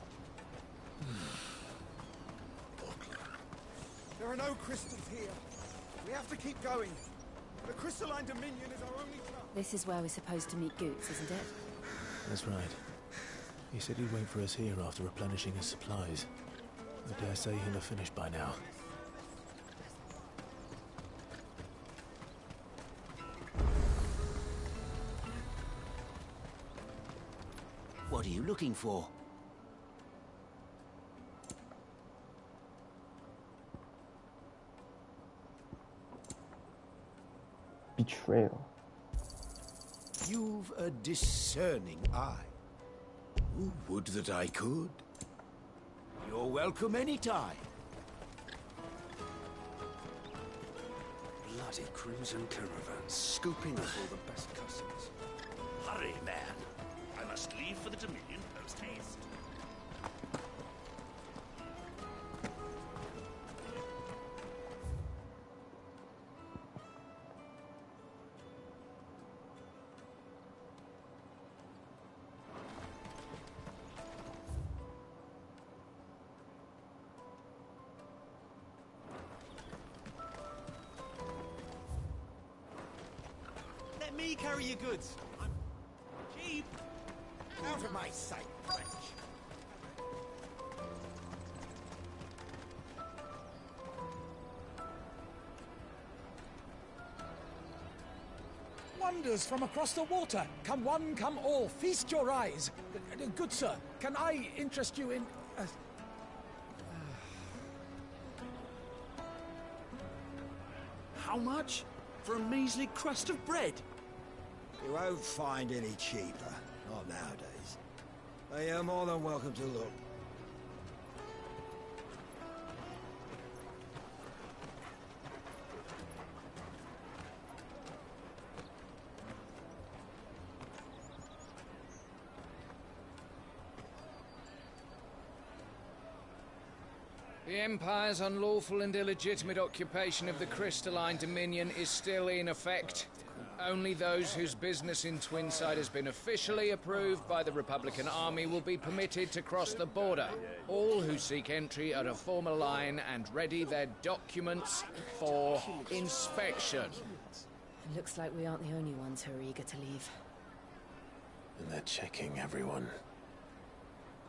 There are no crystals here. We have to keep going. The Crystalline Dominion is our only chance. This is where we're supposed to meet Goots, isn't it? That's right. He said he'd wait for us here after replenishing his supplies. I dare say he'll have finished by now. What are you looking for? Betrayal. You've a discerning eye. Ooh, would that I could. You're welcome anytime. Bloody crimson caravans, scooping up all the best customers. Hurry, man. I must leave for the Dominion post-haste. Let me carry your goods. I'm cheap. Out of my sight, French. Wonders from across the water. Come one, come all. Feast your eyes. Good sir, can I interest you in... How much? For a measly crust of bread? You won't find any cheaper. Not nowadays. But you're more than welcome to look. The Empire's unlawful and illegitimate occupation of the Crystalline Dominion is still in effect. Only those whose business in Twinside has been officially approved by the Republican Army will be permitted to cross the border. All who seek entry are to form a line and ready their documents for inspection. It looks like we aren't the only ones who are eager to leave. And they're checking everyone.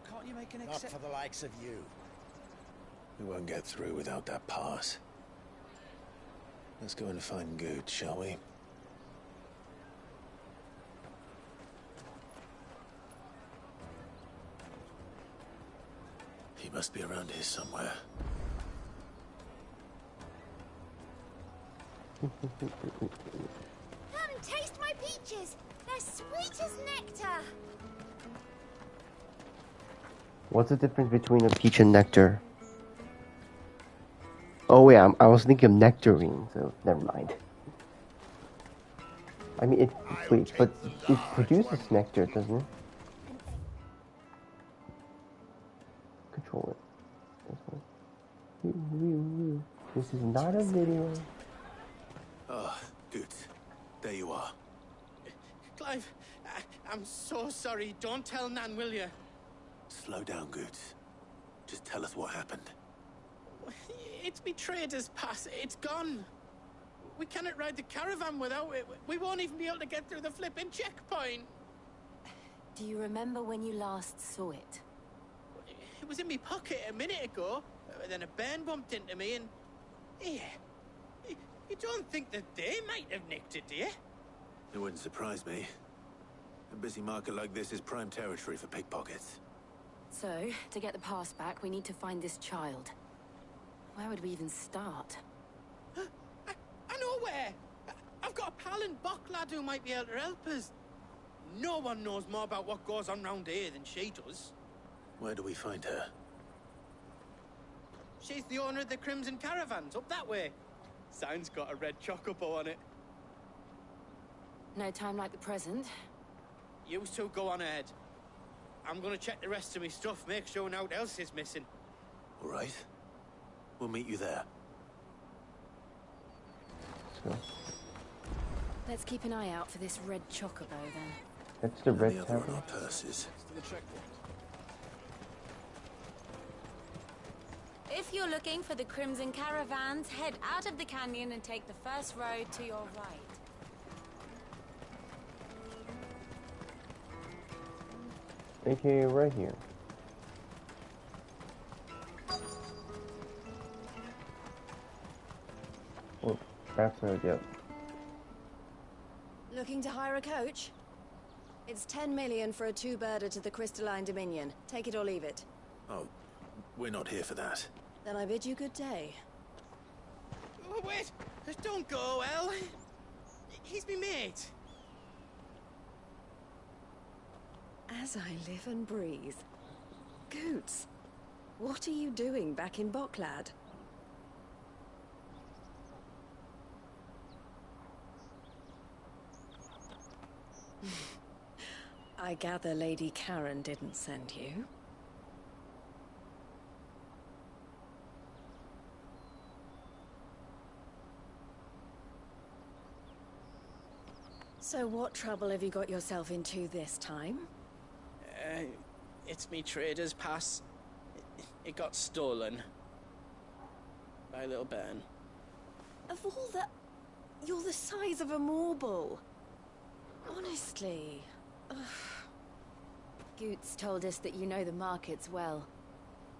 Can't you make an Not for the likes of you. We won't get through without that pass. Let's go and find Good, shall we? He must be around here somewhere. Come and taste my peaches. They're sweet as nectar. What's the difference between a peach and nectar? Oh yeah, I was thinking of nectarine, so never mind. I mean, wait, but it produces nectar, doesn't it? Control it. This is not a video. Ah, Good. There you are. Clive, I'm so sorry. Don't tell Nan, will you? Slow down, Good. Just tell us what happened. It's betrayed us, Pass. It's gone. We cannot ride the caravan without it. We won't even be able to get through the flipping checkpoint. Do you remember when you last saw it? It was in my pocket a minute ago. Then a bairn bumped into me and... Yeah. You don't think that they might have nicked it, do you? It wouldn't surprise me. A busy market like this is prime territory for pickpockets. So, to get the pass back, we need to find this child. Where would we even start? I know where! I've got a pal in Bocklad who might be able to help us. No one knows more about what goes on round here than she does. Where do we find her? She's the owner of the Crimson Caravans, up that way. Sign's got a red chocobo on it. No time like the present. You two go on ahead. I'm gonna check the rest of my stuff, make sure nothing else is missing. All right. We'll meet you there. Let's keep an eye out for this red chocobo, then. That's the red other on tablet. our purses. If you're looking for the Crimson Caravans, head out of the canyon and take the first road to your right. AKA right here. Oh, that's road, yep. Looking to hire a coach? It's 10 million for a two-birder to the Crystalline Dominion. Take it or leave it. Oh, we're not here for that. Then I bid you good day. Oh, wait! Don't go, El. He's me mate. As I live and breathe. Goots, what are you doing back in Bocklad? I gather Lady Karen didn't send you. So what trouble have you got yourself into this time? It's me trader's pass. It got stolen. By a little bairn. Of all the... You're the size of a marble. Honestly... ugh. Goots told us that you know the markets well.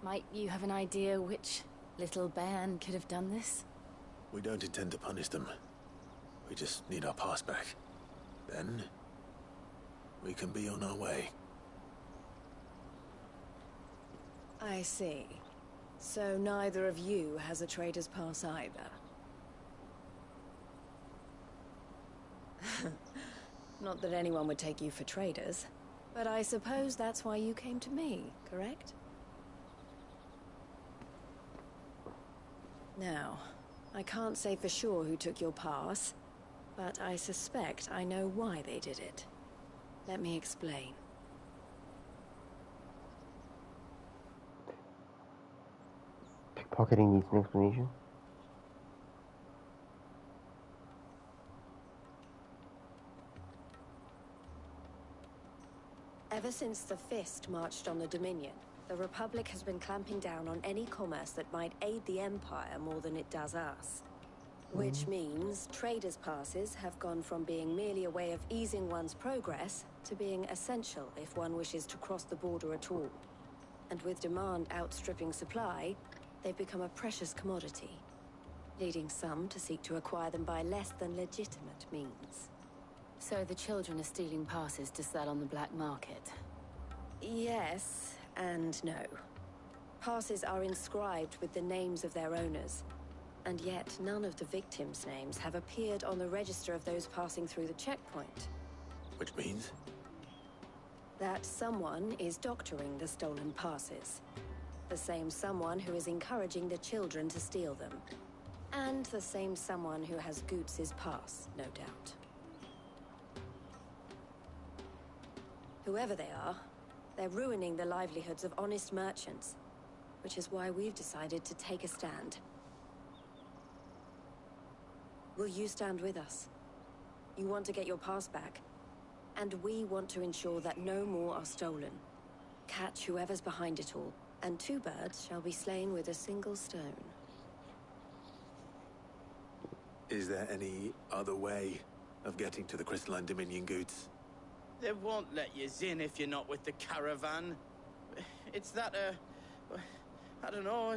Might you have an idea which little band could have done this? We don't intend to punish them. We just need our pass back. Then, we can be on our way. I see. So neither of you has a trader's pass either. Not that anyone would take you for traders, but I suppose that's why you came to me, correct? Now, I can't say for sure who took your pass, but I suspect I know why they did it. Let me explain. Pickpocketing needs an explanation. Ever since the Fist marched on the Dominion, the Republic has been clamping down on any commerce that might aid the Empire more than it does us. Which means traders' passes have gone from being merely a way of easing one's progress to being essential if one wishes to cross the border at all. And with demand outstripping supply, they've become a precious commodity, leading some to seek to acquire them by less than legitimate means. So the children are stealing passes to sell on the black market? Yes and no. Passes are inscribed with the names of their owners, and yet none of the victims' names have appeared on the register of those passing through the checkpoint. Which means? That someone is doctoring the stolen passes. The same someone who is encouraging the children to steal them. And the same someone who has Goots' pass, no doubt. Whoever they are, they're ruining the livelihoods of honest merchants, which is why we've decided to take a stand. Will you stand with us? You want to get your pass back, and we want to ensure that no more are stolen. Catch whoever's behind it all, and two birds shall be slain with a single stone. Is there any other way of getting to the Crystalline Dominion, Goots? They won't let you in if you're not with the caravan. It's that, I don't know,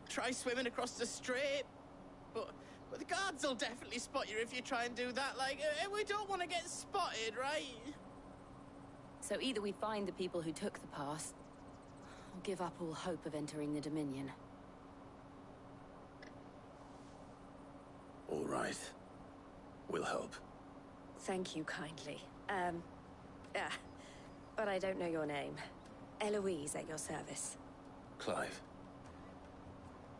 try swimming across the strait. But the guards will definitely spot you if you try and do that. Like, we don't want to get spotted, right? So either we find the people who took the pass, or give up all hope of entering the Dominion. All right. We'll help. Thank you kindly. But I don't know your name. Eloise at your service. Clive.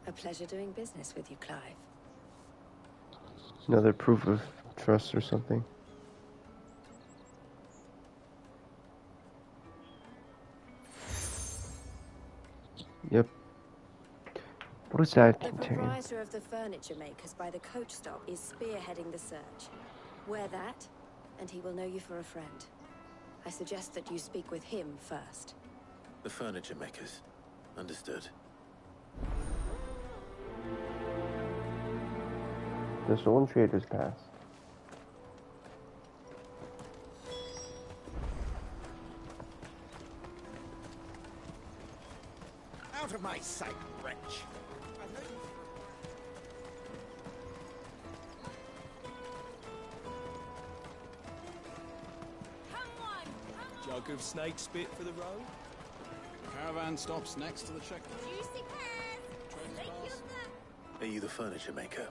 A pleasure doing business with you, Clive. Another proof of trust or something. Yep. What does that The contain? proprietor of the furniture makers by the coach stop is spearheading the search. Wear that, and he will know you for a friend. I suggest that you speak with him first. The furniture makers. Understood. The Stolen Trader's Pass. Out of my sight, wretch! Jug of snake spit for the road. Caravan stops next to the checkpoint. Juicy pears! Take your nut! Are you the furniture maker?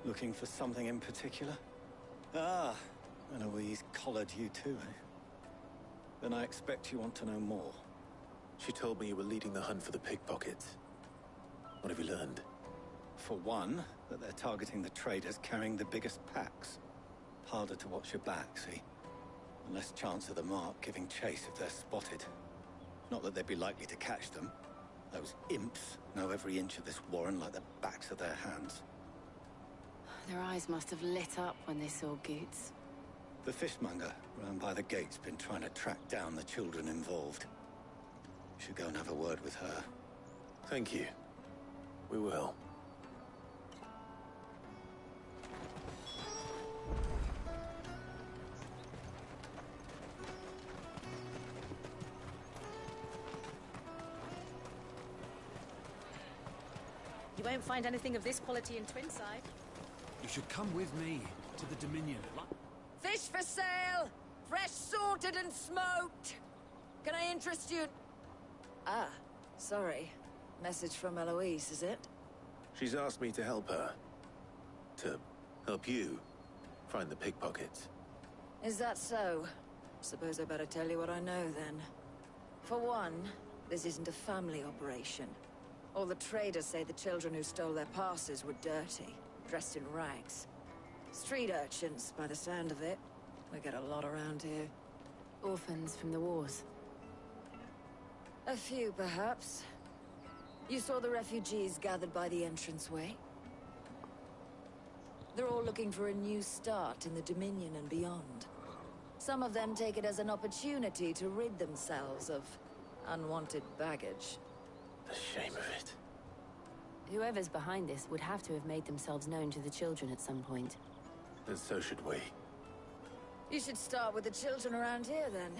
Looking for something in particular? Ah, Eloise collared you too, eh? Then I expect you want to know more. She told me you were leading the hunt for the pickpockets. What have you learned? For one, that they're targeting the traders carrying the biggest packs. Harder to watch your back, see? And less chance of the mark giving chase if they're spotted. Not that they'd be likely to catch them. Those imps know every inch of this warren like the backs of their hands. Their eyes must have lit up when they saw Goots. The fishmonger round by the gate's been trying to track down the children involved. Should go and have a word with her. Thank you. We will. won't find anything of this quality in Twinside. You should come with me to the Dominion. Fish for sale! Fresh sorted and smoked! Can I interest you? Ah, sorry. Message from Eloise, is it? She's asked me to help her. To help you find the pickpockets. Is that so? Suppose I better tell you what I know, then. For one, this isn't a family operation. All the traders say the children who stole their passes were dirty, dressed in rags. Street urchins, by the sound of it. We get a lot around here. Orphans from the wars. A few, perhaps. You saw the refugees gathered by the entranceway? They're all looking for a new start in the Dominion and beyond. Some of them take it as an opportunity to rid themselves of unwanted baggage. The shame of it. Whoever's behind this would have to have made themselves known to the children at some point. And so should we. You should start with the children around here, then.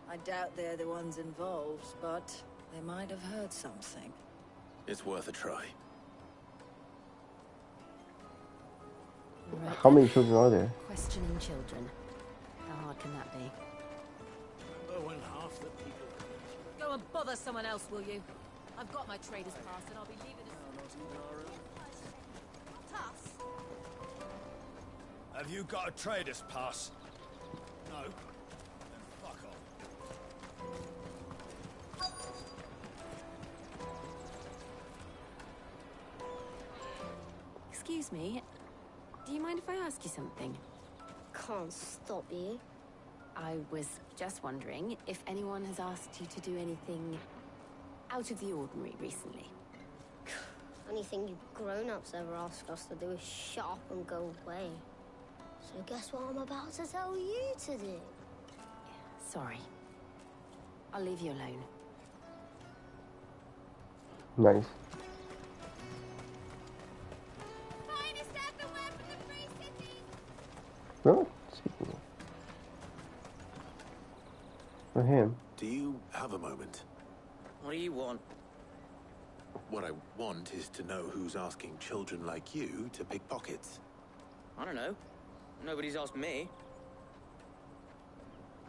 I doubt they're the ones involved, but they might have heard something. It's worth a try. Right. How many children are there? Questioning children. How hard can that be? Remember when half the people... Go and bother someone else, will you? I've got my trader's pass and I'll be leaving as... Have you got a trader's pass? No? Then fuck off. Excuse me. Do you mind if I ask you something? Can't stop you. I was just wondering if anyone has asked you to do anything out of the ordinary recently. Anything you grown-ups ever ask us to do is shut up and go away. So guess what I'm about to tell you to do? Sorry. I'll leave you alone. Nice. Really? Speaking of. For him. Do you have a moment? What do you want? What I want is to know who's asking children like you to pick pockets. I don't know. Nobody's asked me.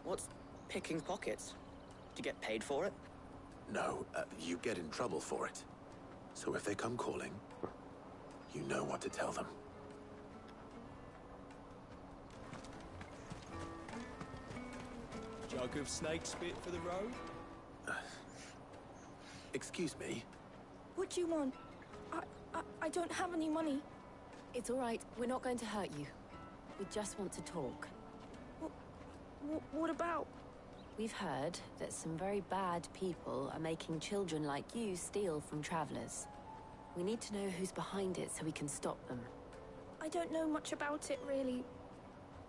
What's picking pockets? Do you get paid for it? No, you get in trouble for it. So if they come calling, you know what to tell them. Jug of snake spit for the road? Excuse me? What do you want? I don't have any money. It's all right. We're not going to hurt you. We just want to talk. What about? We've heard that some very bad people are making children like you steal from travelers. We need to know who's behind it so we can stop them. I don't know much about it, really.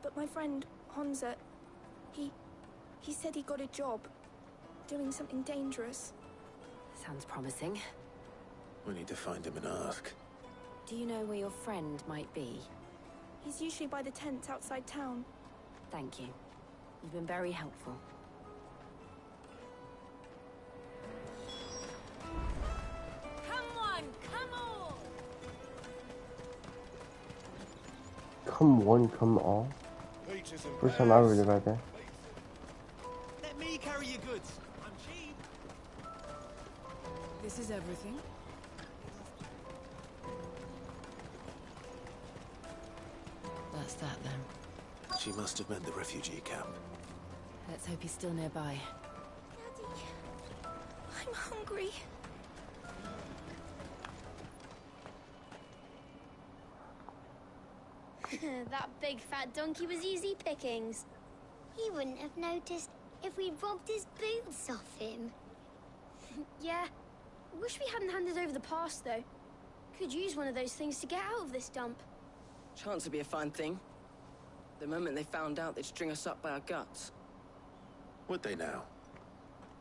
But my friend, Honza, he said he got a job. Doing something dangerous. Sounds promising. We need to find him and ask. Do you know where your friend might be? He's usually by the tents outside town. Thank you. You've been very helpful. Come on, come on! Come one, come all. First time I read about that. Let me carry your goods. I'm cheap. This is everything. That's that then. She must have meant the refugee camp. Let's hope he's still nearby. Daddy, I'm hungry. That big fat donkey was easy pickings. He wouldn't have noticed if we robbed his boots off him. Yeah. Wish we hadn't handed over the pass, though. Could use one of those things to get out of this dump. Chance would be a fine thing. The moment they found out, they'd string us up by our guts. Would they now?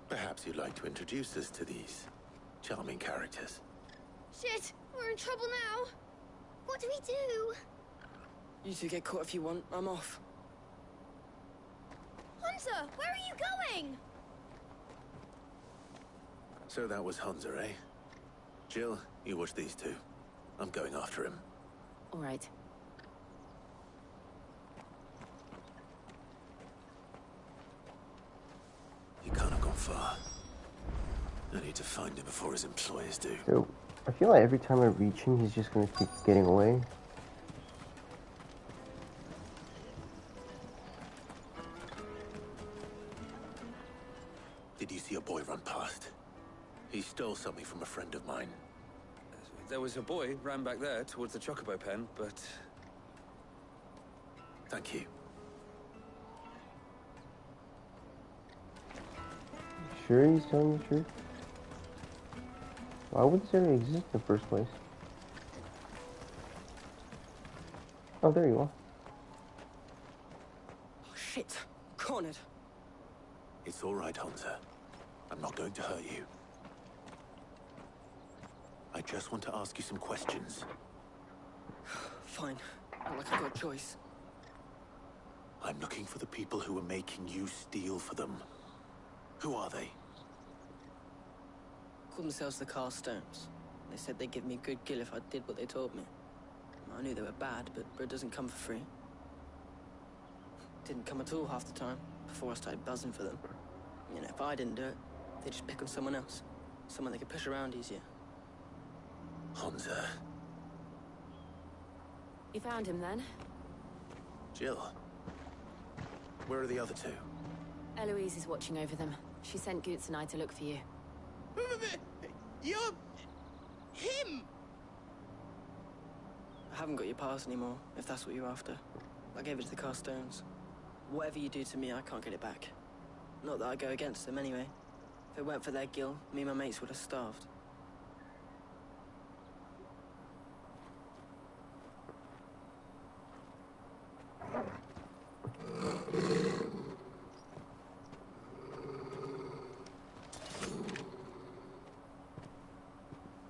Perhaps you'd like to introduce us to these charming characters. Shit, we're in trouble now. What do we do? You two get caught if you want. I'm off. Hunter, where are you going? So that was Hunza, eh? Jill, you watch these two. I'm going after him. All right. He can't have gone far. I need to find him before his employers do. So, I feel like every time I reach him, he's just gonna keep getting away. Did you see a boy run past? He stole something from a friend of mine. There was a boy ran back there towards the chocobo pen, but... Thank you. Sure he's telling the truth? Why would this ever exist in the first place? Oh, there you are. Oh, shit. Cornered. It's all right, Hunter. I'm not going to hurt you. I just want to ask you some questions. Fine. Not like I've got a choice. I'm looking for the people who are making you steal for them. Who are they? Called themselves the Carstones. They said they'd give me a good kill if I did what they told me. I knew they were bad, but bread doesn't come for free. Didn't come at all half the time, before I started buzzing for them. You know, if I didn't do it, they'd just pick on someone else. Someone they could push around easier. Hunter. You found him then? Jill. Where are the other two? Eloise is watching over them. She sent Goots and I to look for you. You're... him! I haven't got your pass anymore, if that's what you're after. I gave it to the Carstones. Whatever you do to me, I can't get it back. Not that I go against them anyway. If it weren't for their guild, me and my mates would have starved.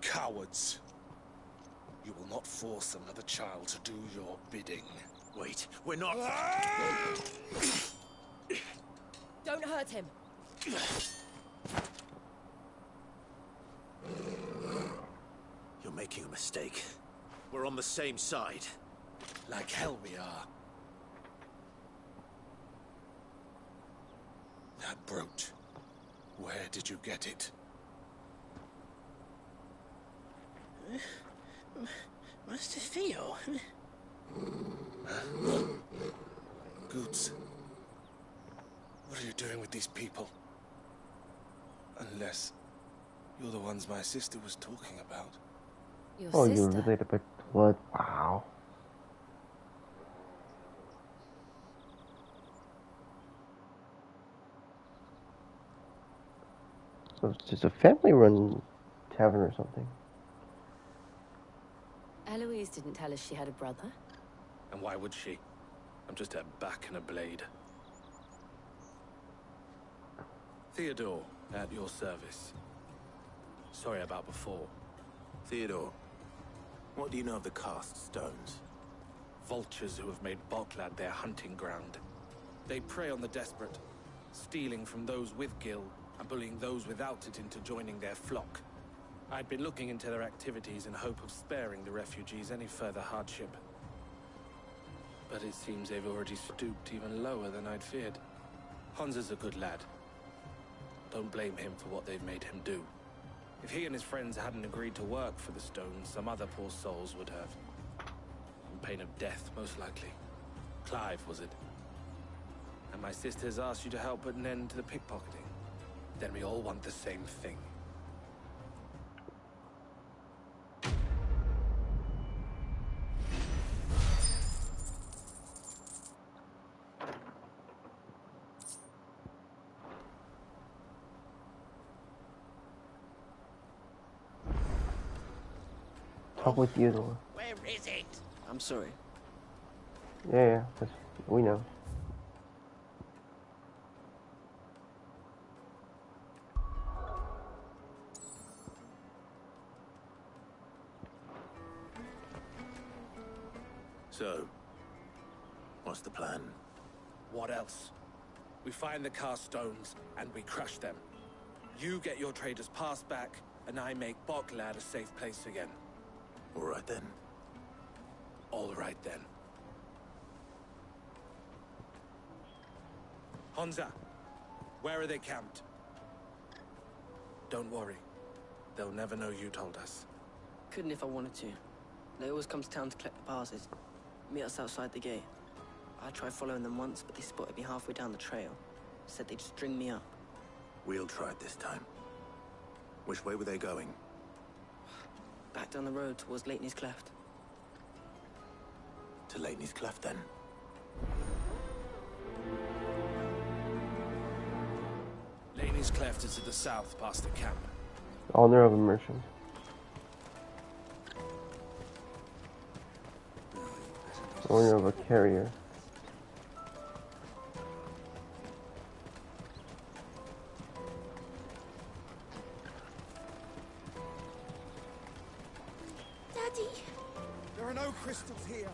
Cowards. You will not force another child to do your bidding. Wait, we're not... Don't hurt him. You're making a mistake. We're on the same side. Like hell we are. That brooch. Where did you get it? Master Theo? Goots. What are you doing with these people? Unless you're the ones my sister was talking about. Your Oh, sister? you're related by blood. Wow. So it's just a family-run tavern or something. Eloise didn't tell us she had a brother. And why would she? I'm just her back and a blade. Theodore, at your service. Sorry about before. Theodore, what do you know of the cast stones? Vultures who have made Boklad their hunting ground. They prey on the desperate, stealing from those with gil and bullying those without it into joining their flock. I'd been looking into their activities in hope of sparing the refugees any further hardship. But it seems they've already stooped even lower than I'd feared. Hansa's a good lad. Don't blame him for what they've made him do. If he and his friends hadn't agreed to work for the stones, some other poor souls would have. On pain of death, most likely. Clive, was it? And my sisters asked you to help put an end to the pickpocketing. Then we all want the same thing. Talk with Theodore. Where is it? I'm sorry. Yeah, we know. So, what's the plan? What else? We find the cast stones and we crush them. You get your trader's pass back, and I make Boklad a safe place again. All right then. All right then. Honza, where are they camped? Don't worry. They'll never know you told us. Couldn't if I wanted to. They always come to town to collect the passes. Meet us outside the gate. I tried following them once, but they spotted me halfway down the trail. Said they'd string me up. We'll try it this time. Which way were they going? Back down the road towards Leighton's Cleft. To Leighton's Cleft, then. Laney's Cleft is to the south, past the camp. Honor of immersion. Owner of a carrier. Daddy! There are no crystals here.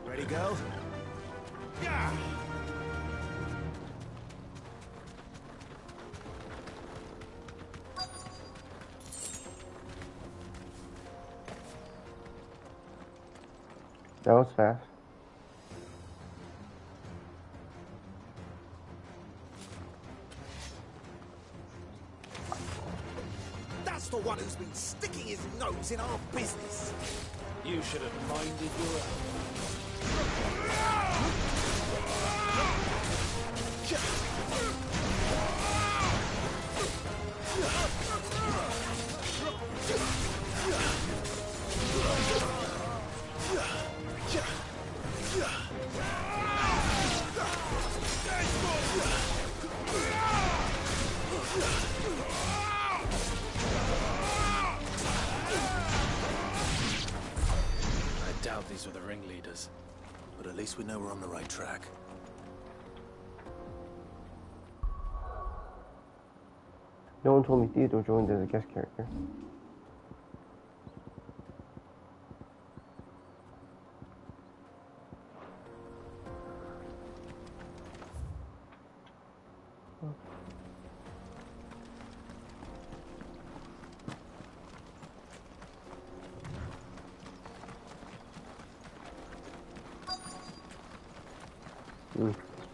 Ready, go? Yeah! That was fast. That's the one who's been sticking his nose in our business. You should have minded your I doubt these were the ringleaders. But at least we know we're on the right track. No one told me Theodore joined as a guest character.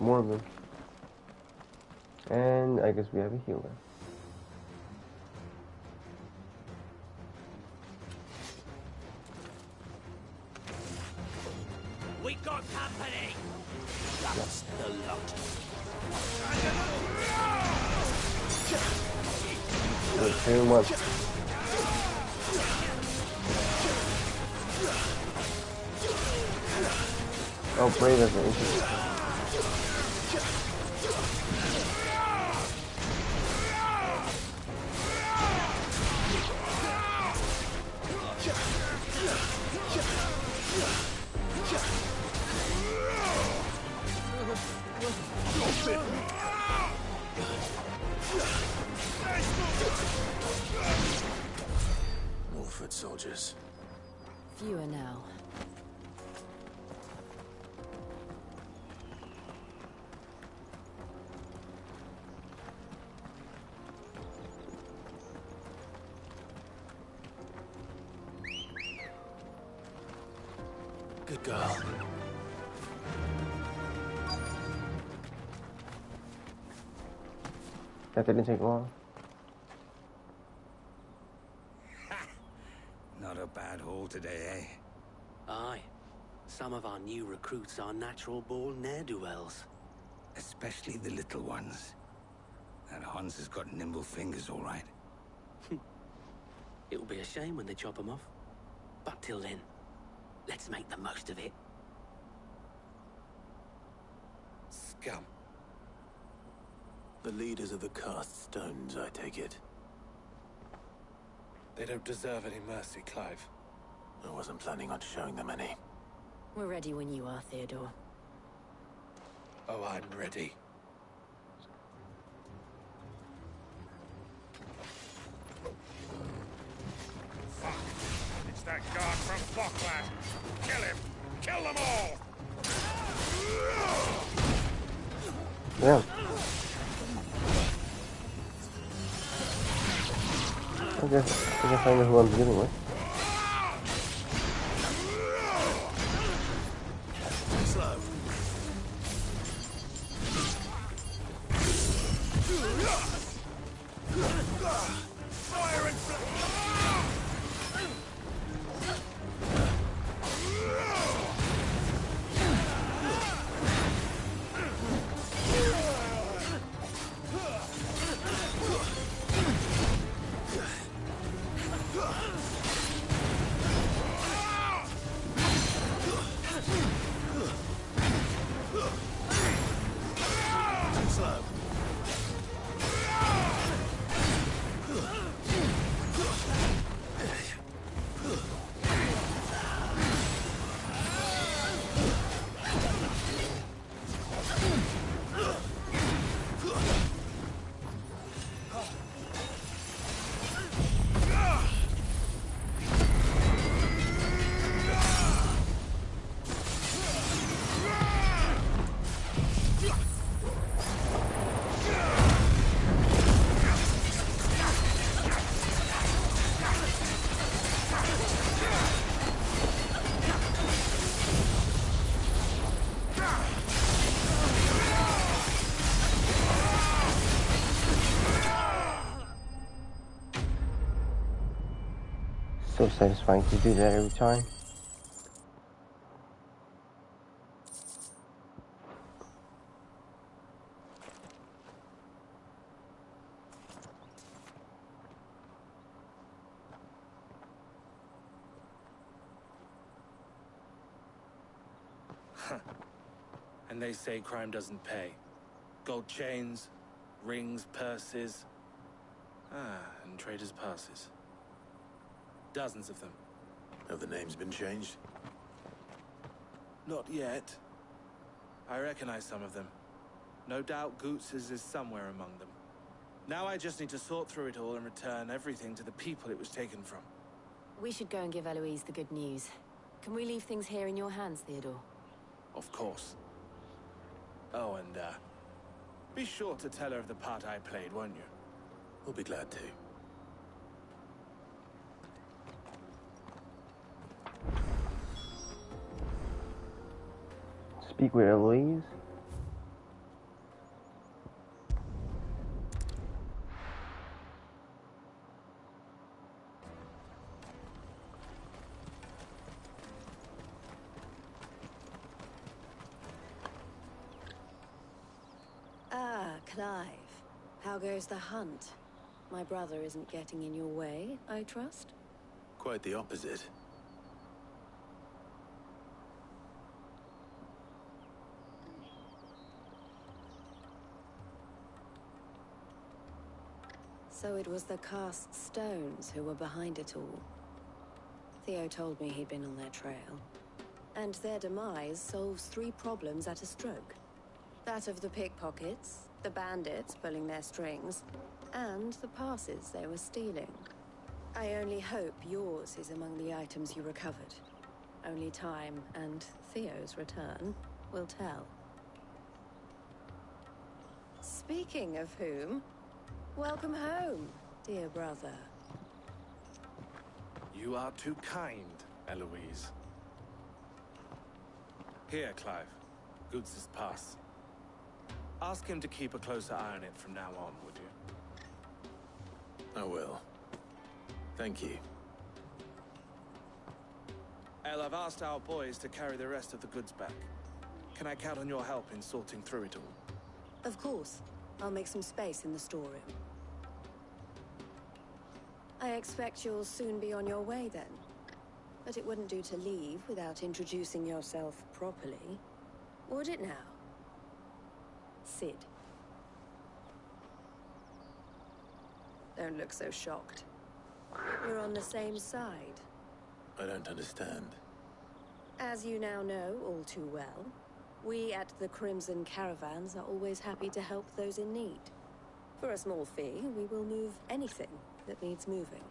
More of them. And I guess we have a healer. We got company! That's the lot. Two, one. Oh, Brave has an interesting. More foot soldiers. Fewer now. Good girl. That didn't take long. Not a bad haul today, eh? Aye. Some of our new recruits are natural-born ne'er-do-wells. Especially the little ones. That Hans has got nimble fingers, all right. It'll be a shame when they chop them off. But till then, let's make the most of it. Scum. The leaders of the cast stones, I take it. They don't deserve any mercy, Clive. I wasn't planning on showing them any. We're ready when you are, Theodore. Oh, I'm ready. Fuck! It's that guard from Falkland! Kill him! Kill them all! Yeah. I guess I know who I'm dealing with. Slow. Fire and slow. So satisfying to do that every time. And they say crime doesn't pay. Gold chains, rings, purses. And traders' passes. Dozens of them. Have the names been changed? Not yet. I recognize some of them. No doubt Goots's is somewhere among them. Now I just need to sort through it all and return everything to the people it was taken from. We should go and give Eloise the good news. Can we leave things here in your hands, Theodore? Of course. Oh, and, be sure to tell her of the part I played, won't you? We'll be glad to. Speak with Eloise. Ah, Clive. How goes the hunt? My brother isn't getting in your way, I trust? Quite the opposite. So it was the cast stones who were behind it all. Theo told me he'd been on their trail. And their demise solves 3 problems at a stroke. That of the pickpockets, the bandits pulling their strings, and the passes they were stealing. I only hope yours is among the items you recovered. Only time and Theo's return will tell. Speaking of whom, welcome home, dear brother. You are too kind, Eloise. Here, Clive. Goots's pass. Ask him to keep a closer eye on it from now on, would you? I will. Thank you. El, I've asked our boys to carry the rest of the goods back. Can I count on your help in sorting through it all? Of course. I'll make some space in the storeroom. I expect you'll soon be on your way then. But it wouldn't do to leave without introducing yourself properly. Would it now? Sid. Don't look so shocked. We're on the same side. I don't understand. As you now know all too well, we at the Crimson Caravans are always happy to help those in need. For a small fee, we will move anything that needs moving.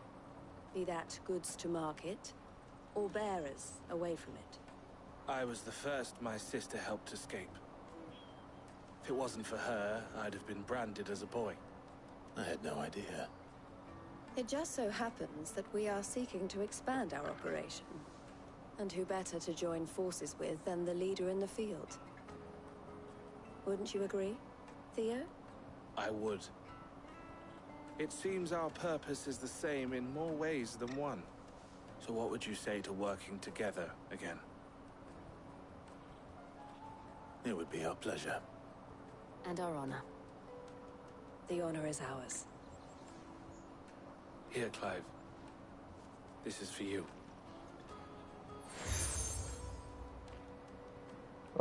Be that goods to market, or bearers away from it. I was the first my sister helped escape. If it wasn't for her, I'd have been branded as a boy. I had no idea. It just so happens that we are seeking to expand our operation. And who better to join forces with than the leader in the field? Wouldn't you agree, Theo? I would. It seems our purpose is the same in more ways than one. So what would you say to working together again? It would be our pleasure. And our honor. The honor is ours. Here, Clive. This is for you.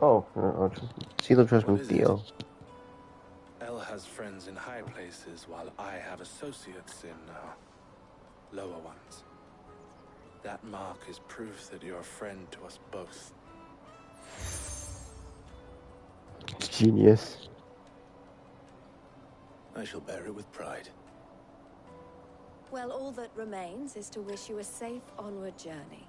Oh, seal of trust from Theo. Elle has friends in high places, while I have associates in lower ones. That mark is proof that you're a friend to us both. Genius. I shall bear it with pride. Well, all that remains is to wish you a safe onward journey.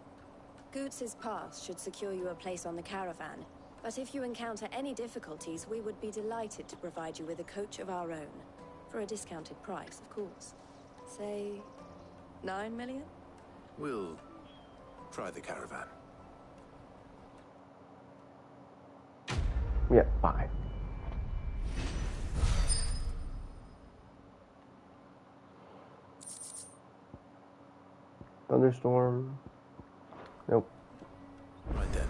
Goots's pass should secure you a place on the caravan, but if you encounter any difficulties, we would be delighted to provide you with a coach of our own. For a discounted price, of course. Say, 9 million? We'll try the caravan. Yeah, 5. Thunderstorm. Nope. Right then.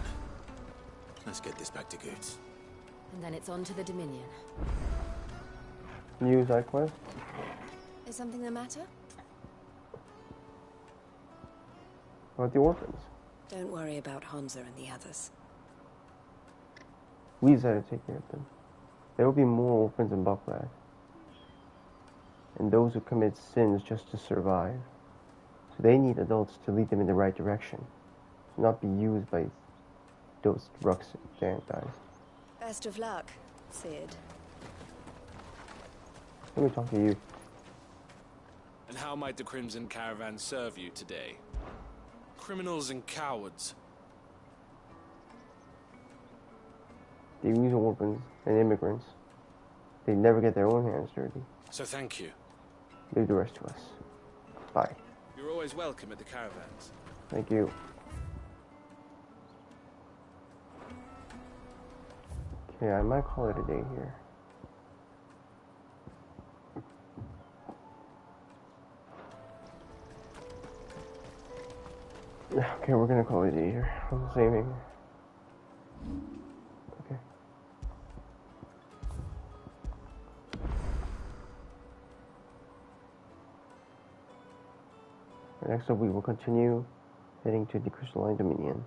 Let's get this back to Goots. And then it's on to the Dominion. New side quest. Is something the matter? What about the orphans? Don't worry about Hansa and the others. We decided to take care of them. There will be more orphans in Buckland. And those who commit sins just to survive. So they need adults to lead them in the right direction. To not be used by those rucks guys. Best of luck, Sid. Let me talk to you. And how might the Crimson Caravan serve you today? Criminals and cowards. They use orphans and immigrants. They never get their own hands dirty. So thank you. Leave the rest to us. Bye. You're always welcome at the caravans. Thank you. Okay, I might call it a day here. Okay, we're gonna call it a day here. I'm saving. Okay. Next up, we will continue heading to the Crystalline Dominion.